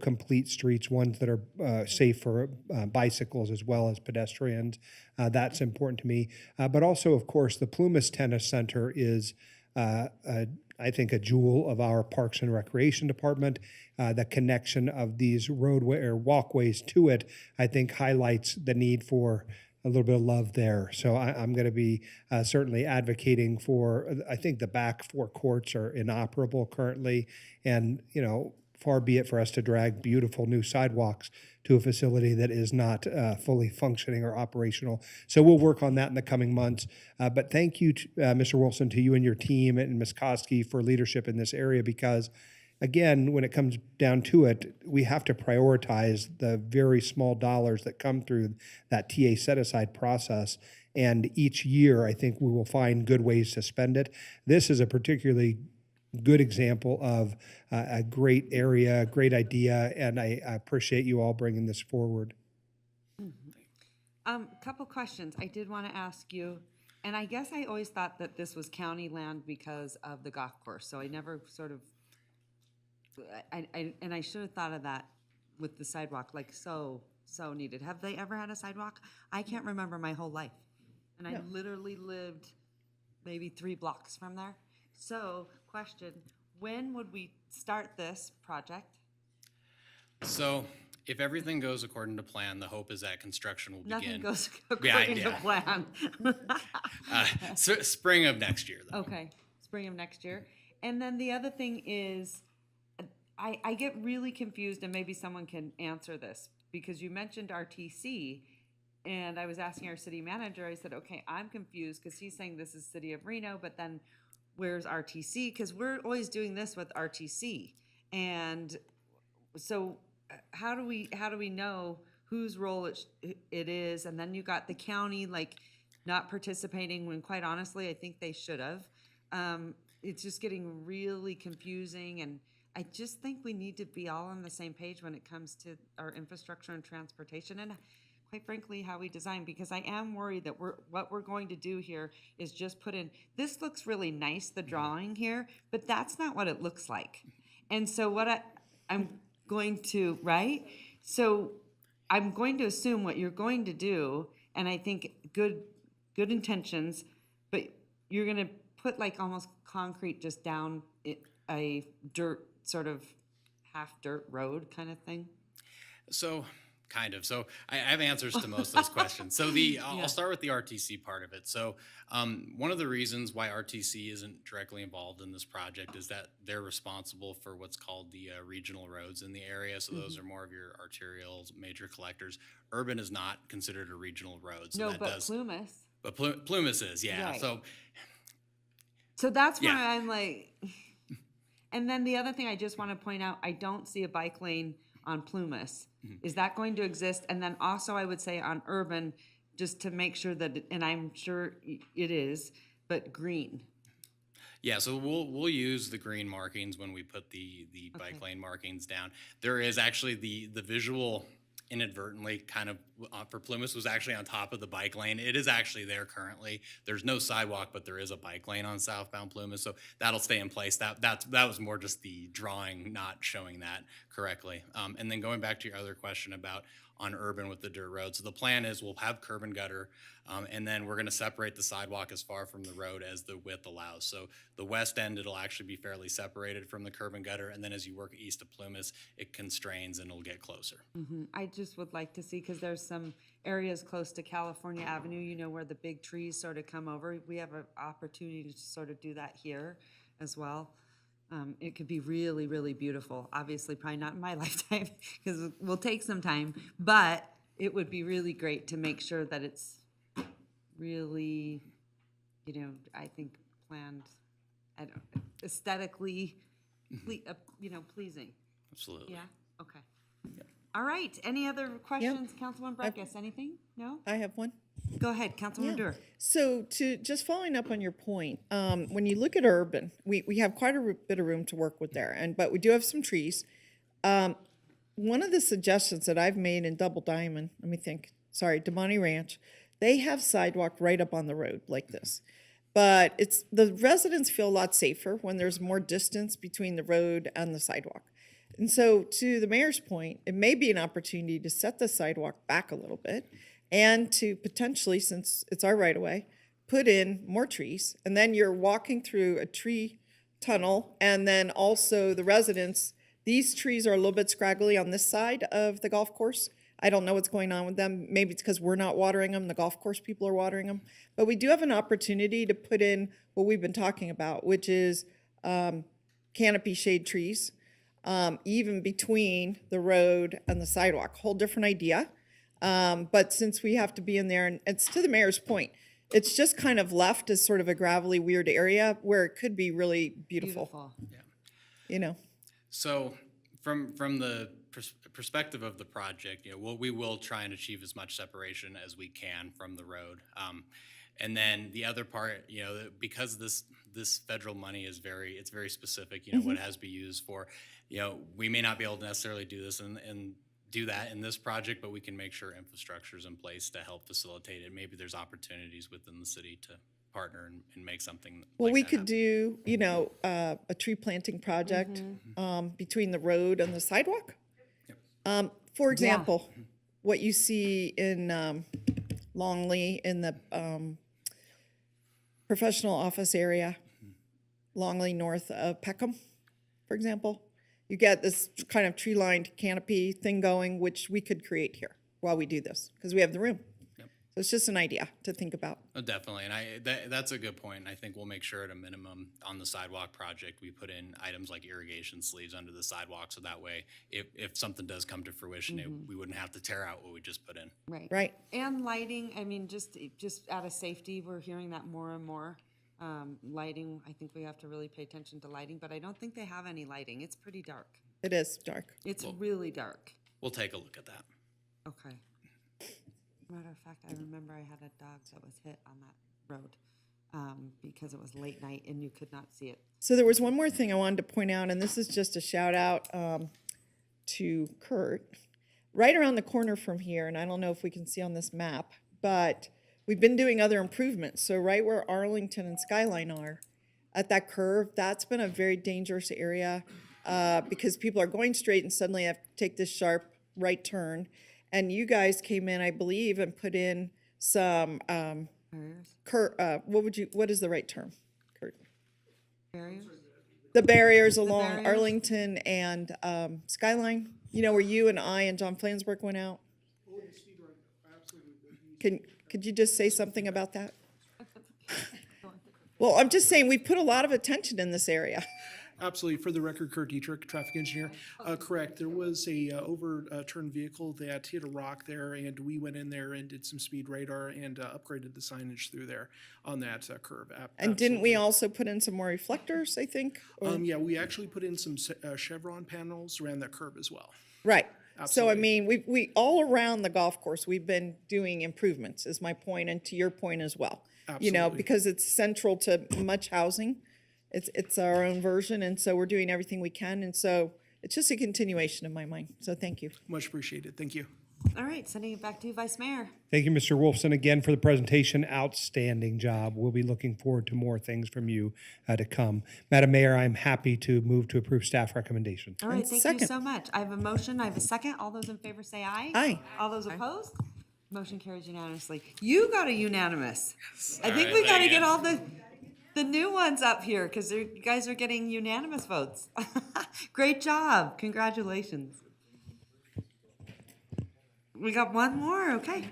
complete streets, ones that are safe for bicycles as well as pedestrians. That's important to me. But also, of course, the Plumas Tennis Center is, I think, a jewel of our Parks and Recreation Department. The connection of these roadway or walkways to it, I think, highlights the need for a little bit of love there. So I'm going to be certainly advocating for, I think the back four courts are inoperable currently. And, far be it for us to drag beautiful new sidewalks to a facility that is not fully functioning or operational. So we'll work on that in the coming months. But thank you, Mr. Wilson, to you and your team and Ms. Koski for leadership in this area, because again, when it comes down to it, we have to prioritize the very small dollars that come through that TA set-aside process. And each year, I think we will find good ways to spend it. This is a particularly good example of a great area, great idea, and I appreciate you all bringing this forward. Couple questions I did want to ask you, and I guess I always thought that this was county land because of the golf course, so I never sort of, I should have thought of that with the sidewalk, like so needed. Have they ever had a sidewalk? I can't remember my whole life, and I literally lived maybe 3 blocks from there. So, question, when would we start this project? So if everything goes according to plan, the hope is that construction will begin. Nothing goes according to plan. Spring of next year, though. Okay, spring of next year. And then the other thing is, I get really confused, and maybe someone can answer this, because you mentioned RTC, and I was asking our city manager, I said, okay, I'm confused, because he's saying this is City of Reno, but then where's RTC? Because we're always doing this with RTC. And so how do we know whose role it is? And then you got the county like not participating when, quite honestly, I think they should have. It's just getting really confusing, and I just think we need to be all on the same page when it comes to our infrastructure and transportation, and quite frankly, how we design, because I am worried that what we're going to do here is just put in, this looks really nice, the drawing here, but that's not what it looks like. And so what I'm going to, right? So I'm going to assume what you're going to do, and I think good intentions, but you're going to put like almost concrete just down a dirt, sort of half dirt road kind of thing? So kind of. So I have answers to most of those questions. So I'll start with the RTC part of it. So one of the reasons why RTC isn't directly involved in this project is that they're responsible for what's called the regional roads in the area. So those are more of your arterials, major collectors. Urban is not considered a regional road. So no, but Plumas. But Plumas is, yeah. Right. So that's why I'm like, and then the other thing I just want to point out, I don't see a bike lane on Plumas. Is that going to exist? And then also I would say on Urban, just to make sure that, and I'm sure it is, but green. Yeah, so we'll use the green markings when we put the bike lane markings down. There is actually the visual inadvertently kind of for Plumas was actually on top of the bike lane. It is actually there currently. There's no sidewalk, but there is a bike lane on southbound Plumas, so that'll stay in place. That was more just the drawing not showing that correctly. And then going back to your other question about on Urban with the dirt road. So the plan is we'll have curb and gutter, and then we're going to separate the sidewalk as far from the road as the width allows. So the west end, it'll actually be fairly separated from the curb and gutter, and then as you work east of Plumas, it constrains and it'll get closer. I just would like to see, because there's some areas close to California Avenue, where the big trees sort of come over. We have an opportunity to sort of do that here as well. It could be really, really beautiful. Obviously, probably not in my lifetime, because it will take some time, but it would be really great to make sure that it's really, I think planned, aesthetically, pleasing. Absolutely. Yeah, okay. All right, any other questions, Councilman Breckus? Anything? No? I have one. Go ahead, Councilman Dewar. So to just following up on your point, when you look at Urban, we have quite a bit of room to work with there, but we do have some trees. One of the suggestions that I've made in Double Diamond, Demonte Ranch, they have sidewalk right up on the road like this. but the residents feel a lot safer when there's more distance between the road and the sidewalk. And so to the mayor's point, it may be an opportunity to set the sidewalk back a little bit and to potentially, since it's our right of way, put in more trees. And then you're walking through a tree tunnel, and then also the residents, these trees are a little bit scraggly on this side of the golf course. I don't know what's going on with them. Maybe it's because we're not watering them. The golf course people are watering them. But we do have an opportunity to put in what we've been talking about, which is canopy shade trees, even between the road and the sidewalk. Whole different idea. But since we have to be in there, and it's to the mayor's point, it's just kind of left as sort of a gravelly, weird area where it could be really beautiful. Yeah. You know. So from the perspective of the project, what we will try and achieve as much separation as we can from the road. And then the other part, because this federal money is very specific, what it has to be used for. We may not be able to necessarily do this and do that in this project, but we can make sure infrastructure is in place to help facilitate it. Maybe there's opportunities within the city to partner and make something. Well, like we that could happen. do, a tree planting project between the road and the sidewalk. For example, what you see in Longley in the professional office area, Longley north of Peckham, for example. You get this kind of tree-lined canopy thing going, which we could create here while we do this, because we have the room. Yep. So it's just an idea to think about. Oh, definitely, and that's a good point. And I think we'll make sure at a minimum on the sidewalk project, we put in items like irrigation sleeves under the sidewalk, so that way, if something does come to fruition, we wouldn't have to tear out what we just put in. Right. Right. And lighting, I mean, just out of safety, we're hearing that more and more. Lighting, I think we have to really pay attention to lighting, but I don't think they have any lighting. It's pretty dark. It is dark. It's really dark. We'll take a look at that. Okay. Matter of fact, I remember I had a dog that was hit on that road because it was late night and you could not see it. So there was one more thing I wanted to point out, and this is just a shout out to Kurt. Right around the corner from here, and I don't know if we can see on this map, but we've been doing other improvements. So right where Arlington and Skyline are, at that curve, that's been a very dangerous area because people are going straight and suddenly have to take this sharp right turn. And you guys came in, I believe, and put in some what is the right term, Kurt? Barriers? The barriers along barriers? Arlington and Skyline. Where you and I and John Flansburgh went out. Could you just say something about that? Well, I'm just saying we put a lot of attention in this area. Absolutely. For the record, Kurt Dietrich, traffic engineer. Correct. There was a overturned vehicle that hit a rock there, and we went in there and did some speed radar and upgraded the signage through there on that curve. And didn't we also put in some more reflectors, I think? Yeah, we actually put in some chevron panels around that curve as well. Right. So, I Absolutely. mean, we all around the golf course, we've been doing improvements, is my point, and to your point as well. Absolutely. Because it's central to much housing. It's our own version, and so we're doing everything we can, and so it's just a continuation in my mind. So thank you. Much appreciated. Thank you. All right, sending it back to you, Vice Mayor. Thank you, Mr. Wolfson, again for the presentation. Outstanding job. We'll be looking forward to more things from you to come. Madam Mayor, I'm happy to move to approve staff recommendation. All right, And thank second. you so much. I have a motion, I have a second. All those in favor say aye. Aye. All those opposed? Motion carries unanimously. You got a unanimous. I All think right, we got to thank get you. all the new ones up here because you guys are getting unanimous votes. Great job. Congratulations. We got one more, okay.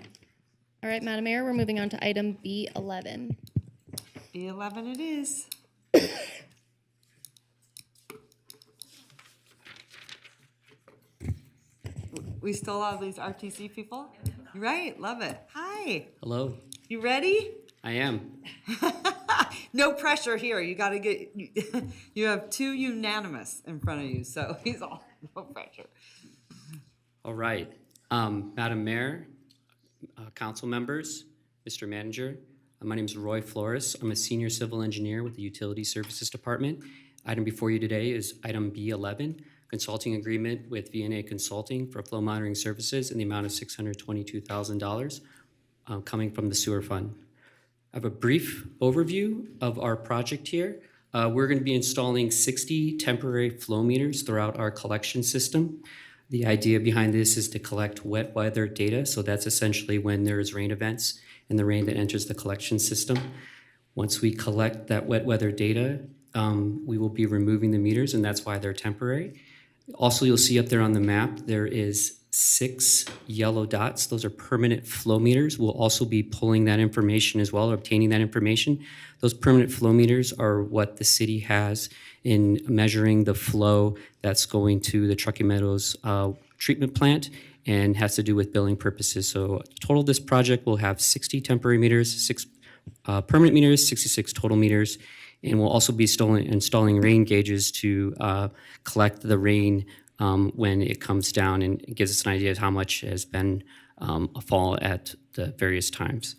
All right, Madam Mayor, we're moving on to item B11. B11 it is. We still have these RTC people? Right, love it. Hi, Hello, you ready? I am. No pressure here. You got to get, you have two unanimous in front of you, so he's all, no pressure. All right. Madam Mayor, council members, Mr. Manager, my name is Roy Flores. I'm a senior civil engineer with the Utility Services Department. Item before you today is item B11, consulting agreement with VNA Consulting for flow monitoring services in the amount of $622,000 coming from the sewer fund. I have a brief overview of our project here. We're going to be installing 60 temporary flow meters throughout our collection system. The idea behind this is to collect wet weather data. So that's essentially when there's rain events and the rain that enters the collection system. Once we collect that wet weather data, we will be removing the meters, and that's why they're temporary. Also, you'll see up there on the map, there is 6 yellow dots. Those are permanent flow meters. We'll also be pulling that information as well, or obtaining that information. Those permanent flow meters are what the city has in measuring the flow that's going to the Truckee Meadows treatment plant and has to do with billing purposes. So total this project will have 60 temporary meters, 6 permanent meters, 66 total meters, and we'll also be installing rain gauges to collect the rain when it comes down, and it gives us an idea of how much has been a fall at the various times.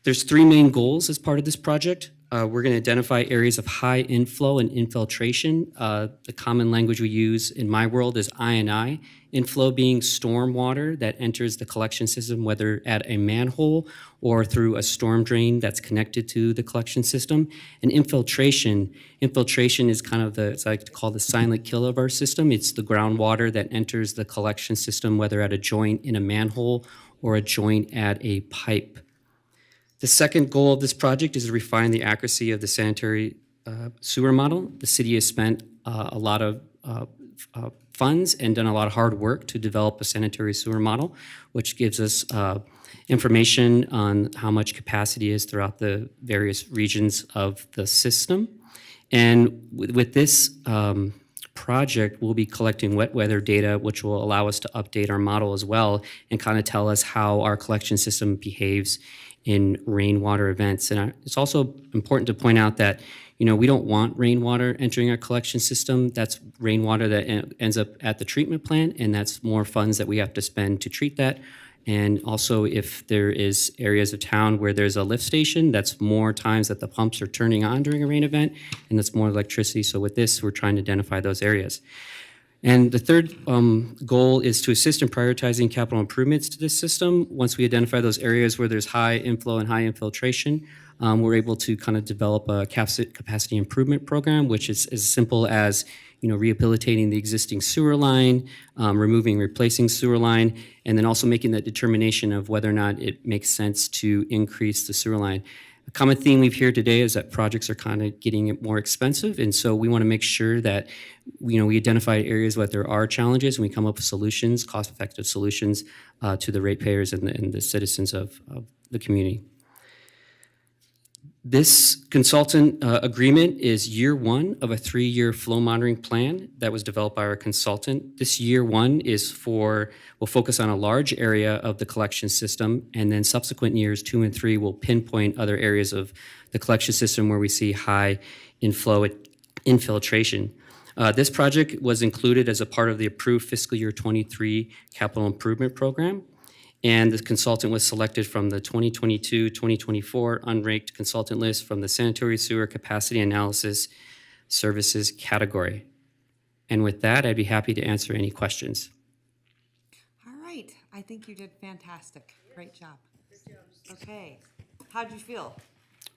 There's 3 main goals as part of this project. We're going to identify areas of high inflow and infiltration. The common language we use in my world is I&I. Inflow being storm water that enters the collection system, whether at a manhole or through a storm drain that's connected to the collection system. And infiltration is kind of it's like to call the silent kill of our system. It's the groundwater that enters the collection system, whether at a joint in a manhole or a joint at a pipe. The second goal of this project is to refine the accuracy of the sanitary sewer model. The city has spent a lot of funds and done a lot of hard work to develop a sanitary sewer model, which gives us information on how much capacity is throughout the various regions of the system. And with this project, we'll be collecting wet weather data, which will allow us to update our model as well and kind of tell us how our collection system behaves in rainwater events. And it's also important to point out that, we don't want rainwater entering our collection system. That's rainwater that ends up at the treatment plant, and that's more funds that we have to spend to treat that. And also, if there is areas of town where there's a lift station, that's more times that the pumps are turning on during a rain event, and that's more electricity. So with this, we're trying to identify those areas. And the third goal is to assist in prioritizing capital improvements to this system. Once we identify those areas where there's high inflow and high infiltration, we're able to kind of develop a capacity improvement program, which is as simple as rehabilitating the existing sewer line, replacing sewer line, and then also making that determination of whether or not it makes sense to increase the sewer line. A common theme we've heard today is that projects are kind of getting more expensive, and so we want to make sure that we identify areas where there are challenges and we come up with solutions, cost-effective solutions to the ratepayers and the citizens of the community. This consultant agreement is year 1 of a 3-year flow monitoring plan that was developed by our consultant. This year 1 will focus on a large area of the collection system, and then subsequent years 2 and 3 will pinpoint other areas of the collection system where we see high inflow and infiltration. This project was included as a part of the approved fiscal year 23 capital improvement program. And the consultant was selected from the 2022-2024 unranked consultant list from the Sanitary Sewer Capacity Analysis Services category. And with that, I'd be happy to answer any questions. All right. I think you did fantastic. Great job. Okay. How'd you feel?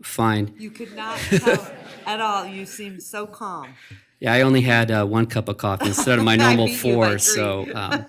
Fine. You could not tell at all. You seemed so calm. Yeah, I only had 1 cup of coffee instead of my normal 4, so...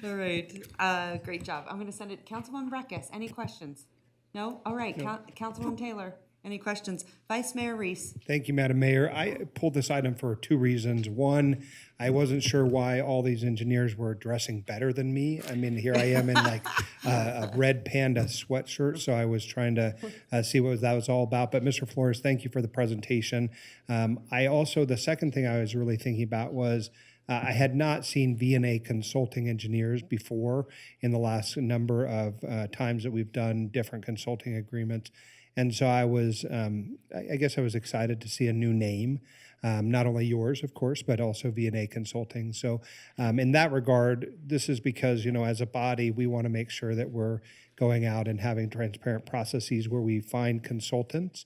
All right. Great job. I'm going to send it. Councilwoman Breckus, any questions? No? All right. No. Councilwoman Taylor, any questions? Vice Mayor Reese. Thank you, Madam Mayor. I pulled this item for 2 reasons. One, I wasn't sure why all these engineers were dressing better than me. I mean, here I am in like a red panda sweatshirt, so I was trying to see what that was all about. But Mr. Flores, thank you for the presentation. The second thing I was really thinking about was I had not seen V&A consulting engineers before in the last number of times that we've done different consulting agreements. And so I was, I guess I was excited to see a new name, not only yours, of course, but also V&A Consulting. So in that regard, this is because, as a body, we want to make sure that we're going out and having transparent processes where we find consultants.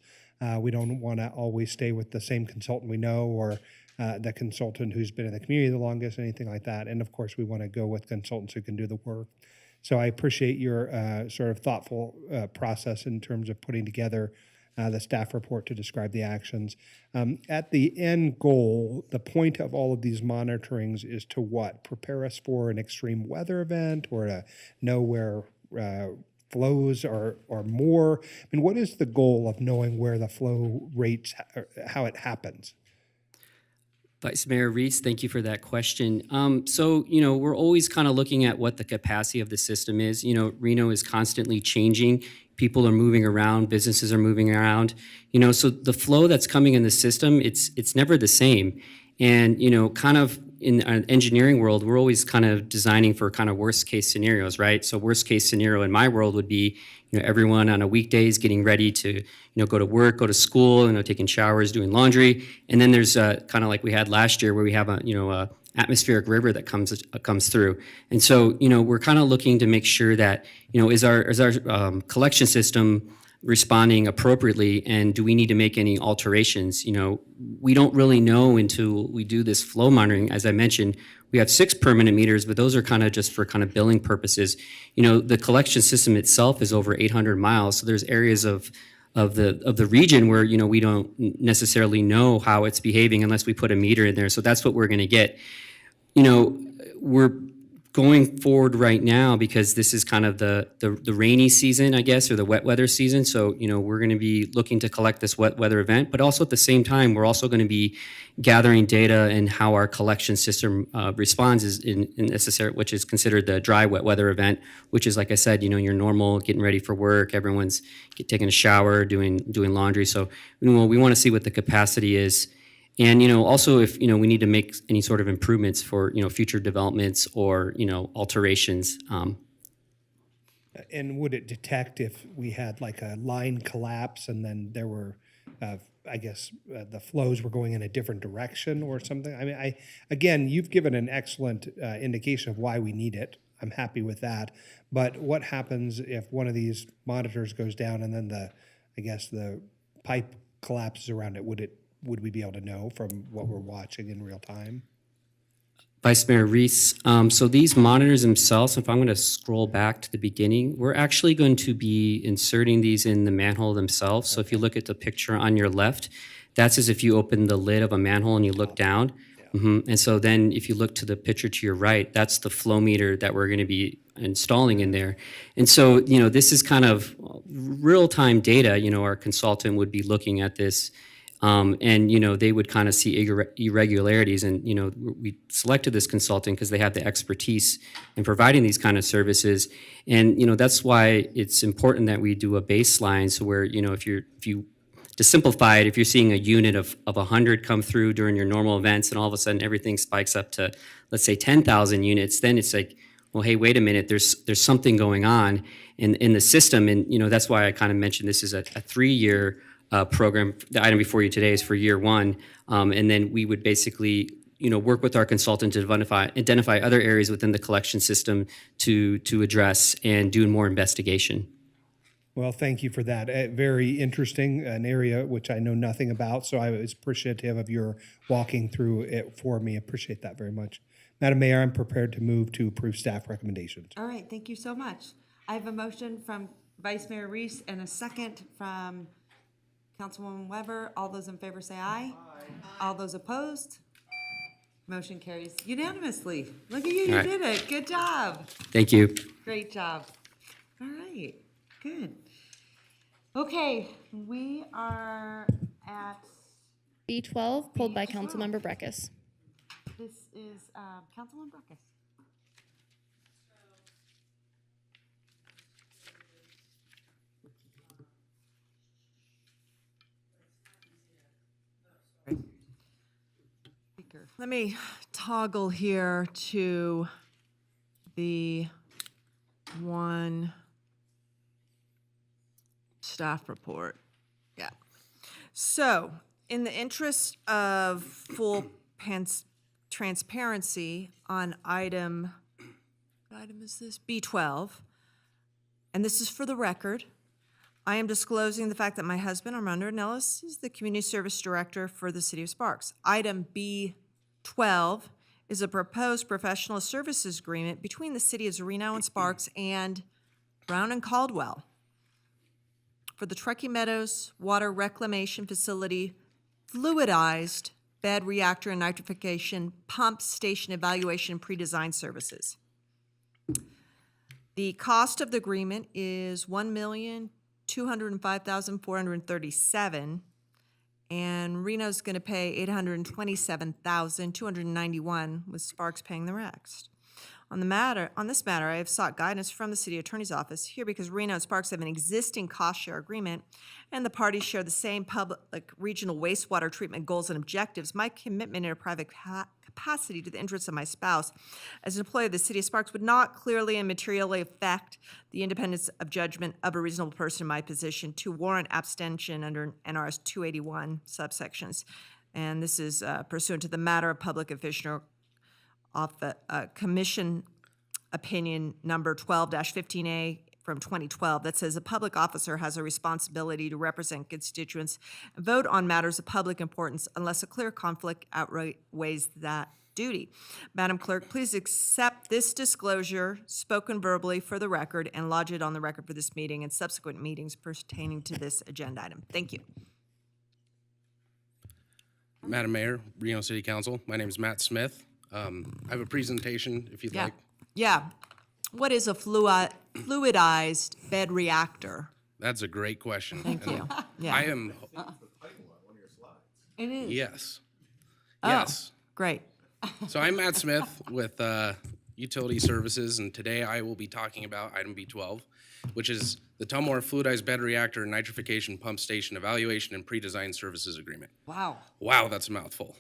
We don't want to always stay with the same consultant we know or the consultant who's been in the community the longest, anything like that. And of course, we want to go with consultants who can do the work. So I appreciate your sort of thoughtful process in terms of putting together the staff report to describe the actions. At the end goal, the point of all of these monitorings is to what? Prepare us for an extreme weather event, or to know where flows are more? I mean, what is the goal of knowing where the flow rates, how it happens? Vice Mayor Reese, thank you for that question. So, we're always kind of looking at what the capacity of the system is. Reno is constantly changing. People are moving around, businesses are moving around. So the flow that's coming in the system, it's never the same. And, kind of in an engineering world, we're always kind of designing for kind of worst case scenarios, right? So worst case scenario in my world would be, everyone on a weekdays getting ready to, go to work, go to school, taking showers, doing laundry. And then there's kind of like we had last year where we have a atmospheric river that comes through. And so, we're kind of looking to make sure that, is our collection system responding appropriately, and do we need to make any alterations? We don't really know until we do this flow monitoring. As I mentioned, we have 6 permanent meters, but those are kind of just for kind of billing purposes. The collection system itself is over 800 miles, so there's areas of the region where we don't necessarily know how it's behaving unless we put a meter in there. So that's what we're going to get. We're going forward right now because this is kind of the rainy season, I guess, or the wet weather season. So, we're going to be looking to collect this wet weather event, but also at the same time, we're also going to be gathering data and how our collection system responds is in necessary, which is considered the dry wet weather event, which is, like I said, your normal getting ready for work, everyone's taking a shower, doing laundry. So, we want to see what the capacity is. And, also if, we need to make any sort of improvements for, future developments or, alterations. And would it detect if we had like a line collapse and then there were, the flows were going in a different direction or something? I mean, again, you've given an excellent indication of why we need it. I'm happy with that. But what happens if one of these monitors goes down and then the pipe collapses around it? Would we be able to know from what we're watching in real time? Vice Mayor Reese, so these monitors themselves, if I'm going to scroll back to the beginning, we're actually going to be inserting these in the manhole themselves. So if you look at the picture on your left, that's as if you open the lid of a manhole and you look down. And so then if you look to the picture to your right, that's the flow meter that we're going to be installing in there. And so, this is kind of real-time data. Our consultant would be looking at this. And, they would kind of see irregularities. And, we selected this consultant because they have the expertise in providing these kind of services. And, that's why it's important that we do a baseline. So where, if you to simplify it, if you're seeing a unit of 100 come through during your normal events and all of a sudden everything spikes up to, let's say, 10,000 units, then it's like, well, hey, wait a minute, there's something going on in the system. And, that's why I kind of mentioned this is a 3-year program. The item before you today is for year 1. And then we would basically, work with our consultant to identify other areas within the collection system to address and do more investigation. Well, thank you for that. Very interesting, an area which I know nothing about, so I was appreciative of your walking through it for me. Appreciate that very much. Madam Mayor, I'm prepared to move to approve staff recommendations. All right, thank you so much. I have a motion from Vice Mayor Reese and a second from Councilwoman Weber. All those in favor say aye. Aye. All those opposed? Motion carries unanimously. Look at you, you did it. Good job. Thank you. Great job. All right, good. Okay, we are at B12, pulled by Councilmember Breckus. This is Councilman Breckus. Let me toggle here to the one staff report. Yeah. So, in the interest of full transparency on item is this? B12, and this is for the record, I am disclosing the fact that my husband, Armando Ornelas, is the Community Service Director for the City of Sparks. Item B12 is a proposed professional services agreement between the City of Reno and Sparks and Brown and Caldwell for the Truckee Meadows Water Reclamation Facility fluidized bed reactor and nitrification pump station evaluation pre-design services. The cost of the agreement is $1,205,437, and Reno's going to pay $827,291, with Sparks paying the rest. On this matter, I have sought guidance from the City Attorney's Office here because Reno and Sparks have an existing cost share agreement, and the parties share the same public regional wastewater treatment goals and objectives. My commitment in a private capacity to the interests of my spouse as an employee of the City of Sparks would not clearly and materially affect the independence of judgment of a reasonable person in my position to warrant abstention under NRS 281 subsections. And this is pursuant to the matter of public official Commission Opinion Number 12-15A from 2012 that says a public officer has a responsibility to represent constituents and vote on matters of public importance unless a clear conflict outweighs that duty. Madam Clerk, please accept this disclosure spoken verbally for the record and lodge it on the record for this meeting and subsequent meetings pertaining to this agenda item. Thank you. Madam Mayor, Reno City Council, my name is Matt Smith. I have a presentation if you'd like. Yeah. What is a fluidized bed reactor? That's a great question. Thank you. Yeah. I am. It is. Yes. Oh, Yes. Great. So I'm Matt Smith with Utility Services, and today I will be talking about item B12, which is the Tumwater Fluidized Bed Reactor and Nitrification Pump Station Evaluation and Pre-Design Services Agreement. Wow. Wow, that's a mouthful.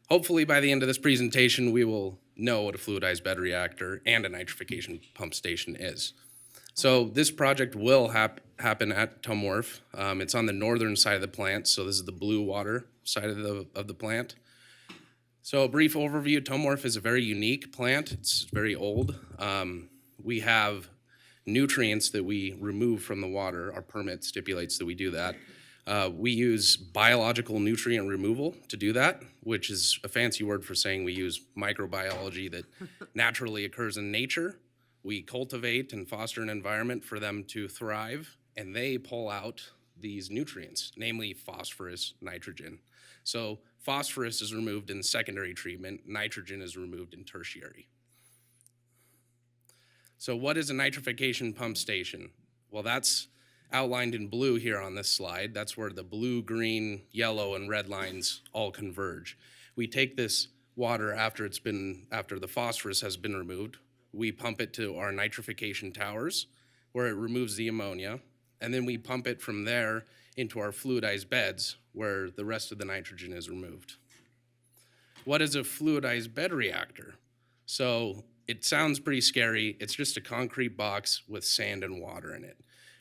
Hopefully by the end of this presentation, we will know what a fluidized bed reactor and a nitrification pump station is. So this project will happen at Tumwharf. It's on the northern side of the plant, so this is the blue water side of the plant. So a brief overview, Tumwharf is a very unique plant. It's very old. We have nutrients that we remove from the water. Our permit stipulates that we do that. We use biological nutrient removal to do that, which is a fancy word for saying we use microbiology that naturally occurs in nature. We cultivate and foster an environment for them to thrive, and they pull out these nutrients, namely phosphorus, nitrogen. So phosphorus is removed in secondary treatment, nitrogen is removed in tertiary. So what is a nitrification pump station? Well, that's outlined in blue here on this slide. That's where the blue, green, yellow, and red lines all converge. We take this water after the phosphorus has been removed. We pump it to our nitrification towers where it removes the ammonia, and then we pump it from there into our fluidized beds where the rest of the nitrogen is removed. What is a fluidized bed reactor? So it sounds pretty scary. It's just a concrete box with sand and water in it.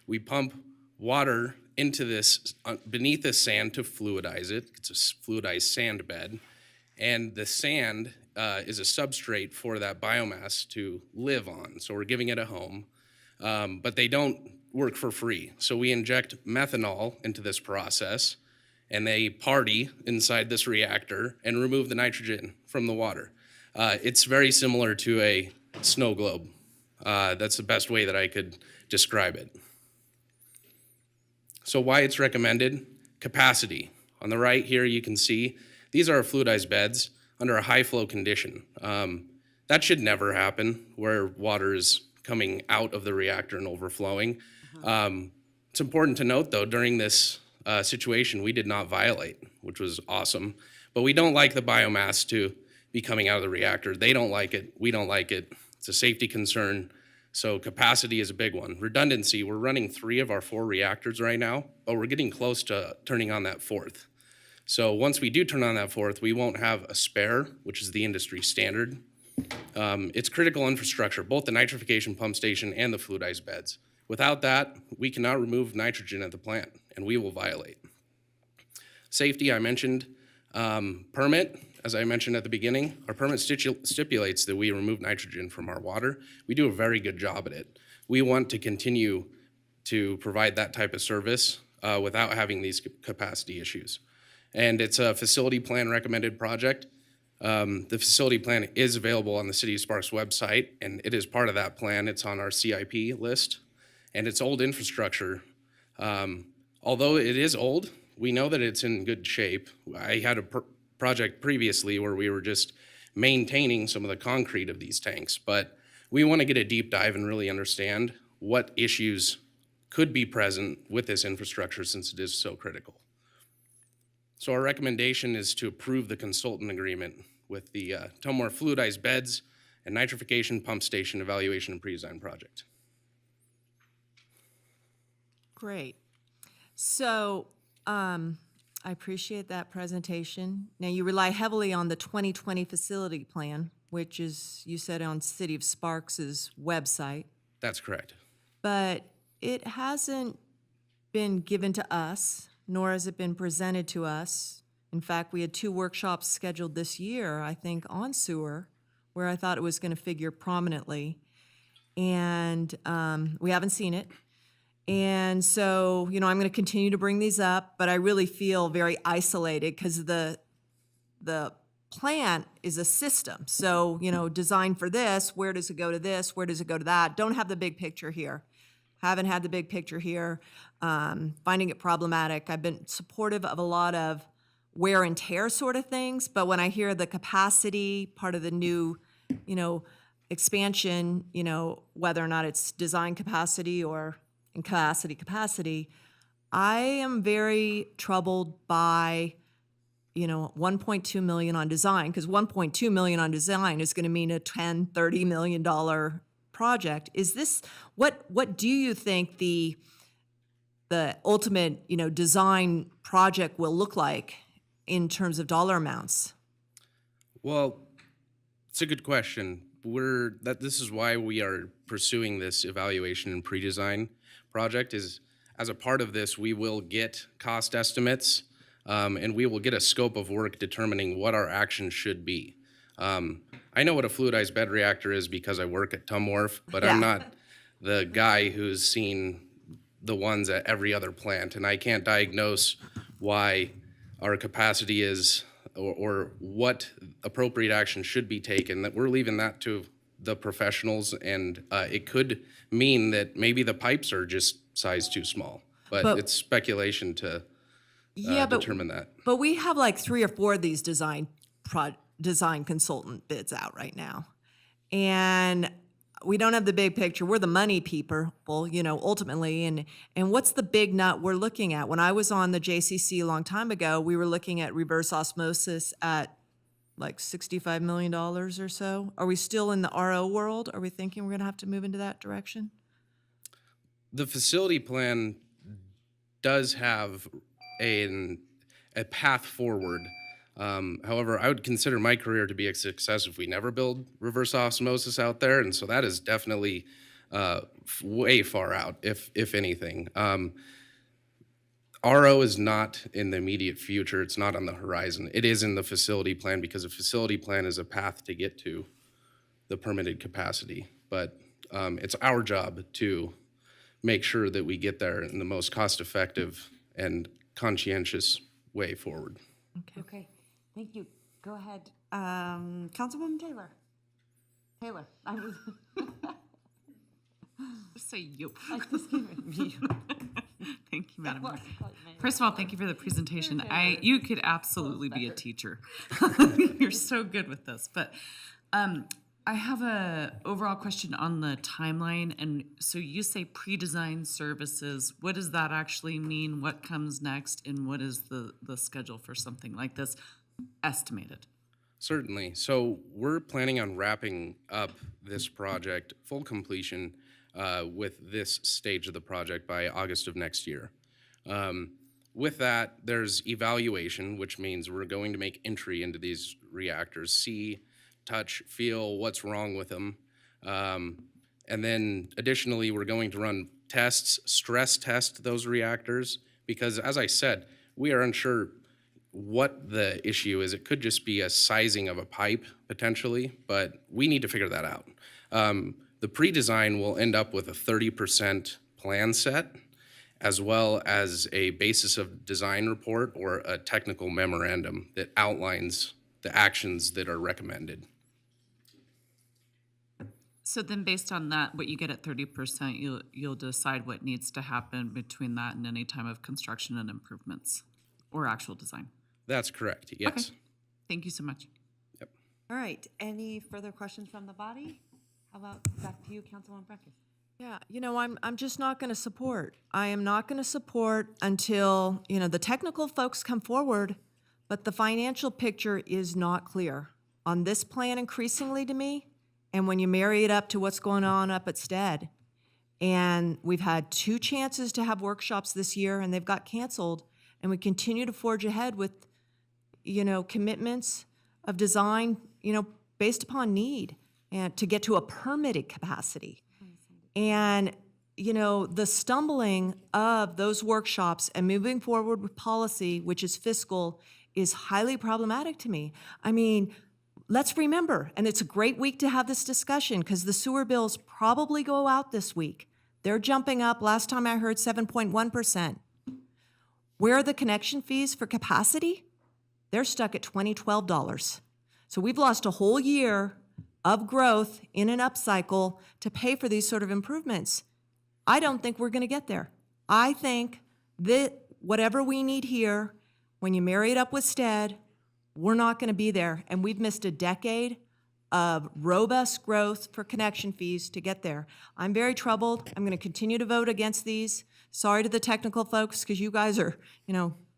We pump water into this, beneath the sand to fluidize it. It's a fluidized sand bed. And the sand is a substrate for that biomass to live on. So we're giving it a home, but they don't work for free. So we inject methanol into this process, and they party inside this reactor and remove the nitrogen from the water. It's very similar to a snow globe. That's the best way that I could describe it. So why it's recommended? Capacity. On the right here, you can see these are fluidized beds under a high flow condition. That should never happen where water is coming out of the reactor and overflowing. It's important to note though, during this situation, we did not violate, which was awesome. But we don't like the biomass to be coming out of the reactor. They don't like it, we don't like it. It's a safety concern. So capacity is a big one. Redundancy, we're running 3 of our 4 reactors right now, but we're getting close to turning on that 4th. So once we do turn on that 4th, we won't have a spare, which is the industry standard. It's critical infrastructure, both the nitrification pump station and the fluidized beds. Without that, we cannot remove nitrogen at the plant, and we will violate. Safety, I mentioned. Permit, as I mentioned at the beginning, our permit stipulates that we remove nitrogen from our water. We do a very good job at it. We want to continue to provide that type of service without having these capacity issues. And it's a facility plan recommended project. The facility plan is available on the City of Sparks website, and it is part of that plan. It's on our CIP list, and it's old infrastructure. Although it is old, we know that it's in good shape. I had a project previously where we were just maintaining some of the concrete of these tanks, but we want to get a deep dive and really understand what issues could be present with this infrastructure since it is so critical. So our recommendation is to approve the consultant agreement with the Tumwater fluidized beds and nitrification pump station evaluation and pre-design project. Great. So I appreciate that presentation. Now, you rely heavily on the 2020 facility plan, which is, you said, on City of Sparks's website, That's correct. but it hasn't been given to us, nor has it been presented to us. In fact, we had 2 workshops scheduled this year, I think, on sewer, where I thought it was going to figure prominently. And we haven't seen it. And so, you know, I'm going to continue to bring these up, but I really feel very isolated because the plant is a system. So, you know, design for this, where does it go to this, where does it go to that? Don't have the big picture here. Haven't had the big picture here. Finding it problematic. I've been supportive of a lot of wear and tear sort of things, but when I hear the capacity, part of the new, you know, expansion, you know, whether or not it's design capacity or in capacity, I am very troubled by, you know, 1.2 million on design, because 1.2 million on design is going to mean a $10-30 million project. Is this, what do you think the ultimate, you know, design project will look like in terms of dollar amounts? Well, it's a good question. This is why we are pursuing this evaluation and pre-design project. Is as a part of this, we will get cost estimates, and we will get a scope of work determining what our actions should be. I know what a fluidized bed reactor is because I work at Tumwater, but I'm not the guy who's seen the ones at every other plant, and I can't diagnose why our capacity is or what appropriate action should be taken. That we're leaving that to the professionals, and it could mean that maybe the pipes are just size too small, but it's speculation to determine that. But we have like 3 or 4 of these design consultant bids out right now. And we don't have the big picture. We're the money people, you know, ultimately. And what's the big nut we're looking at? When I was on the JCC a long time ago, we were looking at reverse osmosis at like $65 million or so. Are we still in the RO world? Are we thinking we're going to have to move into that direction? The facility plan does have a path forward. However, I would consider my career to be a success if we never build reverse osmosis out there, and so that is definitely way far out, if anything. RO is not in the immediate future. It's not on the horizon. It is in the facility plan because a facility plan is a path to get to the permitted capacity. But it's our job to make sure that we get there in the most cost-effective and conscientious way forward. Okay, thank you. Go ahead. Councilwoman Taylor. Taylor. Just say you. Just give it me. Thank you, Madam Mayor. First of all, thank you for the presentation. You could absolutely be a teacher. You're so good with this. But I have a overall question on the timeline. And so you say pre-design services. What does that actually mean? What comes next? And what is the schedule for something like this estimated? Certainly. So we're planning on wrapping up this project, full completion, with this stage of the project by August of next year. With that, there's evaluation, which means we're going to make entry into these reactors, see, touch, feel what's wrong with them. And then additionally, we're going to run tests, stress test those reactors, because as I said, we are unsure what the issue is. It could just be a sizing of a pipe potentially, but we need to figure that out. The pre-design will end up with a 30% plan set, as well as a basis of design report or a technical memorandum that outlines the actions that are recommended. So then based on that, what you get at 30%, you'll decide what needs to happen between that and any time of construction and improvements or actual design. That's correct, yes. Okay. Thank you so much. All right, any further questions from the body? How about back to you, Councilwoman Breckes? Yeah, I'm just not going to support. I am not going to support until, the technical folks come forward, but the financial picture is not clear on this plan increasingly to me. And when you marry it up to what's going on up at Stead, and we've had 2 chances to have workshops this year and they've got canceled, and we continue to forge ahead with, commitments of design, based upon need and to get to a permitted capacity. And, the stumbling of those workshops and moving forward with policy, which is fiscal, is highly problematic to me. I mean, let's remember, and it's a great week to have this discussion because the sewer bills probably go out this week. They're jumping up. Last time I heard 7.1%. Where are the connection fees for capacity? They're stuck at $2012. So we've lost a whole year of growth in an upcycle to pay for these sort of improvements. I don't think we're going to get there. I think that whatever we need here, when you marry it up with Stead, we're not going to be there. And we've missed a decade of robust growth for connection fees to get there. I'm very troubled. I'm going to continue to vote against these. Sorry to the technical folks, because you guys are,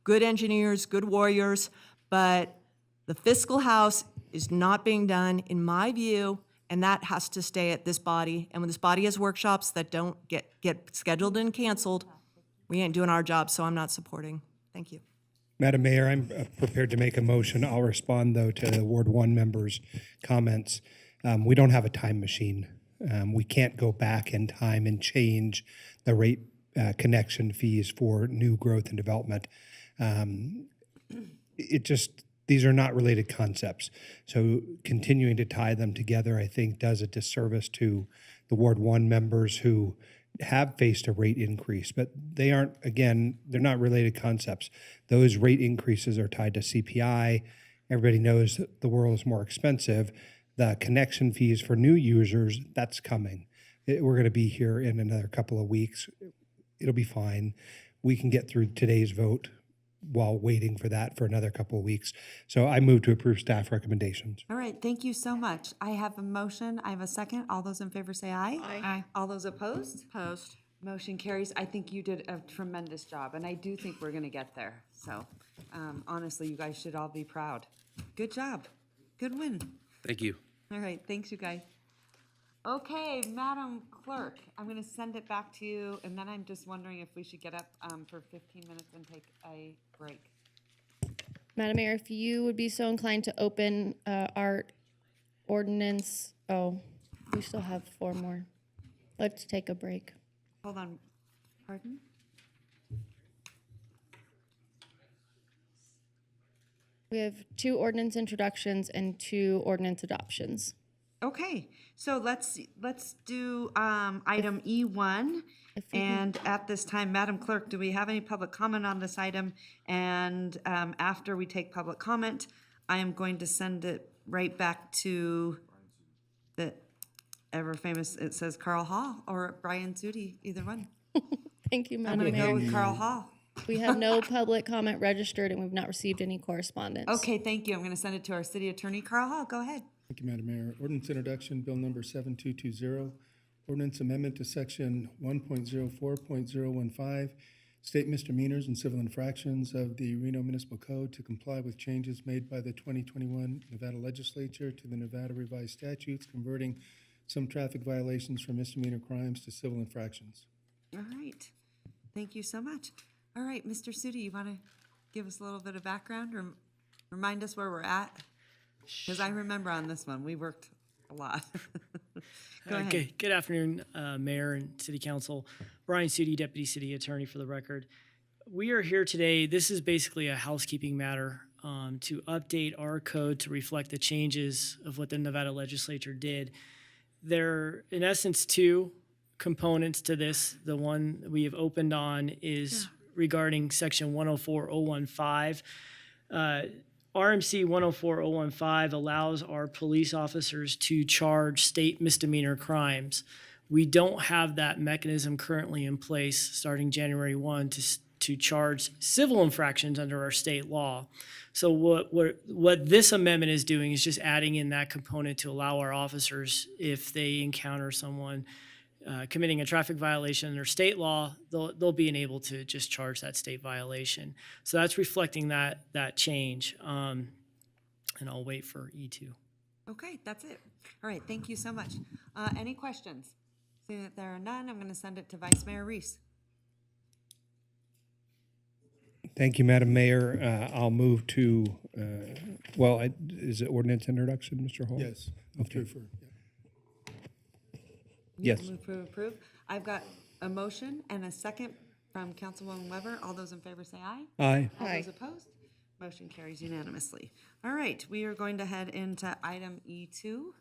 good engineers, good warriors, but the fiscal house is not being done, in my view, and that has to stay at this body. And when this body has workshops that don't get scheduled and canceled, we ain't doing our job, so I'm not supporting. Thank you. Madam Mayor, I'm prepared to make a motion. I'll respond, though, to the Ward 1 members' comments. We don't have a time machine. We can't go back in time and change the rate connection fees for new growth and development. These are not related concepts. So continuing to tie them together, I think, does a disservice to the Ward 1 members who have faced a rate increase, but they aren't, again, they're not related concepts. Those rate increases are tied to CPI. Everybody knows that the world is more expensive. The connection fees for new users, that's coming. We're going to be here in another couple of weeks. It'll be fine. We can get through today's vote while waiting for that for another couple of weeks. So I move to approve staff recommendations. All right, thank you so much. I have a motion. I have a second. All those in favor say aye. Aye. All those opposed? Opposed. Motion carries. I think you did a tremendous job, and I do think we're going to get there. So honestly, you guys should all be proud. Good job. Good win. Thank you. All right, thanks, you guys. Okay, Madam Clerk, I'm going to send it back to you, and then I'm just wondering if we should get up for 15 minutes and take a break. Madam Mayor, if you would be so inclined to open our ordinance, we still have 4 more. Let's take a break. Hold on. Pardon? We have 2 ordinance introductions and 2 ordinance adoptions. Okay, so let's do item E1. And at this time, Madam Clerk, do we have any public comment on this item? And after we take public comment, I am going to send it right back to the ever famous, it says Carl Hall or Brian Sudi, either one. Thank you, I'm Madam going to Mayor. go with Carl Hall. We have no public comment registered and we've not received any correspondence. Okay, thank you. I'm going to send it to our city attorney, Carl Hall. Go ahead. Thank you, Madam Mayor. Ordinance introduction, bill number 7220. Ordinance amendment to section 1.04.015, state misdemeanors and civil infractions of the Reno Municipal Code to comply with changes made by the 2021 Nevada Legislature to the Nevada Revised Statutes, converting some traffic violations from misdemeanor crimes to civil infractions. All right. Thank you so much. All right, Mr. Sudi, you want to give us a little bit of background or remind us where we're at? Because I remember on this one, we worked a lot. Go ahead. Good afternoon, Mayor and City Council. Brian Sudi, Deputy City Attorney for the record. We are here today, this is basically a housekeeping matter to update our code to reflect the changes of what the Nevada Legislature did. There are, in essence, 2 components to this. The one we have opened on is regarding section 104.015. RMC 104015 allows our police officers to charge state misdemeanor crimes. We don't have that mechanism currently in place starting January 1 to charge civil infractions under our state law. So what this amendment is doing is just adding in that component to allow our officers, if they encounter someone committing a traffic violation under state law, they'll be able to just charge that state violation. So that's reflecting that change. And I'll wait for E2. Okay, that's it. All right, thank you so much. Any questions? Seeing that there are none, I'm going to send it to Vice Mayor Reese. Thank you, Madam Mayor. I'll move to, is it ordinance introduction, Mr. Hall? Yes. Okay. Refer, yeah. Yes. Move to approve. I've got a motion and a second from Councilwoman Weber. All those in favor say aye. Aye. All those opposed? Motion carries unanimously. All right, we are going to head into item E2.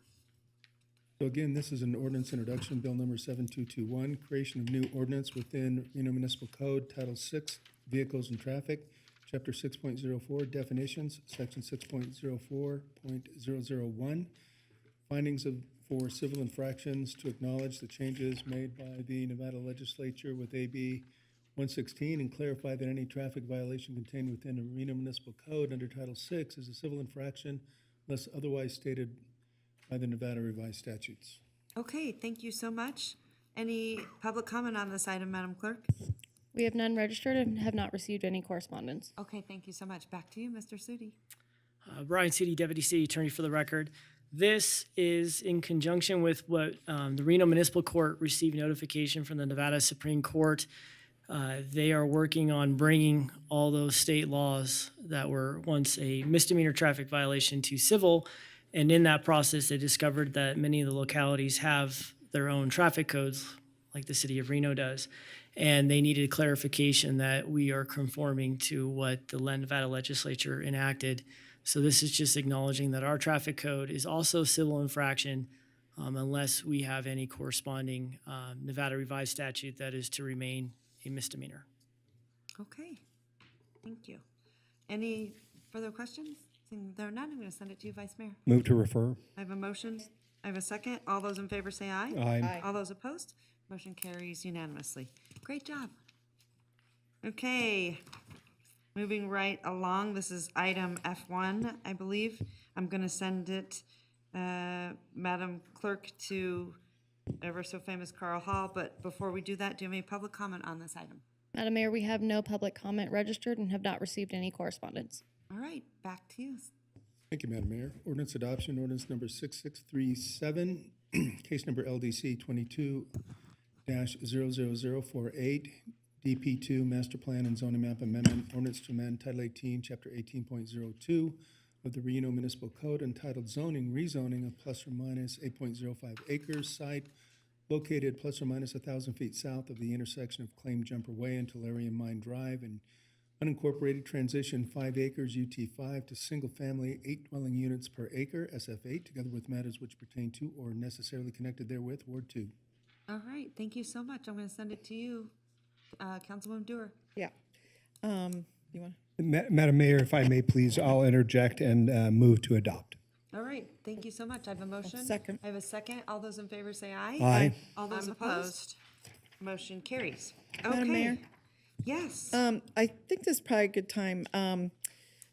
So again, this is an ordinance introduction, bill number 7221, creation of new ordinance within Reno Municipal Code, Title 6, Vehicles and Traffic, Chapter 6.04, Definitions, Section 6.04.001, findings for civil infractions, to acknowledge the changes made by the Nevada legislature with AB 116 and clarify that any traffic violation contained within a Reno Municipal Code under Title 6 is a civil infraction unless otherwise stated by the Nevada revised statutes. Okay, thank you so much. Any public comment on this item, Madam Clerk? We have none registered and have not received any correspondence. Okay, thank you so much. Back to you, Mr. Sudi. Brian City, Deputy City Attorney for the record. This is in conjunction with what the Reno Municipal Court received notification from the Nevada Supreme Court. They are working on bringing all those state laws that were once a misdemeanor traffic violation to civil. And in that process, they discovered that many of the localities have their own traffic codes, like the city of Reno does. And they needed clarification that we are conforming to what the Nevada legislature enacted. So this is just acknowledging that our traffic code is also civil infraction unless we have any corresponding Nevada revised statute that is to remain a misdemeanor. Okay, thank you. Any further questions? Seeing there are none, I'm going to send it to you, Vice Mayor. Move to refer. I have a motion. I have a second. All those in favor say aye. Aye. All those opposed? Motion carries unanimously. Great job. Okay, moving right along. This is item F1, I believe. I'm going to send it, Madam Clerk, to ever so famous Carl Hall. But before we do that, do you have any public comment on this item? Madam Mayor, we have no public comment registered and have not received any correspondence. All right, back to you. Thank you, Madam Mayor. Ordinance adoption, ordinance number 6637, case number LDC 22-00048, DP2 Master Plan and Zoning Map Amendment, ordinance to amend Title 18, Chapter 18.02 of the Reno Municipal Code entitled Zoning, Rezoning of plus or minus 8.05 acres site located plus or minus 1,000 feet south of the intersection of Claim Jumper Way and Tellurian Mine Drive, and unincorporated transition 5 acres UT5 to single-family 8 dwelling units per acre SF8, together with matters which pertain to or necessarily connected therewith, Ward 2. All right, thank you so much. I'm going to send it to you, Councilwoman Dewar. Yeah. You want? Madam Mayor, if I may please, I'll interject and move to adopt. All right, thank you so much. I have a motion. Second. I have a second. All those in favor say aye. Aye. All those opposed? Motion carries. Madam Okay. Mayor? Yes. I think this is probably a good time.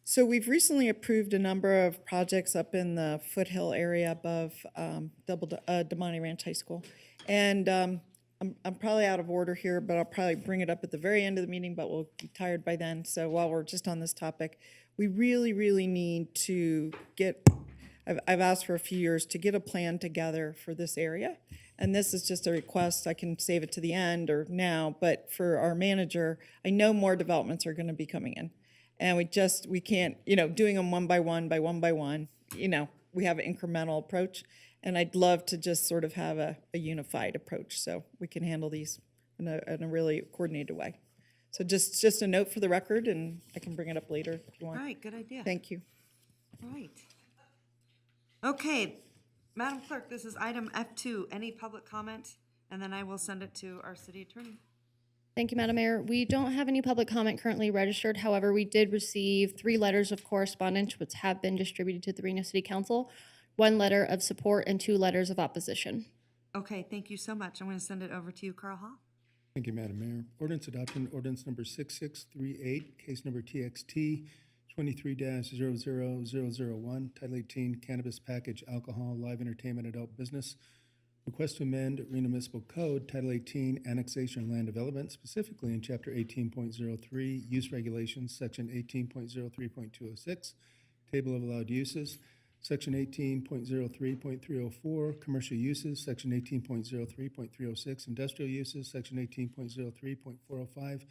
So we've recently approved a number of projects up in the foothill area above Damani Ranch High School. And I'm probably out of order here, but I'll probably bring it up at the very end of the meeting, but we'll be tired by then. So while we're just on this topic, we really, really need to get, I've asked for a few years to get a plan together for this area. And this is just a request. I can save it to the end or now, but for our manager, I know more developments are going to be coming in. And we can't, doing them one by one, we have an incremental approach. And I'd love to just sort of have a unified approach so we can handle these in a really coordinated way. So just a note for the record, and I can bring it up later if you want. All right, good idea. Thank you. All right. Okay, Madam Clerk, this is item F2. Any public comment? And then I will send it to our city attorney. Thank you, Madam Mayor. We don't have any public comment currently registered. However, we did receive 3 letters of correspondence which have been distributed to the Reno City Council, 1 letter of support and 2 letters of opposition. Okay, thank you so much. I'm going to send it over to you, Carl Hall. Thank you, Madam Mayor. Ordinance adoption, ordinance number 6638, case number TXT 23-00001, Title 18, Cannabis Package Alcohol Live Entertainment Adult Business. Request to amend Reno Municipal Code, Title 18, Annexation and Land Development, specifically in Chapter 18.03, Use Regulations, Section 18.03.206, Table of Allowed Uses, Section 18.03.304, Commercial Uses, Section 18.03.306, Industrial Uses, Section 18.03.405,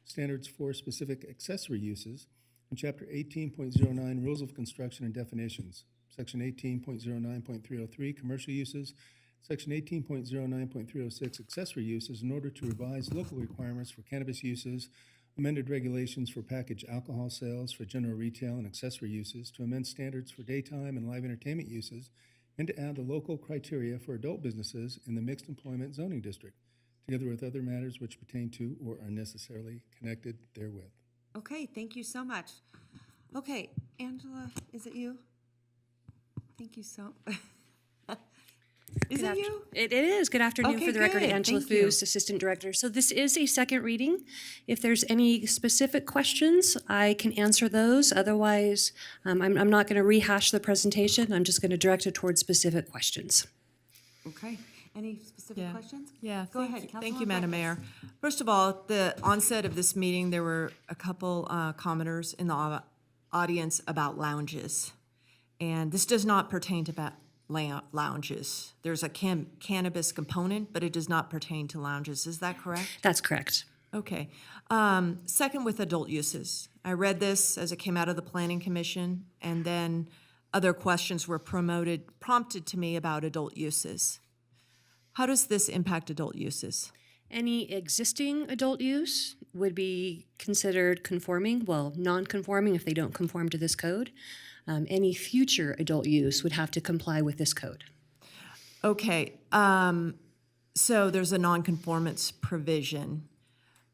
Standards for Specific Accessory Uses, and Chapter 18.09, Rules of Construction and Definitions, Section 18.09.303, Commercial Uses, Section 18.09.306, Accessory Uses, in order to revise local requirements for cannabis uses, amended regulations for packaged alcohol sales for general retail and accessory uses, to amend standards for daytime and live entertainment uses, and to add the local criteria for adult businesses in the mixed employment zoning district, together with other matters which pertain to or are necessarily connected therewith. Okay, thank you so much. Okay, Angela, is it you? Thank you so. Is it you? It is. Good afternoon. Okay, For the record, good. Angela Thank you. Foos, Assistant Director. So this is a second reading. If there's any specific questions, I can answer those. Otherwise, I'm not going to rehash the presentation. I'm just going to direct it towards specific questions. Okay, any specific questions? Yeah, Go ahead, Thank you, Councilwoman Madam Breckes. Mayor. First of all, at the onset of this meeting, there were a couple commenters in the audience about lounges. And this does not pertain to lounges. There's a cannabis component, but it does not pertain to lounges. Is that correct? That's correct. Okay. Second, with adult uses. I read this as it came out of the Planning Commission, and then other questions were prompted to me about adult uses. How does this impact adult uses? Any existing adult use would be considered conforming, well, non-conforming if they don't conform to this code. Any future adult use would have to comply with this code. Okay, so there's a nonconformance provision.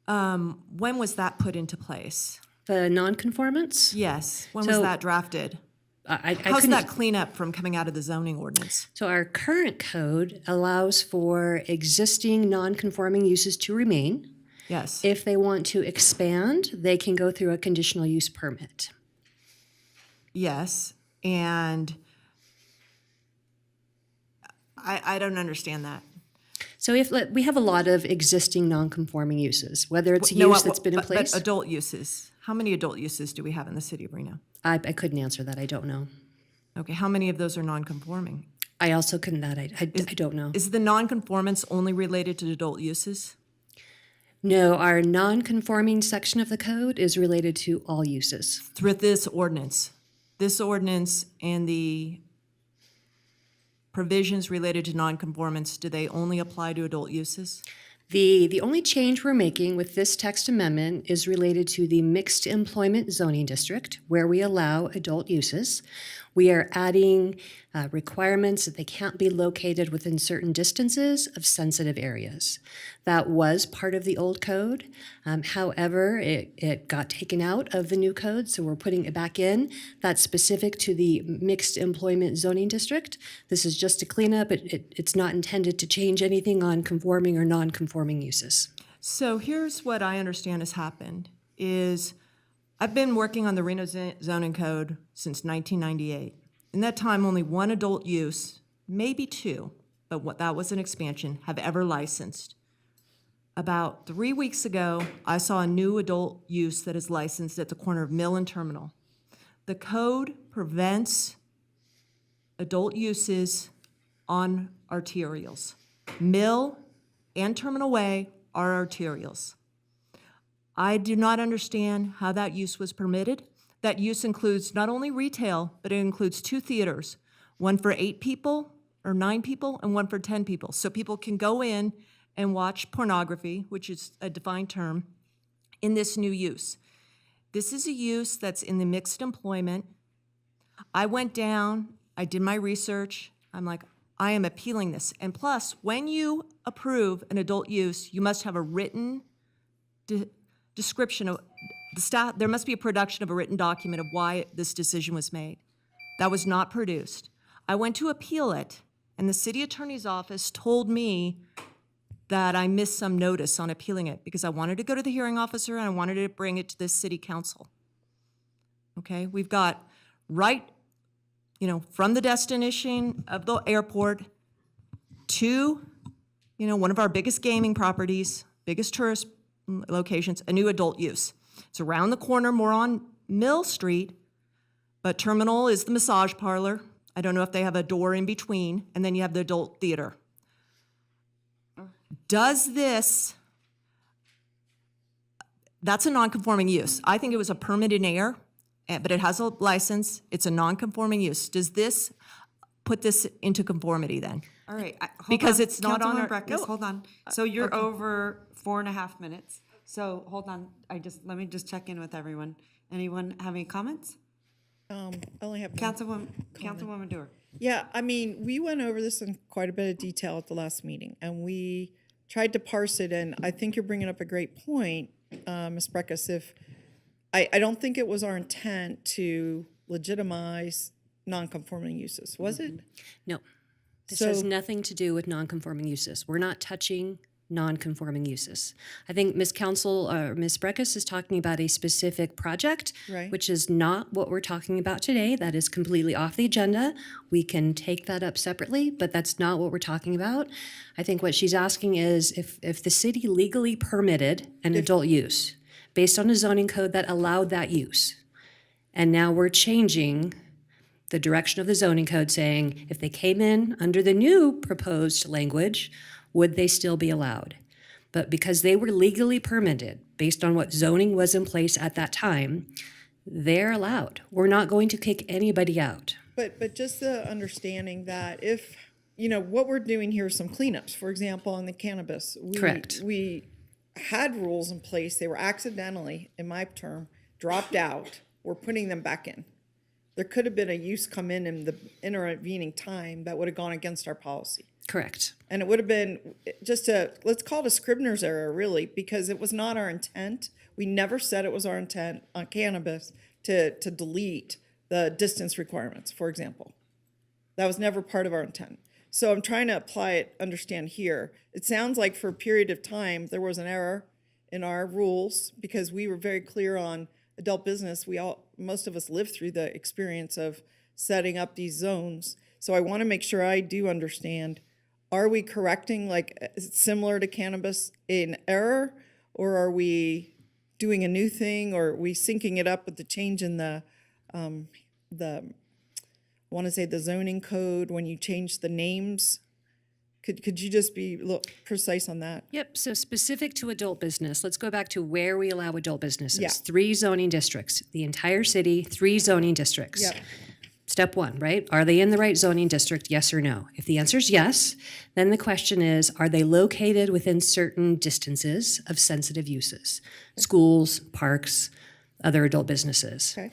When was that put into place? The nonconformance? Yes, when was that drafted? How's that cleanup from coming out of the zoning ordinance? So our current code allows for existing non-conforming uses to remain. Yes. If they want to expand, they can go through a conditional use permit. Yes, and I don't understand that. So if we have a lot of existing non-conforming uses, whether it's a use that's been in place. But adult uses, how many adult uses do we have in the city of Reno? I couldn't answer that. I don't know. Okay, how many of those are non-conforming? I also couldn't that. I don't know. Is the non-conformance only related to adult uses? No, our non-conforming section of the code is related to all uses. Through this ordinance and the provisions related to non-conformance, do they only apply to adult uses? The only change we're making with this text amendment is related to the mixed employment zoning district, where we allow adult uses. We are adding requirements that they can't be located within certain distances of sensitive areas. That was part of the old code. However, it got taken out of the new code, so we're putting it back in. That's specific to the mixed employment zoning district. This is just a cleanup. It's not intended to change anything on conforming or non-conforming uses. So here's what I understand has happened is I've been working on the Reno zoning code since 1998. In that time, only one adult use, maybe two, but that was an expansion, have ever licensed. About 3 weeks ago, I saw a new adult use that is licensed at the corner of Mill and Terminal. The code prevents adult uses on arterials. Mill and Terminal Way are arterials. I do not understand how that use was permitted. That use includes not only retail, but it includes 2 theaters, one for 8 people or 9 people and one for 10 people. So people can go in and watch pornography, which is a defined term, in this new use. This is a use that's in the mixed employment. I went down, I did my research. I'm like, I am appealing this. And plus, when you approve an adult use, you must have a written description of the staff, there must be a production of a written document of why this decision was made. That was not produced. I went to appeal it, and the city attorney's office told me that I missed some notice on appealing it because I wanted to go to the hearing officer and I wanted to bring it to the city council. Okay, we've got right, from the destination of the airport to, one of our biggest gaming properties, biggest tourist locations, a new adult use. It's around the corner, more on Mill Street, but Terminal is the massage parlor. I don't know if they have a door in between, and then you have the adult theater. That's a non-conforming use. I think it was a permit in air, but it has a license. It's a non-conforming use. Does this put this into conformity then? All right. Because it's not on Councilwoman our- Breckus, no. hold on. So you're Okay. over 4.5 minutes. So hold on. Let me just check in with everyone. Anyone have any comments? I only have one Councilwoman Dewar. Yeah, I mean, we went over this in quite a bit of detail at the last meeting, and we tried to parse it, and I think you're bringing up a great point, Ms. Breckus. I don't think it was our intent to legitimize non-conforming uses, was it? No. This So- has nothing to do with non-conforming uses. We're not touching non-conforming uses. I think Ms. Breckus is talking about a specific project, Right. which is not what we're talking about today. That is completely off the agenda. We can take that up separately, but that's not what we're talking about. I think what she's asking is if the city legally permitted an adult use based on a zoning code that allowed that use, and now we're changing the direction of the zoning code saying if they came in under the new proposed language, would they still be allowed? But because they were legally permitted based on what zoning was in place at that time, they're allowed. We're not going to kick anybody out. But just the understanding that if, what we're doing here is some cleanups. For example, on the cannabis. Correct. We had rules in place. They were accidentally, in my term, dropped out. We're putting them back in. There could have been a use come in the intervening time that would have gone against our policy. Correct. And it would have been let's call it a Scribner's error, really, because it was not our intent. We never said it was our intent on cannabis to delete the distance requirements, for example. That was never part of our intent. So I'm trying to understand here. It sounds like for a period of time, there was an error in our rules because we were very clear on adult business. Most of us lived through the experience of setting up these zones. So I want to make sure I do understand. Are we correcting, similar to cannabis, an error, or are we doing a new thing, or are we syncing it up with the change in the zoning code when you change the names? Could you just be a little precise on that? Yep, so specific to adult business, let's go back to where we allow adult businesses. Yeah. 3 zoning districts, the entire city, 3 zoning districts. Yep. Step 1, right? Are they in the right zoning district, yes or no? If the answer is yes, then the question is, are they located within certain distances of sensitive uses? Schools, parks, other adult businesses. Okay.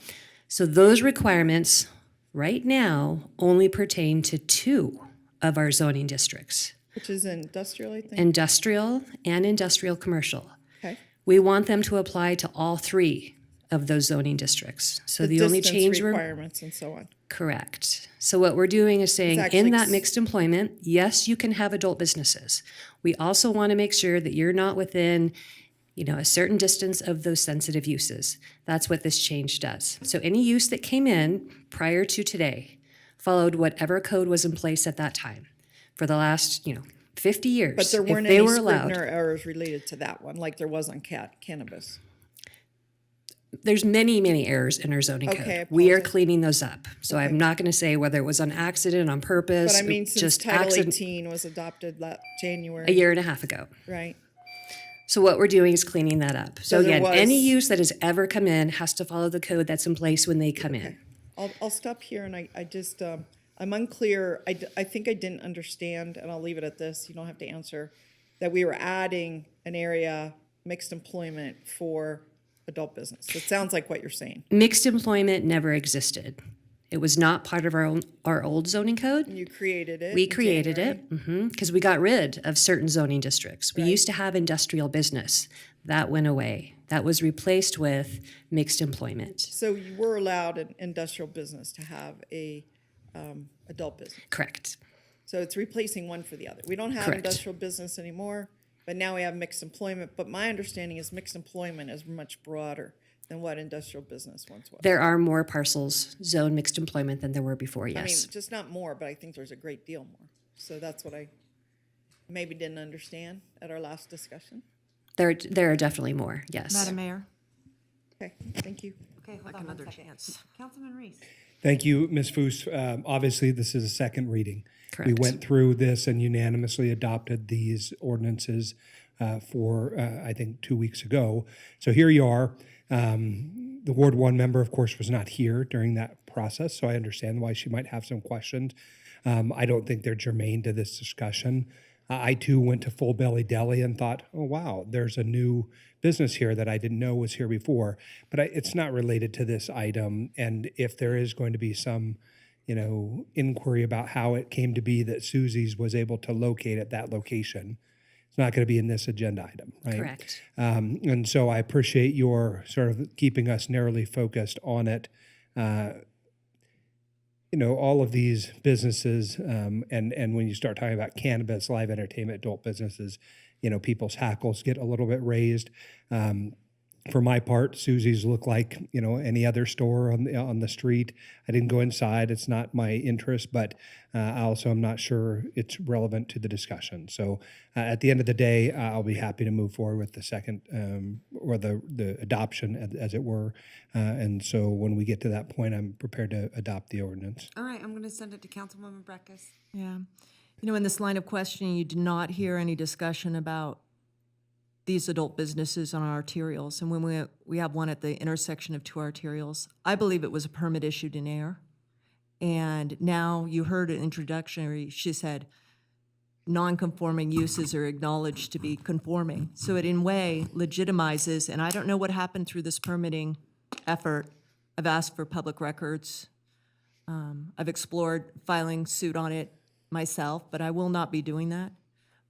So those requirements right now only pertain to 2 of our zoning districts, Which is industrial, I think? industrial and industrial commercial. Okay. We want them to apply to all 3 of those zoning districts. So the only distance change we're requirements and so on. correct. So what we're doing is saying It's actually in that mixed employment, yes, you can have adult businesses. We also want to make sure that you're not within, a certain distance of those sensitive uses. That's what this change does. So any use that came in prior to today followed whatever code was in place at that time for the last, 50 years. But there weren't if they any were allowed. Scribner errors related to that one, like there was on cannabis. There's many, many errors in our zoning Okay, I code. We are apologize. cleaning those up. So I'm not going to say whether it was on accident, on purpose. But I mean, since just Title accident, 18 was adopted January. a year and a half ago. Right. So what we're doing is cleaning that up. So So there again, any was- use that has ever come in has to follow the code that's in place when they come in. I'll stop here, and I just, I'm unclear. I think I didn't understand, and I'll leave it at this. You don't have to answer, that we were adding an area, mixed employment, for adult business. It sounds like what you're saying. Mixed employment never existed. It was not part of our old zoning code. You created it. We in created January. it because we got rid of certain zoning districts. We used to have industrial business. That went away. That was replaced with mixed employment. So you were allowed an industrial business to have a adult business. Correct. So it's replacing one for the other. We don't have Correct. industrial business anymore, but now we have mixed employment. But my understanding is mixed employment is much broader than what industrial business once was. There are more parcels zoned mixed employment than there were before, yes. I mean, just not more, but I think there's a great deal more. So that's what I maybe didn't understand at our last discussion. There are definitely more, yes. Madam Mayor? Okay, thank you. Okay, hold Like on one another second. chance. Councilman Reese. Thank you, Ms. Foos. Obviously, this is a second reading. We Correct. went through this and unanimously adopted these ordinances for, I think, 2 weeks ago. So here you are. The Ward 1 member, of course, was not here during that process, so I understand why she might have some questions. I don't think they're germane to this discussion. I, too, went to Full Belly Deli and thought, oh, wow, there's a new business here that I didn't know was here before. But it's not related to this item, and if there is going to be some inquiry about how it came to be that Susie's was able to locate at that location, it's not going to be in this agenda item, right? Correct. And so I appreciate your sort of keeping us narrowly focused on it. All of these businesses, and when you start talking about cannabis, live entertainment, adult businesses, people's hackles get a little bit raised. For my part, Susie's look like any other store on the street. I didn't go inside; it's not my interest, but I also am not sure it's relevant to the discussion. So, at the end of the day, I'll be happy to move forward with the second or the adoption, as it were. And so, when we get to that point, I'm prepared to adopt the ordinance. All right, I'm going to send it to Councilwoman Breckus. Yeah. In this line of questioning, you did not hear any discussion about these adult businesses on our arterials. And when we have one at the intersection of two arterials, I believe it was a permit issued in air. And now you heard an introductory, she said, non-conforming uses are acknowledged to be conforming. So it in way legitimizes, and I don't know what happened through this permitting effort. I've asked for public records. I've explored filing suit on it myself, but I will not be doing that.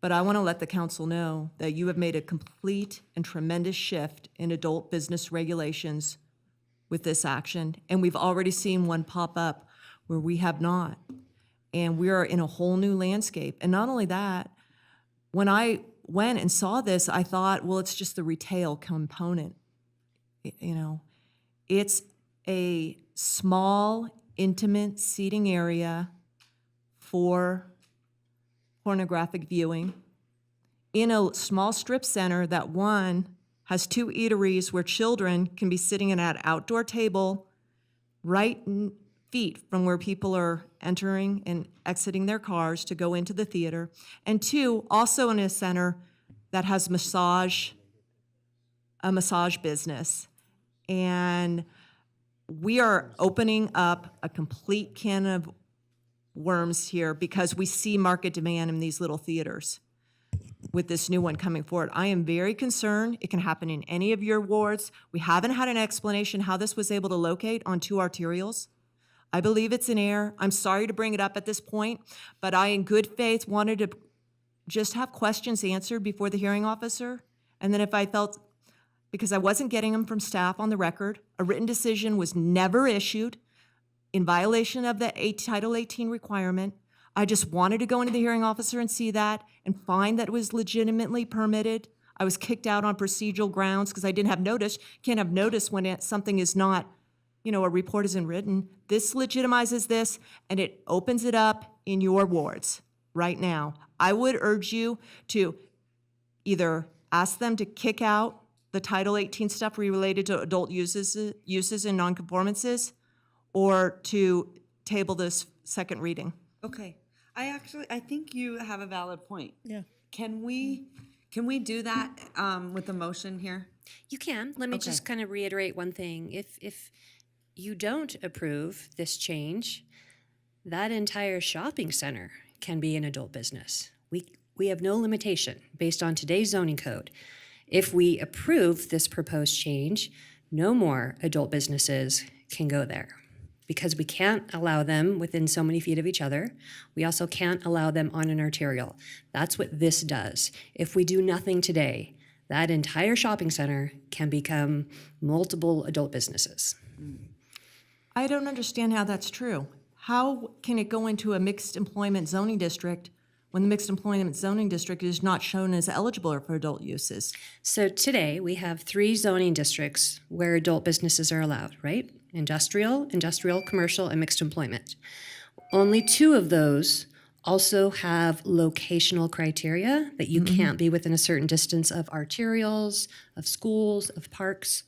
But I want to let the council know that you have made a complete and tremendous shift in adult business regulations with this action. And we've already seen one pop up where we have not. And we are in a whole new landscape. And not only that, when I went and saw this, I thought, well, it's just the retail component. It's a small, intimate seating area for pornographic viewing in a small strip center that one has two eateries where children can be sitting at an outdoor table right feet from where people are entering and exiting their cars to go into the theater, and two, also in a center that has a massage business. And we are opening up a complete can of worms here because we see market demand in these little theaters with this new one coming forward. I am very concerned. It can happen in any of your wards. We haven't had an explanation how this was able to locate on two arterials. I believe it's in air. I'm sorry to bring it up at this point, but I, in good faith, wanted to just have questions answered before the hearing officer. And then if I felt, because I wasn't getting them from staff on the record, a written decision was never issued in violation of the Title 18 requirement. I just wanted to go into the hearing officer and see that and find that it was legitimately permitted. I was kicked out on procedural grounds because I didn't have notice. Can't have notice when something is not, a report isn't written. This legitimizes this, and it opens it up in your wards right now. I would urge you to either ask them to kick out the Title 18 stuff related to adult uses and nonconformances, or to table this second reading. Okay, I think you have a valid point. Yeah. Can we do that with the motion here? You can. Let me just kind of reiterate one thing. If you don't approve this change, that entire shopping center can be an adult business. We have no limitation based on today's zoning code. If we approve this proposed change, no more adult businesses can go there. because we can't allow them within so many feet of each other. We also can't allow them on an arterial. That's what this does. If we do nothing today, that entire shopping center can become multiple adult businesses. I don't understand how that's true. How can it go into a mixed employment zoning district when the mixed employment zoning district is not shown as eligible for adult uses? So today, we have 3 zoning districts where adult businesses are allowed, right? Industrial, commercial, and mixed employment. Only 2 of those also have locational criteria that you can't be within a certain distance of arterials, of schools, of parks.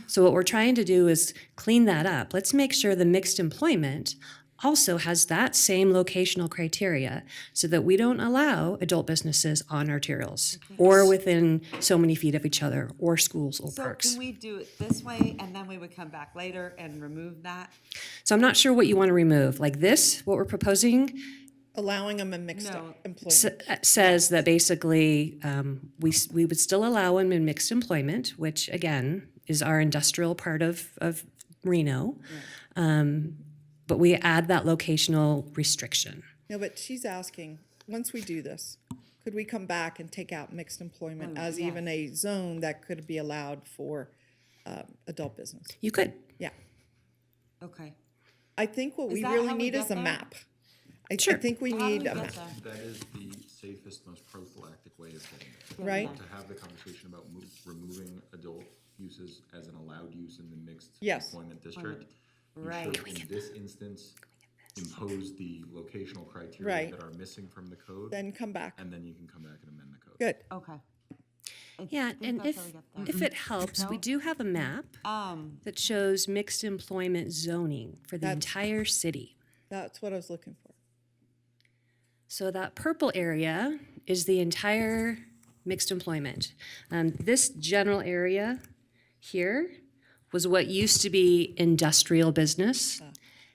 So what we're trying to do is clean that up. Let's make sure the mixed employment also has that same locational criteria so that we don't allow adult businesses on arterials or within so many feet of each other or schools or So parks. can we do it this way and then we would come back later and remove that? So I'm not sure what you want to remove. Like this, what we're proposing Allowing them a mixed employment. says that basically we would still allow them in mixed employment, which again is our industrial part of Reno. But we add that locational restriction. No, but she's asking, once we do this, could we come back and take out mixed employment as even a zone that could be allowed for adult business? You could. Yeah. Okay. I think what Is we that really how we need is get a there? map. I Sure. think we How do we need a get map. there? That is the safest, most prophylactic way of getting there. Right. To have the conversation about removing adult uses as an allowed use in the mixed Yes. employment district. Right. You should, in this instance, impose the locational criteria Right. that are missing from the code, Then come back. and then you can come back and amend the code. Good. Okay. Yeah, and if it helps, we do have a map that shows mixed employment zoning for the entire city. That's what I was looking for. So that purple area is the entire mixed employment. This general area here was what used to be industrial business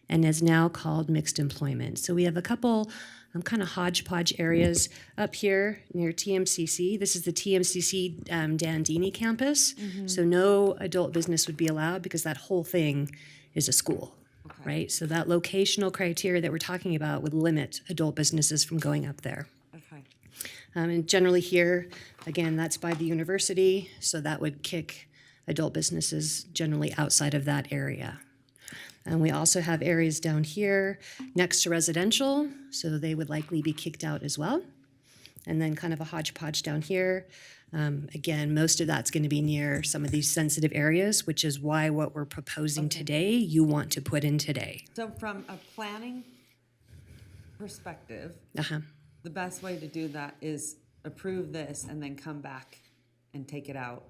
and is now called mixed employment. So we have a couple kind of hodgepodge areas up here near TMCC. This is the TMCC Dandini campus. So no adult business would be allowed because that whole thing is a school. Right? So that locational criteria that we're talking about would limit adult businesses from going up there. Okay. And generally here, again, that's by the university, so that would kick adult businesses generally outside of that area. And we also have areas down here next to residential, so they would likely be kicked out as well. And then kind of a hodgepodge down here. Again, most of that's going to be near some of these sensitive areas, which is why what we're proposing today, you want to put in today. So from a planning perspective, Uh-huh. the best way to do that is approve this and then come back and take it out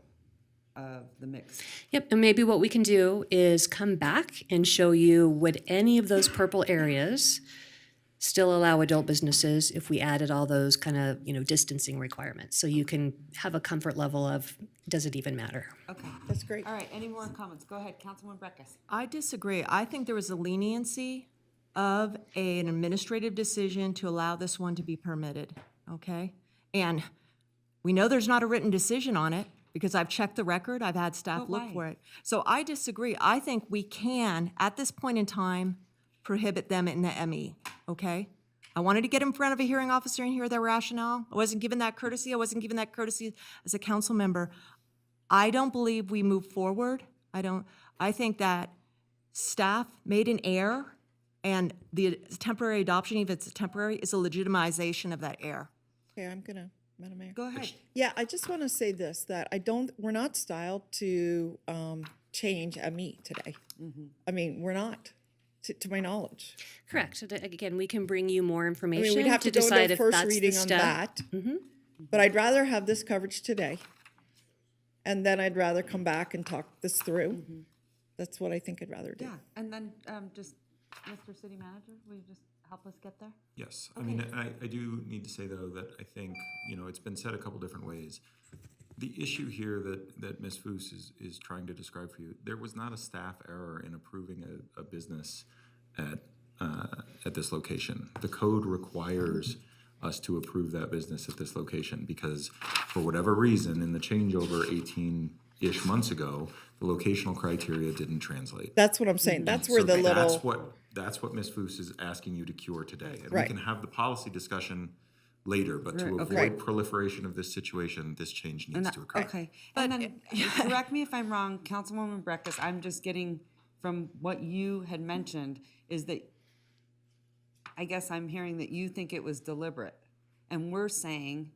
of the mix. Yep, and maybe what we can do is come back and show you would any of those purple areas still allow adult businesses if we added all those kind of, distancing requirements. So you can have a comfort level of, does it even matter? Okay. That's great. All right, any more comments? Go ahead, Councilwoman Breckus. I disagree. I think there was a leniency of an administrative decision to allow this one to be permitted, okay? And we know there's not a written decision on it because I've checked the record, I've had staff But look why? for it. So I disagree. I think we can, at this point in time, prohibit them in the ME, okay? I wanted to get in front of a hearing officer and hear their rationale. I wasn't given that courtesy. I wasn't given that courtesy as a council member. I don't believe we move forward. I think that staff made an error, and the temporary adoption, even if it's temporary, is a legitimization of that error. Okay, Madam Mayor. Go ahead. Yeah, I just want to say this, that we're not styled to change a meat today. I mean, we're not, to my knowledge. Correct. So again, we can bring you more I information mean, we'd have to go decide to if first that's the reading on step. that. But I'd rather have this coverage today. And then I'd rather come back and talk this through. That's what I think I'd rather do. Yeah, and then just, Mr. City Manager, will you just help us get there? Yes, I mean, I do need to say, though, that I think, it's been said a couple different ways. The issue here that Ms. Foos is trying to describe for you, there was not a staff error in approving a business at this location. The code requires us to approve that business at this location because for whatever reason, in the changeover 18 ish months ago, the locational criteria didn't translate. That's what I'm saying. That's where So the little. That's what Ms. Foos is asking you to cure today. And Right. we can have the policy discussion later, but to Right, okay. avoid proliferation of this situation, this change needs to occur. Okay, and then, correct me if I'm wrong, Councilwoman Breckus, I'm just getting from what you had mentioned, is that, I guess I'm hearing that you think it was deliberate, and we're saying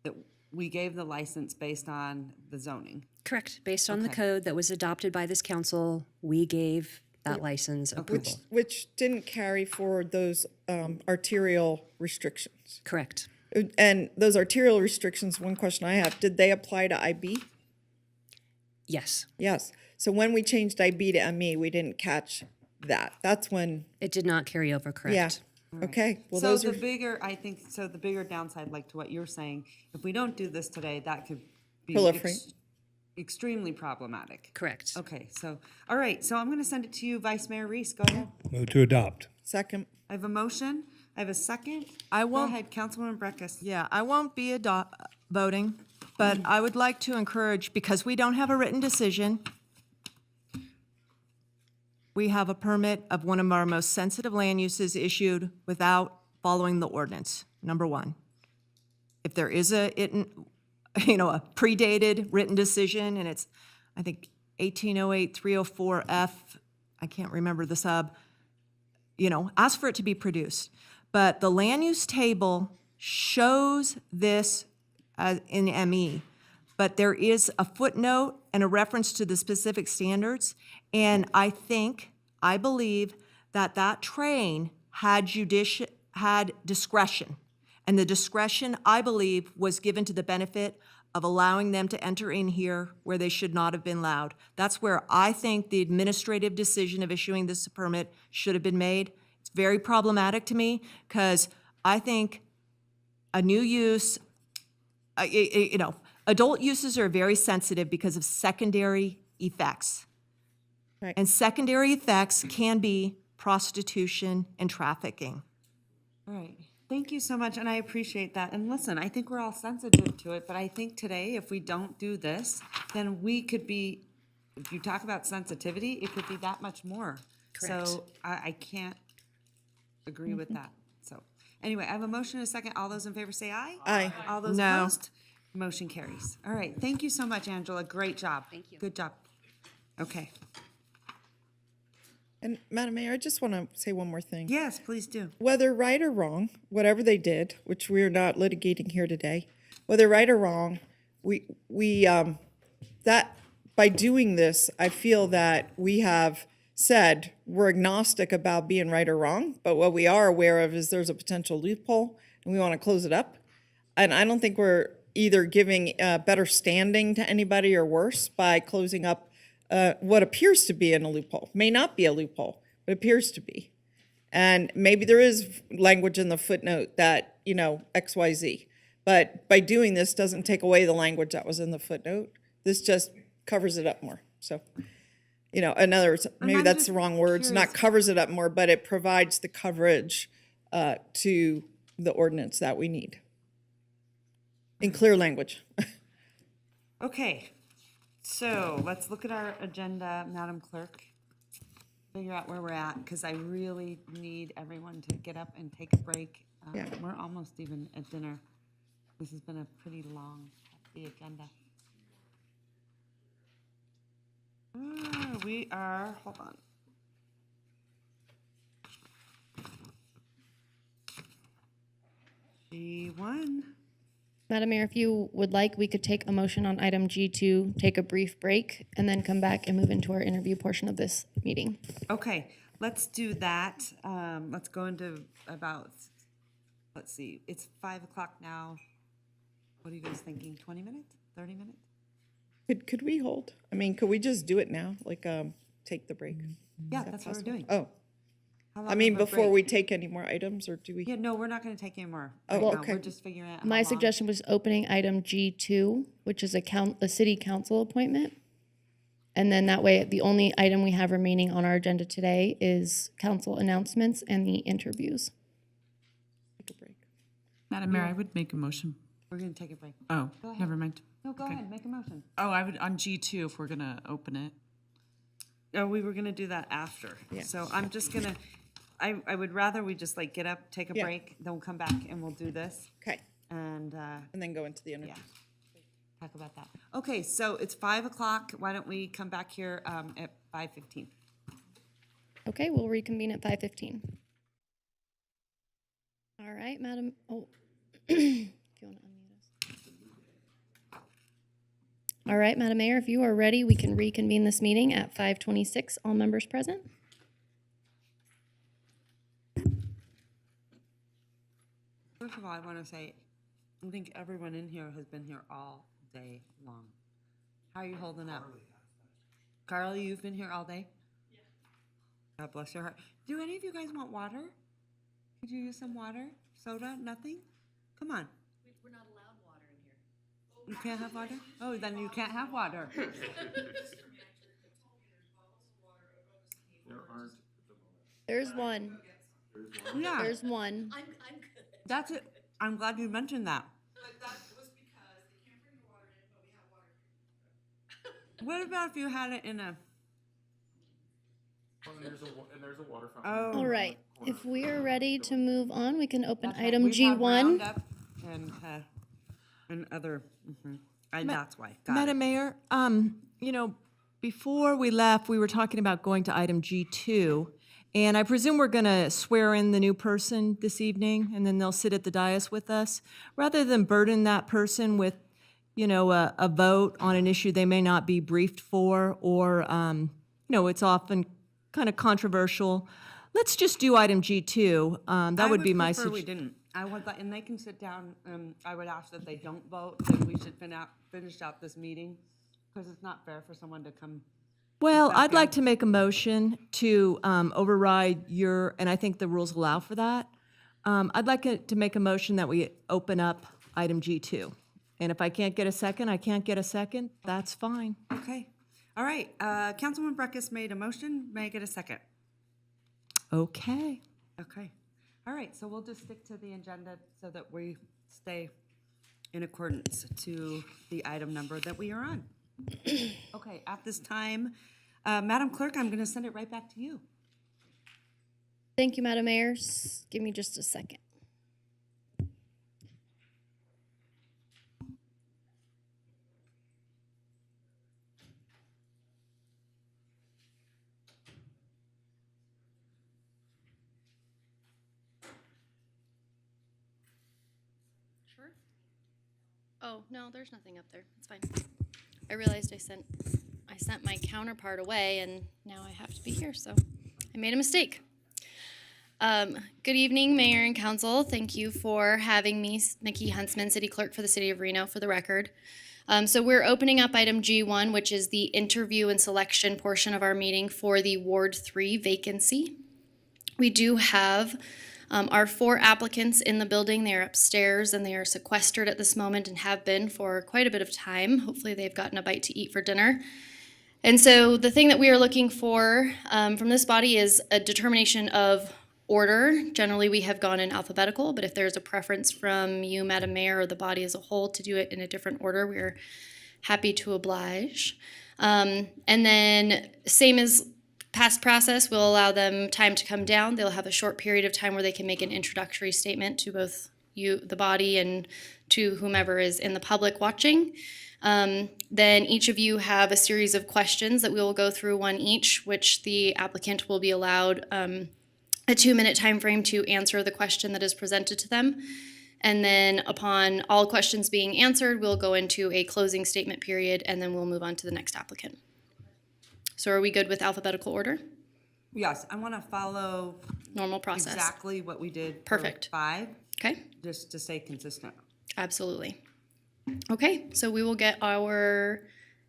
that we gave the license based on the zoning. Correct. Based on the Okay. code that was adopted by this council, we gave that license approval. Which didn't carry forward those arterial restrictions. Correct. And those arterial restrictions, one question I have, did they apply to IB? Yes. Yes. So when we changed IB to ME, we didn't catch that. That's when. It did not carry over, correct? Yeah. Okay. Well, So those the are. bigger, I think, so the bigger downside, like to what you're saying, if we don't do this today, that could be Proliferate. extremely problematic. Correct. Okay, so, all right, so I'm gonna send it to you, Vice Mayor Reese, go ahead. Move to adopt. Second. I have a motion, I have a second. I won't. Go ahead, Councilwoman Breckus. Yeah, I won't be voting, but I would like to encourage, because we don't have a written decision, we have a permit of one of our most sensitive land uses issued without following the ordinance, number one. If there is a predated written decision, and it's, I think, 1808-304F, I can't remember the sub, ask for it to be produced. But the land use table shows this in ME, but there is a footnote and a reference to the specific standards, and I believe that train had discretion, and the discretion, I believe, was given to the benefit of allowing them to enter in here where they should not have been allowed. That's where I think the administrative decision of issuing this permit should have been made. It's very problematic to me because I think a new use, adult uses are very sensitive because of secondary effects. Right. And secondary effects can be prostitution and trafficking. All right, thank you so much, and I appreciate that. And listen, I think we're all sensitive to it, but I think today, if we don't do this, then we could be, if you talk about sensitivity, it could be that much more. Correct. So I can't agree with that. So, anyway, I have a motion and a second. All those in favor say aye. Aye. All those No. opposed? Motion carries. All right, thank you so much, Angela. Great job. Thank you. Good job. Okay. And Madam Mayor, I just want to say one more thing. Yes, please do. Whether right or wrong, whatever they did, which we are not litigating here today, whether right or wrong, that by doing this, I feel that we have said we're agnostic about being right or wrong, but what we are aware of is there's a potential loophole and we want to close it up. And I don't think we're either giving better standing to anybody or worse by closing up what appears to be in a loophole. May not be a loophole, but appears to be. And maybe there is language in the footnote that, XYZ. But by doing this doesn't take away the language that was in the footnote. This just covers it up more. So, in other words, maybe I'm that's just the wrong words, not curious. covers it up more, but it provides the coverage to the ordinance that we need. In clear language. Okay, so let's look at our agenda, Madam Clerk. Figure out where we're at, because I really need everyone to get up and take a break. Yeah. We're almost even at dinner. This has been a pretty long, hefty agenda. We are, hold on. G1. Madam Mayor, if you would like, we could take a motion on item G2, take a brief break, and then come back and move into our interview portion of this meeting. Okay, let's do that. Let's go into about, let's see, it's 5 o'clock now. What are you guys thinking, 20 minutes, 30 minutes? Could we hold? I mean, could we just do it now? Like, take the break? Yeah, Is that that's what we're possible? doing. Oh, How I long mean, of a before break? we take any more items, or do we? Yeah, no, we're not gonna take any more Oh, right now. okay. We're just figuring out how My long. suggestion was opening item G2, which is a city council appointment. And then that way, the only item we have remaining on our agenda today is council announcements and the interviews. Take a break. Madam Mayor, I would make a motion. We're gonna take a break. Oh, Go ahead. never mind. No, go ahead, make a motion. Oh, I would, on G2, if we're gonna open it. Oh, we were gonna do that after. Yeah. So I'm just gonna, I would rather we just like get up, take a Yeah. break, then we'll come back and we'll do this Okay, and, and then go into the interview. talk about that. Okay, so it's 5 o'clock. Why don't we come back here, at 5:15? Okay, we'll reconvene at 5:15. All right, Madam, if you want to unmute us. All right, Madam Mayor, if you are ready, we can reconvene this meeting at 5:26. All members present. First of all, I want to say, I think everyone in here has been here all day long. How are you holding up? Carly, you've been here all day? Yeah. God bless your heart. Do any of you guys want water? Could you use some water? Soda? Nothing? Come on. We're not allowed water in here. You can't have water? Oh, then you can't have water. There aren't at the moment. There's one. Yeah. There's one. I'm good. That's it. I'm glad you mentioned that. But that was because they can't bring the water in, but we have water. What about if you had it in a, And there's a water fountain. oh. All right, if we are ready to move on, we can open That's right. item We've had G1. Roundup and other, and that's why. Got Madam it. Mayor, you know, before we left, we were talking about going to item G2, and I presume we're going to swear in the new person this evening, and then they'll sit at the dais with us. Rather than burden that person with, you know, a vote on an issue they may not be briefed for, or, you know, it's often kind of controversial, let's just do item G2. That would be my prefer we suggestion. didn't. I would, and they can sit down, I would ask that they don't vote, that we should finish out this meeting, because it's not fair for someone to come. Well, back I'd like in. to make a motion to override your, and I think the rules allow for that. I'd like to make a motion that we open up item G2. And if I can't get a second, I can't get a second, that's fine. Okay. All right, Councilman Breckus made a motion. May I get a second? Okay. Okay. All right, so we'll just stick to the agenda so that we stay in accordance to the item number that we are on. Okay, at this time, Madam Clerk, I'm going to send it right back to you. Thank you, Madam Mayor. Give me just a second. Sure. Oh, no, there's nothing up there. It's fine. I realized I sent my counterpart away, and now I have to be here, so I made a mistake. Good evening, Mayor and Council. Thank you for having me, Nikki Huntsman, City Clerk for the City of Reno, for the record. So we're opening up item G1, which is the interview and selection portion of our meeting for the Ward 3 vacancy. We do have our 4 applicants in the building. They are upstairs and they are sequestered at this moment and have been for quite a bit of time. Hopefully they've gotten a bite to eat for dinner. And so the thing that we are looking for from this body is a determination of order. Generally, we have gone in alphabetical, but if there's a preference from you, Madam Mayor, or the body as a whole to do it in a different order, we're happy to oblige. And then same as past process, we'll allow them time to come down. They'll have a short period of time where they can make an introductory statement to both you, the body, and to whomever is in the public watching. Then each of you have a series of questions that we will go through, one each, which the applicant will be allowed a 2-minute time frame to answer the question that is presented to them. And then upon all questions being answered, we'll go into a closing statement period, and then we'll move on to the next applicant. So are we good with alphabetical order? Yes, I want to follow normal process. Exactly what we did Perfect. for 5. Okay. Just to stay consistent. Absolutely. Okay, so we will get our,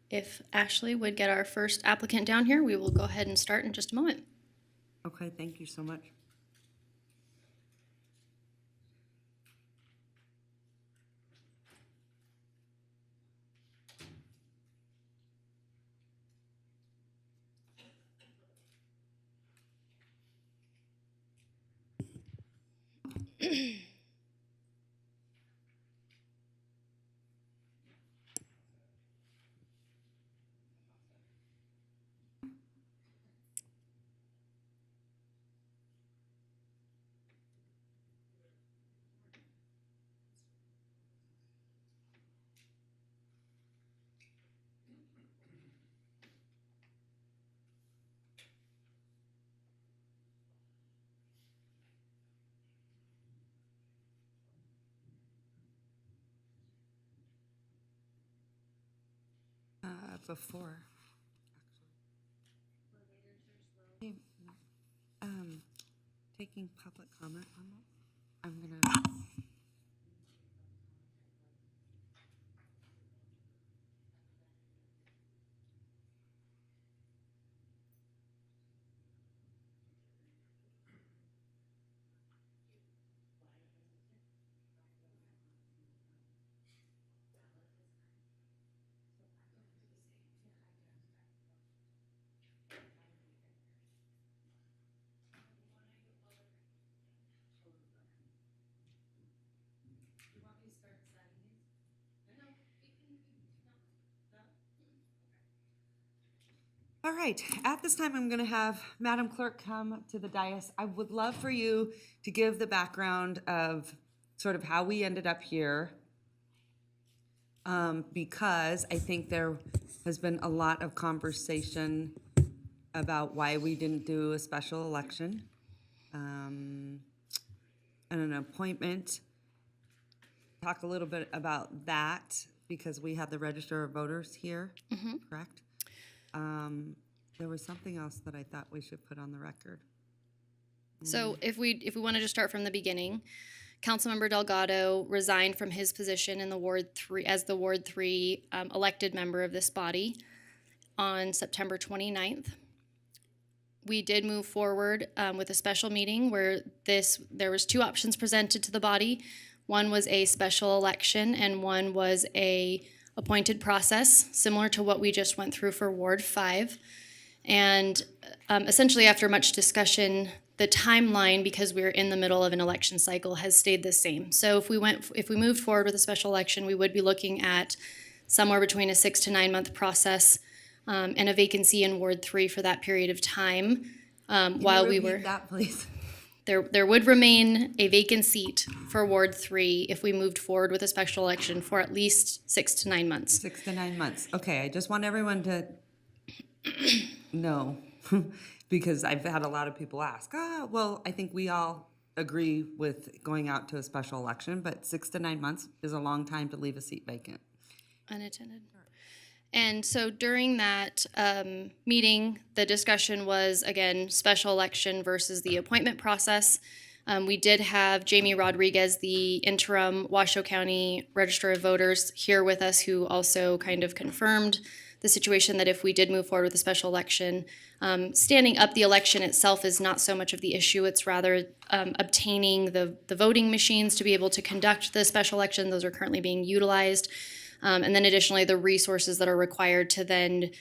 if Ashley would get our first applicant down here, we will go ahead and start in just a moment. Okay, thank you so much. before. Hey, taking public comment on that? I'm gonna. All right, at this time, I'm going to have Madam Clerk come to the dais. I would love for you to give the background of sort of how we ended up here, because I think there has been a lot of conversation about why we didn't do a special election and an appointment. Talk a little bit about that because we have the Register of Voters here, correct? There was something else that I thought we should put on the record. So if we wanted to start from the beginning, Councilmember Delgado resigned from his position in the Ward 3 as the Ward 3 elected member of this body on September 29th. We did move forward with a special meeting where there was two options presented to the body. One was a special election and one was a appointed process, similar to what we just went through for Ward 5. And essentially after much discussion, the timeline, because we're in the middle of an election cycle, has stayed the same. So if we moved forward with a special election, we would be looking at somewhere between a 6 to 9 month process and a vacancy in Ward 3 for that period of time. While we were that, please. There would remain a vacant seat for Ward 3 if we moved forward with a special election for at least 6 to 9 months. 6 to 9 months. Okay, I just want everyone to know because I've had a lot of people ask, well, I think we all agree with going out to a special election, but 6 to 9 months is a long time to leave a seat vacant. Unattended. And so during that meeting, the discussion was, again, special election versus the appointment process. We did have Jamie Rodriguez, the interim Washoe County Register of Voters, here with us, who also kind of confirmed the situation that if we did move forward with a special election, standing up the election itself is not so much of the issue. It's rather obtaining the voting machines to be able to conduct the special election. Those are currently being utilized. And then additionally, the resources that are required to then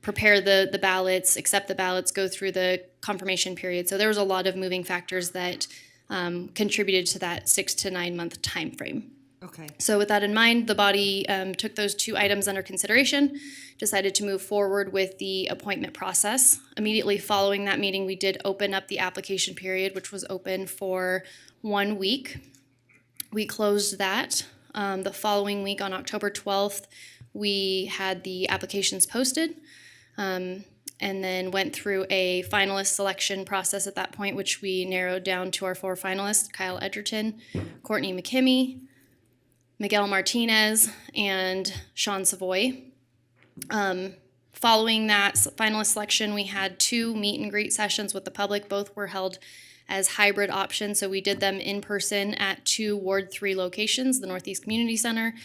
prepare the ballots, accept the ballots, go through the confirmation period. So there was a lot of moving factors that contributed to that 6 to 9 month time frame. Okay. So with that in mind, the body took those two items under consideration, decided to move forward with the appointment process. Immediately following that meeting, we did open up the application period, which was open for 1 week. We closed that. The following week, on October 12th, we had the applications posted and then went through a finalist selection process at that point, which we narrowed down to our 4 finalists: Kyle Edgerton, Courtney McKimmey, Miguel Martinez, and Sean Savoy. Following that finalist selection, we had 2 meet and greet sessions with the public. Both were held as hybrid options, so we did them in person at 2 Ward 3 locations, the Northeast Community Center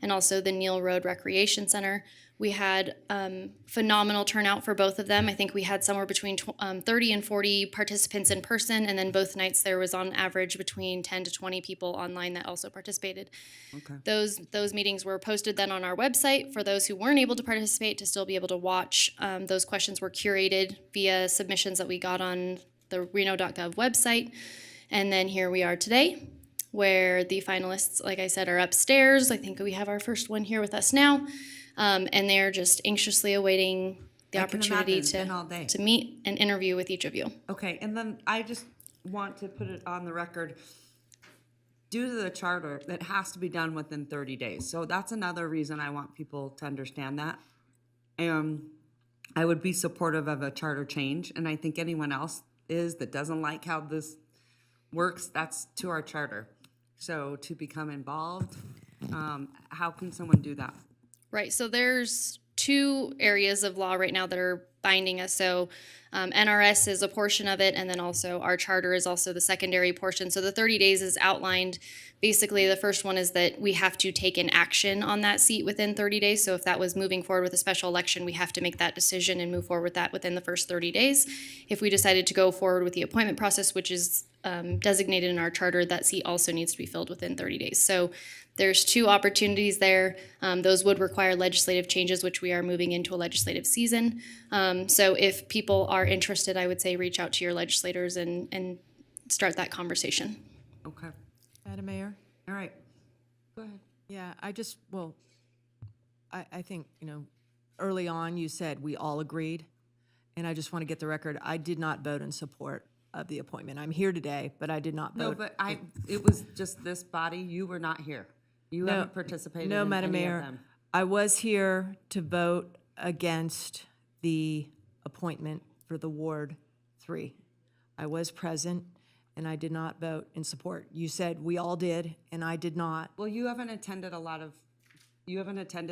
and also the Neal Road Recreation Center. We had phenomenal turnout for both of them. I think we had somewhere between 30 and 40 participants in person, and then both nights there was on average between 10 to 20 people online that also participated. Okay. Those meetings were posted then on our website for those who weren't able to participate to still be able to watch. Those questions were curated via submissions that we got on the reno.gov website. And then here we are today, where the finalists, like I said, are upstairs. I think we have our first one here with us now. And they're just anxiously awaiting the opportunity to meet and interview with each of you. Okay, and then I just want to put it on the record, due to the charter, that has to be done within 30 days. So that's another reason I want people to understand that. I would be supportive of a charter change, and I think anyone else is that doesn't like how this works, that's to our charter. So to become involved, how can someone do that? Right, so there's two areas of law right now that are binding us. So NRS is a portion of it, and then also our charter is also the secondary portion. So the 30 days is outlined. Basically, the first one is that we have to take an action on that seat within 30 days. So if that was moving forward with a special election, we have to make that decision and move forward with that within the first 30 days. If we decided to go forward with the appointment process, which is designated in our charter, that seat also needs to be filled within 30 days. So there's two opportunities there. Those would require legislative changes, which we are moving into a legislative season. So if people are interested, I would say reach out to your legislators and start that conversation. Okay. Madam Mayor? All right. Go ahead. Yeah, I think, early on you said we all agreed, and I just want to get the record, I did not vote in support of the appointment. I'm here today, but I did not vote. No, but it was just this body. You were not here. You haven't participated No, in Madam any of Mayor, them. I was here to vote against the appointment for the Ward 3. I was present, and I did not vote in support. You said we all did, and I did not. Well, you haven't attended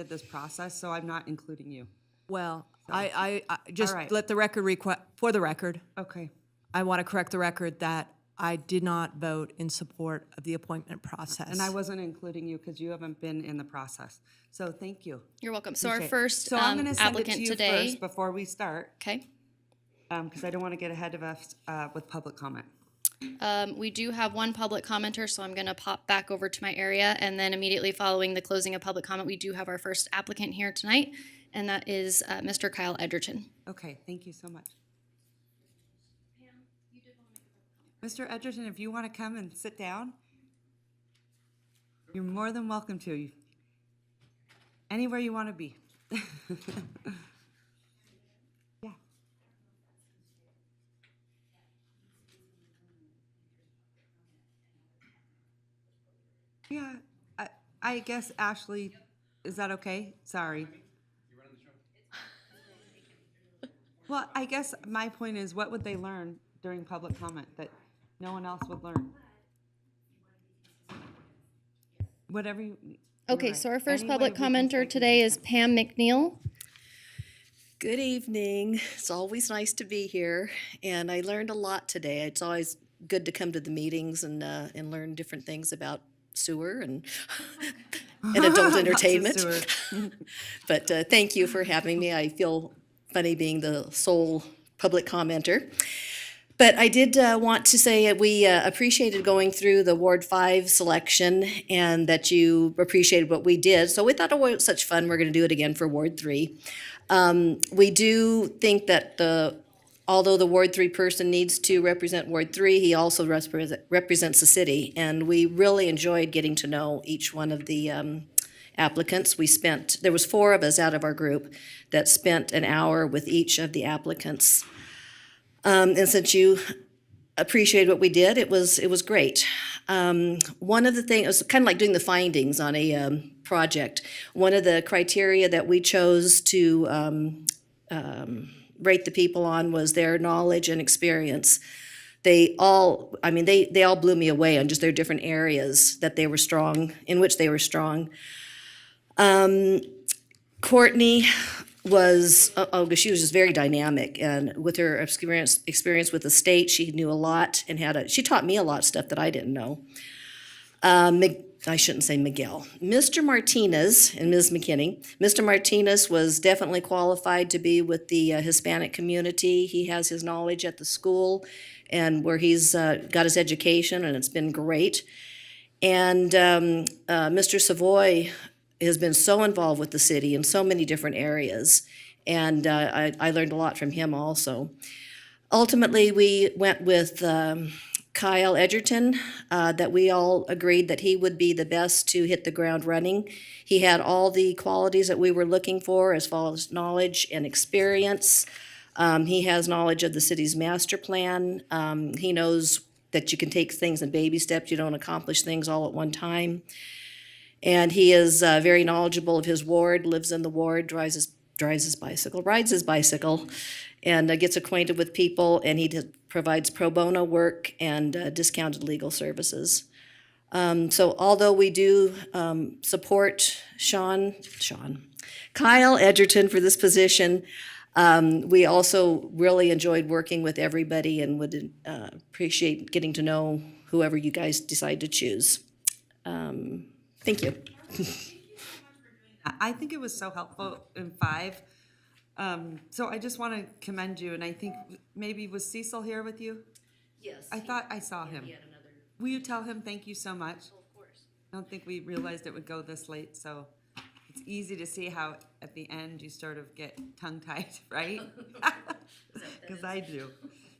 this process, so I'm not including you. Well, I just All right. let the record for the record. Okay. I want to correct the record that I did not vote in support of the appointment process. And I wasn't including you because you haven't been in the process. So thank you. You're welcome. So our Appreciate it. first So I'm gonna send it to applicant you today. first before we start. Okay. Because I don't want to get ahead of us with public comment. We do have one public commenter, so I'm going to pop back over to my area. And then immediately following the closing of public comment, we do have our first applicant here tonight, and that is Mr. Kyle Edgerton. Okay, thank you so much. Mr. Edgerton, if you want to come and sit down, you're more than welcome to. Anywhere you want to be. Yeah. Yeah, I guess Ashley, is that okay? Sorry. Well, I guess my point is, what would they learn during public comment that no one else would learn? Whatever you. Okay, so our first public commenter today is Pam McNeil. Good evening. It's always nice to be here, and I learned a lot today. It's always good to come to the meetings and learn different things about sewer and and adult entertainment. But thank you for having me. I feel funny being the sole public commenter. But I did want to say we appreciated going through the Ward 5 selection and that you appreciated what we did. So we thought it was such fun, we're going to do it again for Ward 3. We do think that although the Ward 3 person needs to represent Ward 3, he also represents the city. And we really enjoyed getting to know each one of the applicants. There was 4 of us out of our group that spent an hour with each of the applicants. And since you appreciated what we did, it was great. One of the things, it was kind of like doing the findings on a project. One of the criteria that we chose to rate the people on was their knowledge and experience. They all blew me away on just their different areas that they were strong, in which they were strong. Courtney was, she was just very dynamic, and with her experience with the state, she knew a lot and she taught me a lot of stuff that I didn't know. I shouldn't say Miguel. Mr. Martinez and Ms. McKinney. Mr. Martinez was definitely qualified to be with the Hispanic community. He has his knowledge at the school and where he's got his education, and it's been great. And Mr. Savoy has been so involved with the city in so many different areas, and I learned a lot from him also. Ultimately, we went with Kyle Edgerton, that we all agreed that he would be the best to hit the ground running. He had all the qualities that we were looking for as far as knowledge and experience. He has knowledge of the city's master plan. He knows that you can take things in baby steps. You don't accomplish things all at one time. And he is very knowledgeable of his ward, lives in the ward, rides his bicycle, and gets acquainted with people, and he provides pro bono work and discounted legal services. So although we do support Kyle Edgerton for this position, we also really enjoyed working with everybody and would appreciate getting to know whoever you guys decide to choose. Thank you. I think it was so helpful in 5. So I just want to commend you, and I think maybe was Cecil here with you? Yes. I thought I saw him. Will you tell him thank you so much? Of course. I don't think we realized it would go this late, so it's easy to see how at the end you sort of get tongue-tied, right? Because I do.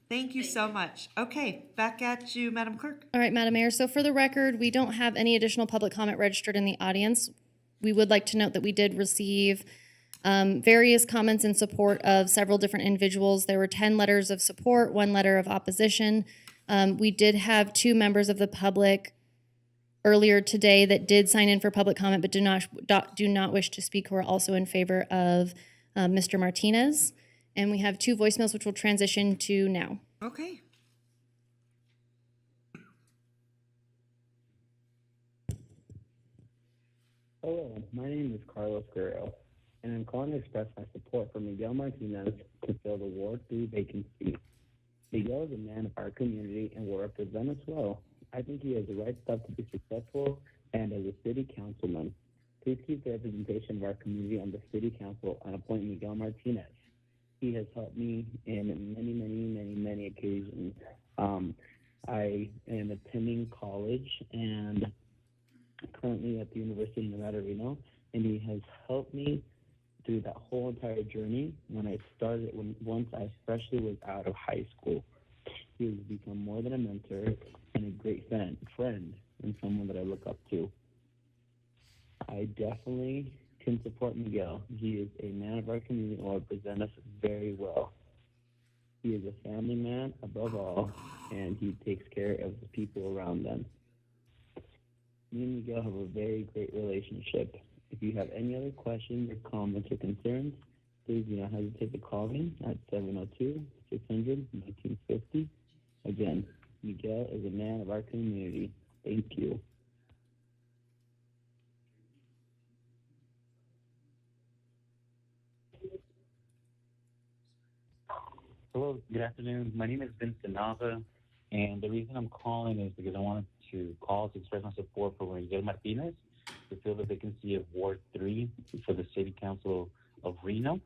Thank you so much. Okay, back at you, Madam Clerk. All right, Madam Mayor. So for the record, we don't have any additional public comment registered in the audience. We would like to note that we did receive various comments in support of several different individuals. There were 10 letters of support, 1 letter of opposition. We did have 2 members of the public earlier today that did sign in for public comment but do not wish to speak, who are also in favor of Mr. Martinez. And we have 2 voicemails which will transition to now. Okay. Hello, my name is Carlos Guerrero, and I'm calling to express my support for Miguel Martinez to fill the Ward 3 vacancy. Miguel is a man of our community and will represent us well. I think he has the right stuff to be successful and as a city councilman. Please keep the representation of our community on the city council and appoint Miguel Martinez. He has helped me in many occasions. I am attending college and currently at the University of Nevada, Reno, and he has helped me through that whole entire journey once I freshly was out of high school. He has become more than a mentor and a great friend and someone that I look up to. I definitely can support Miguel. He is a man of our community and will represent us very well. He is a family man above all, and he takes care of the people around them. Me and Miguel have a very great relationship. If you have any other questions or comments or concerns, please do not hesitate to call me at 702-600-1950. Again, Miguel is a man of our community. Thank you. Hello, good afternoon. My name is Vincent Nava, and the reason I'm calling is because I wanted to call to express my support for Miguel Martinez to fill the vacancy of Ward 3 for the City Council of Reno.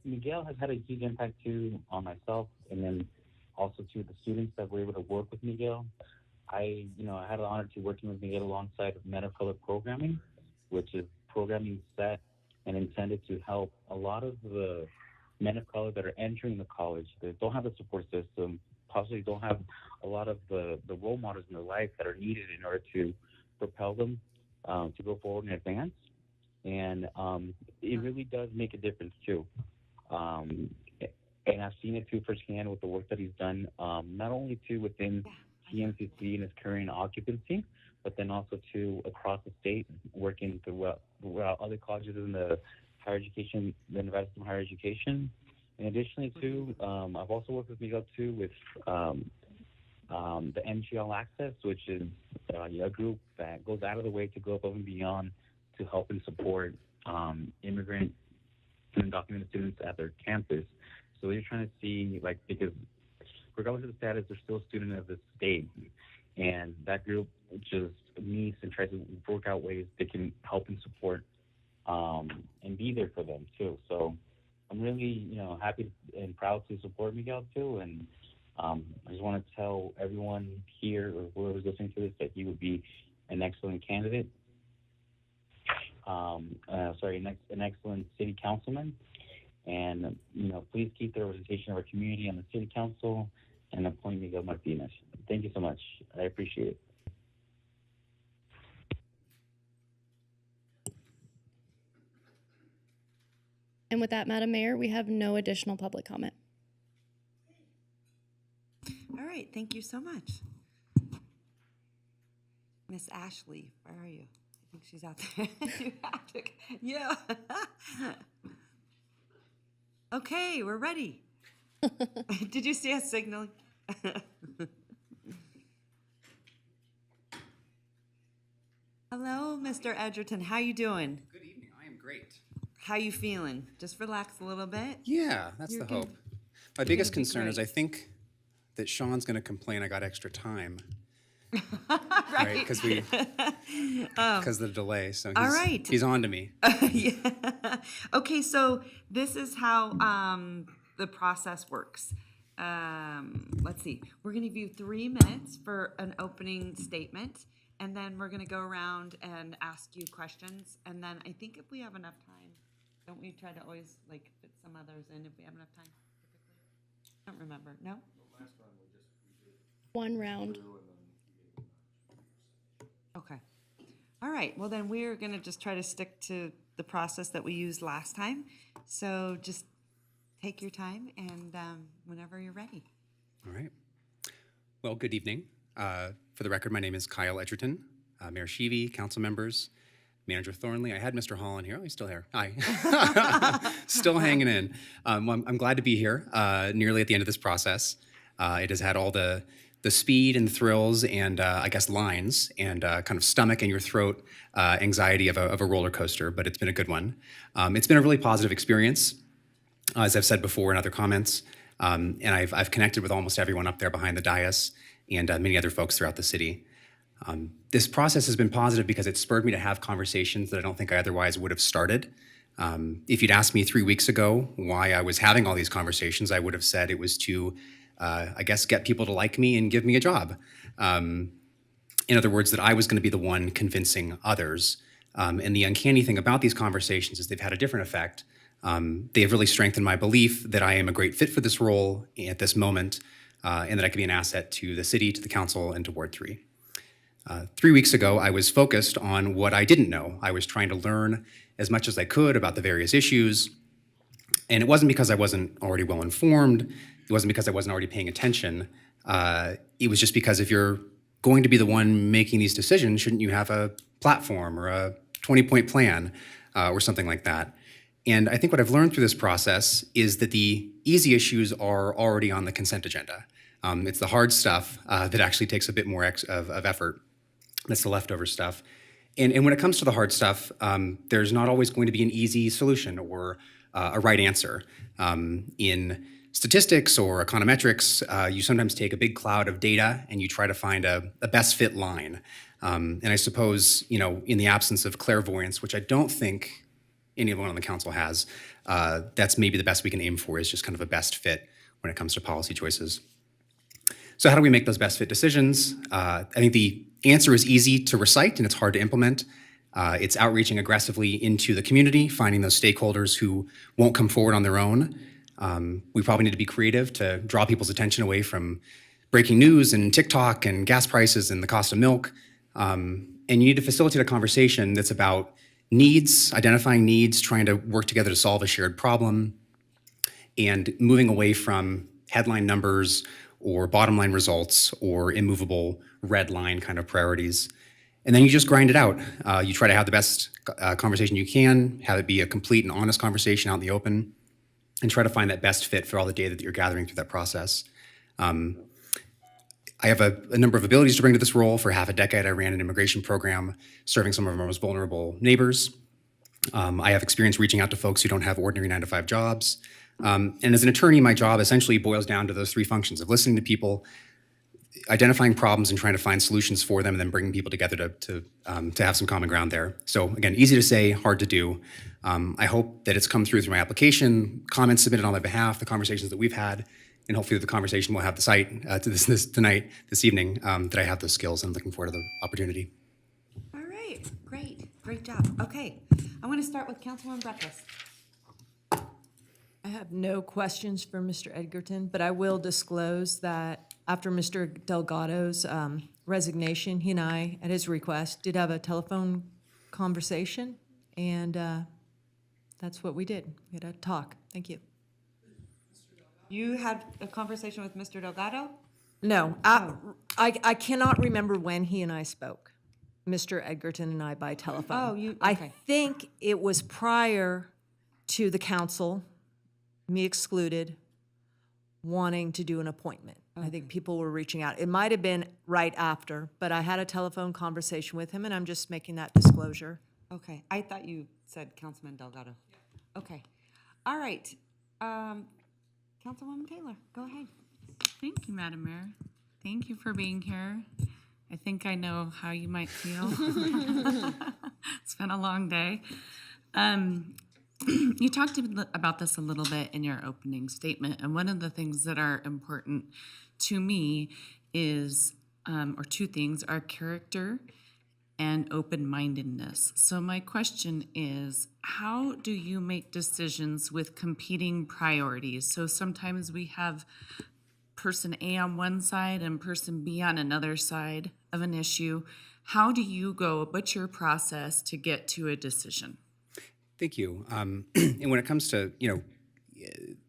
Miguel has had a huge impact too on myself, and then also to the students that were able to work with Miguel. I had the honor to working with Miguel alongside Men of Color Programming, which is programming set and intended to help a lot of the men of color that are entering the college that don't have a support system, possibly don't have a lot of the role models in their life that are needed in order to propel them to go forward and advance. And it really does make a difference too. And I've seen it too firsthand with the work that he's done, not only too within TMCC and his current occupancy, but then also too across the state, working throughout other colleges in the higher education, the Nevada System of Higher Education. And additionally too, I've also worked with Miguel too with the MGL Access, which is a group that goes out of the way to go above and beyond to help and support immigrant and undocumented students at their campus. So we're trying to see, because regardless of the status, they're still a student of the state. And that group just meets and tries to work out ways they can help and support and be there for them too. So I'm really, happy and proud to support Miguel too. And I just want to tell everyone here or whoever's listening to this that he would be an excellent candidate. An excellent city councilman. And, please keep the representation of our community on the city council and appoint Miguel Martinez. Thank you so much. I appreciate it. And with that, Madam Mayor, we have no additional public comment. All right, thank you so much. Miss Ashley, where are you? I think she's out there. Yeah. Okay, we're ready. Did you see us signaling? Hello, Mr. Edgerton. How you doing? Good evening. I am great. How you feeling? Just relax a little bit. Yeah, that's You're the gonna- hope. My you're biggest gonna be concern is I great. think that Sean's going to complain I got extra time. Right. Because of the delay. So all right. he's on to me. Yeah. Okay, so this is how the process works. Let's see. We're going to give you 3 minutes for an opening statement, and then we're going to go around and ask you questions. And then I think if we have enough time, don't we try to always like fit some others in if we have enough time? Typically, I don't remember. No. One round. Okay. All right. Well, then we're going to just try to stick to the process that we used last time. So just take your time and whenever you're ready. All right. Well, good evening. For the record, my name is Kyle Edgerton, Mayor Sheevy, council members, Manager Thornley. I had Mr. Hall in here. Oh, he's still here. Hi. Still hanging in. I'm glad to be here, nearly at the end of this process. It has had all the speed and thrills and I guess lines and kind of stomach in your throat anxiety of a roller coaster, but it's been a good one. It's been a really positive experience, as I've said before in other comments, and I've connected with almost everyone up there behind the dais and many other folks throughout the city. This process has been positive because it spurred me to have conversations that I don't think I otherwise would have started. If you'd asked me 3 weeks ago why I was having all these conversations, I would have said it was to I guess, get people to like me and give me a job. In other words, that I was going to be the one convincing others. And the uncanny thing about these conversations is they've had a different effect. They have really strengthened my belief that I am a great fit for this role at this moment, and that I can be an asset to the city, to the council, and to Ward 3. 3 weeks ago, I was focused on what I didn't know. I was trying to learn as much as I could about the various issues. And it wasn't because I wasn't already well informed. It wasn't because I wasn't already paying attention. It was just because if you're going to be the one making these decisions, shouldn't you have a platform or a 20-point plan or something like that? And I think what I've learned through this process is that the easy issues are already on the consent agenda. It's the hard stuff that actually takes a bit more of effort. That's the leftover stuff. And when it comes to the hard stuff, there's not always going to be an easy solution or a right answer. In statistics or econometrics, you sometimes take a big cloud of data and you try to find a best fit line. And I suppose, in the absence of clairvoyance, which I don't think anyone on the council has, that's maybe the best we can aim for is just kind of a best fit when it comes to policy choices. So how do we make those best fit decisions? I think the answer is easy to recite and it's hard to implement. It's outreaching aggressively into the community, finding those stakeholders who won't come forward on their own. We probably need to be creative to draw people's attention away from breaking news and TikTok and gas prices and the cost of milk. And you need to facilitate a conversation that's about needs, identifying needs, trying to work together to solve a shared problem, and moving away from headline numbers or bottom line results or immovable red line kind of priorities. And then you just grind it out. You try to have the best conversation you can, have it be a complete and honest conversation out in the open, and try to find that best fit for all the data that you're gathering through that process. I have a number of abilities to bring to this role. For half a decade, I ran an immigration program serving some of our most vulnerable neighbors. I have experience reaching out to folks who don't have ordinary 9-to-5 jobs. And as an attorney, my job essentially boils down to those 3 functions of listening to people, identifying problems and trying to find solutions for them, and then bringing people together to have some common ground there. So again, easy to say, hard to do. I hope that it's come through my application, comments submitted on my behalf, the conversations that we've had, and hopefully the conversation we'll have this evening, that I have those skills, and I'm looking forward to the opportunity. All right, great job. Okay, I want to start with Councilwoman Breathless. I have no questions for Mr. Edgerton, but I will disclose that after Mr. Delgado's resignation, he and I, at his request, did have a telephone conversation, and that's what we did. We had a talk. Thank you. You had a conversation with Mr. Delgado? No, I cannot remember when he and I spoke, Mr. Edgerton and I, by telephone. Okay. I think it was prior to the council, me excluded, wanting to do an appointment. I think people were reaching out. It might have been right after, but I had a telephone conversation with him, and I'm just making that disclosure. Okay, I thought you said Councilman Delgado. Okay, all right. Councilwoman Taylor, go ahead. Thank you, Madam Mayor. Thank you for being here. I think I know how you might feel. It's been a long day. You talked about this a little bit in your opening statement, and one of the things that are important to me is, or two things, are character and open-mindedness. So my question is, how do you make decisions with competing priorities? So sometimes we have person A on one side and person B on another side of an issue. How do you go, what's your process to get to a decision? Thank you. And when it comes to,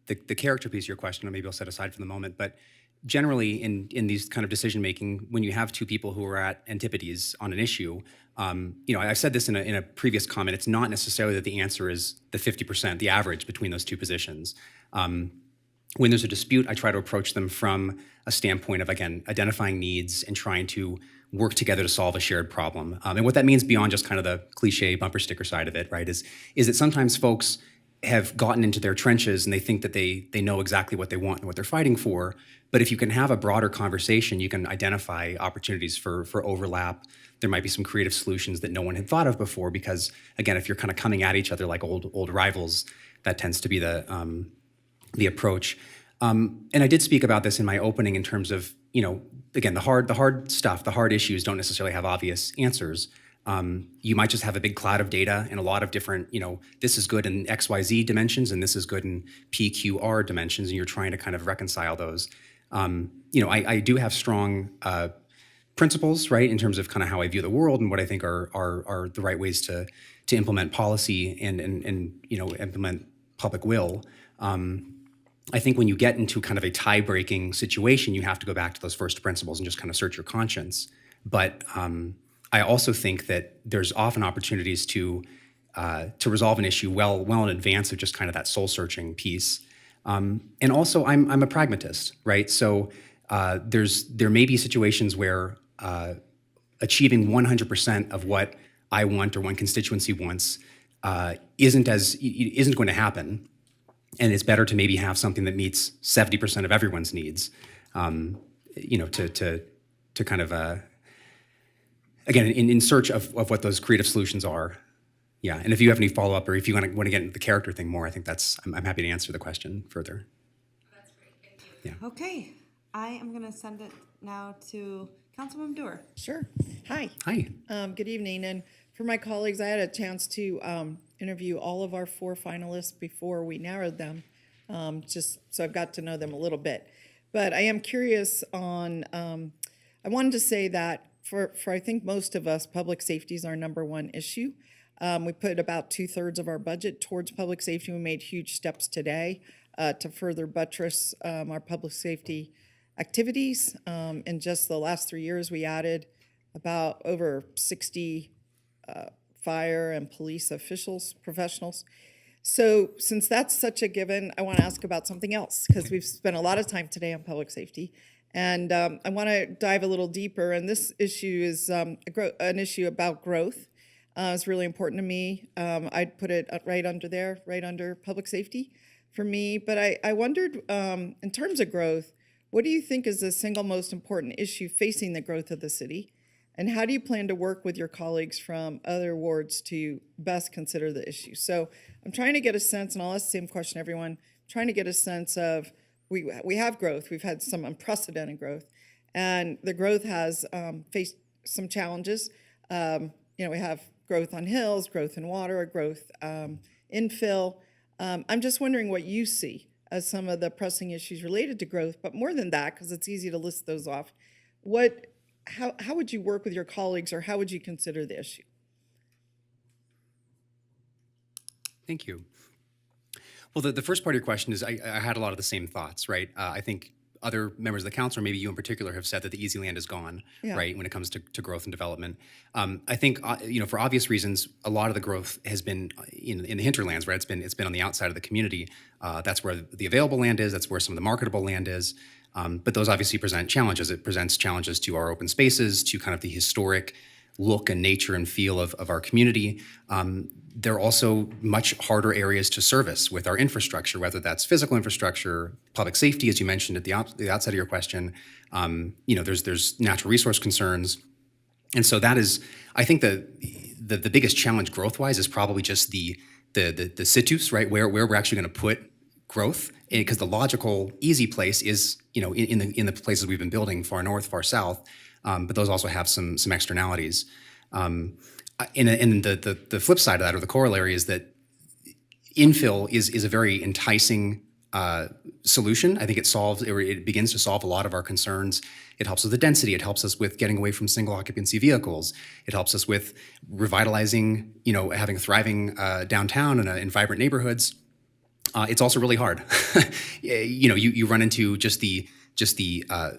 the character piece of your question, maybe I'll set aside for the moment, but generally in these kind of decision making, when you have two people who are at antipodes on an issue, I've said this in a previous comment, it's not necessarily that the answer is the 50%, the average between those two positions. When there's a dispute, I try to approach them from a standpoint of, again, identifying needs and trying to work together to solve a shared problem. And what that means beyond just kind of the cliche bumper sticker side of it, right, is that sometimes folks have gotten into their trenches and they think that they know exactly what they want and what they're fighting for. But if you can have a broader conversation, you can identify opportunities for overlap. There might be some creative solutions that no one had thought of before because, again, if you're kind of coming at each other like old rivals, that tends to be the approach. And I did speak about this in my opening in terms of, again, the hard stuff, the hard issues don't necessarily have obvious answers. You might just have a big cloud of data and a lot of different, this is good in XYZ dimensions and this is good in PQR dimensions, and you're trying to kind of reconcile those. I do have strong principles, right, in terms of kind of how I view the world and what I think are the right ways to implement policy and implement public will. I think when you get into kind of a tie-breaking situation, you have to go back to those first principles and just kind of search your conscience. But I also think that there's often opportunities to resolve an issue well in advance of just kind of that soul-searching piece. And also, I'm a pragmatist, right? So there may be situations where achieving 100% of what I want or one constituency wants isn't going to happen. And it's better to maybe have something that meets 70% of everyone's needs, to kind of, again, in search of what those creative solutions are. Yeah, and if you have any follow-up or if you want to get into the character thing more, I think I'm happy to answer the question further. That's great, thank you. Yeah. Okay, I am going to send it now to Councilwoman Dewar. Sure. Hi. Hi. Good evening. And for my colleagues, I had a chance to interview all of our 4 finalists before we narrowed them, just so I've got to know them a little bit. But I am curious on, I wanted to say that for I think most of us, public safety is our number one issue. We put about 2/3 of our budget towards public safety. We made huge steps today to further buttress our public safety activities. In just the last 3 years, we added about over 60 fire and police officials, professionals. So since that's such a given, I want to ask about something else because we've spent a lot of time today on public safety. And I want to dive a little deeper. And this issue is an issue about growth. It's really important to me. I'd put it right under there, right under public safety for me. But I wondered, in terms of growth, what do you think is the single most important issue facing the growth of the city? And how do you plan to work with your colleagues from other wards to best consider the issue? So I'm trying to get a sense, and I'll ask the same question to everyone, trying to get a sense of, we have growth. We've had some unprecedented growth. And the growth has faced some challenges. We have growth on hills, growth in water, growth infill. I'm just wondering what you see as some of the pressing issues related to growth, but more than that, because it's easy to list those off. How would you work with your colleagues, or how would you consider the issue? Thank you. Well, the first part of your question is I had a lot of the same thoughts, right? I think other members of the council, or maybe you in particular, have said that the easy land is gone, right, when it comes to growth and development. I think, for obvious reasons, a lot of the growth has been in the hinterlands, right? It's been on the outside of the community. That's where the available land is. That's where some of the marketable land is. But those obviously present challenges. It presents challenges to our open spaces, to kind of the historic look and nature and feel of our community. They're also much harder areas to service with our infrastructure, whether that's physical infrastructure, public safety, as you mentioned at the outset of your question. There's natural resource concerns. And so that is, I think the biggest challenge growth-wise is probably just the situs, right? Where we're actually going to put growth, because the logical, easy place is, in the places we've been building, far north, far south, but those also have some externalities. And the flip side of that, or the corollary, is that infill is a very enticing solution. I think it begins to solve a lot of our concerns. It helps with the density. It helps us with getting away from single occupancy vehicles. It helps us with revitalizing, having a thriving downtown and in vibrant neighborhoods. It's also really hard. You run into just the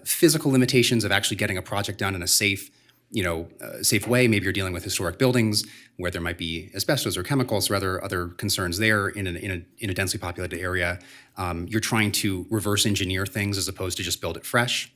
physical limitations of actually getting a project done in a safe way. Maybe you're dealing with historic buildings where there might be asbestos or chemicals or other concerns there in a densely populated area. You're trying to reverse engineer things as opposed to just build it fresh.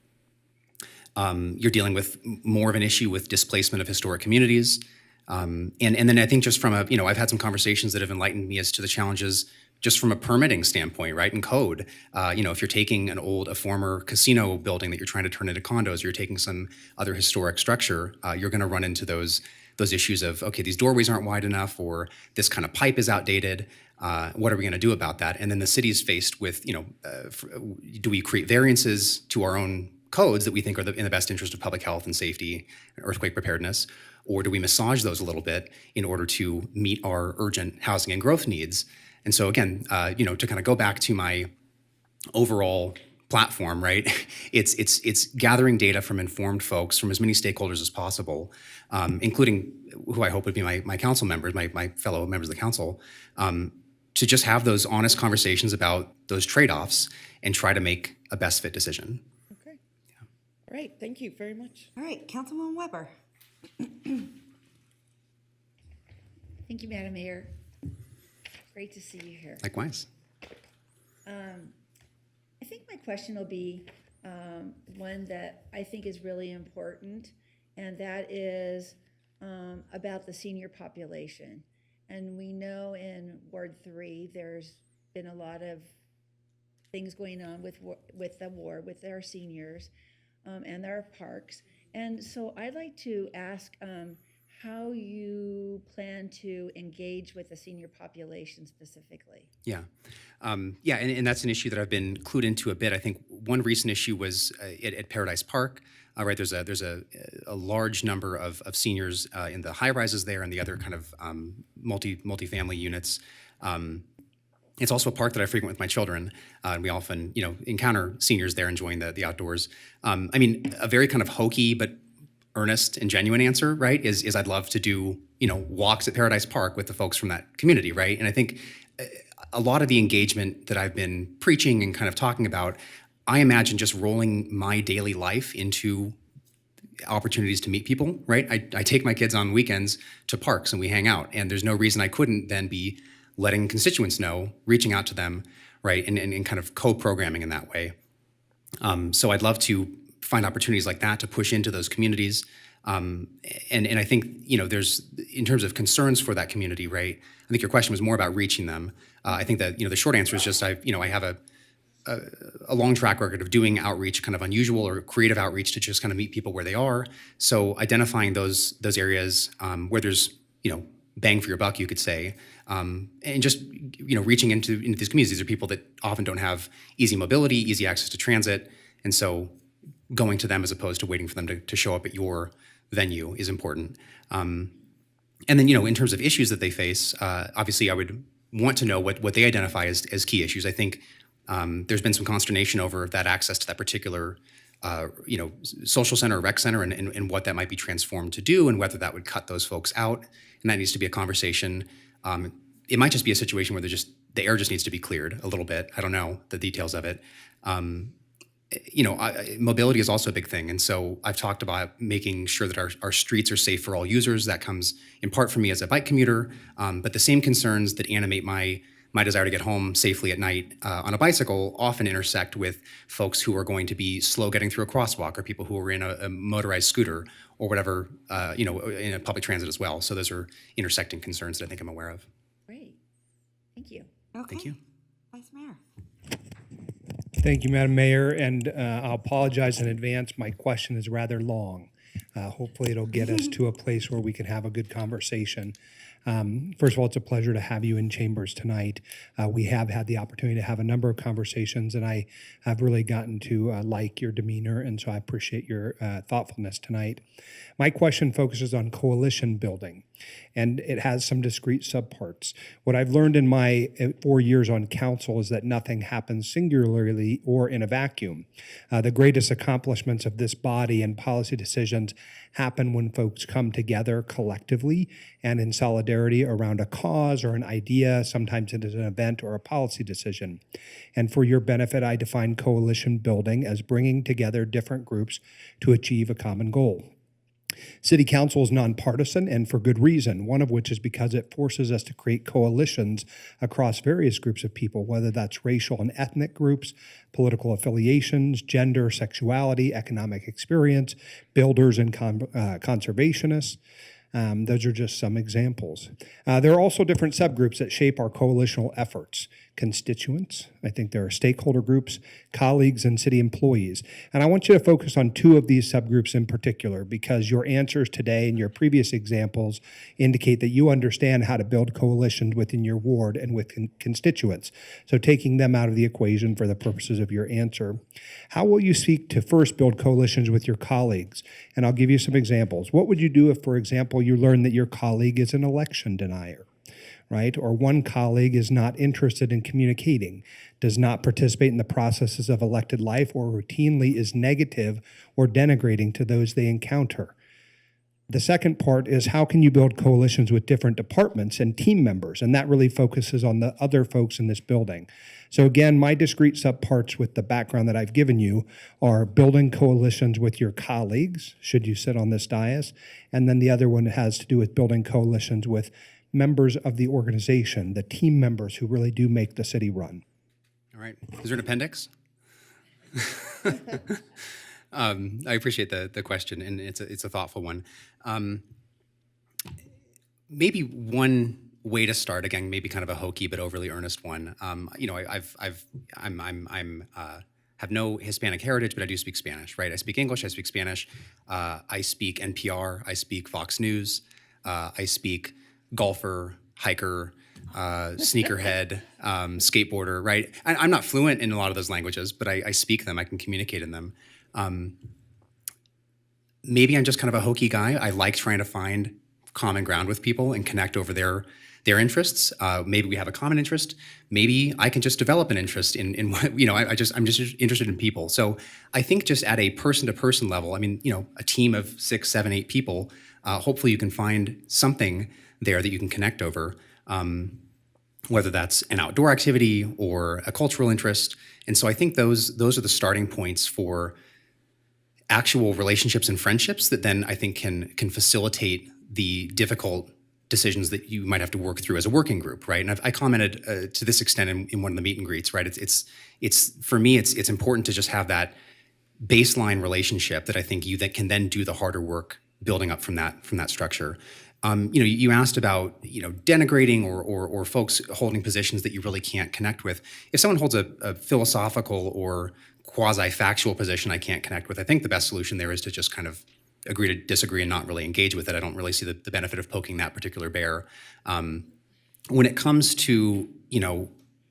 You're dealing with more of an issue with displacement of historic communities. And then I think just from I've had some conversations that have enlightened me as to the challenges just from a permitting standpoint, right, and code. If you're taking a former casino building that you're trying to turn into condos, or you're taking some other historic structure, you're going to run into those issues of, okay, these doorways aren't wide enough, or this kind of pipe is outdated. What are we going to do about that? And then the city's faced with, do we create variances to our own codes that we think are in the best interest of public health and safety and earthquake preparedness, or do we massage those a little bit in order to meet our urgent housing and growth needs? And so again, to kind of go back to my overall platform, right? It's gathering data from informed folks, from as many stakeholders as possible, including who I hope would be my council members, my fellow members of the council, to just have those honest conversations about those trade-offs and try to make a best fit decision. Okay. Yeah. All right. Thank you very much. All right, Councilwoman Weber. Thank you, Madam Mayor. Great to see you here. Likewise. I think my question will be one that I think is really important, and that is about the senior population. And we know in Ward 3 there's been a lot of things going on with the ward, with our seniors and our parks. And so I'd like to ask how you plan to engage with the senior population specifically. Yeah. And that's an issue that I've been clued into a bit. I think one recent issue was at Paradise Park. Right, there's a large number of seniors in the high rises there and the other kind of multi-family units. It's also a park that I frequent with my children, and we often encounter seniors there enjoying the outdoors. A very kind of hokey but earnest and genuine answer, right, is I'd love to do walks at Paradise Park with the folks from that community, right? And I think a lot of the engagement that I've been preaching and kind of talking about, I imagine just rolling my daily life into opportunities to meet people, right? I take my kids on weekends to parks and we hang out, and there's no reason I couldn't then be letting constituents know, reaching out to them, right, and kind of co-programming in that way. So I'd love to find opportunities like that to push into those communities. And I think, there's, in terms of concerns for that community, right, I think your question was more about reaching them. I think that, the short answer is just, I have a long track record of doing outreach, kind of unusual or creative outreach to just kind of meet people where they are. So identifying those areas where there's, bang for your buck, you could say, and just, reaching into these communities. These are people that often don't have easy mobility, easy access to transit. And so going to them as opposed to waiting for them to show up at your venue is important. And then, in terms of issues that they face, obviously I would want to know what they identify as key issues. I think there's been some consternation over that access to that particular, social center or rec center and what that might be transformed to do and whether that would cut those folks out. And that needs to be a conversation. It might just be a situation where the air just needs to be cleared a little bit. I don't know the details of it. Mobility is also a big thing. And so I've talked about making sure that our streets are safe for all users. That comes in part from me as a bike commuter, but the same concerns that animate my my desire to get home safely at night on a bicycle often intersect with folks who are going to be slow getting through a crosswalk, or people who are in a motorized scooter or whatever, in a public transit as well. So those are intersecting concerns that I think I'm aware of. Great. Thank you. Okay. Thank you. Vice Mayor. Thank you, Madam Mayor, and I'll apologize in advance. My question is rather long. Hopefully it'll get us to a place where we can have a good conversation. First of all, it's a pleasure to have you in chambers tonight. We have had the opportunity to have a number of conversations, and I have really gotten to like your demeanor, and so I appreciate your thoughtfulness tonight. My question focuses on coalition building, and it has some discrete subparts. What I've learned in my 4 years on council is that nothing happens singularly or in a vacuum. The greatest accomplishments of this body and policy decisions happen when folks come together collectively and in solidarity around a cause or an idea. Sometimes it is an event or a policy decision. And for your benefit, I define coalition building as bringing together different groups to achieve a common goal. City Council is nonpartisan, and for good reason, one of which is because it forces us to create coalitions across various groups of people, whether that's racial and ethnic groups, political affiliations, gender, sexuality, economic experience, builders and conservationists. Those are just some examples. There are also different subgroups that shape our coalitional efforts. Constituents, I think there are stakeholder groups, colleagues, and city employees. And I want you to focus on two of these subgroups in particular, because your answers today and your previous examples indicate that you understand how to build coalitions within your ward and with constituents. So taking them out of the equation for the purposes of your answer. How will you seek to first build coalitions with your colleagues? And I'll give you some examples. What would you do if, for example, you learn that your colleague is an election denier? Right? Or one colleague is not interested in communicating, does not participate in the processes of elected life, or routinely is negative or denigrating to those they encounter. The second part is, how can you build coalitions with different departments and team members? And that really focuses on the other folks in this building. So again, my discrete subparts with the background that I've given you are building coalitions with your colleagues, should you sit on this dais, and then the other one has to do with building coalitions with members of the organization, the team members who really do make the city run. All right. Is there an appendix? I appreciate the question, and it's a thoughtful one. Maybe one way to start, again, maybe kind of a hokey but overly earnest one. Have no Hispanic heritage, but I do speak Spanish, right? I speak English, I speak Spanish, I speak NPR, I speak Fox News, I speak golfer, hiker, sneakerhead, skateboarder, right? I'm not fluent in a lot of those languages, but I speak them, I can communicate in them. Maybe I'm just kind of a hokey guy. I like trying to find common ground with people and connect over their interests. Maybe we have a common interest. Maybe I can just develop an interest in what, I'm just interested in people. So I think just at a person-to-person level, I mean, a team of 6, 7, 8 people, hopefully you can find something there that you can connect over, whether that's an outdoor activity or a cultural interest. And so I think those are the starting points for actual relationships and friendships that then I think can facilitate the difficult decisions that you might have to work through as a working group, right? And I commented to this extent in one of the meet and greets, right? It's for me, it's important to just have that baseline relationship that I think that can then do the harder work building up from that structure. You asked about denigrating or folks holding positions that you really can't connect with. If someone holds a philosophical or quasi-factual position I can't connect with, I think the best solution there is to just kind of agree to disagree and not really engage with it. I don't really see the benefit of poking that particular bear. When it comes to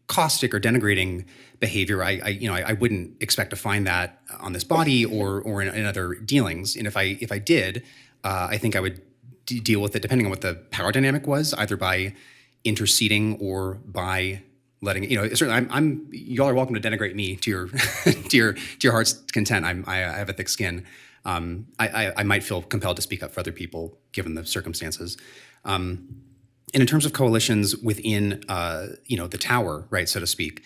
caustic or denigrating behavior, I wouldn't expect to find that on this body or in other dealings. And if I did, I think I would deal with it depending on what the power dynamic was, either by interceding or by letting certainly y'all are welcome to denigrate me to your to your heart's content. I have a thick skin. I might feel compelled to speak up for other people given the circumstances. And in terms of coalitions within the tower, right, so to speak,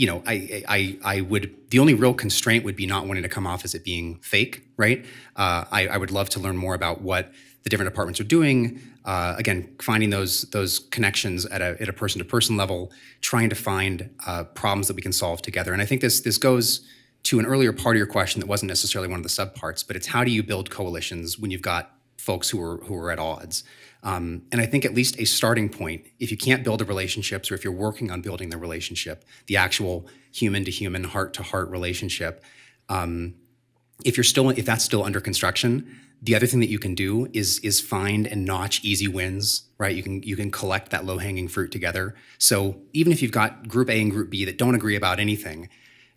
I would, the only real constraint would be not wanting to come off as it being fake, right? I would love to learn more about what the different departments are doing. Again, finding those connections at a person-to-person level, trying to find problems that we can solve together. And I think this goes to an earlier part of your question that wasn't necessarily one of the subparts, but it's how do you build coalitions when you've got folks who are at odds? And I think at least a starting point, if you can't build the relationships, or if you're working on building the relationship, the actual human-to-human, heart-to-heart relationship, if that's still under construction, the other thing that you can do is find and notch easy wins, right? You can collect that low-hanging fruit together. So even if you've got Group A and Group B that don't agree about anything,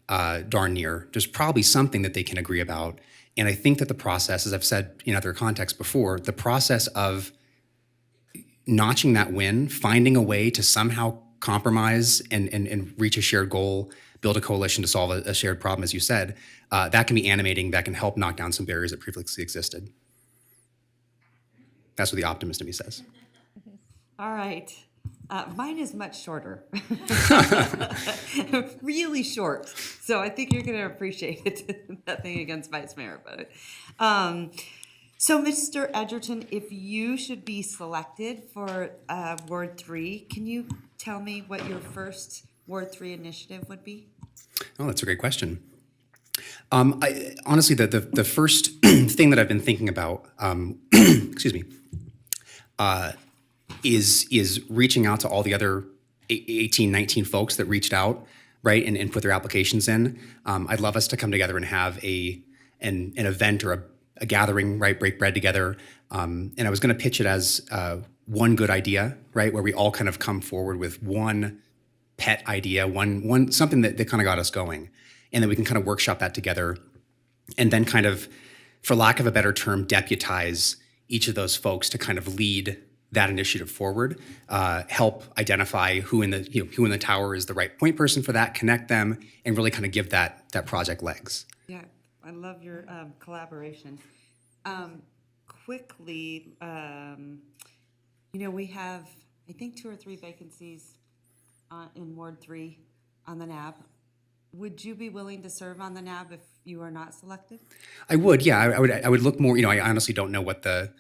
darn near, there's probably something that they can agree about. And I think that the process, as I've said in other contexts before, the process of notching that win, finding a way to somehow compromise and reach a shared goal, build a coalition to solve a shared problem, as you said, that can be animating, that can help knock down some barriers that previously existed. That's what the optimist in me says. All right. Mine is much shorter. Really short. So I think you're going to appreciate it. Nothing against Vice Mayor, but so Mr. Edgerton, if you should be selected for Ward 3, can you tell me what your first Ward 3 initiative would be? Oh, that's a great question. Honestly, the first thing that I've been thinking about, excuse me, is reaching out to all the other 18, 19 folks that reached out, right, and put their applications in. I'd love us to come together and have an event or a gathering, right, break bread together. And I was going to pitch it as one good idea, right, where we all kind of come forward with one pet idea, one something that kind of got us going, and then we can kind of workshop that together, and then kind of, for lack of a better term, deputize each of those folks to kind of lead that initiative forward, help identify who in the tower is the right point person for that, connect them, and really kind of give that project legs. Yeah, I love your collaboration. Quickly, we have, I think, 2 or 3 vacancies in Ward 3 on the NAB. Would you be willing to serve on the NAB if you are not selected? I would, yeah. I would look more, I honestly don't know what the,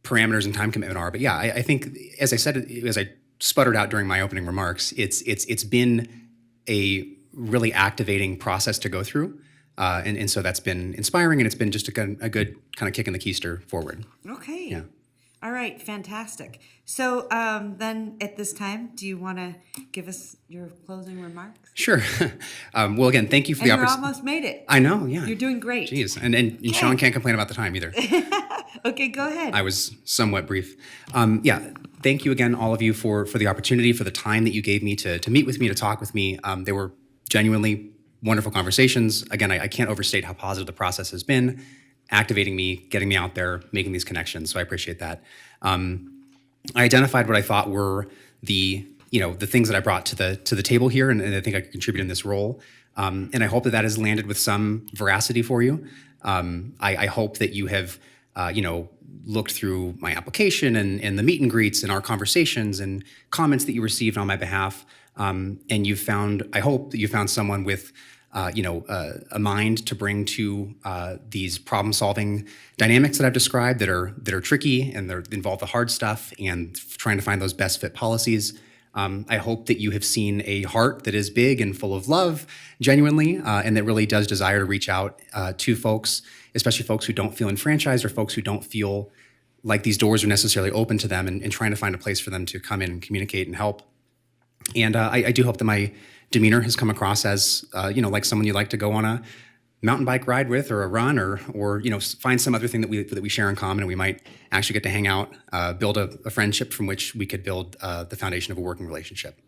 parameters and time commitment are, but yeah, I think, as I said, as I sputtered out during my opening remarks, it's been a really activating process to go through. And so that's been inspiring, and it's been just a good kind of kick in the keister forward. Okay. Yeah. All right, fantastic. So then at this time, do you want to give us your closing remarks? Sure. Well, again, thank you for the And you opportunity. almost made it. I know, yeah. You're doing great. Jeez, and Sean can't complain about the time either. Okay, go ahead. I was somewhat brief. Yeah, thank you again, all of you, for the opportunity, for the time that you gave me to meet with me, to talk with me. They were genuinely wonderful conversations. Again, I can't overstate how positive the process has been, activating me, getting me out there, making these connections. So I appreciate that. I identified what I thought were the things that I brought to the table here, and I think I could contribute in this role. And I hope that has landed with some veracity for you. I hope that you have, looked through my application and the meet and greets and our conversations and comments that you received on my behalf. And I hope that you found someone with, a mind to bring to these problem-solving dynamics that I've described that are tricky and they involve the hard stuff and trying to find those best fit policies. I hope that you have seen a heart that is big and full of love, genuinely, and that really does desire to reach out to folks, especially folks who don't feel enfranchised or folks who don't feel like these doors are necessarily open to them, and trying to find a place for them to come in and communicate and help. And I do hope that my demeanor has come across as, like someone you'd like to go on a mountain bike ride with, or a run, or find some other thing that we share in common, and we might actually get to hang out, build a friendship from which we could build the foundation of a working relationship.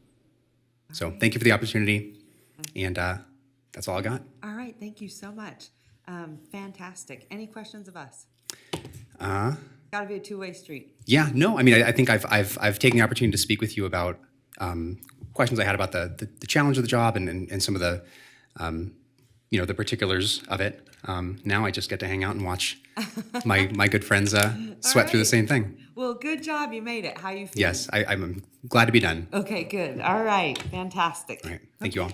So thank you for the opportunity, and that's all I got. All right, thank you so much. Fantastic. Any questions of us? Got to be a two-way street. Yeah, no, I mean, I think I've taken the opportunity to speak with you about questions I had about the challenge of the job and some of the the particulars of it. Now I just get to hang out and watch my good friends sweat through the same thing. Well, good job. You made it. How you feel? Yes, I'm glad to be done. Okay, good. All right. Fantastic. All right. Thank you all.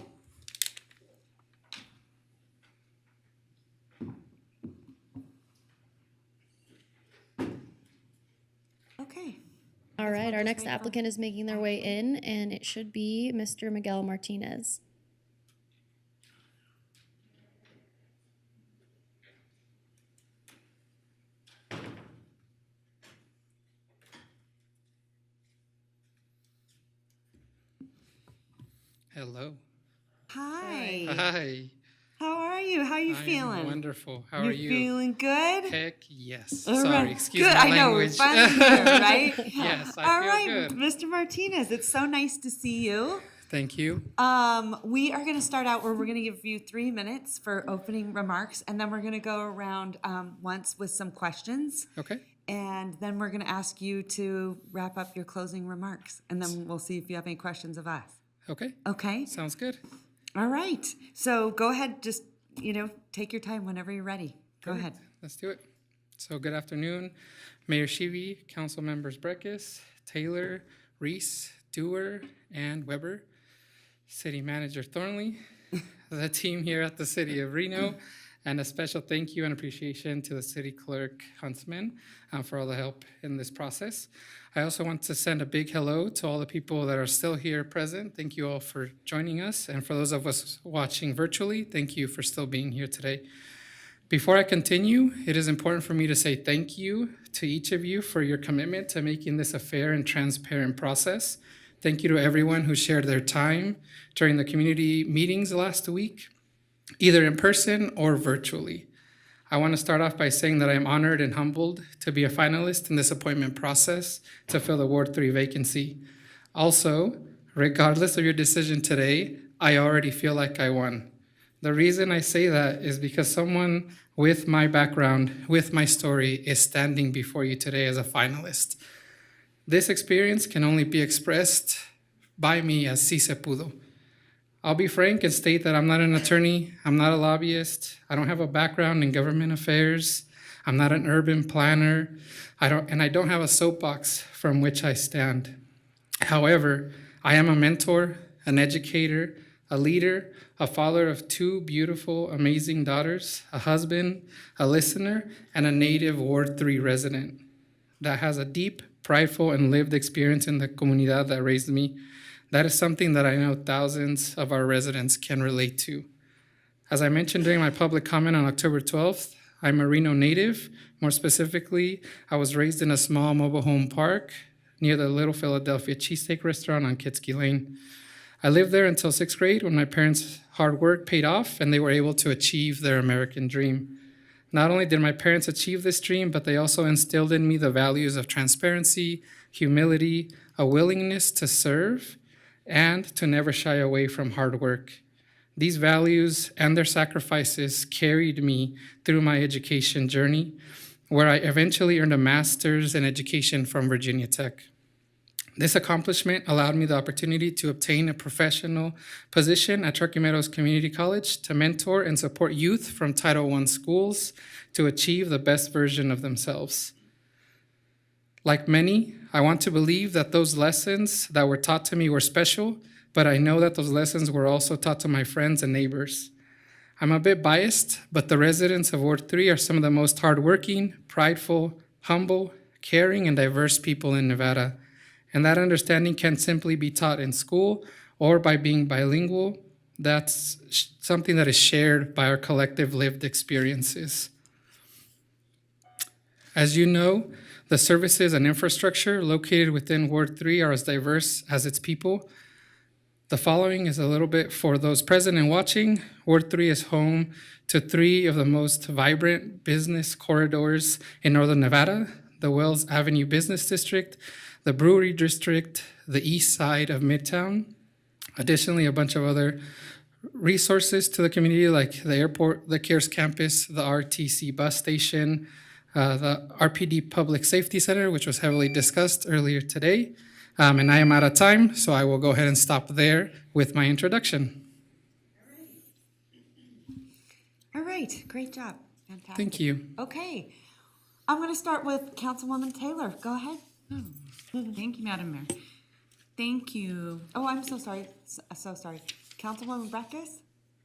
Okay. All right, our next applicant is making their way in, and it should be Mr. Miguel Martinez. Hello. Hi. Hi. How are you? How are you I am feeling? wonderful. How are you? Feeling good? Heck yes. All Sorry, right. excuse Good. my I know. We're language. finally here, right? Yes, I All feel right, good. Mr. Martinez, it's so nice to see you. Thank you. We are going to start out where we're going to give you 3 minutes for opening remarks, and then we're going to go around once with some questions. Okay. And then we're going to ask you to wrap up your closing remarks, and then we'll see if you have any questions of us. Okay. Okay? Sounds good. All right. So go ahead, just, take your time whenever you're ready. Go ahead. Let's do it. So good afternoon, Mayor Sheevy, Council Members Breckus, Taylor, Reese, Dewar, and Weber, City Manager Thornley, the team here at the City of Reno, and a special thank you and appreciation to the City Clerk Huntsman for all the help in this process. I also want to send a big hello to all the people that are still here present. Thank you all for joining us. And for those of us watching virtually, thank you for still being here today. Before I continue, it is important for me to say thank you to each of you for your commitment to making this a fair and transparent process. Thank you to everyone who shared their time during the community meetings last week, either in person or virtually. I want to start off by saying that I am honored and humbled to be a finalist in this appointment process to fill the Ward 3 vacancy. Also, regardless of your decision today, I already feel like I won. The reason I say that is because someone with my background, with my story, is standing before you today as a finalist. This experience can only be expressed by me as Si Se Pudo. I'll be frank and state that I'm not an attorney, I'm not a lobbyist, I don't have a background in government affairs, I'm not an urban planner, I don't have a soapbox from which I stand. However, I am a mentor, an educator, a leader, a father of 2 beautiful, amazing daughters, a husband, a listener, and a native Ward 3 resident that has a deep, prideful, and lived experience in the comunidad that raised me. That is something that I know thousands of our residents can relate to. As I mentioned during my public comment on October 12th, I'm a Reno native. More specifically, I was raised in a small mobile home park near the Little Philadelphia Cheesesteak Restaurant on Kitsky Lane. I lived there until 6th grade when my parents' hard work paid off and they were able to achieve their American dream. Not only did my parents achieve this dream, but they also instilled in me the values of transparency, humility, a willingness to serve, and to never shy away from hard work. These values and their sacrifices carried me through my education journey, where I eventually earned a master's in education from Virginia Tech. This accomplishment allowed me the opportunity to obtain a professional position at Truckee Meadows Community College to mentor and support youth from Title I schools to achieve the best version of themselves. Like many, I want to believe that those lessons that were taught to me were special, but I know that those lessons were also taught to my friends and neighbors. I'm a bit biased, but the residents of Ward 3 are some of the most hardworking, prideful, humble, caring, and diverse people in Nevada. And that understanding can't simply be taught in school or by being bilingual. That's something that is shared by our collective lived experiences. As you know, the services and infrastructure located within Ward 3 are as diverse as its people. The following is a little bit for those present and watching. Ward 3 is home to 3 of the most vibrant business corridors in Northern Nevada: the Wells Avenue Business District, the Brewery District, the east side of Midtown. Additionally, a bunch of other resources to the community like the airport, the CARES campus, the RTC bus station, the RPD Public Safety Center, which was heavily discussed earlier today. And I am out of time, so I will go ahead and stop there with my introduction. great. Great job. Fantastic. Thank you. Okay. I'm going to start with Councilwoman Taylor. Go ahead. Thank you, Madam Mayor. Thank you. Oh, I'm so sorry. So sorry. Councilwoman Breckus,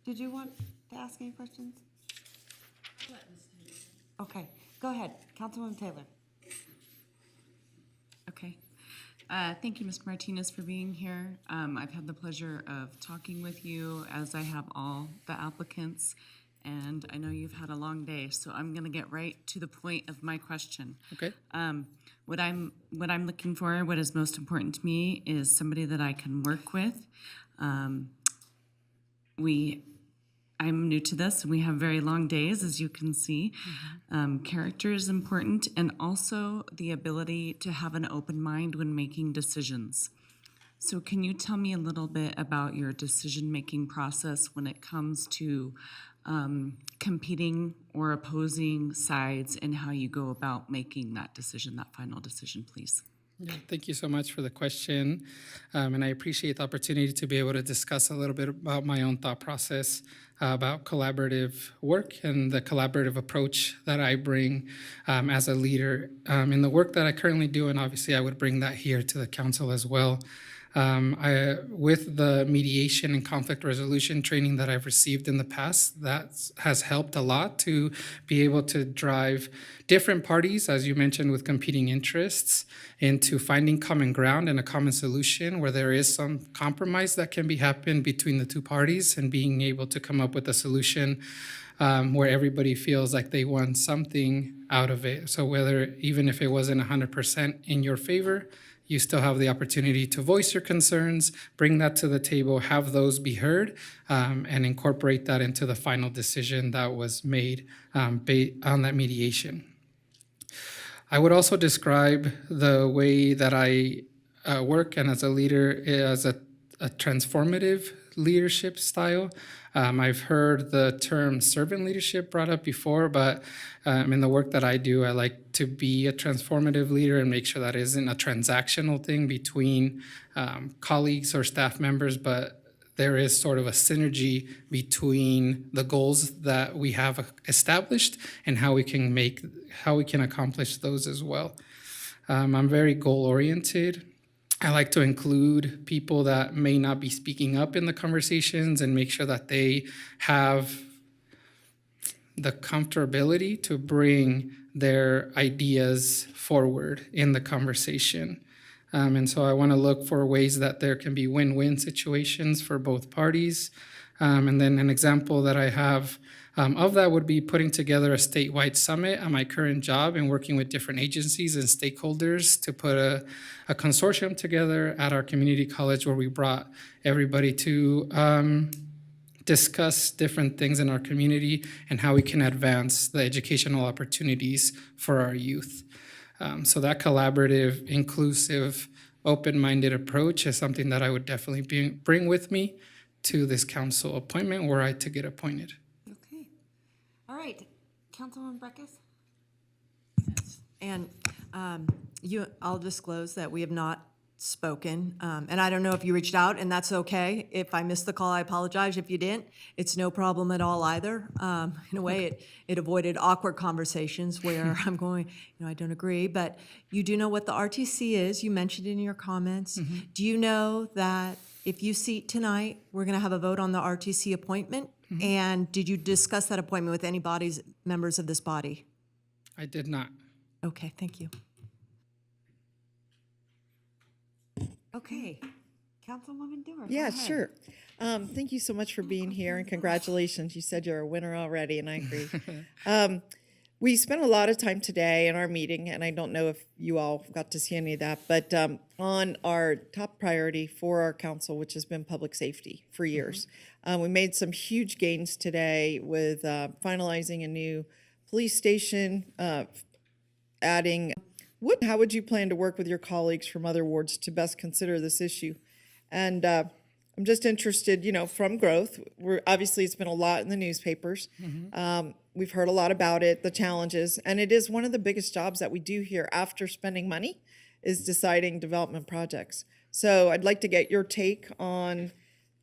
did you want to ask any questions? Okay. Go ahead. Councilwoman Taylor. Okay. Thank you, Ms. Martinez, for being here. I've had the pleasure of talking with you, as I have all the applicants, and I know you've had a long day, so I'm going to get right to the point of my question. Okay. What I'm looking for, what is most important to me, is somebody that I can work with. I'm new to this, and we have very long days, as you can see. Character is important, and also the ability to have an open mind when making decisions. So can you tell me a little bit about your decision-making process when it comes to competing or opposing sides, and how you go about making that decision, that final decision, please? Yeah, thank you so much for the question. And I appreciate the opportunity to be able to discuss a little bit about my own thought process about collaborative work and the collaborative approach that I bring as a leader in the work that I currently do. And obviously, I would bring that here to the council as well. With the mediation and conflict resolution training that I've received in the past, that has helped a lot to be able to drive different parties, as you mentioned, with competing interests, into finding common ground and a common solution where there is some compromise that can be happen between the two parties, and being able to come up with a solution where everybody feels like they won something out of it. So whether, even if it wasn't 100% in your favor, you still have the opportunity to voice your concerns, bring that to the table, have those be heard, and incorporate that into the final decision that was made on that mediation. I would also describe the way that I work and as a leader as a transformative leadership style. I've heard the term servant leadership brought up before, but in the work that I do, I like to be a transformative leader and make sure that isn't a transactional thing between colleagues or staff members, but there is sort of a synergy between the goals that we have established and how we can accomplish those as well. I'm very goal-oriented. I like to include people that may not be speaking up in the conversations and make sure that they have the comfortability to bring their ideas forward in the conversation. And so I want to look for ways that there can be win-win situations for both parties. And then an example that I have of that would be putting together a statewide summit on my current job and working with different agencies and stakeholders to put a consortium together at our community college, where we brought everybody to discuss different things in our community and how we can advance the educational opportunities for our youth. So that collaborative, inclusive, open-minded approach is something that I would definitely bring with me to this council appointment were I to get appointed. Okay. All right. Councilwoman Breckus? And I'll disclose that we have not spoken, and I don't know if you reached out, and that's okay. If I missed the call, I apologize. If you didn't, it's no problem at all either. In a way, it avoided awkward conversations where I'm going, I don't agree, but you do know what the RTC is. You mentioned it in your comments. Do you know that if you seat tonight, we're going to have a vote on the RTC appointment? And did you discuss that appointment with any members of this body? I did not. Okay, thank you. Okay. Councilwoman Dewar. go Yeah, ahead. sure. Thank you so much for being here, and congratulations. You said you're a winner already, and I agree. We spent a lot of time today in our meeting, and I don't know if you all got to see any of that, but on our top priority for our council, which has been public safety for years. We made some huge gains today with finalizing a new police station, adding. How would you plan to work with your colleagues from other wards to best consider this issue? And I'm just interested, from growth. Obviously, it's been a lot in the newspapers. We've heard a lot about it, the challenges, and it is one of the biggest jobs that we do here after spending money is deciding development projects. So I'd like to get your take on,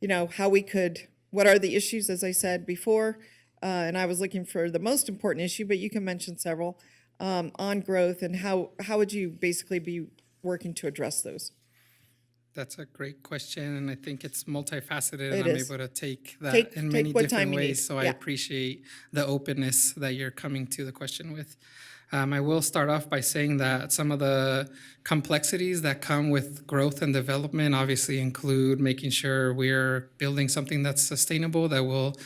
what are the issues, as I said before, and I was looking for the most important issue, but you can mention several, on growth, and how would you basically be working to address those? That's a great question, and I think it's multifaceted, It and I'm is. able to take that Take in many what different time you need. ways. So I Yeah. appreciate the openness that you're coming to the question with. I will start off by saying that some of the complexities that come with growth and development obviously include making sure we're building something that's sustainable, that will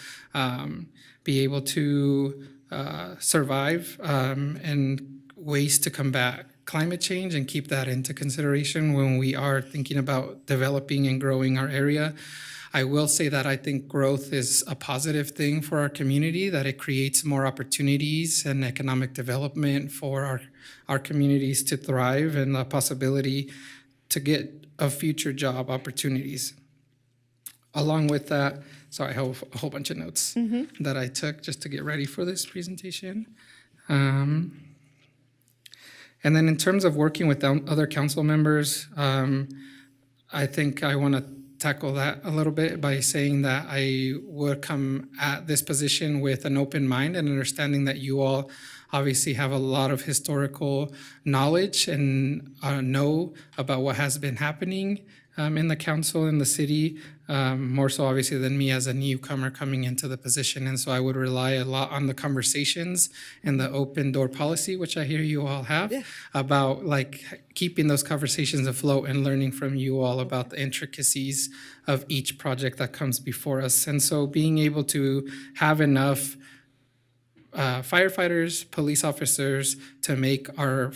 be able to survive, and ways to combat climate change and keep that into consideration when we are thinking about developing and growing our area. I will say that I think growth is a positive thing for our community, that it creates more opportunities and economic development for our communities to thrive, and the possibility to get a future job opportunities. Along with that, sorry, I have a whole bunch of notes that I took just to get ready for this presentation. And then in terms of working with other council members, I think I want to tackle that a little bit by saying that I would come at this position with an open mind and understanding that you all obviously have a lot of historical knowledge and know about what has been happening in the council, in the city, more so obviously than me as a newcomer coming into the position. And so I would rely a lot on the conversations and the open door policy, which I hear you all have, about like keeping those conversations afloat and learning from you all about the intricacies of each project that comes before us. And so being able to have enough firefighters, police officers to make our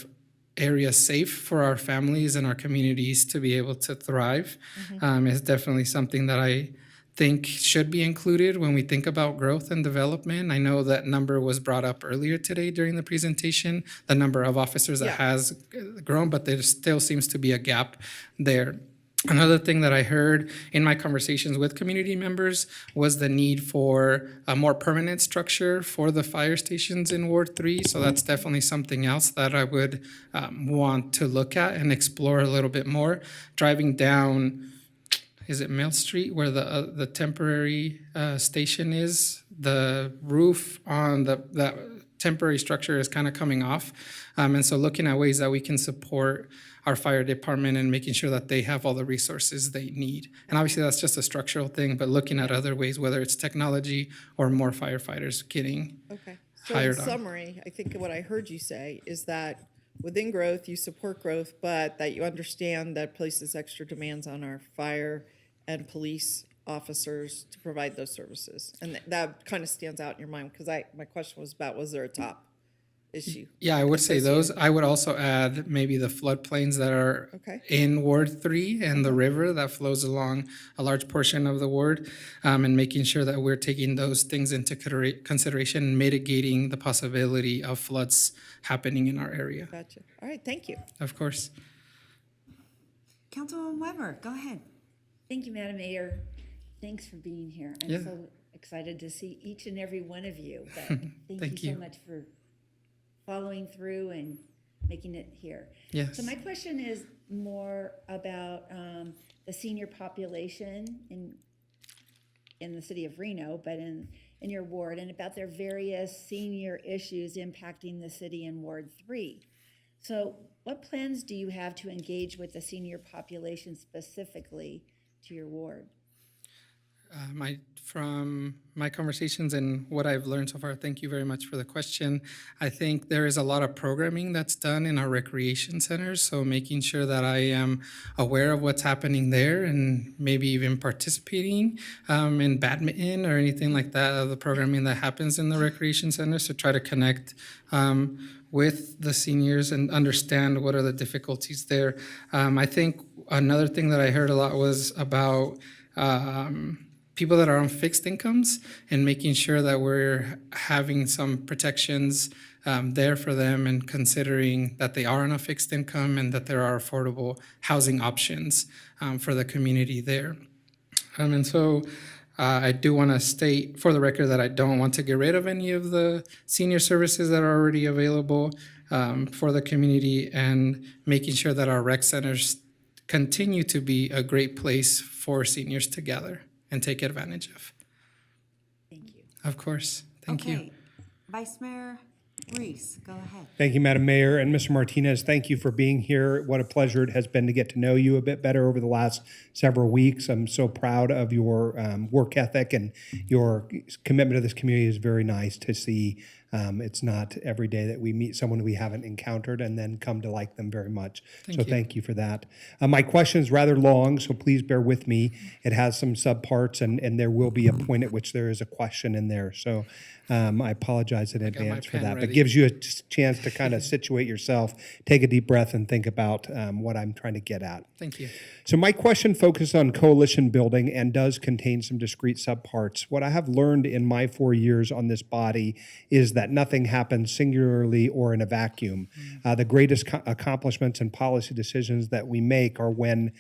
area safe for our families and our communities to be able to thrive is definitely something that I think should be included when we think about growth and development. I know that number was brought up earlier today during the presentation, the number of officers that has grown, but there still seems to be a gap there. Another thing that I heard in my conversations with community members was the need for a more permanent structure for the fire stations in Ward 3. So that's definitely something else that I would want to look at and explore a little bit more. Driving down, is it Mill Street, where the temporary station is? The roof on that temporary structure is kind of coming off. And so looking at ways that we can support our fire department and making sure that they have all the resources they need. And obviously that's just a structural thing, but looking at other ways, whether it's technology or more firefighters getting hired So in on. summary, I think what I heard you say is that within growth, you support growth, but that you understand that places extra demands on our fire and police officers to provide those services. And that kind of stands out in your mind, because my question was about, was there a top issue? Yeah, I would say those. I would also add maybe the floodplains that are in Ward 3 and the river that flows along a large portion of the ward, and making sure that we're taking those things into consideration and mitigating the possibility of floods happening in our area. Gotcha. All right, thank you. Of course. Councilwoman Weber, go ahead. Thank you, Madam Mayor. Thanks for being here. I'm so excited to see each and every one of you. But thank you so much for following through and making it here. Yes. So my question is more about the senior population in the city of Reno, but in your ward, and about their various senior issues impacting the city in Ward 3. So what plans do you have to engage with the senior population specifically to your ward? From my conversations and what I've learned so far, thank you very much for the question. I think there is a lot of programming that's done in our recreation centers, so making sure that I am aware of what's happening there and maybe even participating in badminton or anything like that, of the programming that happens in the recreation centers, to try to connect with the seniors and understand what are the difficulties there. I think another thing that I heard a lot was about people that are on fixed incomes and making sure that we're having some protections there for them, and considering that they are on a fixed income and that there are affordable housing options for the community there. And so I do want to state for the record that I don't want to get rid of any of the senior services that are already available for the community, and making sure that our rec centers continue to be a great place for seniors to gather and take advantage of. Thank you. Of course. Thank you. Okay, Vice Mayor Reese, go ahead. Thank you, Madam Mayor. And Mr. Martinez, thank you for being here. What a pleasure it has been to get to know you a bit better over the last several weeks. I'm so proud of your work ethic, and your commitment to this community is very nice to see. It's not every day that we meet someone we haven't encountered and then come to like them very much. Thank So you. thank you for that. My question is rather long, so please bear with me. It has some subparts, and there will be a point at which there is a question in there. So I apologize in got my advance for pen that, but ready. gives you a chance to kind of situate yourself, take a deep breath, and think about what I'm trying to get at. Thank you. So my question focuses on coalition building and does contain some discrete subparts. What I have learned in my 4 years on this body is that nothing happens singularly or in a vacuum. The greatest accomplishments and policy decisions that we make are when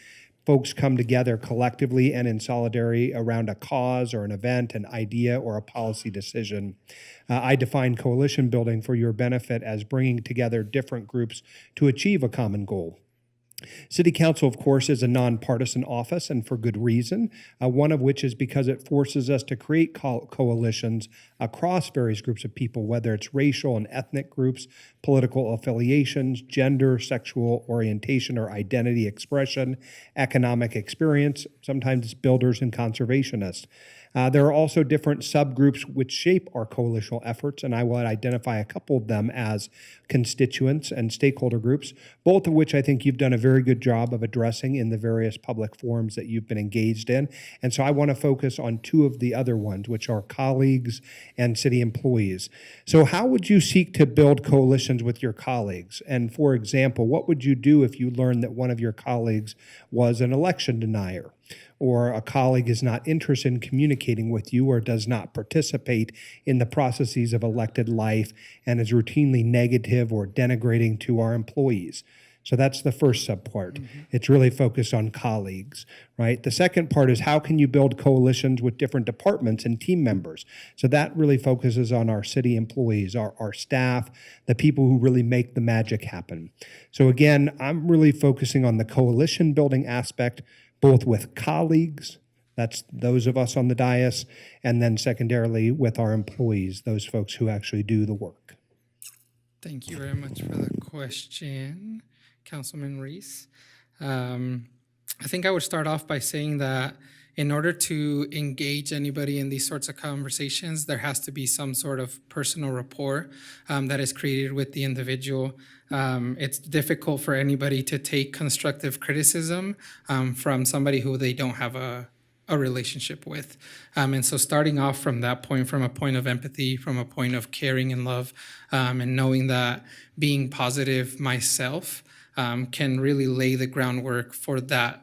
folks come together collectively and in solidarity around a cause or an event, an idea, or a policy decision. I define coalition building for your benefit as bringing together different groups to achieve a common goal. City Council, of course, is a nonpartisan office, and for good reason, one of which is because it forces us to create coalitions across various groups of people, whether it's racial and ethnic groups, political affiliations, gender, sexual orientation or identity expression, economic experience, sometimes builders and conservationists. There are also different subgroups which shape our coalitional efforts, and I will identify a couple of them as constituents and stakeholder groups, both of which I think you've done a very good job of addressing in the various public forums that you've been engaged in. And so I want to focus on two of the other ones, which are colleagues and city employees. So how would you seek to build coalitions with your colleagues? And for example, what would you do if you learned that one of your colleagues was an election denier, or a colleague is not interested in communicating with you or does not participate in the processes of elected life and is routinely negative or denigrating to our employees? So that's the first subpart. It's really focused on colleagues, right? The second part is how can you build coalitions with different departments and team members? So that really focuses on our city employees, our staff, the people who really make the magic happen. So again, I'm really focusing on the coalition building aspect, both with colleagues, that's those of us on the dais, and then secondarily with our employees, those folks who actually do the work. Thank you very much for the question, Councilman Reese. I think I would start off by saying that in order to engage anybody in these sorts of conversations, there has to be some sort of personal rapport that is created with the individual. It's difficult for anybody to take constructive criticism from somebody who they don't have a relationship with. And so starting off from that point, from a point of empathy, from a point of caring and love, and knowing that being positive myself can really lay the groundwork for that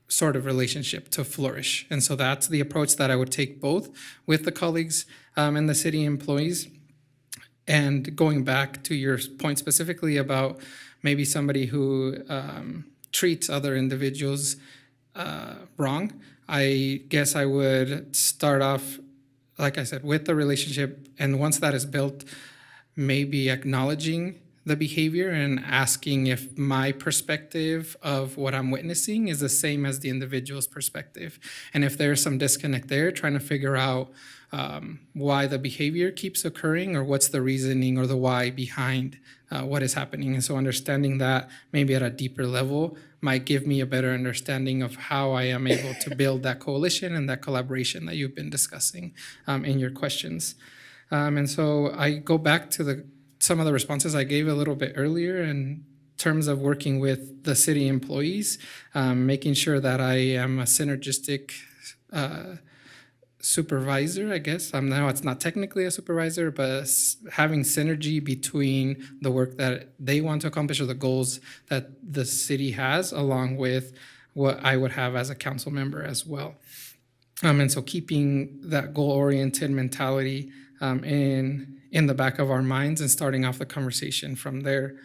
sort of relationship to flourish. And so that's the approach that I would take both with the colleagues and the city employees. And going back to your point specifically about maybe somebody who treats other individuals wrong, I guess I would start off, like I said, with the relationship. And once that is built, maybe acknowledging the behavior and asking if my perspective of what I'm witnessing is the same as the individual's perspective. And if there's some disconnect there, trying to figure out why the behavior keeps occurring or what's the reasoning or the why behind what is happening. And so understanding that maybe at a deeper level might give me a better understanding of how I am able to build that coalition and that collaboration that you've been discussing in your questions. And so I go back to some of the responses I gave a little bit earlier in terms of working with the city employees, making sure that I am a synergistic supervisor, I guess. Now it's not technically a supervisor, but having synergy between the work that they want to accomplish or the goals that the city has, along with what I would have as a council member as well. And so keeping that goal-oriented mentality in the back of our minds and starting off the conversation from there.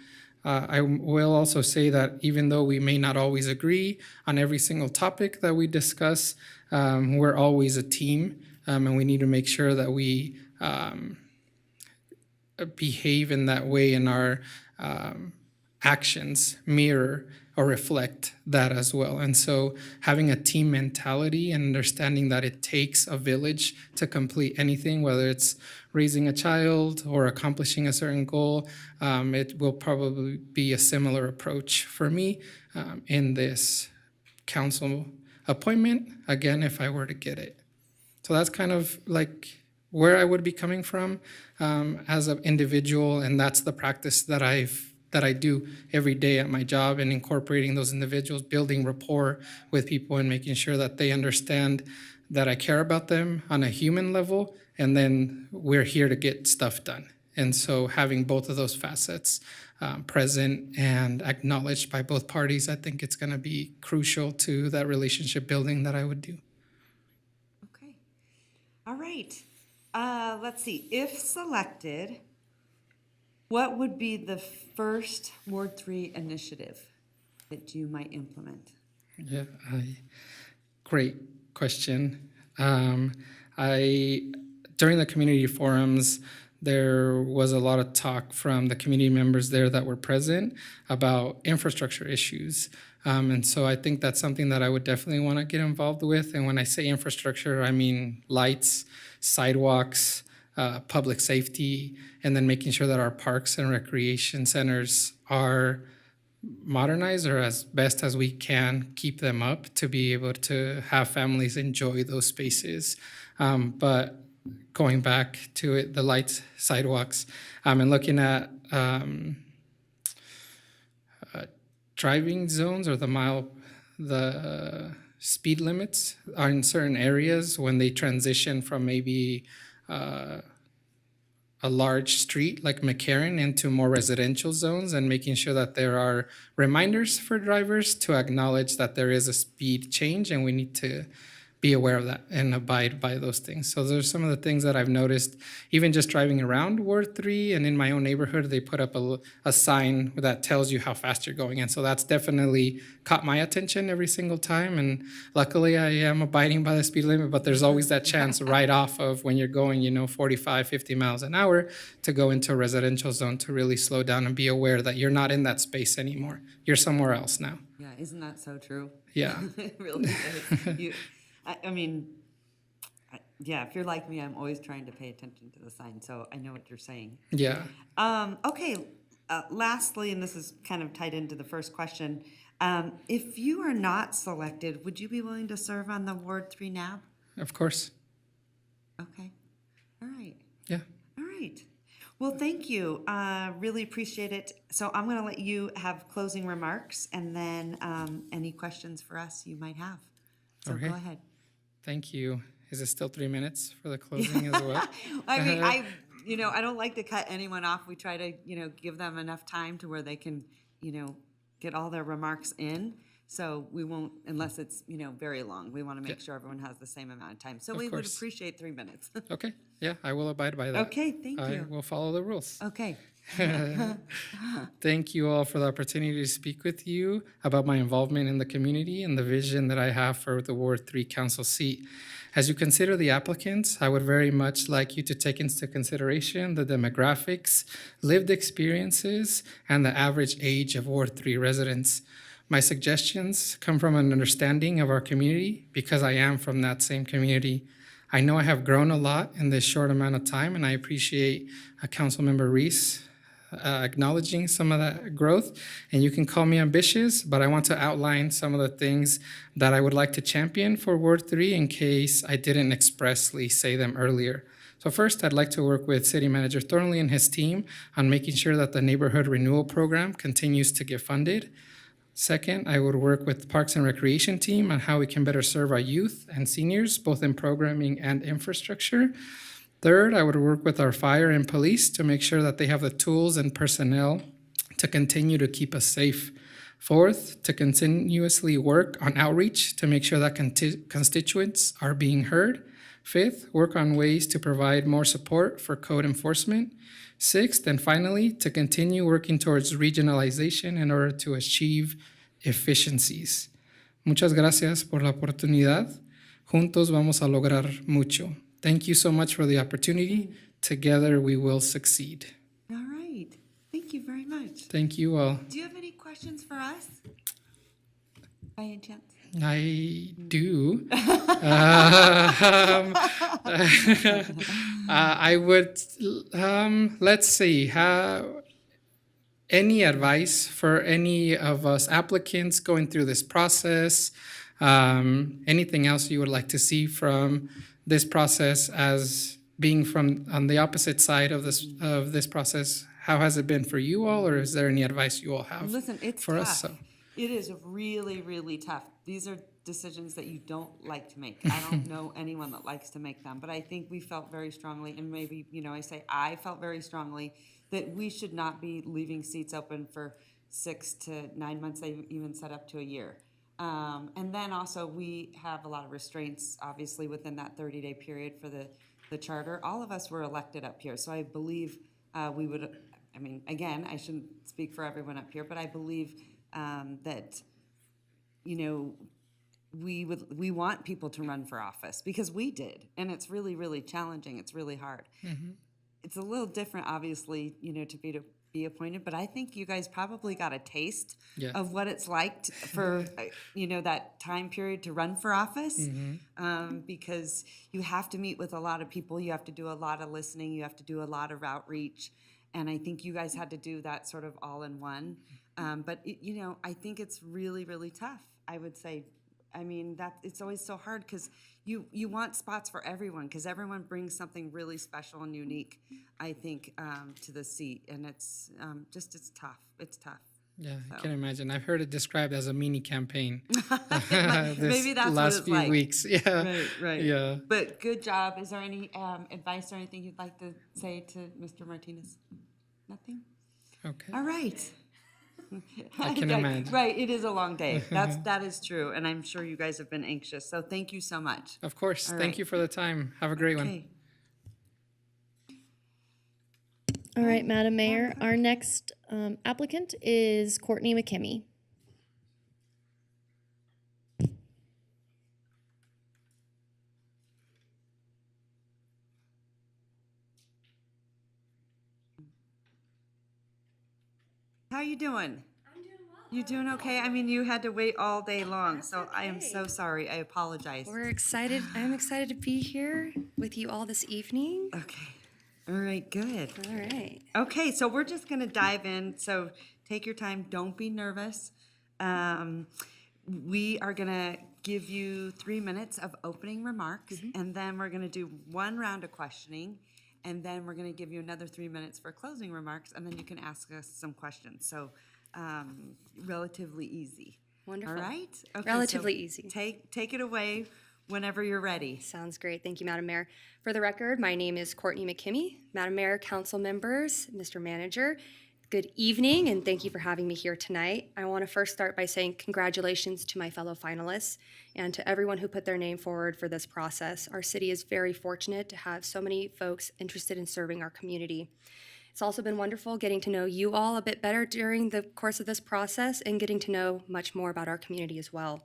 I will also say that even though we may not always agree on every single topic that we discuss, we're always a team, and we need to make sure that we behave in that way in our actions mirror or reflect that as well. And so having a team mentality and understanding that it takes a village to complete anything, whether it's raising a child or accomplishing a certain goal, it will probably be a similar approach for me in this council appointment, again, if I were to get it. So that's kind of like where I would be coming from as an individual, and that's the practice that I do every day at my job, and incorporating those individuals, building rapport with people, and making sure that they understand that I care about them on a human level, and then we're here to get stuff done. And so having both of those facets present and acknowledged by both parties, I think it's going to be crucial to that relationship building that I would do. Okay. All right. Let's see. If selected, what would be the first Ward 3 initiative that you might implement? Yeah, great question. During the community forums, there was a lot of talk from the community members there that were present about infrastructure issues. And so I think that's something that I would definitely want to get involved with. And when I say infrastructure, I mean lights, sidewalks, public safety, and then making sure that our parks and recreation centers are modernized, or as best as we can keep them up to be able to have families enjoy those spaces. But going back to it, the lights, sidewalks, and looking at driving zones, or the speed limits are in certain areas when they transition from maybe a large street like McCarran into more residential zones, and making sure that there are reminders for drivers to acknowledge that there is a speed change and we need to be aware of that and abide by those things. So those are some of the things that I've noticed, even just driving around Ward 3 and in my own neighborhood, they put up a sign that tells you how fast you're going. And so that's definitely caught my attention every single time. And luckily I am abiding by the speed limit, but there's always that chance right off of when you're going, 45, 50 miles an hour to go into a residential zone to really slow down and be aware that you're not in that space anymore. You're somewhere else now. Yeah, isn't that so true? Yeah. It really is. I mean, yeah, if you're like me, I'm always trying to pay attention to the sign, so I know what you're saying. Yeah. Okay, lastly, and this is kind of tied into the first question, if you are not selected, would you be willing to serve on the Ward 3 NAB? Of course. Okay, all right. Yeah. All right. Well, thank you. Really appreciate it. So I'm going to let you have closing remarks, and then any questions for us you might have. So Okay. Go ahead. Thank you. Is it still 3 minutes for the closing as well? I mean, I don't like to cut anyone off. We try to, give them enough time to where they can, get all their remarks in. So we won't, unless it's, very long. We want to make sure everyone has the same amount of time. So we would course. appreciate 3 minutes. Okay. Yeah, I will abide by that. Okay, thank I you. will follow the rules. Okay. Thank you all for the opportunity to speak with you about my involvement in the community and the vision that I have for the Ward 3 Council seat. As you consider the applicants, I would very much like you to take into consideration the demographics, lived experiences, and the average age of Ward 3 residents. My suggestions come from an understanding of our community because I am from that same community. I know I have grown a lot in this short amount of time, and I appreciate Councilmember Reese acknowledging some of that growth. And you can call me ambitious, but I want to outline some of the things that I would like to champion for Ward 3 in case I didn't expressly say them earlier. So first, I'd like to work with City Manager Thornley and his team on making sure that the neighborhood renewal program continues to get funded. Second, I would work with the Parks and Recreation team on how we can better serve our youth and seniors, both in programming and infrastructure. Third, I would work with our fire and police to make sure that they have the tools and personnel to continue to keep us safe. Fourth, to continuously work on outreach to make sure that constituents are being heard. Fifth, work on ways to provide more support for code enforcement. Sixth, and finally, to continue working towards regionalization in order to achieve efficiencies. Muchas gracias por la oportunidad. Juntos vamos a lograr mucho. Thank you so much for the opportunity. Together we will succeed. All right. Thank you very much. Thank you all. Do you have any questions for us? By any chance? I do. I would, let's see, any advice for any of us applicants going through this process? Anything else you would like to see from this process as being from on the opposite side of this process? How has it been for you all, or is there any advice you all have Listen, it's for tough. us? So. It is really, really tough. These are decisions that you don't like to make. I don't know anyone that likes to make them, but I think we felt very strongly, and maybe, I felt very strongly that we should not be leaving seats open for 6 to 9 months. They even set up to a year. And then also we have a lot of restraints, obviously, within that 30-day period for the charter. All of us were elected up here, so I believe we would, again, I shouldn't speak for everyone up here, but I believe that, we want people to run for office because we did, and it's really, really challenging. It's really hard. Mm-hmm. It's a little different, obviously, to be appointed, but I think you guys probably got a taste of what it's like for, that time period to run for office, because you have to meet with a lot of people. You have to do a lot of listening. You have to do a lot of outreach. And I think you guys had to do that sort of all in one. But, I think it's really, really tough, I would say. It's always so hard because you want spots for everyone because everyone brings something really special and unique, I think, to the seat. And it's tough. It's tough. Yeah, I can imagine. I've heard it described as a mini campaign. Maybe that's last what it's few like. weeks. Yeah. Right. Yeah. But good job. Is there any advice or anything you'd like to say to Mr. Martinez? Nothing? Okay. All right. I can imagine. Right, it is a long day. That is true, and I'm sure you guys have been anxious. So thank you so much. Of course. All Thank right. you for the time. Have a great one. Okay. All right, Madam Mayor, our next applicant is Courtney McKimmey. How you doing? I'm doing well. You doing okay? You had to wait all day long, so I am so sorry. I apologize. We're excited. I'm excited to be here with you all this evening. Okay. All right, good. All right. Okay, so we're just going to dive in. So take your time. Don't be nervous. We are going to give you 3 minutes of opening remarks, and then we're going to do one round of questioning, and then we're going to give you another 3 minutes for closing remarks, and then you can ask us some questions. So relatively easy. Wonderful. All right? Okay, Relatively so easy. Take it away whenever you're ready. Sounds great. Thank you, Madam Mayor. For the record, my name is Courtney McKimmey. Madam Mayor, council members, Mr. Manager, good evening, and thank you for having me here tonight. I want to first start by saying congratulations to my fellow finalists and to everyone who put their name forward for this process. Our city is very fortunate to have so many folks interested in serving our community. It's also been wonderful getting to know you all a bit better during the course of this process and getting to know much more about our community as well.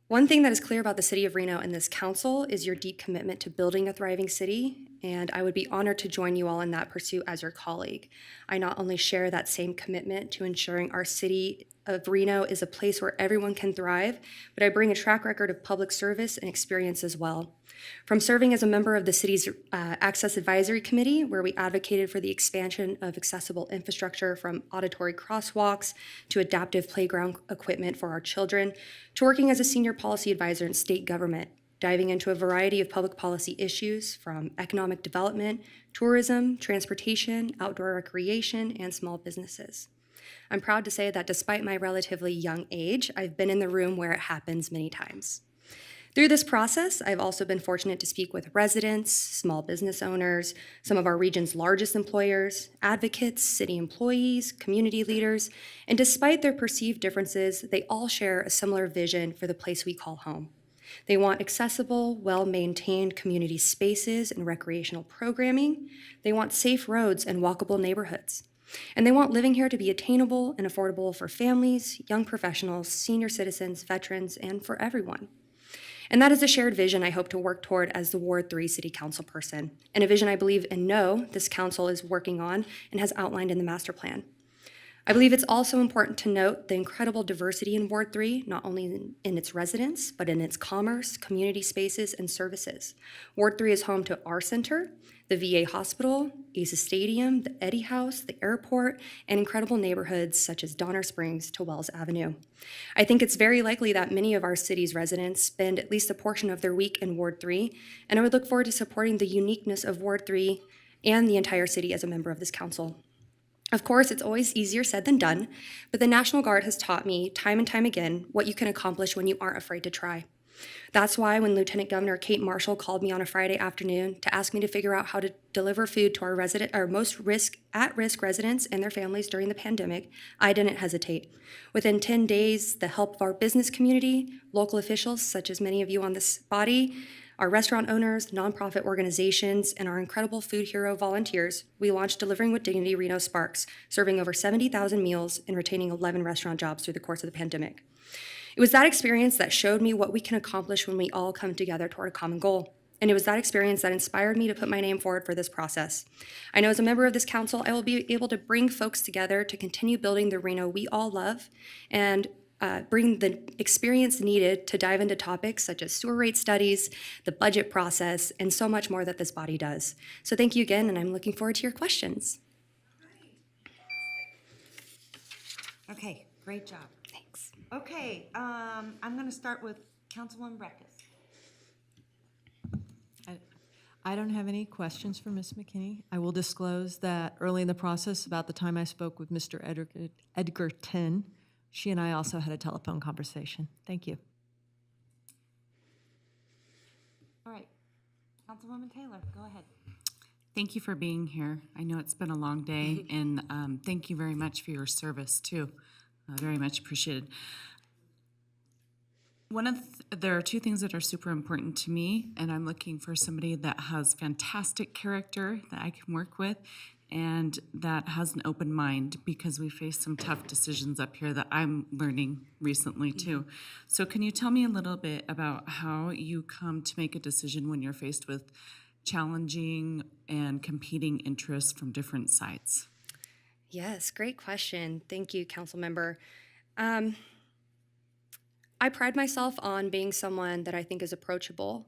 One thing that is clear about the City of Reno and this council is your deep commitment to building a thriving city, and I would be honored to join you all in that pursuit as your colleague. I not only share that same commitment to ensuring our city of Reno is a place where everyone can thrive, but I bring a track record of public service and experience as well. From serving as a member of the city's Access Advisory Committee, where we advocated for the expansion of accessible infrastructure from auditory crosswalks to adaptive playground equipment for our children, to working as a senior policy advisor in state government, diving into a variety of public policy issues from economic development, tourism, transportation, outdoor recreation, and small businesses. I'm proud to say that despite my relatively young age, I've been in the room where it happens many times. Through this process, I've also been fortunate to speak with residents, small business owners, some of our region's largest employers, advocates, city employees, community leaders, and despite their perceived differences, they all share a similar vision for the place we call home. They want accessible, well-maintained community spaces and recreational programming. They want safe roads and walkable neighborhoods. And they want living here to be attainable and affordable for families, young professionals, senior citizens, veterans, and for everyone. And that is a shared vision I hope to work toward as the Ward 3 City Council person, and a vision I believe and know this council is working on and has outlined in the master plan. I believe it's also important to note the incredible diversity in Ward 3, not only in its residents, but in its commerce, community spaces, and services. Ward 3 is home to our center, the VA hospital, Aces Stadium, the Eddy House, the airport, and incredible neighborhoods such as Donner Springs to Wells Avenue. I think it's very likely that many of our city's residents spend at least a portion of their week in Ward 3, and I would look forward to supporting the uniqueness of Ward 3 and the entire city as a member of this council. Of course, it's always easier said than done, but the National Guard has taught me time and time again what you can accomplish when you aren't afraid to try. That's why when Lieutenant Governor Kate Marshall called me on a Friday afternoon to ask me to figure out how to deliver food to our most at-risk residents and their families during the pandemic, I didn't hesitate. Within 10 days, the help of our business community, local officials, such as many of you on this body, our restaurant owners, nonprofit organizations, and our incredible food hero volunteers, we launched Delivering with Dignity Reno Sparks, serving over 70,000 meals and retaining 11 restaurant jobs through the course of the pandemic. It was that experience that showed me what we can accomplish when we all come together toward a common goal. And it was that experience that inspired me to put my name forward for this process. I know as a member of this council, I will be able to bring folks together to continue building the Reno we all love and bring the experience needed to dive into topics such as sewer rate studies, the budget process, and so much more that this body does. So thank you again, and I'm looking forward to your questions. Okay, great job. Thanks. Okay, I'm going to start with Councilwoman Breckus. I don't have any questions for Ms. McKinney. I will disclose that early in the process, about the time I spoke with Mr. Edgerton, she and I also had a telephone conversation. Thank you. All right, Councilwoman Taylor, go ahead. Thank you for being here. I know it's been a long day, and thank you very much for your service, too. Very much appreciated. There are two things that are super important to me, and I'm looking for somebody that has fantastic character that I can work with and that has an open mind, because we face some tough decisions up here that I'm learning recently too. So can you tell me a little bit about how you come to make a decision when you're faced with challenging and competing interests from different sides? Yes, great question. Thank you, council member. I pride myself on being someone that I think is approachable.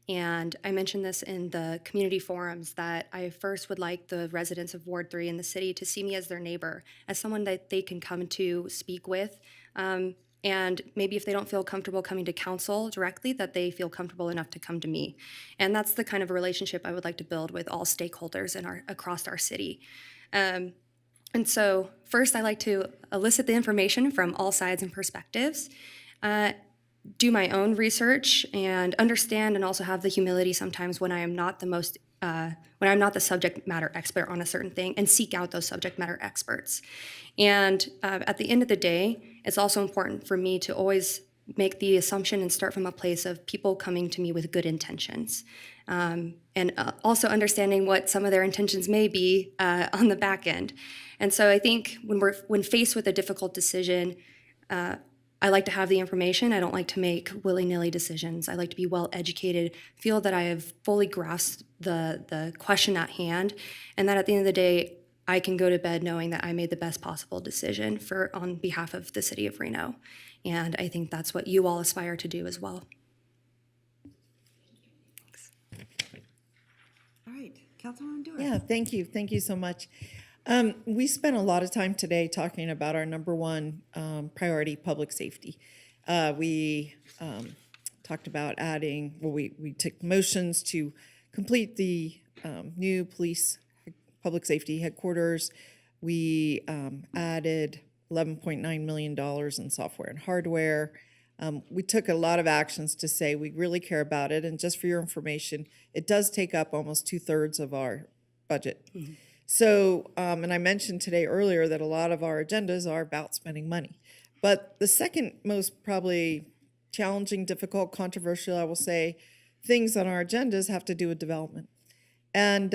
And I mentioned this in the community forums that I first would like the residents of Ward 3 in the city to see me as their neighbor, as someone that they can come to speak with. And maybe if they don't feel comfortable coming to council directly, that they feel comfortable enough to come to me. And that's the kind of relationship I would like to build with all stakeholders across our city. And so first, I like to elicit the information from all sides and perspectives, do my own research, and understand and also have the humility sometimes when I am not when I'm not the subject matter expert on a certain thing, and seek out those subject matter experts. And at the end of the day, it's also important for me to always make the assumption and start from a place of people coming to me with good intentions. And also understanding what some of their intentions may be on the back end. And so I think when faced with a difficult decision, I like to have the information. I don't like to make willy-nilly decisions. I like to be well-educated, feel that I have fully grasped the question at hand, and that at the end of the day, I can go to bed knowing that I made the best possible decision on behalf of the city of Reno. And I think that's what you all aspire to do as well. Thanks. All right, Councilwoman Dewar. Yeah, thank you. Thank you so much. We spent a lot of time today talking about our number one priority, public safety. We talked about we took motions to complete the new public safety headquarters. We added $11.9 million in software and hardware. We took a lot of actions to say we really care about it. And just for your information, it does take up almost 2/3 of our budget. Mm-hmm. So, and I mentioned today earlier that a lot of our agendas are about spending money. But the second most probably challenging, difficult, controversial, I will say, things on our agendas have to do with development and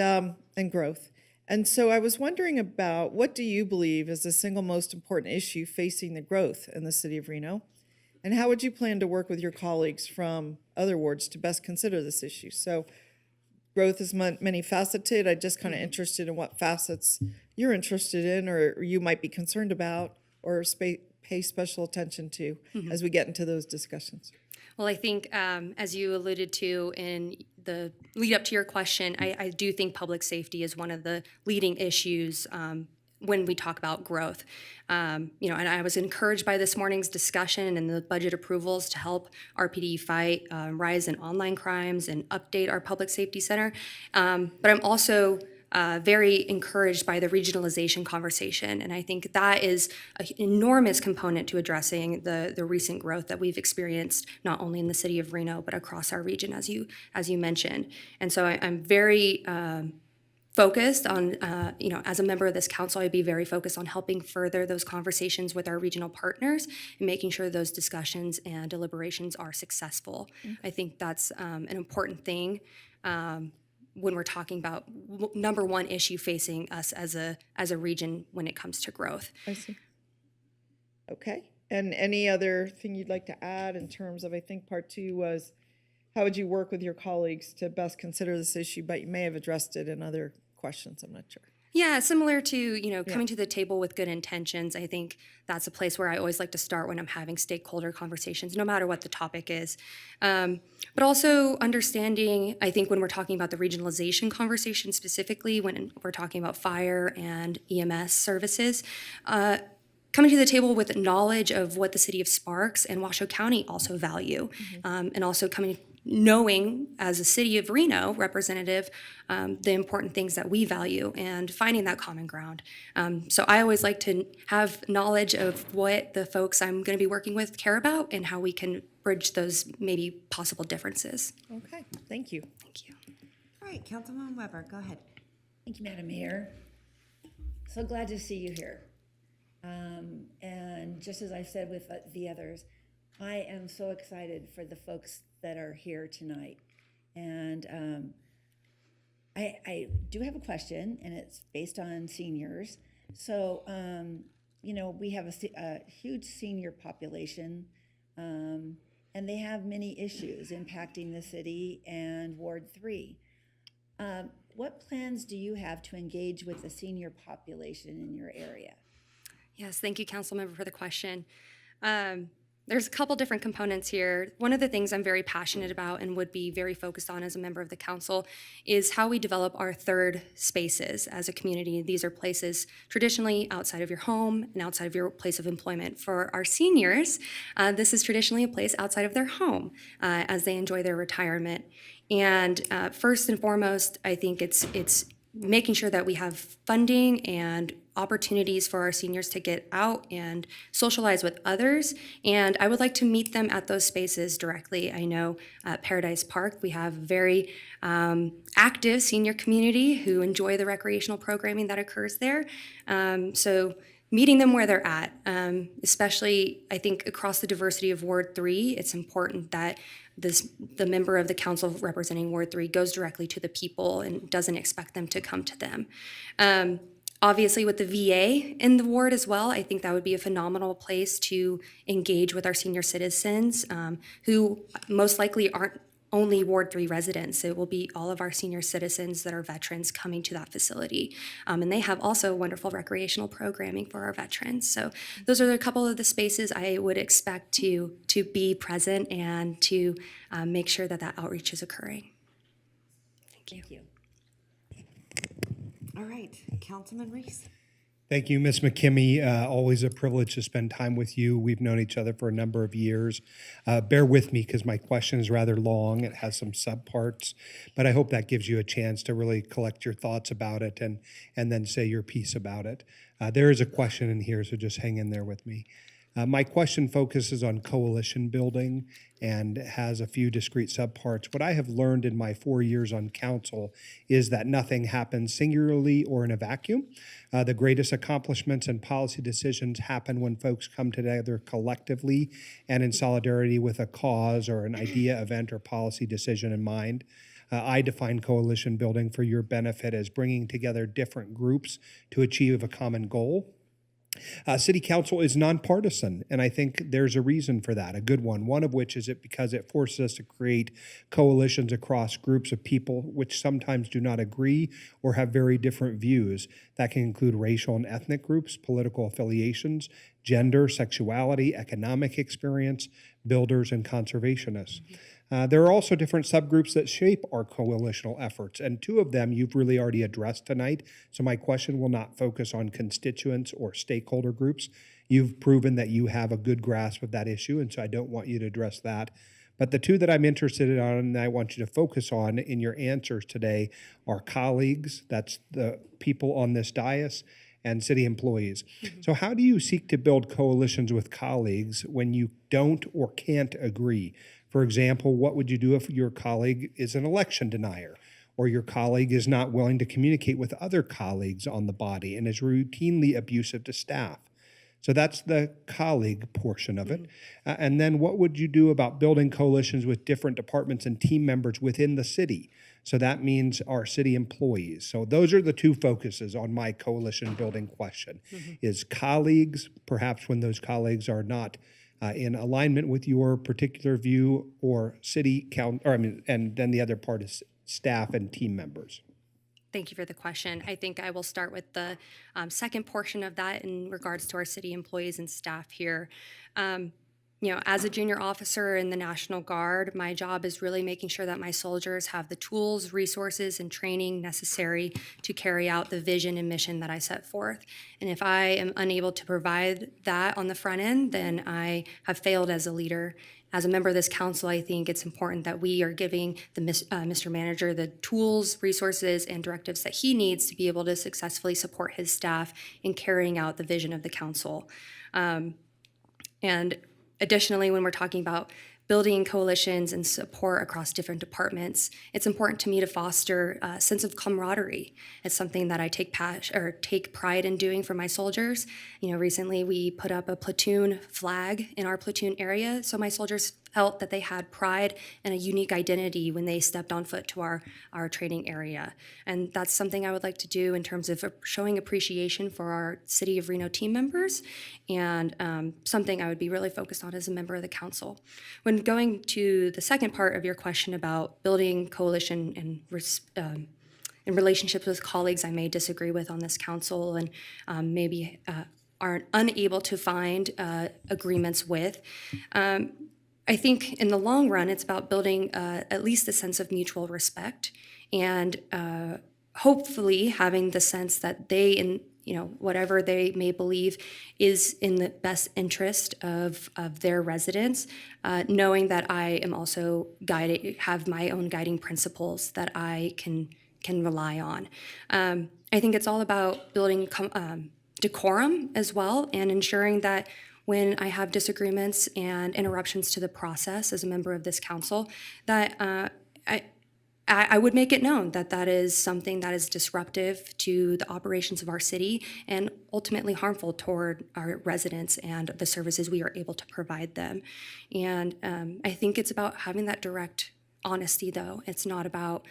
growth. And so I was wondering about, what do you believe is the single most important issue facing the growth in the city of Reno? And how would you plan to work with your colleagues from other wards to best consider this issue. So growth is many faceted. I'm just kind of interested in what facets you're interested in or you might be concerned about or pay special attention to as we get into those discussions. Well, I think as you alluded to in the lead up to your question, I do think public safety is one of the leading issues when we talk about growth. And I was encouraged by this morning's discussion and the budget approvals to help RPD fight rise in online crimes and update our public safety center. But I'm also very encouraged by the regionalization conversation. And I think that is an enormous component to addressing the recent growth that we've experienced, not only in the city of Reno, but across our region, as you mentioned. And so I'm very focused on, as a member of this council, I'd be very focused on helping further those conversations with our regional partners and making sure those discussions and deliberations are successful. I think that's an important thing when we're talking about number one issue facing us as a region when it comes to growth. I see. Okay. And any other thing you'd like to add in terms of, I think part two was, how would you work with your colleagues to best consider this issue? But you may have addressed it in other questions, I'm not sure. Yeah, similar to, coming to the table with good intentions. I think that's a place where I always like to start when I'm having stakeholder conversations, no matter what the topic is. But also understanding, I think when we're talking about the regionalization conversation specifically, when we're talking about fire and EMS services, coming to the table with knowledge of what the city of Sparks and Washoe County also value, and also knowing as a city of Reno representative the important things that we value and finding that common ground. So I always like to have knowledge of what the folks I'm going to be working with care about and how we can bridge those maybe possible differences. Okay, thank you. Thank you. All right, Councilwoman Weber, go ahead. Thank you, Madam Mayor. So glad to see you here. And just as I said with the others, I am so excited for the folks that are here tonight. And I do have a question, and it's based on seniors. So, we have a huge senior population, and they have many issues impacting the city and Ward 3. What plans do you have to engage with the senior population in your area? Yes, thank you, Councilmember, for the question. There's a couple different components here. One of the things I'm very passionate about and would be very focused on as a member of the council is how we develop our third spaces as a community. These are places traditionally outside of your home and outside of your place of employment. For our seniors, this is traditionally a place outside of their home as they enjoy their retirement. And first and foremost, I think it's making sure that we have funding and opportunities for our seniors to get out and socialize with others. And I would like to meet them at those spaces directly. I know at Paradise Park, we have a very active senior community who enjoy the recreational programming that occurs there. So meeting them where they're at, especially I think across the diversity of Ward 3, it's important that the member of the council representing Ward 3 goes directly to the people and doesn't expect them to come to them. Obviously, with the VA in the ward as well, I think that would be a phenomenal place to engage with our senior citizens who most likely aren't only Ward 3 residents. It will be all of our senior citizens that are veterans coming to that facility. And they have also wonderful recreational programming for our veterans. So those are a couple of the spaces I would expect to be present and to make sure that that outreach is occurring. Thank you. All right, Councilman Reese. Thank you, Ms. McKimmey. Always a privilege to spend time with you. We've known each other for a number of years. Bear with me because my question is rather long. It has some subparts, but I hope that gives you a chance to really collect your thoughts about it and then say your piece about it. There is a question in here, so just hang in there with me. My question focuses on coalition building and has a few discrete subparts. What I have learned in my 4 years on council is that nothing happens singularly or in a vacuum. The greatest accomplishments and policy decisions happen when folks come together collectively and in solidarity with a cause or an idea, event, or policy decision in mind. I define coalition building for your benefit as bringing together different groups to achieve a common goal. City Council is nonpartisan, and I think there's a reason for that, a good one. One of which is because it forces us to create coalitions across groups of people which sometimes do not agree or have very different views. That can include racial and ethnic groups, political affiliations, gender, sexuality, economic experience, builders, and conservationists. There are also different subgroups that shape our coalitional efforts, and two of them you've really already addressed tonight, so my question will not focus on constituents or stakeholder groups. You've proven that you have a good grasp of that issue, and so I don't want you to address that. But the two that I'm interested in and I want you to focus on in your answers today are colleagues, that's the people on this dais, and city employees. So how do you seek to build coalitions with colleagues when you don't or can't agree? For example, what would you do if your colleague is an election denier, or your colleague is not willing to communicate with other colleagues on the body and is routinely abusive to staff? So that's the colleague portion of it. And then what would you do about building coalitions with different departments and team members within the city? So that means our city employees. So those are the two focuses on my coalition building question, is colleagues, perhaps when those colleagues are not in alignment with your particular view, or city count, and then the other part is staff and team members. Thank you for the question. I think I will start with the second portion of that in regards to our city employees and staff here. As a junior officer in the National Guard, my job is really making sure that my soldiers have the tools, resources, and training necessary to carry out the vision and mission that I set forth. And if I am unable to provide that on the front end, then I have failed as a leader. As a member of this council, I think it's important that we are giving the Mr. Manager the tools, resources, and directives that he needs to be able to successfully support his staff in carrying out the vision of the council. And additionally, when we're talking about building coalitions and support across different departments, it's important to me to foster a sense of camaraderie. It's something that I take pride in doing for my soldiers. Recently we put up a platoon flag in our platoon area, so my soldiers felt that they had pride and a unique identity when they stepped on foot to our training area. And that's something I would like to do in terms of showing appreciation for our City of Reno team members, and something I would be really focused on as a member of the council. When going to the second part of your question about building coalition and in relationships with colleagues I may disagree with on this council and maybe are unable to find agreements with, I think in the long run, it's about building at least a sense of mutual respect, and hopefully having the sense that they, in whatever they may believe is in the best interest of their residents, knowing that I am also have my own guiding principles that I can rely on. I think it's all about building decorum as well, and ensuring that when I have disagreements and interruptions to the process as a member of this council, that I would make it known that that is something that is disruptive to the operations of our city and ultimately harmful toward our residents and the services we are able to provide them. And I think it's about having that direct honesty, though. It's not about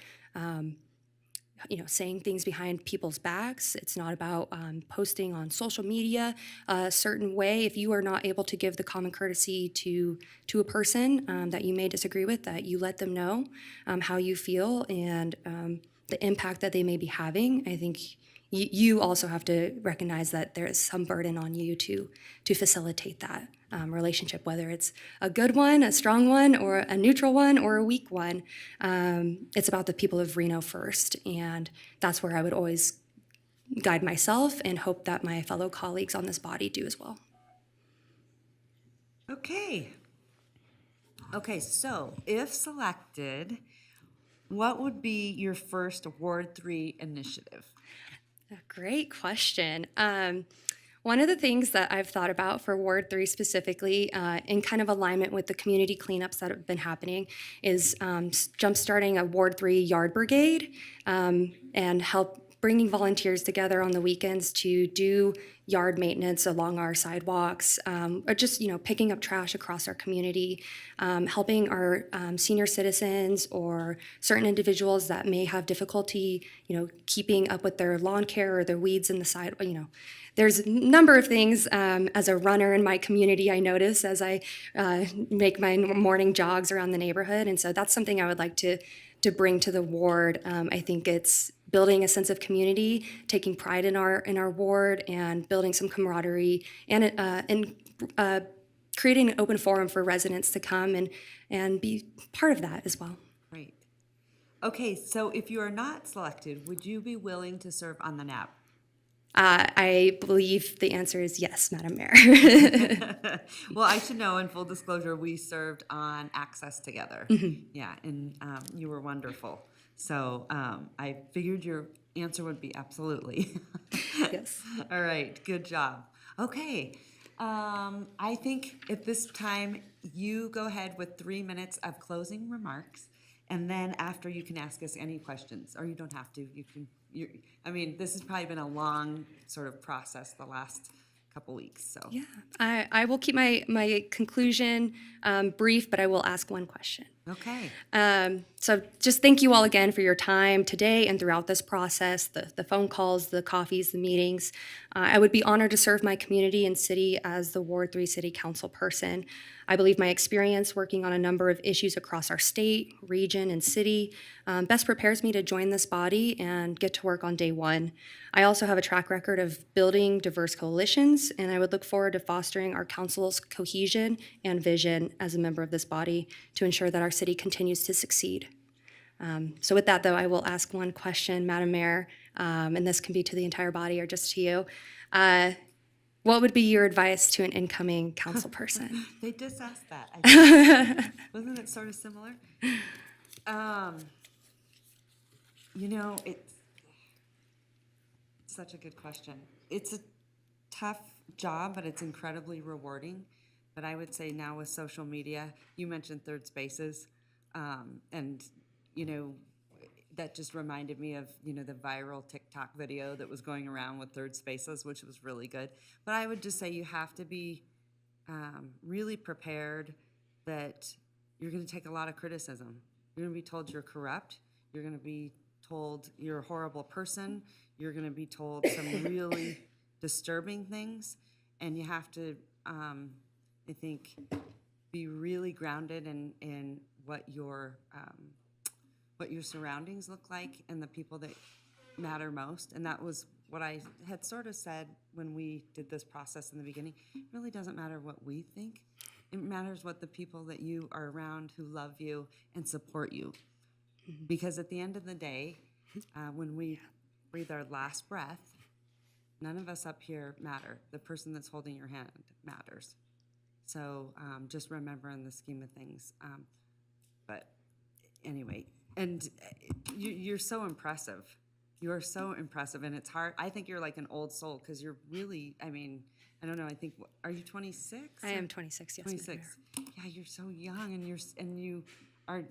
saying things behind people's backs. It's not about posting on social media a certain way. If you are not able to give the common courtesy to a person that you may disagree with, that you let them know how you feel and the impact that they may be having. I think you also have to recognize that there is some burden on you to facilitate that relationship, whether it's a good one, a strong one, or a neutral one, or a weak one. It's about the people of Reno first, and that's where I would always guide myself and hope that my fellow colleagues on this body do as well. Okay, so if selected, what would be your first Ward 3 initiative? A great question. One of the things that I've thought about for Ward 3 specifically, in kind of alignment with the community cleanups that have been happening, is jumpstarting a Ward 3 yard brigade and help bringing volunteers together on the weekends to do yard maintenance along our sidewalks, or just, picking up trash across our community, helping our senior citizens or certain individuals that may have difficulty, keeping up with their lawn care or their weeds in the side, there's a number of things as a runner in my community I notice as I make my morning jogs around the neighborhood. And so that's something I would like to bring to the ward. I think it's building a sense of community, taking pride in our ward, and building some camaraderie, and creating an open forum for residents to come and be part of that as well. Great. Okay, so if you are not selected, would you be willing to serve on the NAB? I believe the answer is yes, Madam Mayor. Well, I should know, in full disclosure, we served on Access together. Mhm. Yeah, and you were wonderful. So I figured your answer would be absolutely. Yes. All right, good job. Okay, I think at this time, you go ahead with 3 minutes of closing remarks, and then after you can ask us any questions, or you don't have to, you can. This has probably been a long sort of process the last couple weeks, so. Yeah, I will keep my conclusion brief, but I will ask one question. Okay. So just thank you all again for your time today and throughout this process, the phone calls, the coffees, the meetings. I would be honored to serve my community and city as the Ward 3 City Council person. I believe my experience working on a number of issues across our state, region, and city best prepares me to join this body and get to work on day one. I also have a track record of building diverse coalitions, and I would look forward to fostering our council's cohesion and vision as a member of this body to ensure that our city continues to succeed. So with that, though, I will ask one question, Madam Mayor, and this can be to the entire body or just to you. What would be your advice to an incoming council person? They just asked that. I guess. Wasn't it sort of similar? It's such a good question. It's a tough job, but it's incredibly rewarding. But I would say now with social media, you mentioned third spaces, and that just reminded me of the viral TikTok video that was going around with third spaces, which was really good. But I would just say you have to be really prepared that you're going to take a lot of criticism. You're going to be told you're corrupt. You're going to be told you're a horrible person. You're going to be told some really disturbing things, and you have to, I think, be really grounded in what your surroundings look like and the people that matter most. And that was what I had sort of said when we did this process in the beginning. It really doesn't matter what we think. It matters what the people that you are around who love you and support you. Mm-hmm. Because at the end of the day, when we breathe our last breath, none of us up here matter. The person that's holding your hand matters. So just remember in the scheme of things. But anyway, and you're so impressive. You are so impressive, and it's hard. I think you're like an old soul because you're really, I don't know, I think, are you 26? I am 26, yes. 26. Yeah, you're so young, and you are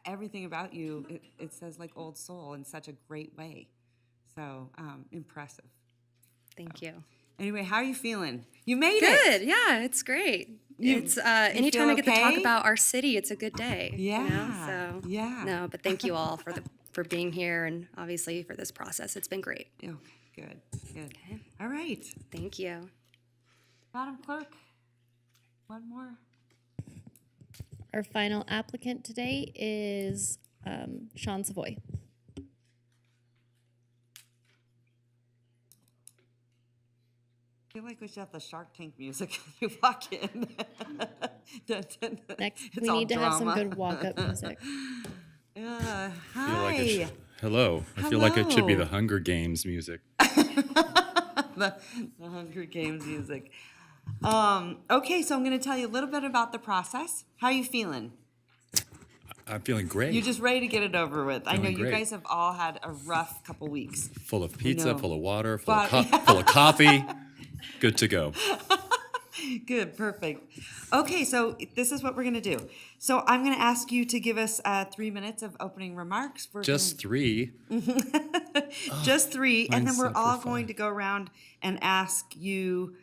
everything about you, it says like old soul in such a great way. So impressive. Thank you. Anyway, how are you feeling? You made it. Good. Yeah, it's great. It's anytime I get to talk about our city, it's a good day. Yeah. So yeah. No, but thank you all for being here and obviously for this process. It's been great. Okay, good. Okay. All right. Thank you. Madam Clerk, one more. Our final applicant today is Sean Savoy. I feel like we should have the Shark Tank music when you walk in. Next, we need to have some good walk-up music. Hi. Hello. I feel like it should be the Hunger Games music. the Hunger Games music. Okay, so I'm going to tell you a little bit about the process. How are you feeling? I'm feeling great. You're just ready to get it over with. I know you great. guys have all had a rough couple weeks. Full of pizza, full of water, full But- of coffee. Good to go. Good, perfect. Okay, so this is what we're going to do. So I'm going to ask you to give us 3 minutes of opening remarks. Just 3. Just three, and then mine's we're set for all 5. going to go around and ask you,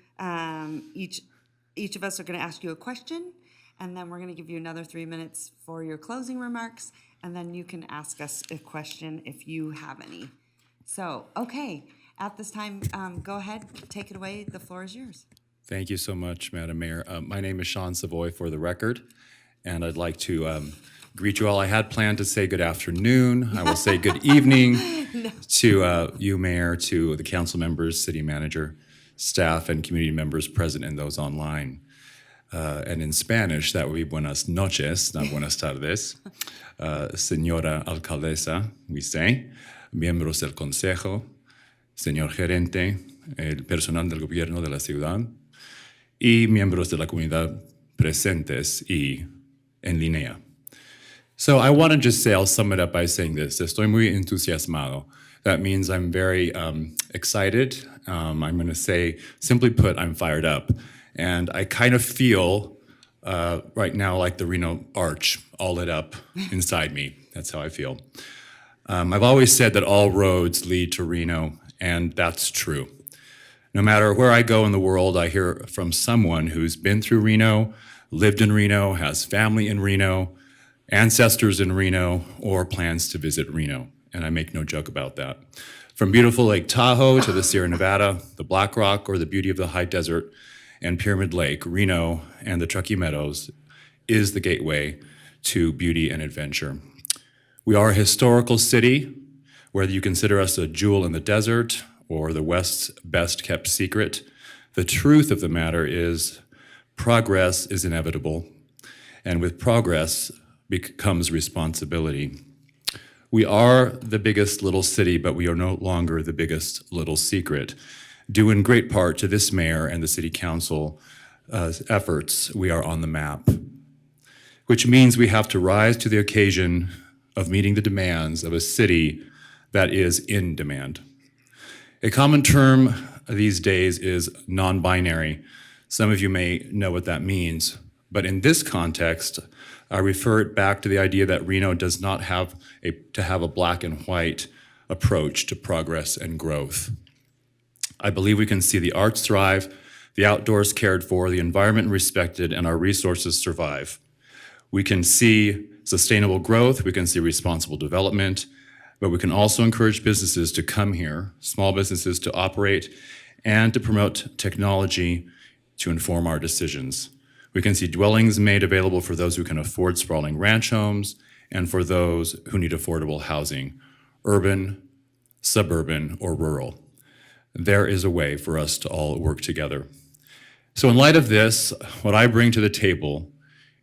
each of us are going to ask you a question, and then we're going to give you another 3 minutes for your closing remarks, and then you can ask us a question if you have any. So, okay, at this time, go ahead, take it away. The floor is yours. Thank you so much, Madam Mayor. My name is Sean Savoy for the record, and I'd like to greet you all. I had planned to say good afternoon. I will say good evening to you, Mayor, to the council members, city manager, staff, and community members present and those online. And in Spanish, that would be buenas noches, not buenas tardes. Señora alcaldesa, we say, miembros del consejo, señor gerente, el personal del gobierno de la ciudad, y miembros de la comunidad presentes y en línea. So I want to just say, I'll sum it up by saying this. Estoy muy entusiasmado. That means I'm very excited. I'm going to say, simply put, I'm fired up. And I kind of feel right now like the Reno Arch all lit up inside me. That's how I feel. I've always said that all roads lead to Reno, and that's true. No matter where I go in the world, I hear from someone who's been through Reno, lived in Reno, has family in Reno, ancestors in Reno, or plans to visit Reno. And I make no joke about that. From beautiful Lake Tahoe to the Sierra Nevada, the Black Rock, or the beauty of the high desert and Pyramid Lake, Reno and the Truckee Meadows is the gateway to beauty and adventure. We are a historical city, whether you consider us a jewel in the desert or the West's best kept secret. The truth of the matter is progress is inevitable, and with progress becomes responsibility. We are the biggest little city, but we are no longer the biggest little secret. Due in great part to this mayor and the city council efforts, we are on the map, which means we have to rise to the occasion of meeting the demands of a city that is in demand. A common term these days is non-binary. Some of you may know what that means, but in this context, I refer it back to the idea that Reno does not have to have a black and white approach to progress and growth. I believe we can see the arts thrive, the outdoors cared for, the environment respected, and our resources survive. We can see sustainable growth, we can see responsible development, but we can also encourage businesses to come here, small businesses to operate, and to promote technology to inform our decisions. We can see dwellings made available for those who can afford sprawling ranch homes and for those who need affordable housing, urban, suburban, or rural. There is a way for us to all work together. So in light of this, what I bring to the table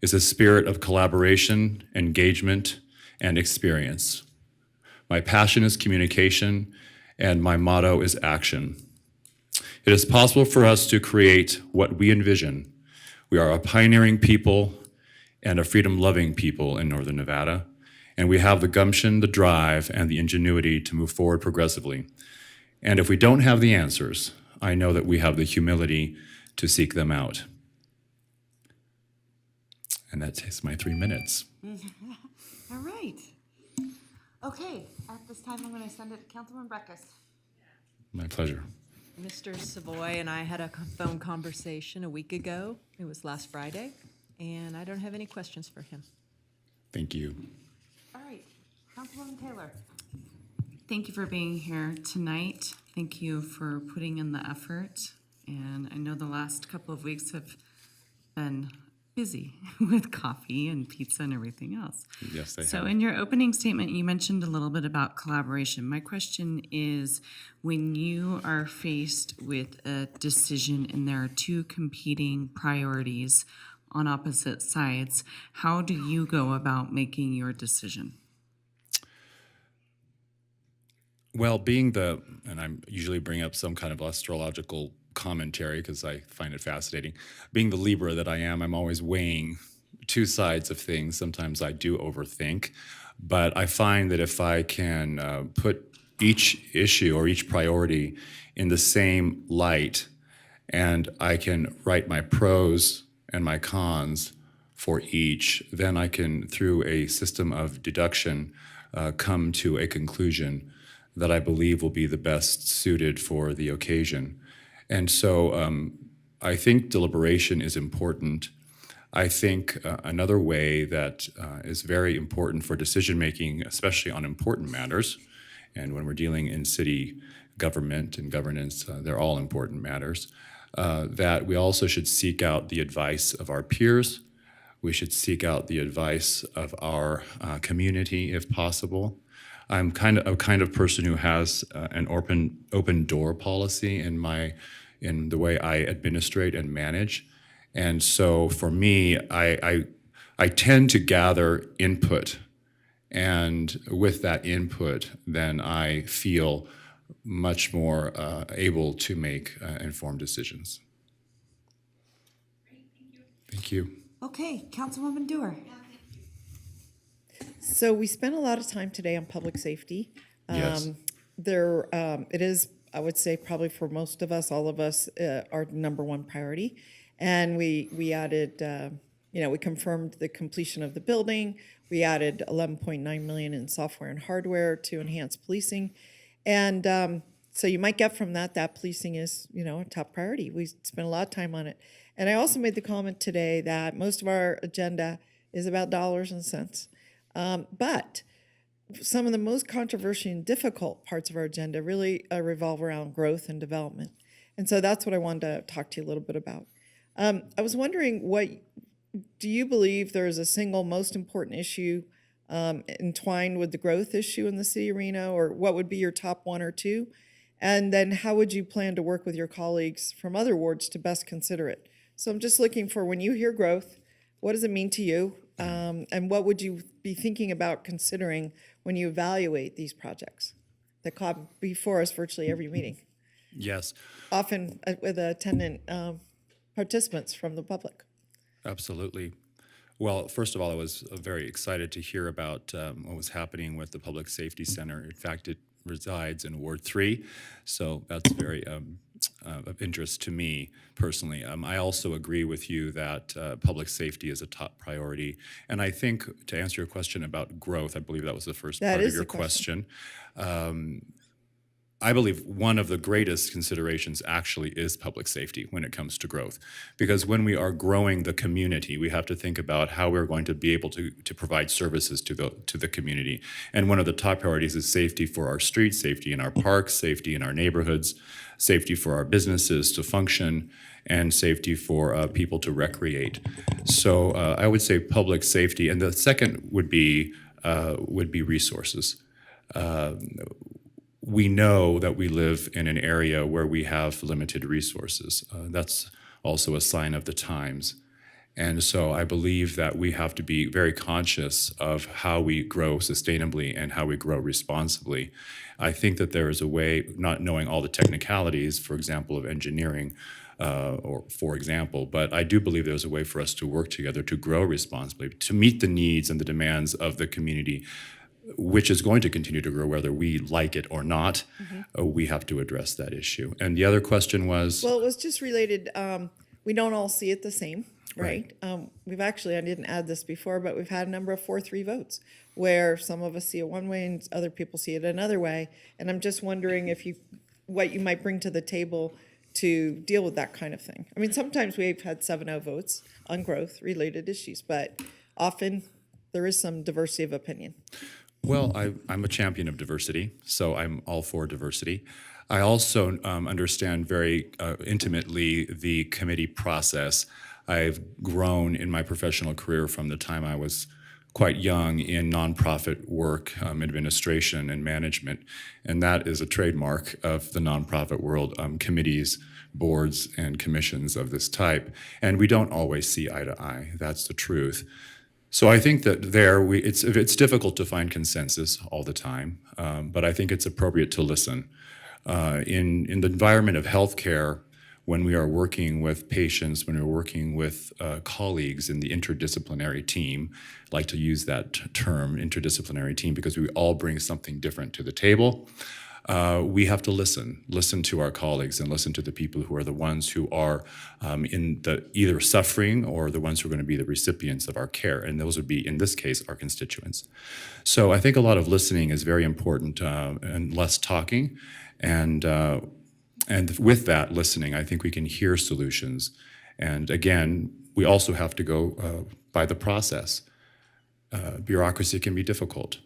is a spirit of collaboration, engagement, and experience. My passion is communication, and my motto is action. It is possible for us to create what we envision. We are a pioneering people and a freedom-loving people in Northern Nevada, and we have the gumption, the drive, and the ingenuity to move forward progressively. And if we don't have the answers, I know that we have the humility to seek them out. And that takes my 3 minutes. All right. Okay, at this time, I'm going to send it to Councilman Breckus. My pleasure. Mr. Savoy and I had a phone conversation a week ago. It was last Friday, and I don't have any questions for him. Thank you. All right, Councilwoman Taylor. Thank you for being here tonight. Thank you for putting in the effort. And I know the last couple of weeks have been busy with coffee and pizza and everything else. Yes, they have. So in your opening statement, you mentioned a little bit about collaboration. My question is, when you are faced with a decision and there are two competing priorities on opposite sides, how do you go about making your decision? Well, and I usually bring up some kind of astrological commentary because I find it fascinating. Being the Libra that I am, I'm always weighing two sides of things. Sometimes I do overthink, but I find that if I can put each issue or each priority in the same light, and I can write my pros and my cons for each, then I can, through a system of deduction, come to a conclusion that I believe will be the best suited for the occasion. And so I think deliberation is important. I think another way that is very important for decision making, especially on important matters, and when we're dealing in city government and governance, they're all important matters, that we also should seek out the advice of our peers. We should seek out the advice of our community if possible. I'm a kind of person who has an open door policy in the way I administrate and manage. And so for me, I tend to gather input. And with that input, then I feel much more able to make informed decisions. Thank you. Okay, Councilwoman Dewar. So we spent a lot of time today on public safety. Yes. It is, I would say, probably for most of us, all of us, our number one priority. And we added, we confirmed the completion of the building. We added 11.9 million in software and hardware to enhance policing. And so you might get from that policing is, a top priority. We spent a lot of time on it. And I also made the comment today that most of our agenda is about dollars and cents. But some of the most controversial and difficult parts of our agenda really revolve around growth and development. And so that's what I wanted to talk to you a little bit about. I was wondering, do you believe there is a single most important issue entwined with the growth issue in the city of Reno, or what would be your top one or two? And then how would you plan to work with your colleagues from other wards to best consider it? So I'm just looking for, when you hear growth, what does it mean to you? And what would you be thinking about considering when you evaluate these projects that come before us virtually every meeting? Yes. Often with attendant participants from the public. Absolutely. Well, first of all, I was very excited to hear about what was happening with the Public Safety Center. In fact, it resides in Ward 3, so that's very of interest to me personally. I also agree with you that public safety is a top priority. And I think, to answer your question about growth, I believe that was the first part of your question. I believe one of the greatest considerations actually is public safety when it comes to growth. Because when we are growing the community, we have to think about how we're going to be able to provide services to the community. And one of the top priorities is safety for our streets, safety in our parks, safety in our neighborhoods, safety for our businesses to function, and safety for people to recreate. So I would say public safety. And the second would be resources. We know that we live in an area where we have limited resources. That's also a sign of the times. And so I believe that we have to be very conscious of how we grow sustainably and how we grow responsibly. I think that there is a way, not knowing all the technicalities, for example, of engineering, but I do believe there's a way for us to work together to grow responsibly, to meet the needs and the demands of the community, which is going to continue to grow whether we like it or not. We have to address that issue. And the other question was? Well, it was just related, we don't all see it the same, right? We've actually, I didn't add this before, but we've had a number of 4-3 votes where some of us see it one way and other people see it another way. And I'm just wondering what you might bring to the table to deal with that kind of thing. I mean, sometimes we've had 7-0 votes on growth-related issues, but often there is some diversity of opinion. Well, I'm a champion of diversity, so I'm all for diversity. I also understand very intimately the committee process. I've grown in my professional career from the time I was quite young in nonprofit work, administration and management, and that is a trademark of the nonprofit world, committees, boards, and commissions of this type. And we don't always see eye to eye. That's the truth. So I think that it's difficult to find consensus all the time, but I think it's appropriate to listen. In the environment of healthcare, when we are working with patients, when we're working with colleagues in the interdisciplinary team, I like to use that term, interdisciplinary team, because we all bring something different to the table. we have to listen to our colleagues and listen to the people who are the ones who are in the either suffering or the ones who are going to be the recipients of our care. And those would be, in this case, our constituents. So I think a lot of listening is very important and less talking. And with that listening, I think we can hear solutions. And again, we also have to go by the process. Bureaucracy can be difficult.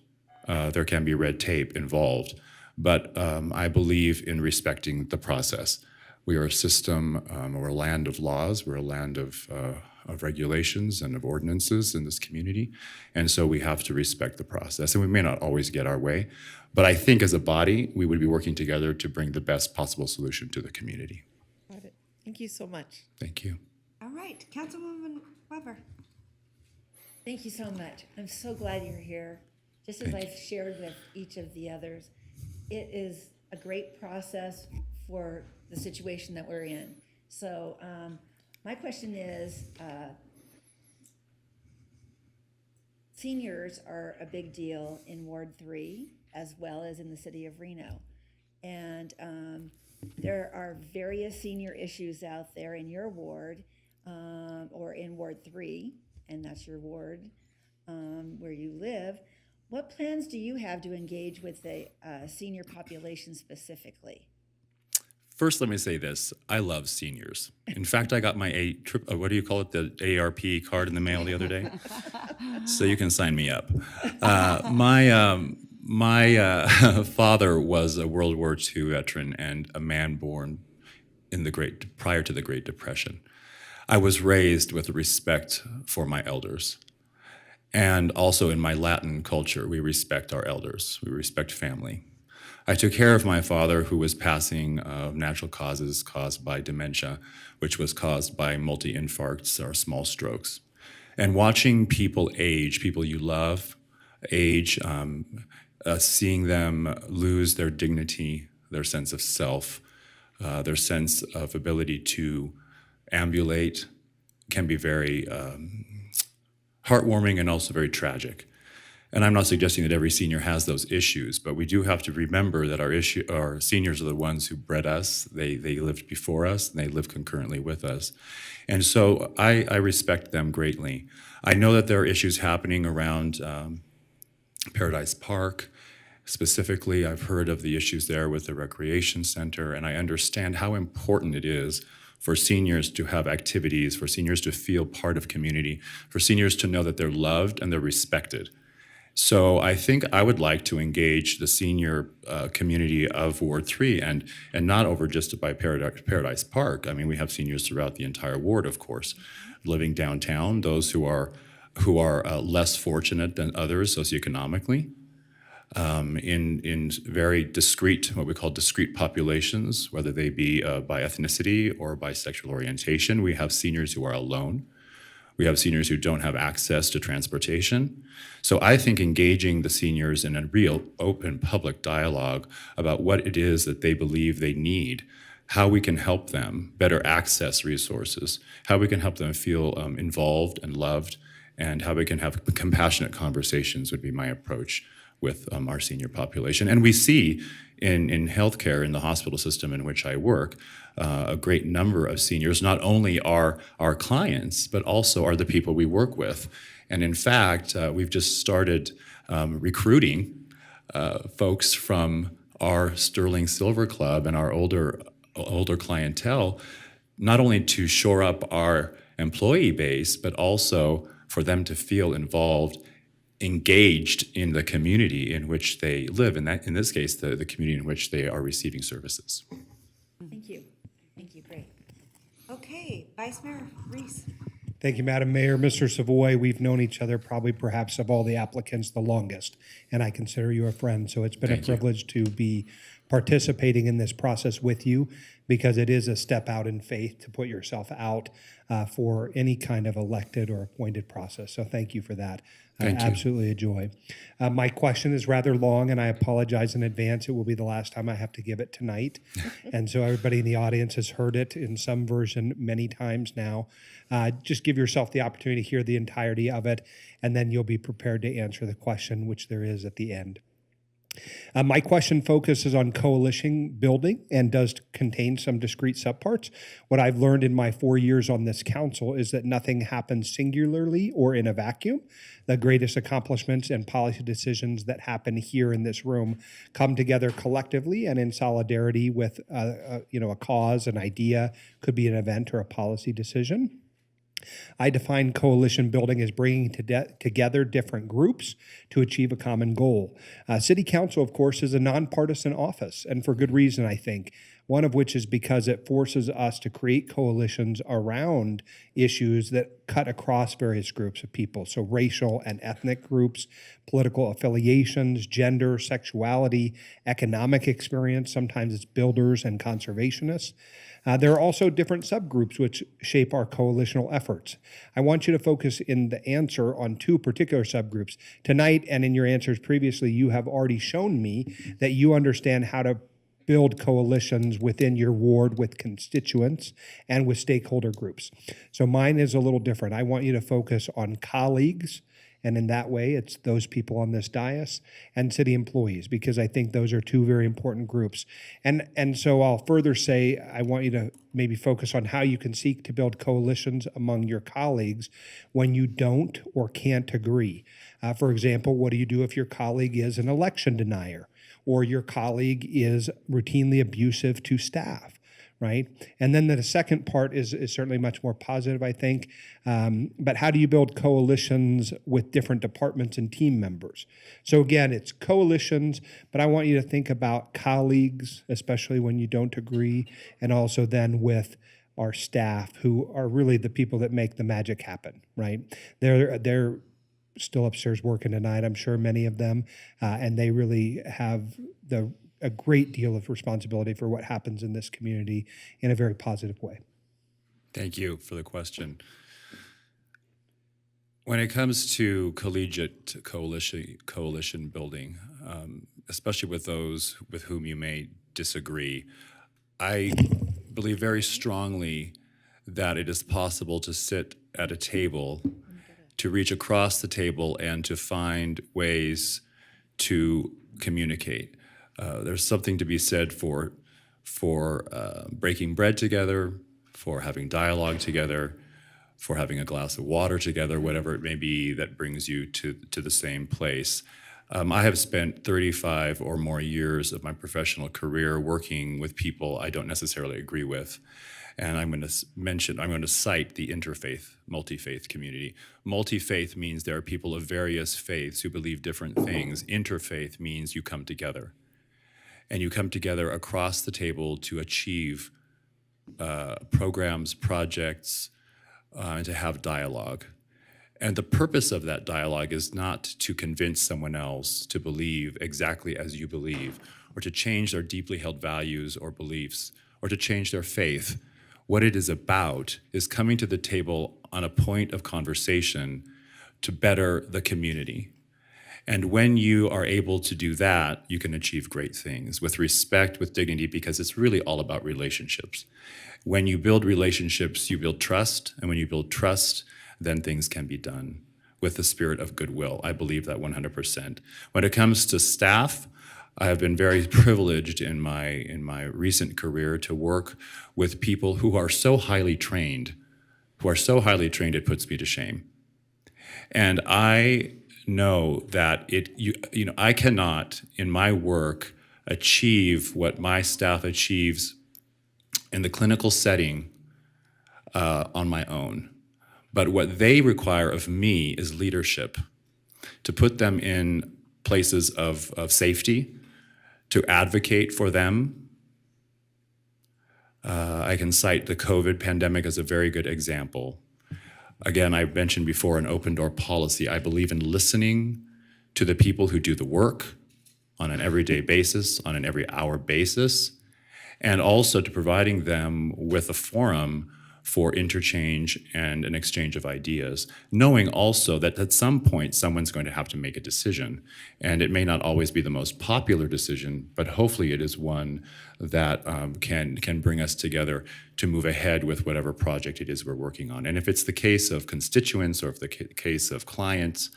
There can be red tape involved. But I believe in respecting the process. We are a system, we're a land of laws, we're a land of regulations and of ordinances in this community. And so we have to respect the process. And we may not always get our way, but I think as a body, we would be working together to bring the best possible solution to the community. Got it. Thank you so much. Thank you. All right, Councilwoman Weber. Thank you so much. I'm so glad you're here. Just as I've shared with each of the others, it is a great process for the situation that we're in. So my question is, seniors are a big deal in Ward 3 as well as in the city of Reno. And there are various senior issues out there in your ward or in Ward 3, and that's your ward where you live. What plans do you have to engage with the senior population specifically? First, let me say this. I love seniors. In fact, I got my what do you call it? The AARP card in the mail the other day. So you can sign me up. My father was a World War II veteran and a man born in prior to the Great Depression. I was raised with respect for my elders. And also in my Latin culture, we respect our elders. We respect family. I took care of my father, who was passing natural causes caused by dementia, which was caused by multi-infarcts or small strokes. And watching people age, people you love age, seeing them lose their dignity, their sense of self, their sense of ability to ambulate can be very heartwarming and also very tragic. And I'm not suggesting that every senior has those issues, but we do have to remember that our seniors are the ones who bred us. They lived before us, and they live concurrently with us. And so I respect them greatly. I know that there are issues happening around Paradise Park. Specifically, I've heard of the issues there with the recreation center, and I understand how important it is for seniors to have activities, for seniors to feel part of community, for seniors to know that they're loved and they're respected. So I think I would like to engage the senior community of Ward 3 and not over just by Paradise Park. I mean, we have seniors throughout the entire ward, of course, living downtown, those who are less fortunate than others socioeconomically, in very discrete, what we call discrete populations, whether they be by ethnicity or by sexual orientation. We have seniors who are alone. We have seniors who don't have access to transportation. So I think engaging the seniors in a real open public dialogue about what it is that they believe they need, how we can help them better access resources, how we can help them feel involved and loved, and how we can have compassionate conversations would be my approach with our senior population. And we see in healthcare, in the hospital system in which I work, a great number of seniors not only are our clients, but also are the people we work with. And in fact, we've just started recruiting folks from our Sterling Silver Club and our older clientele, not only to shore up our employee base, but also for them to feel involved, engaged in the community in which they live, and that, in this case, the community in which they are receiving services. Thank you. Thank you. Great. Okay, Vice Mayor Reese. Thank you, Madam Mayor. Mr. Savoy, we've known each other probably perhaps of all the applicants the longest, and I consider you a friend. So it's been a privilege to be participating in this process with you, because it is a step out in faith to put yourself out for any kind of elected or appointed process. So thank you for that. Thank you. Absolutely a joy. My question is rather long, and I apologize in advance. It will be the last time I have to give it tonight. And so everybody in the audience has heard it in some version many times now. Just give yourself the opportunity to hear the entirety of it, and then you'll be prepared to answer the question, which there is at the end. My question focuses on coalition building and does contain some discrete subparts. What I've learned in my 4 years on this council is that nothing happens singularly or in a vacuum. The greatest accomplishments and policy decisions that happen here in this room come together collectively and in solidarity with a cause, an idea, could be an event or a policy decision. I define coalition building as bringing together different groups to achieve a common goal. City Council, of course, is a nonpartisan office, and for good reason, I think. One of which is because it forces us to create coalitions around issues that cut across various groups of people. So racial and ethnic groups, political affiliations, gender, sexuality, economic experience, sometimes it's builders and conservationists. There are also different subgroups which shape our coalitional efforts. I want you to focus in the answer on two particular subgroups. Tonight, and in your answers previously, you have already shown me that you understand how to build coalitions within your ward with constituents and with stakeholder groups. So mine is a little different. I want you to focus on colleagues, and in that way, it's those people on this dais and city employees, because I think those are two very important groups. And so I'll further say, I want you to maybe focus on how you can seek to build coalitions among your colleagues when you don't or can't agree. For example, what do you do if your colleague is an election denier or your colleague is routinely abusive to staff? Right? And then the second part is certainly much more positive, I think. But how do you build coalitions with different departments and team members? So again, it's coalitions, but I want you to think about colleagues, especially when you don't agree, and also then with our staff, who are really the people that make the magic happen, right? They're still upstairs working tonight, I'm sure many of them, and they really have a great deal of responsibility for what happens in this community in a very positive way. Thank you for the question. When it comes to collegiate coalition building, especially with those with whom you may disagree, I believe very strongly that it is possible to sit at a table, to reach across the table, and to find ways to communicate. There's something to be said for breaking bread together, for having dialogue together, for having a glass of water together, whatever it may be that brings you to the same place. I have spent 35 or more years of my professional career working with people I don't necessarily agree with. And I'm going to cite the interfaith, multi-faith community. Multi-faith means there are people of various faiths who believe different things. Interfaith means you come together. And you come together across the table to achieve programs, projects, and to have dialogue. And the purpose of that dialogue is not to convince someone else to believe exactly as you believe, or to change their deeply held values or beliefs, or to change their faith. What it is about is coming to the table on a point of conversation to better the community. And when you are able to do that, you can achieve great things with respect, with dignity, because it's really all about relationships. When you build relationships, you build trust. And when you build trust, then things can be done with the spirit of goodwill. I believe that 100%. When it comes to staff, I have been very privileged in my recent career to work with people who are so highly trained, it puts me to shame. And I know that I cannot, in my work, achieve what my staff achieves in the clinical setting on my own. But what they require of me is leadership, to put them in places of safety, to advocate for them. I can cite the COVID pandemic as a very good example. Again, I mentioned before an open door policy. I believe in listening to the people who do the work on an everyday basis, on an every hour basis, and also to providing them with a forum for interchange and an exchange of ideas, knowing also that at some point someone's going to have to make a decision. And it may not always be the most popular decision, but hopefully it is one that can bring us together to move ahead with whatever project it is we're working on. And if it's the case of constituents or if the case of clients,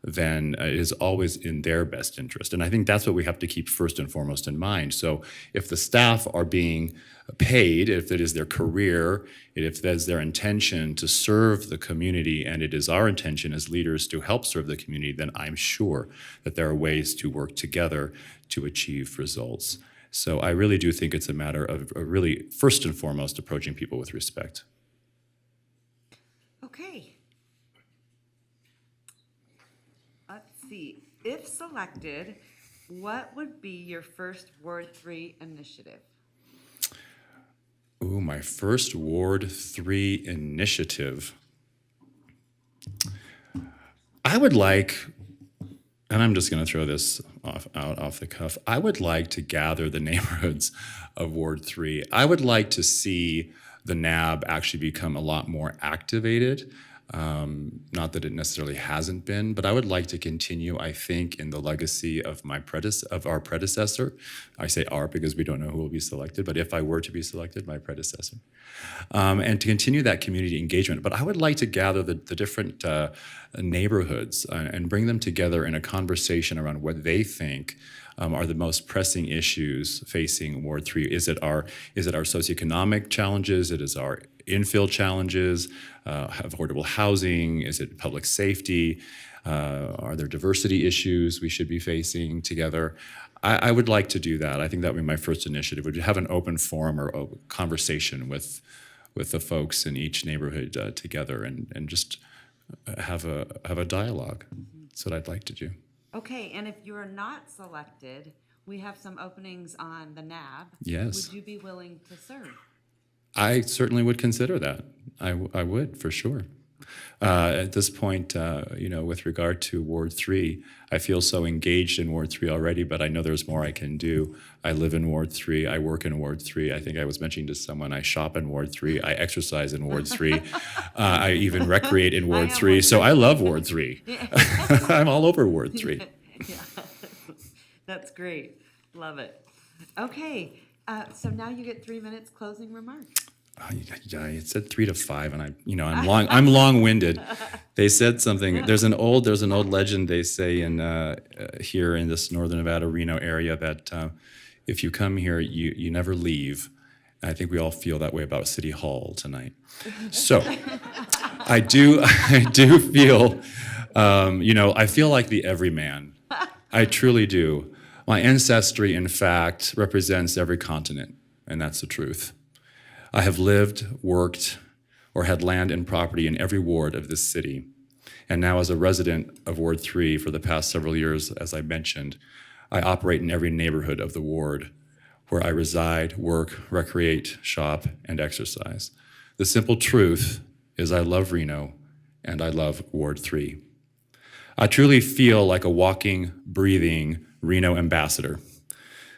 then it is always in their best interest. And I think that's what we have to keep first and foremost in mind. So if the staff are being paid, if it is their career, if that is their intention to serve the community, and it is our intention as leaders to help serve the community, then I'm sure that there are ways to work together to achieve results. So I really do think it's a matter of really, first and foremost, approaching people with respect. Okay. Let's see. If selected, what would be your first Ward 3 initiative? Ooh, my first Ward 3 initiative. I would like, and I'm just going to throw this off the cuff, I would like to gather the neighborhoods of Ward 3. I would like to see the NAB actually become a lot more activated. Not that it necessarily hasn't been, but I would like to continue, I think, in the legacy of our predecessor. I say our because we don't know who will be selected, but if I were to be selected, my predecessor. And to continue that community engagement. But I would like to gather the different neighborhoods and bring them together in a conversation around what they think are the most pressing issues facing Ward 3. Is it our socioeconomic challenges? It is our infill challenges, affordable housing? Is it public safety? Are there diversity issues we should be facing together? I would like to do that. I think that would be my first initiative, would have an open forum or a conversation with the folks in each neighborhood together and just have a dialogue. That's what I'd like to do. Okay, and if you are not selected, we have some openings on the NAB. Yes. Would you be willing to serve? I certainly would consider that. I would, for sure. At this point, with regard to Ward 3, I feel so engaged in Ward 3 already, but I know there's more I can do. I live in Ward 3. I work in Ward 3. I think I was mentioning to someone, I shop in Ward 3. I exercise in Ward 3. I even recreate in Ward 3. So I love Ward 3. I'm all over Ward 3. Yeah. That's great. Love it. Okay, so now you get 3 minutes closing remarks. Yeah, it said 3 to 5, and I'm long-winded. They said something. There's an old legend they say in here in this northern Nevada, Reno area that if you come here, you never leave. And I think we all feel that way about City Hall tonight. So I do feel, I feel like the everyman. I truly do. My ancestry, in fact, represents every continent, and that's the truth. I have lived, worked, or had land and property in every ward of this city. And now as a resident of Ward 3 for the past several years, as I mentioned, I operate in every neighborhood of the ward where I reside, work, recreate, shop, and exercise. The simple truth is I love Reno and I love Ward 3. I truly feel like a walking, breathing Reno ambassador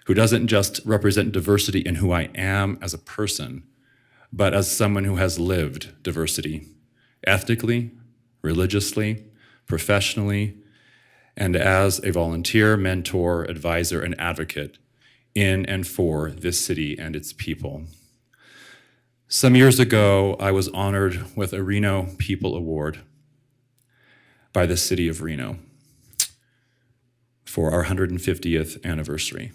who doesn't just represent diversity in who I am as a person, but as someone who has lived diversity ethnically, religiously, professionally, and as a volunteer, mentor, advisor, and advocate in and for this city and its people. Some years ago, I was honored with a Reno People Award by the city of Reno for our 150th anniversary.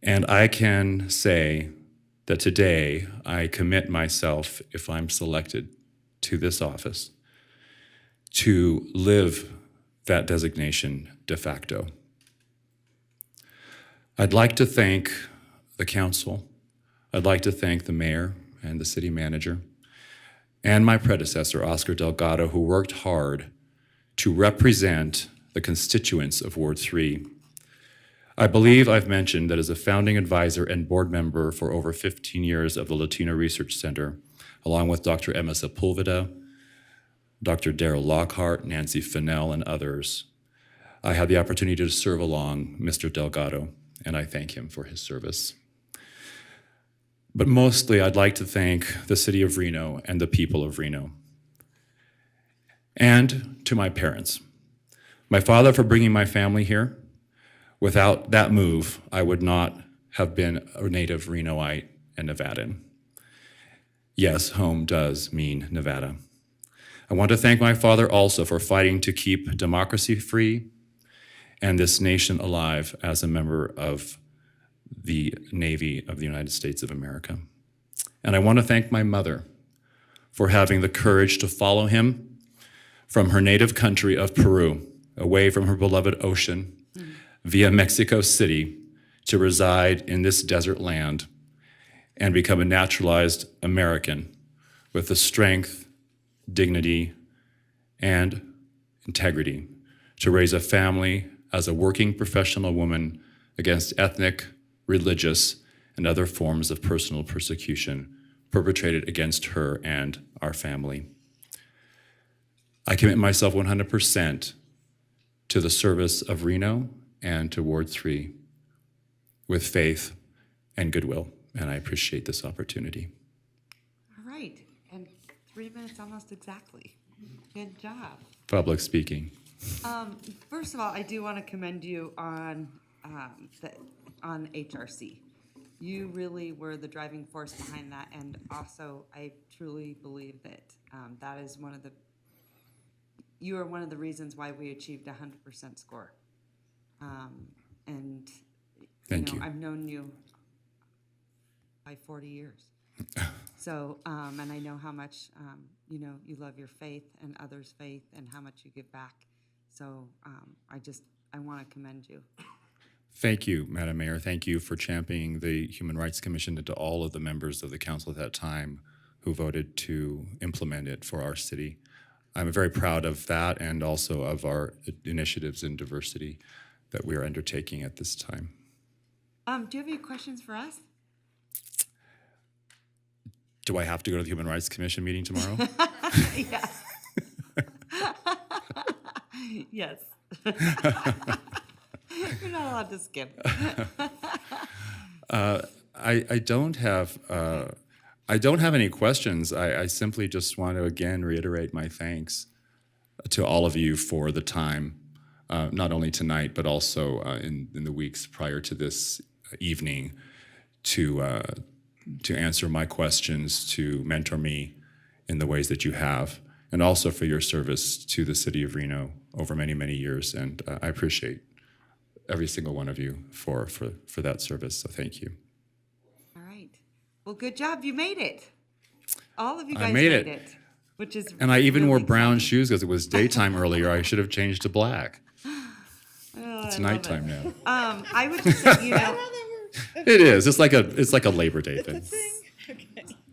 And I can say that today I commit myself, if I'm selected to this office, to live that designation de facto. I'd like to thank the council. I'd like to thank the mayor and the city manager and my predecessor, Oscar Delgado, who worked hard to represent the constituents of Ward 3. I believe I've mentioned that as a founding advisor and board member for over 15 years of the Latino Research Center, along with Dr. Emma Sepulveda, Dr. Daryl Lockhart, Nancy Fennell, and others, I had the opportunity to serve along Mr. Delgado, and I thank him for his service. But mostly, I'd like to thank the city of Reno and the people of Reno. And to my parents. My father for bringing my family here. Without that move, I would not have been a native Renoite and Nevadan. Yes, home does mean Nevada. I want to thank my father also for fighting to keep democracy free and this nation alive as a member of the Navy of the United States of America. And I want to thank my mother for having the courage to follow him from her native country of Peru, away from her beloved ocean, via Mexico City, to reside in this desert land and become a naturalized American with the strength, dignity, and integrity to raise a family as a working professional woman against ethnic, religious, and other forms of personal persecution perpetrated against her and our family. I commit myself 100% to the service of Reno and to Ward 3 with faith and goodwill, and I appreciate this opportunity. All right, and 3 minutes almost exactly. Good job. Public speaking. First of all, I do want to commend you on on HRC. You really were the driving force behind that, and also I truly believe that that is you are one of the reasons why we achieved a 100% score. And Thank you. I've known you by 40 years. So, and I know how much, you love your faith and others' faith and how much you give back. So I want to commend you. Thank you, Madam Mayor. Thank you for championing the Human Rights Commission and to all of the members of the council at that time who voted to implement it for our city. I'm very proud of that and also of our initiatives in diversity that we are undertaking at this time. Do you have any questions for us? Do I have to go to the Human Rights Commission meeting tomorrow? Yes. Yes. You're not allowed to skip. I don't have any questions. I simply just want to again reiterate my thanks to all of you for the time, not only tonight but also in the weeks prior to this evening, to answer my questions, to mentor me in the ways that you have, and also for your service to the city of Reno over many, many years. And I appreciate every single one of you for that service. So thank you. All right. Well, good job. You made it. All of you guys made made it. it. Which is And I even wore really brown exciting. shoes because it was daytime earlier. I should have changed to black. Oh, It's I love nighttime it. now. I would just say, It is. It's like a Labor Day thing.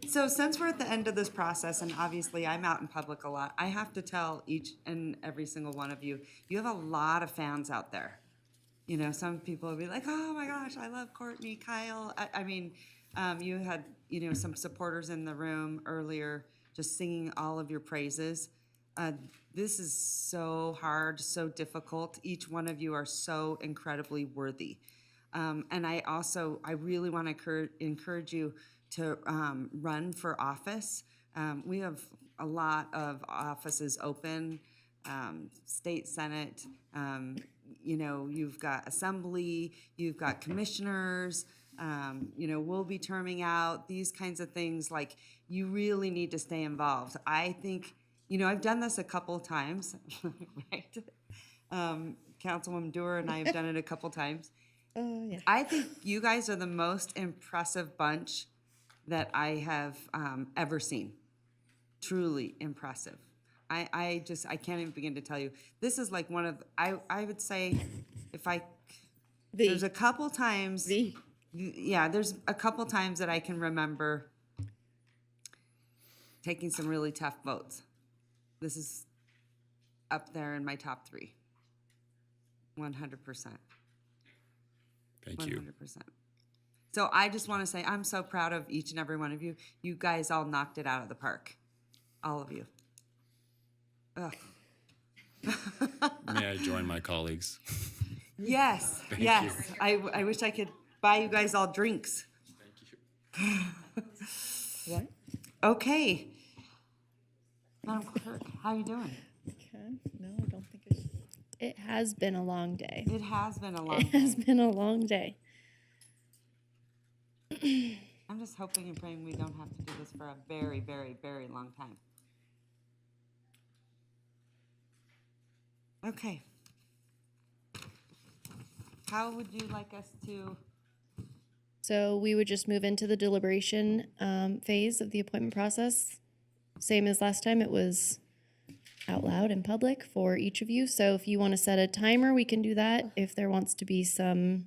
So since we're at the end of this process, and obviously I'm out in public a lot, I have to tell each and every single one of you, you have a lot of fans out there. Some people will be like, oh my gosh, I love Courtney, Kyle. I mean, you had, some supporters in the room earlier just singing all of your praises. This is so hard, so difficult. Each one of you are so incredibly worthy. And I really want to encourage you to run for office. We have a lot of offices open, state senate, you've got assembly, you've got commissioners, we'll be terming out, these kinds of things. Like, you really need to stay involved. I think, I've done this a couple of times, right? Councilwoman Dewar and I have done it a couple times. Yeah. I think you guys are the most impressive bunch that I have ever seen. Truly impressive. I can't even begin to tell you. This is like one of, I would say, there's a couple times, there's a couple times that I can remember taking some really tough votes. This is up there in my top 3. 100%. Thank you. 100%. So I just want to say I'm so proud of each and every one of you. You guys all knocked it out of the park. All of you. Ugh. May I join my colleagues? Yes, Thank yes. you. I wish I could buy you guys all drinks. What? Okay. Madam Clerk, how you doing? Okay. No, I don't think it's. It has been a long day. It has been a long It has day. been a long day. I'm just hoping and praying we don't have to do this for a very, very, very long time. Okay. How would you like us to? So we would just move into the deliberation phase of the appointment process. Same as last time, it was out loud in public for each of you. So if you want to set a timer, we can do that. If there wants to be some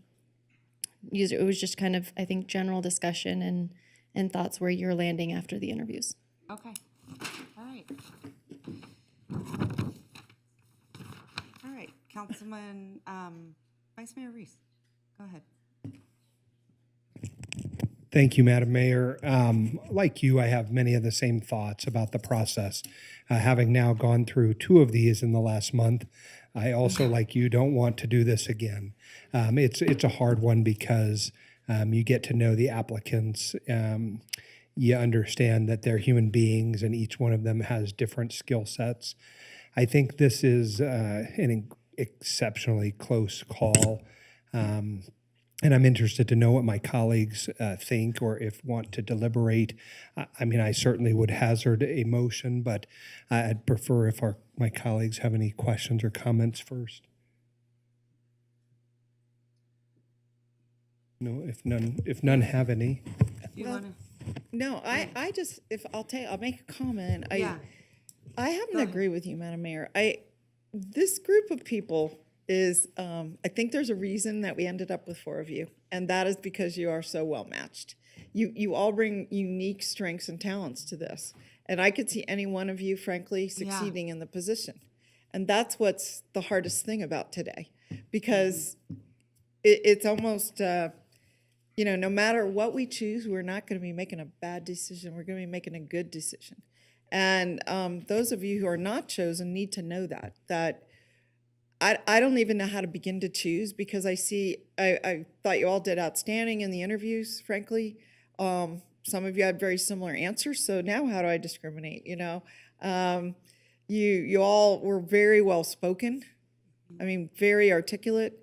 user, it was just kind of, I think, general discussion and thoughts where you're landing after the interviews. Okay. All right. All right, Councilman, Vice Mayor Reese, go ahead. Thank you, Madam Mayor. Like you, I have many of the same thoughts about the process. Having now gone through 2 of these in the last month, I also, like you, don't want to do this again. It's a hard one because you get to know the applicants. You understand that they're human beings and each one of them has different skill sets. I think this is an exceptionally close call. And I'm interested to know what my colleagues think or if want to deliberate. I mean, I certainly would hazard a motion, but I'd prefer if my colleagues have any questions or comments first. No, if none have any. You Well, want to? No, I just, if I'll make a comment. Yeah. I happen to agree with you, Madam Mayor. This group of people is, I think there's a reason that we ended up with 4 of you, and that is because you are so well matched. You all bring unique strengths and talents to this, and I could see any one of you, frankly, succeeding in the position. And that's what's the hardest thing about today, because it's almost, no matter what we choose, we're not going to be making a bad decision. We're going to be making a good decision. And those of you who are not chosen need to know that I don't even know how to begin to choose, because I thought you all did outstanding in the interviews, frankly. Some of you had very similar answers, so now how do I discriminate, You all were very well spoken. I mean, very articulate.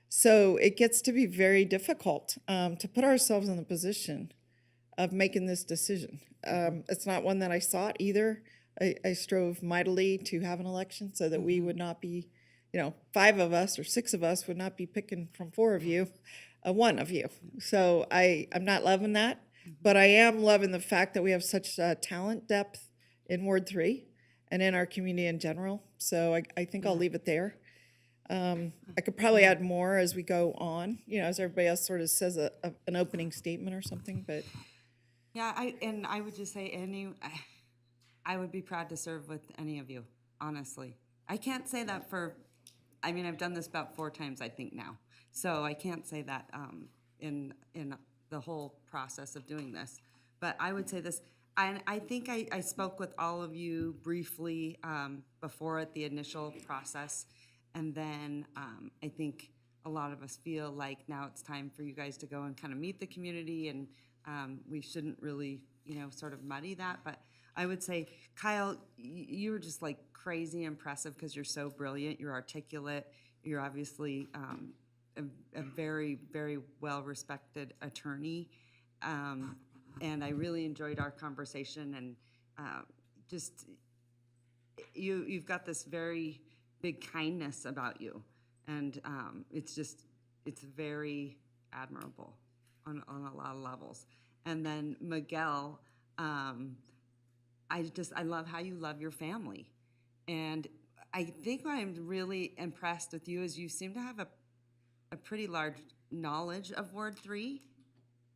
So it gets to be very difficult to put ourselves in the position of making this decision. It's not one that I sought either. I strove mightily to have an election so that we would not be, 5 of us or 6 of us would not be picking from 4 of you, 1 of you. So I'm not loving that, but I am loving the fact that we have such talent depth in Ward 3 and in our community in general. So I think I'll leave it there. I could probably add more as we go on, as everybody else sort of says an opening statement or something, but. Yeah, I would just say I would be proud to serve with any of you, honestly. I can't say that I've done this about 4 times, I think, now. So I can't say that in the whole process of doing this. But I would say this, I think I spoke with all of you briefly before at the initial process. And then I think a lot of us feel like now it's time for you guys to go and kind of meet the community, and we shouldn't really, sort of muddy that. But I would say, Kyle, you were just like crazy impressive because you're so brilliant. You're articulate. You're obviously a very, very well-respected attorney. And I really enjoyed our conversation. And just, you've got this very big kindness about you. And it's very admirable on a lot of levels. And then Miguel, I love how you love your family. And I think what I'm really impressed with you is you seem to have a pretty large knowledge of Ward 3.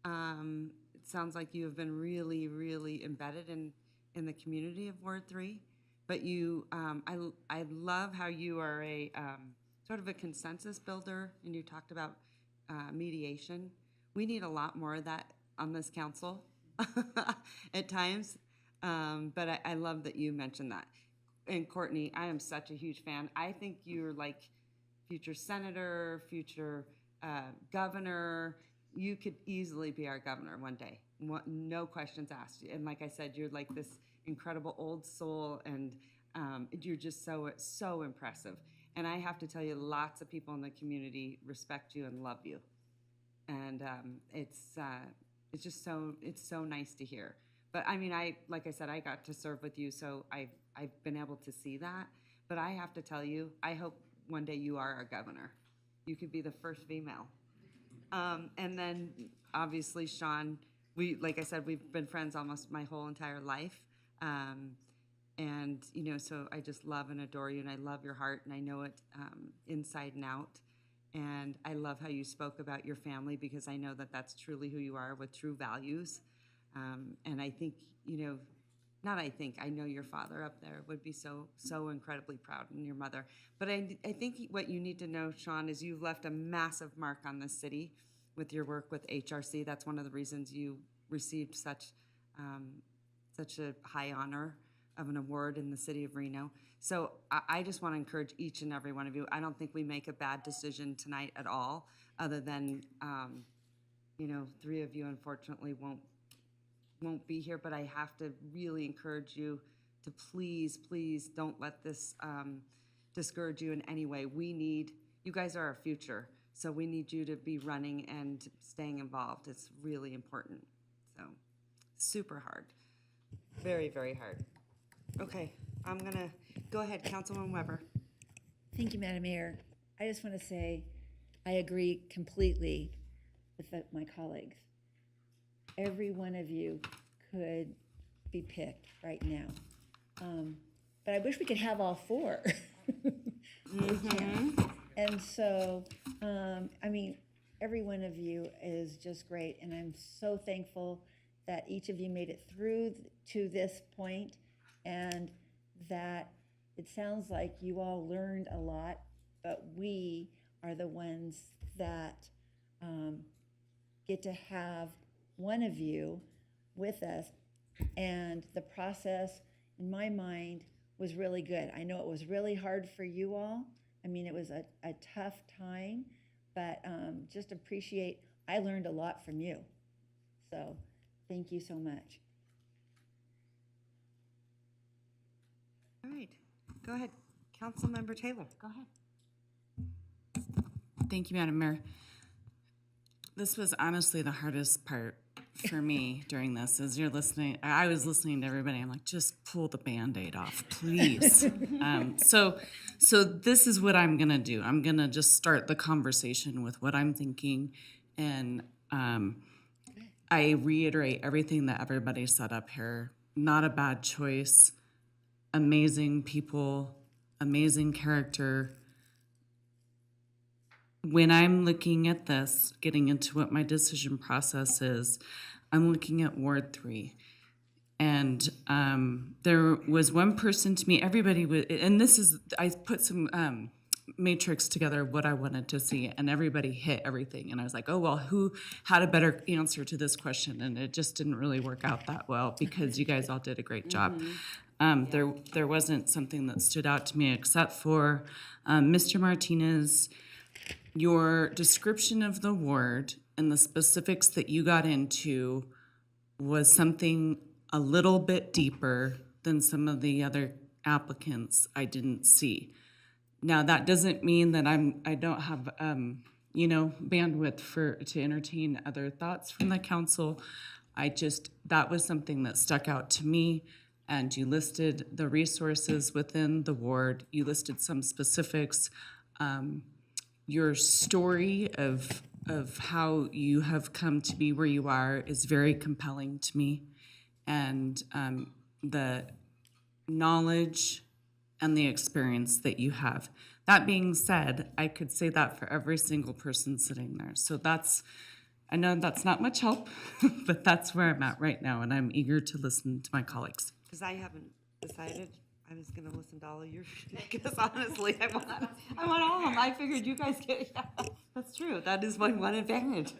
It sounds like you have been really, really embedded in the community of Ward 3. But I love how you are a sort of a consensus builder, and you talked about mediation. We need a lot more of that on this council at times. But I love that you mentioned that. And Courtney, I am such a huge fan. I think you're like future senator, future governor. You could easily be our governor one day. No questions asked. And like I said, you're like this incredible old soul, and you're just so impressive. And I have to tell you, lots of people in the community respect you and love you. And it's just so nice to hear. But I mean, like I said, I got to serve with you, so I've been able to see that. But I have to tell you, I hope one day you are our governor. You could be the first female. And then, obviously, Sean, like I said, we've been friends almost my whole entire life. And, so I just love and adore you, and I love your heart, and I know it inside and out. And I love how you spoke about your family, because I know that that's truly who you are, with true values. And I think, I know your father up there would be so incredibly proud, and your mother. But I think what you need to know, Sean, is you've left a massive mark on this city with your work with HRC. That's one of the reasons you received such a high honor of an award in the city of Reno. So I just want to encourage each and every one of you. I don't think we make a bad decision tonight at all, other than, 3 of you unfortunately won't be here, but I have to really encourage you to please don't let this discourage you in any way. You guys are our future, so we need you to be running and staying involved. It's really important. So, super hard. Very, very hard. Okay, I'm gonna go ahead, Councilwoman Weber. Thank you, Madam Mayor. I just want to say I agree completely with my colleagues. Every one of you could be picked right now. But I wish we could have all 4. We can't. And so, every one of you is just great, and I'm so thankful that each of you made it through to this point, and that it sounds like you all learned a lot, but we are the ones that get to have one of you with us. And the process, in my mind, was really good. I know it was really hard for you all. It was a tough time, but just appreciate, I learned a lot from you. So thank you so much. All right, go ahead, Councilmember Taylor, go ahead. Thank you, Madam Mayor. This was honestly the hardest part for me during this. As you're listening, I was listening to everybody. I'm like, just pull the Band-Aid off, please. So this is what I'm gonna do. I'm gonna just start the conversation with what I'm thinking, and I reiterate everything that everybody said up here. Not a bad choice. Amazing people, amazing character. When I'm looking at this, getting into what my decision process is, I'm looking at Ward 3. And there was one person to me, everybody was, and this is, I put some matrix together of what I wanted to see, and everybody hit everything. And I was like, oh, well, who had a better answer to this question? And it just didn't really work out that well, because you guys all did a great job. There wasn't something that stood out to me except for Mr. Martinez, your description of the ward and the specifics that you got into was something a little bit deeper than some of the other applicants I didn't see. Now, that doesn't mean that I don't have bandwidth to entertain other thoughts from the council. That was something that stuck out to me. And you listed the resources within the ward. You listed some specifics. Your story of how you have come to be where you are is very compelling to me. And the knowledge and the experience that you have. That being said, I could say that for every single person sitting there. So I know that's not much help, but that's where I'm at right now, and I'm eager to listen to my colleagues. Because I haven't decided. I was going to listen to all of your, because honestly, I want all of them. I figured you guys that's true. That is my one advantage.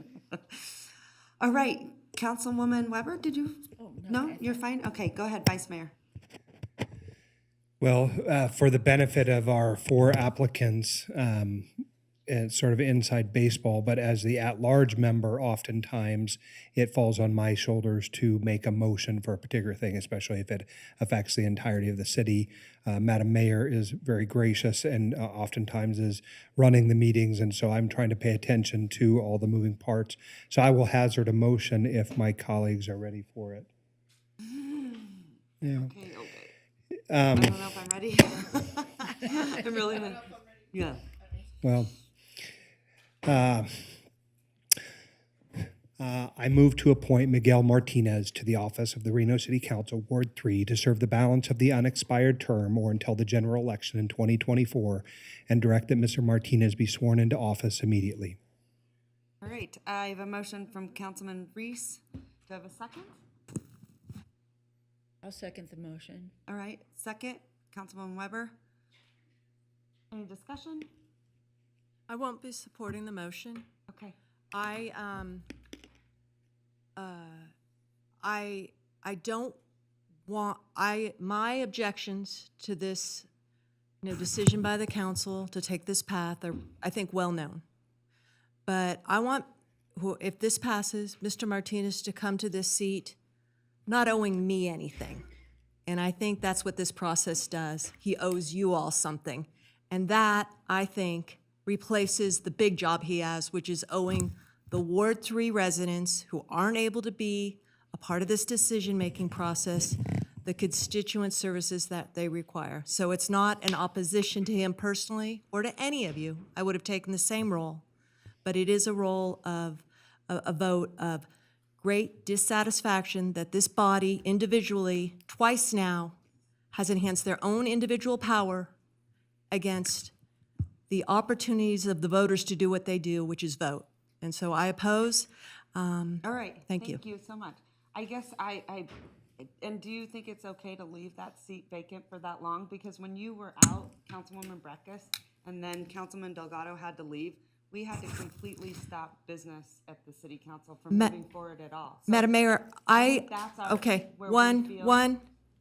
All right, Councilwoman Weber, did you? Oh, no, you're fine? Okay, go ahead, Vice Mayor. Well, for the benefit of our 4 applicants, it's sort of inside baseball, but as the at-large member, oftentimes it falls on my shoulders to make a motion for a particular thing, especially if it affects the entirety of the city. Madam Mayor is very gracious and oftentimes is running the meetings, and so I'm trying to pay attention to all the moving parts. So I will hazard a motion if my colleagues are ready for it. Yeah. I don't know if I'm ready. I'm really, yeah. Well, I move to appoint Miguel Martinez to the office of the Reno City Council, Ward 3, to serve the balance of the unexpired term or until the general election in 2024, and direct that Mr. Martinez be sworn into office immediately. All right, I have a motion from Councilman Reese. Do I have a second? I'll second the motion. All right, second, Councilman Weber. Any discussion? I won't be supporting the motion. Okay. I don't want, my objections to this, decision by the council to take this path are, I think, well-known. But I want, if this passes, Mr. Martinez to come to this seat not owing me anything. And I think that's what this process does. He owes you all something. And that, I think, replaces the big job he has, which is owing the Ward 3 residents who aren't able to be a part of this decision-making process the constituent services that they require. So it's not an opposition to him personally or to any of you. I would have taken the same role. But it is a role of a vote of great dissatisfaction that this body individually, twice now, has enhanced their own individual power against the opportunities of the voters to do what they do, which is vote. And so I oppose. All right. Thank you. Thank you so much. I guess and do you think it's okay to leave that seat vacant for that long? Because when you were out, Councilwoman Breckus, and then Councilman Delgado had to leave, we had to completely stop business at the city council from moving forward at all. So Madam Mayor, think that's our- okay, where we feel-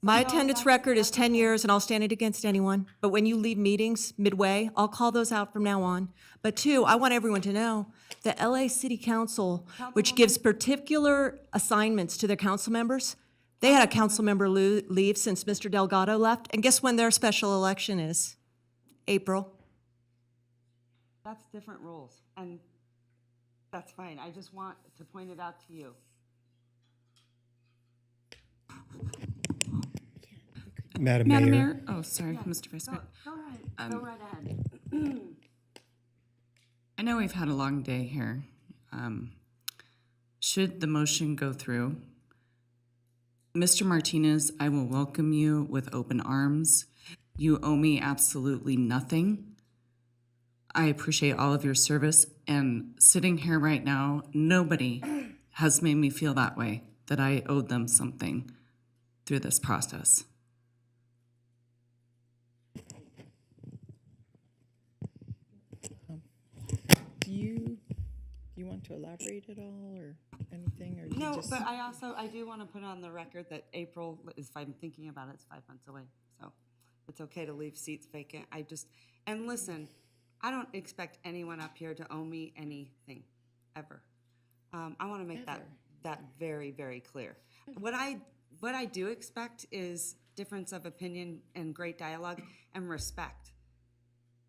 my No, attendance that's- record is 10 years, and I'll stand it against anyone. But when you leave meetings midway, I'll call those out from now on. But two, I want everyone to know the LA City Council, which gives particular assignments to their council members, they had a council member leave since Mr. Delgado left. And guess when their special election is? April. That's different rules, and that's fine. I just want to point it out to you. Madam Madam Mayor. Mayor? Oh, sorry, Mr. Vice Mayor. Go ahead. Go right ahead. I know we've had a long day here. Should the motion go through, Mr. Martinez, I will welcome you with open arms. You owe me absolutely nothing. I appreciate all of your service, and sitting here right now, nobody has made me feel that way, that I owed them something through this process. Do you want to elaborate at all or anything, or No, just? but I do want to put on the record that April is, if I'm thinking about it, it's 5 months away. So it's okay to leave seats vacant. And listen, I don't expect anyone up here to owe me anything, ever. I want to make that very, very clear. What I do expect is difference of opinion and great dialogue and respect.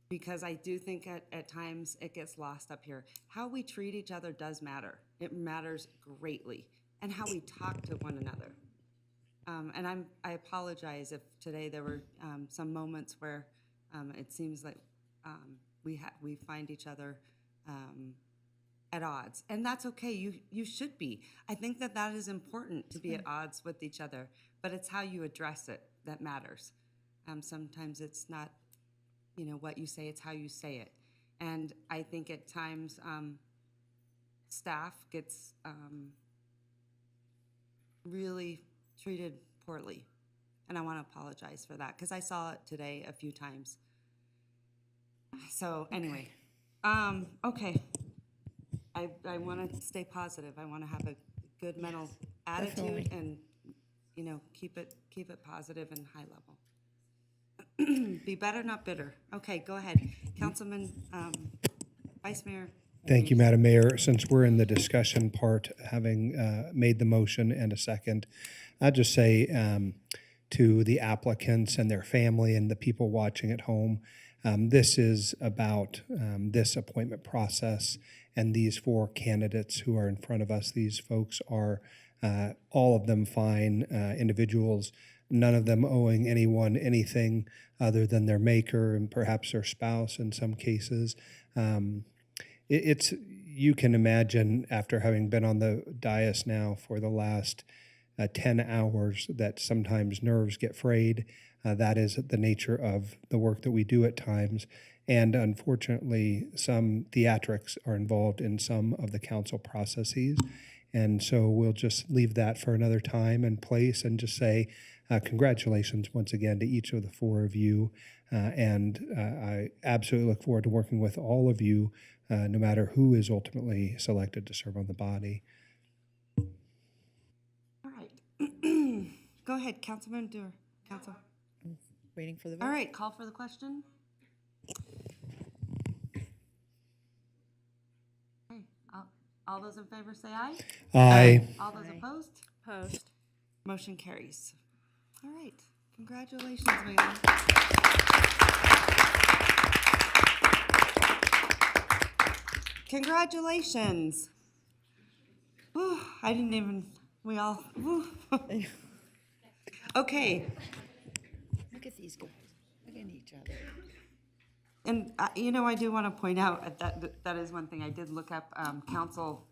Because I do think at times it gets lost up here. How we treat each other does matter. It matters greatly. And how we talk to one another. And I apologize if today there were some moments where it seems like we find each other at odds. And that's okay, you should be. I think that is important to be at odds with each other, but it's how you address it that matters. Sometimes it's not what you say, it's how you say it. And I think at times staff gets really treated poorly. And I want to apologize for that because I saw it today a few times. So anyway, okay. I want to stay positive. I want to have a good mental attitude and keep it positive and high level. Be better, not bitter. Okay, go ahead. Councilman, Vice Mayor. Thank you, Madam Mayor. Since we're in the discussion part, having made the motion and a second, I'd just say to the applicants and their family and the people watching at home, this is about this appointment process and these 4 candidates who are in front of us. These folks are all of them fine individuals. none of them owing anyone anything other than their maker and perhaps their spouse in some cases. It's you can imagine, after having been on the dais now for the last 10 hours, that sometimes nerves get frayed. That is the nature of the work that we do at times. And unfortunately, some theatrics are involved in some of the council processes. And so we'll just leave that for another time and place and just say congratulations once again to each of the four of you. I absolutely look forward to working with all of you, no matter who is ultimately selected to serve on the body. All right. Go ahead, Councilman Dewar. Council. Waiting for the vote. All right, call for the question. Okay, all those in favor say aye. Aye. All those opposed? Opposed. Motion carries. All right, congratulations, Megan. Congratulations. Whew, I didn't even, we all, whew. Okay. Look at these guys. Look at each other. And, I do want to point out that is one thing. I did look up council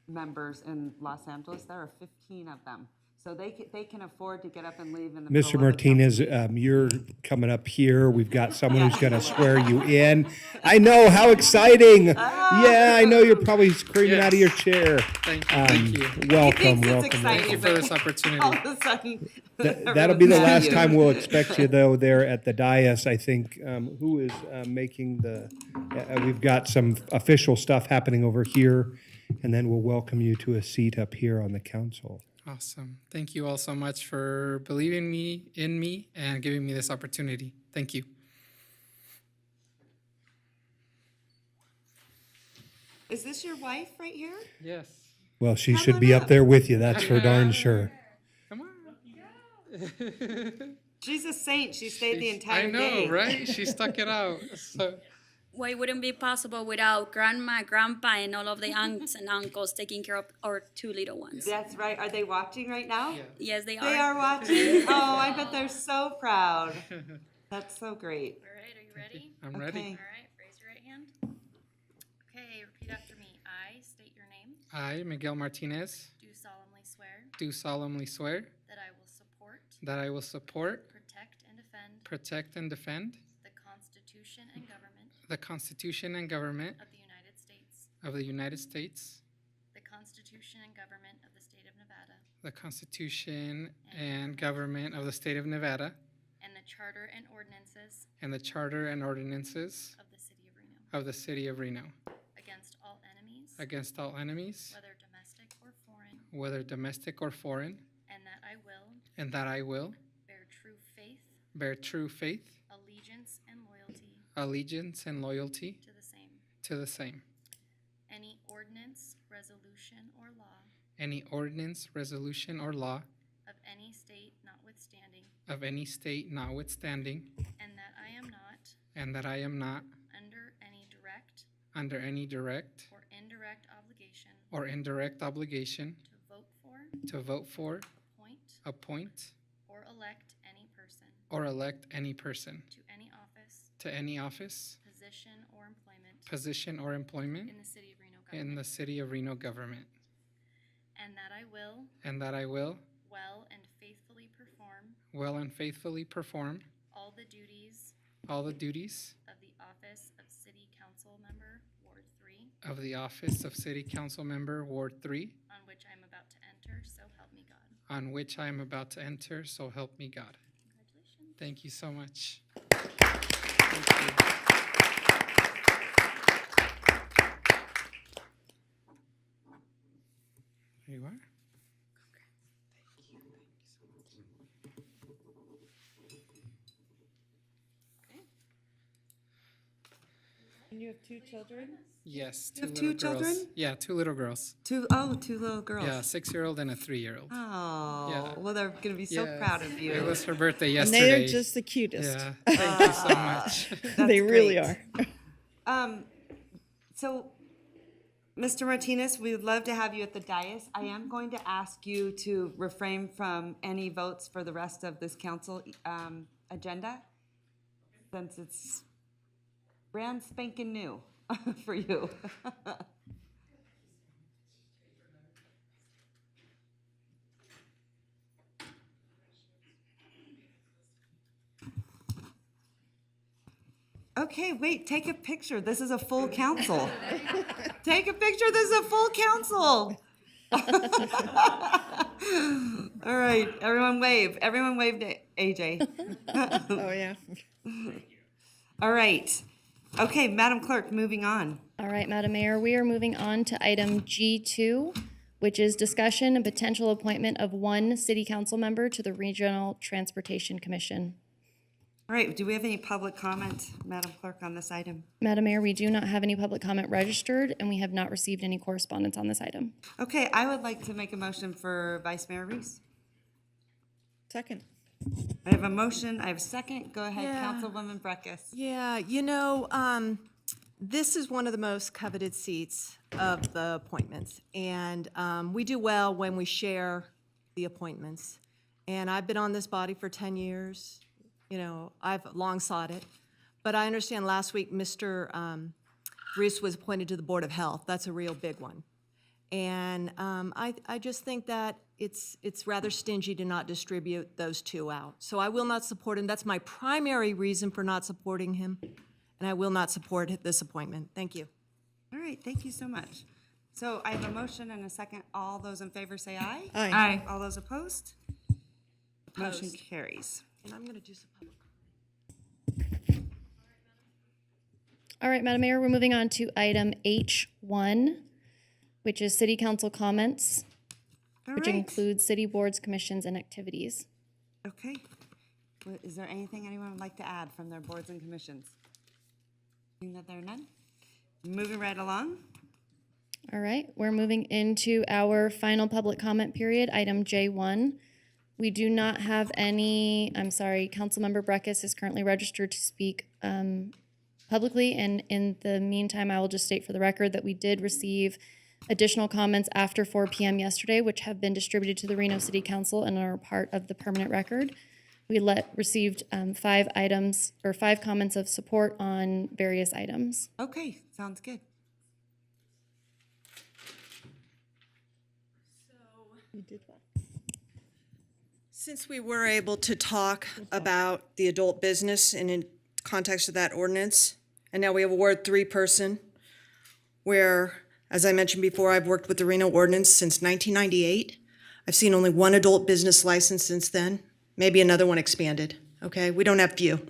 members in Los Angeles. There are 15 of them. So they can afford to get up and leave in the middle Mr. of the Martinez, you're coming up here. We've got someone who's going to swear you in. I know, how exciting. Yeah, I know you're probably screaming out of your chair. Thank you. Thank you. Welcome, It's welcome. exciting, Thank you for this opportunity. All of a sudden. That'll be the last time we'll expect you, though, there at the dais. I think, who is making we've got some official stuff happening over here, and then we'll welcome you to a seat up here on the council. Awesome. Thank you all so much for believing in me and giving me this opportunity. Thank you. Is this your wife right here? Yes. Well, she should be up there with you, that's for darn sure. Come on. She's a saint. She stayed the entire I know, day. right? She stuck it out. So. Well, it wouldn't be possible without grandma, grandpa, and all of the aunts and uncles taking care of our two little ones. That's right. Are they watching right now? Yeah. Yes, they are. They are watching? Oh, I bet they're so proud. That's so great. All right, are you ready? I'm ready. All right, raise your right hand. Okay, repeat after me. I state your name. I, Miguel Martinez, Do solemnly swear do solemnly swear that I will support, that I will support, protect, and defend protect, and defend the Constitution and government the Constitution and government of the United States, of the United States, the Constitution and government of the State of Nevada, the Constitution and government of the State of Nevada, and the Charter and ordinances and the Charter and ordinances of the City of Reno, of the City of Reno, against all enemies, against all enemies, whether domestic or foreign, whether domestic or foreign, and that I will and that I will bear true faith, allegiance, and loyalty to the same, any ordinance, resolution, or law any ordinance, resolution, or law of any state notwithstanding, of any state notwithstanding, and that I am not and that I am not under any direct under any direct or indirect obligation to vote for, appoint, or elect any person to any office, position, or employment in in the City of Reno government, and that I will and that I will well and faithfully perform all the duties of the office of City Council Member Ward 3 of the office of City Council Member Ward 3, on which I am about to enter, so help me God. on which I am about to enter, so help me God. Congratulations. Thank you so much. Thank you. There you are. And you have two children? Yes, You have little two girls. children? Yeah, two little girls. Two little girls. Yeah, 6-year-old and a 3-year-old. Oh, Yeah. well, they're going to be so Yes. proud of you. It was her birthday And yesterday. they're just the cutest. Yeah, thank you so much. They really great. are. So Mr. Martinez, we would love to have you at the dais. I am going to ask you to refrain from any votes for the rest of this council agenda, since it's brand spanking new for you. Okay, wait, take a picture. This is a full council. Take a picture. This is a full council. All right, everyone wave. Everyone wave to AJ. Oh, yeah. All right. Okay, Madam Clerk, moving on. All right, Madam Mayor, we are moving on to item G2, which is discussion and potential appointment of one city council member to the Regional Transportation Commission. All right, do we have any public comment, Madam Clerk, on this item? Madam Mayor, we do not have any public comment registered, and we have not received any correspondence on this item. Okay, I would like to make a motion for Vice Mayor Reese. Second. I have a motion, I have a second. Go ahead, Yeah. Councilwoman Breckus. Yeah, this is one of the most coveted seats of the appointments, and we do well when we share the appointments. And I've been on this body for 10 years. I've long sought it. But I understand last week Mr. Reese was appointed to the Board of Health. That's a real big one. And I just think that it's rather stingy to not distribute those two out. So I will not support him. That's my primary reason for not supporting him. And I will not support this appointment. Thank you. All right, thank you so much. So I have a motion and a second. All those in favor say aye. Aye. Aye. All those opposed? Motion carries. And I'm going to do some public. All right, Madam Mayor, we're moving on to item H1, which is city council comments, All which right. includes city boards, commissions, and activities. Okay. Is there anything anyone would like to add from their boards and commissions? Seeing that there are none? Moving right along. All right, we're moving into our final public comment period, item J1. We do not have any, Councilmember Breckus is currently registered to speak publicly, and in the meantime, I will just state for the record that we did receive additional comments after 4 p.m. yesterday, which have been distributed to the Reno City Council and are part of the permanent record. We received 5 comments of support on various items. Okay, sounds good. You did well. Since we were able to talk about the adult business and in context of that ordinance, and now we have a Ward 3 person, where, as I mentioned before, I've worked with the Reno ordinance since 1998. I've seen only one adult business license since then, maybe another one expanded, okay? We don't have few.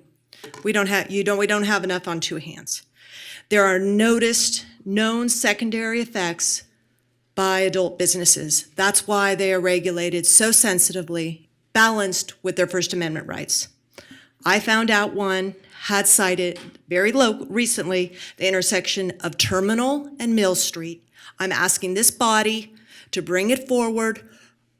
We don't have enough on 2 hands. There are known secondary effects by adult businesses. That's why they are regulated so sensitively, balanced with their First Amendment rights. I found out one had cited very recently the intersection of Terminal and Mill Street. I'm asking this body to bring it forward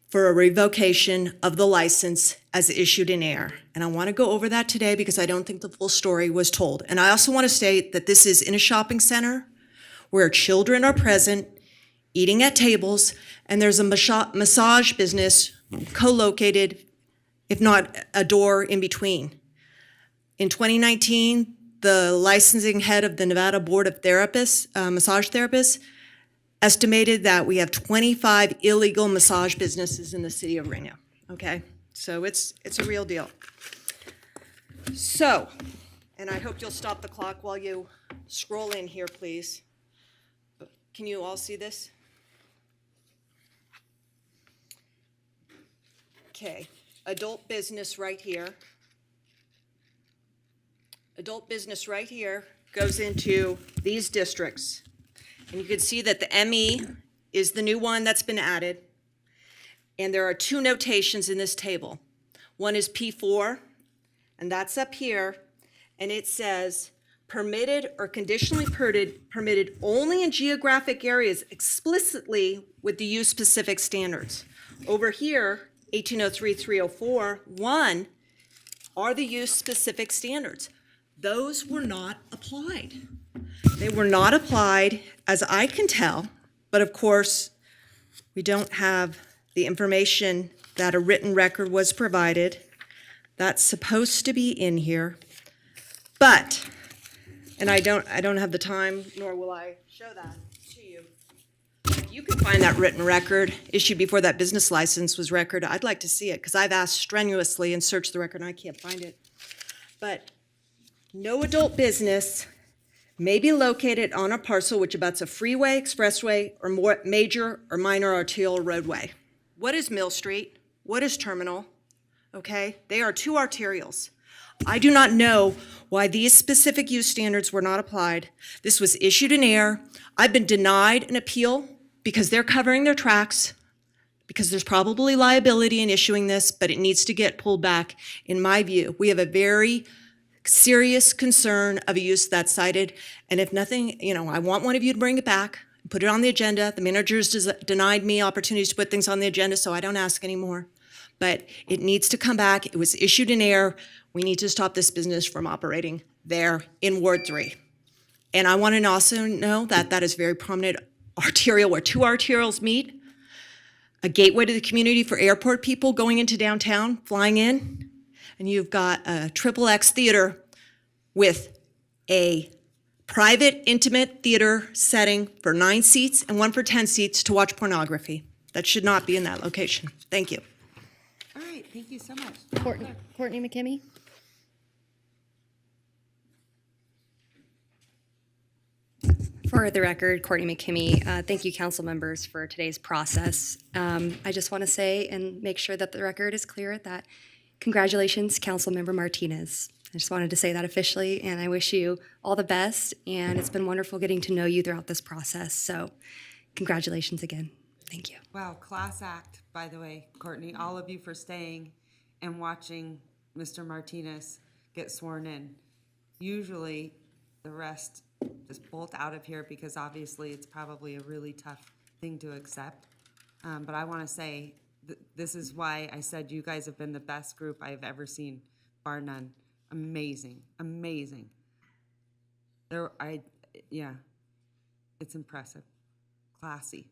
for a revocation of the license as issued in air. And I want to go over that today because I don't think the full story was told. And I also want to state that this is in a shopping center where children are present, eating at tables, and there's a massage business co-located, if not a door in between. In 2019, the licensing head of the Nevada Board of Therapists, massage therapists, estimated that we have 25 illegal massage businesses in the city of Reno, okay? So it's a real deal. So, and I hope you'll stop the clock while you scroll in here, please. Can you all see this? Okay, adult business right here. Adult business right here goes into these districts. And you can see that the ME is the new one that's been added. And there are 2 notations in this table. One is P4, and that's up here, and it says permitted or conditionally permitted only in geographic areas explicitly with the use-specific standards. Over here, 1803-304-1 are the use-specific standards. Those were not applied. They were not applied, as I can tell, But of course, we don't have the information that a written record was provided. That's supposed to be in here. But, and I don't have the time, nor will I show that to you. If you can find that written record issued before that business license was recorded, I'd like to see it, because I've asked strenuously and searched the record and I can't find it. But no adult business may be located on a parcel which abuts a freeway, expressway, or more major or minor arterial roadway. What is Mill Street? What is Terminal? Okay, they are two arterials. I do not know why these specific use standards were not applied. This was issued in error. I've been denied an appeal because they're covering their tracks, because there's probably liability in issuing this, but it needs to get pulled back, in my view. We have a very serious concern of a use that's cited, and if nothing, I want one of you to bring it back, put it on the agenda. The manager's denied me opportunities to put things on the agenda, so I don't ask anymore. But it needs to come back. It was issued in error. We need to stop this business from operating there in Ward 3. And I want to also know that that is very prominent arterial where two arterials meet, a gateway to the community for airport people going into downtown, flying in, and you've got a XXX theater with a private, intimate theater setting for 9 seats and one for 10 seats to watch pornography. That should not be in that location. Thank you. All right, thank you so much. Courtney McKimmey? For the record, Courtney McKimmey, thank you, council members, for today's process. I just want to say and make sure that the record is clear that congratulations, Councilmember Martinez. I just wanted to say that officially, and I wish you all the best, and it's been wonderful getting to know you throughout this process. So congratulations again. Thank you. Wow, class act, by the way, Courtney, all of you for staying and watching Mr. Martinez get sworn in. Usually, the rest just bolt out of here because obviously it's probably a really tough thing to accept. But I want to say this is why I said you guys have been the best group I've ever seen, bar none. Amazing, amazing. Yeah, it's impressive. Classy.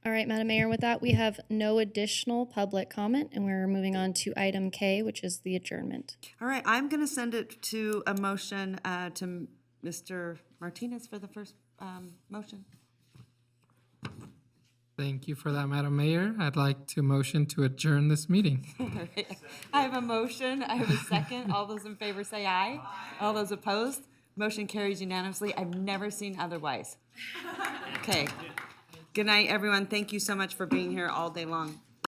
All right, Madam Mayor, with that, we have no additional public comment, and we're moving on to item K, which is the adjournment. All right, I'm going to send it to a motion to Mr. Martinez for the first motion. Thank you for that, Madam Mayor. I'd like to motion to adjourn this meeting. I have a motion. I have a second. All those in favor say aye. All those opposed? Motion carries unanimously. I've never seen otherwise. Okay. Good night, everyone. Thank you so much for being here all day long.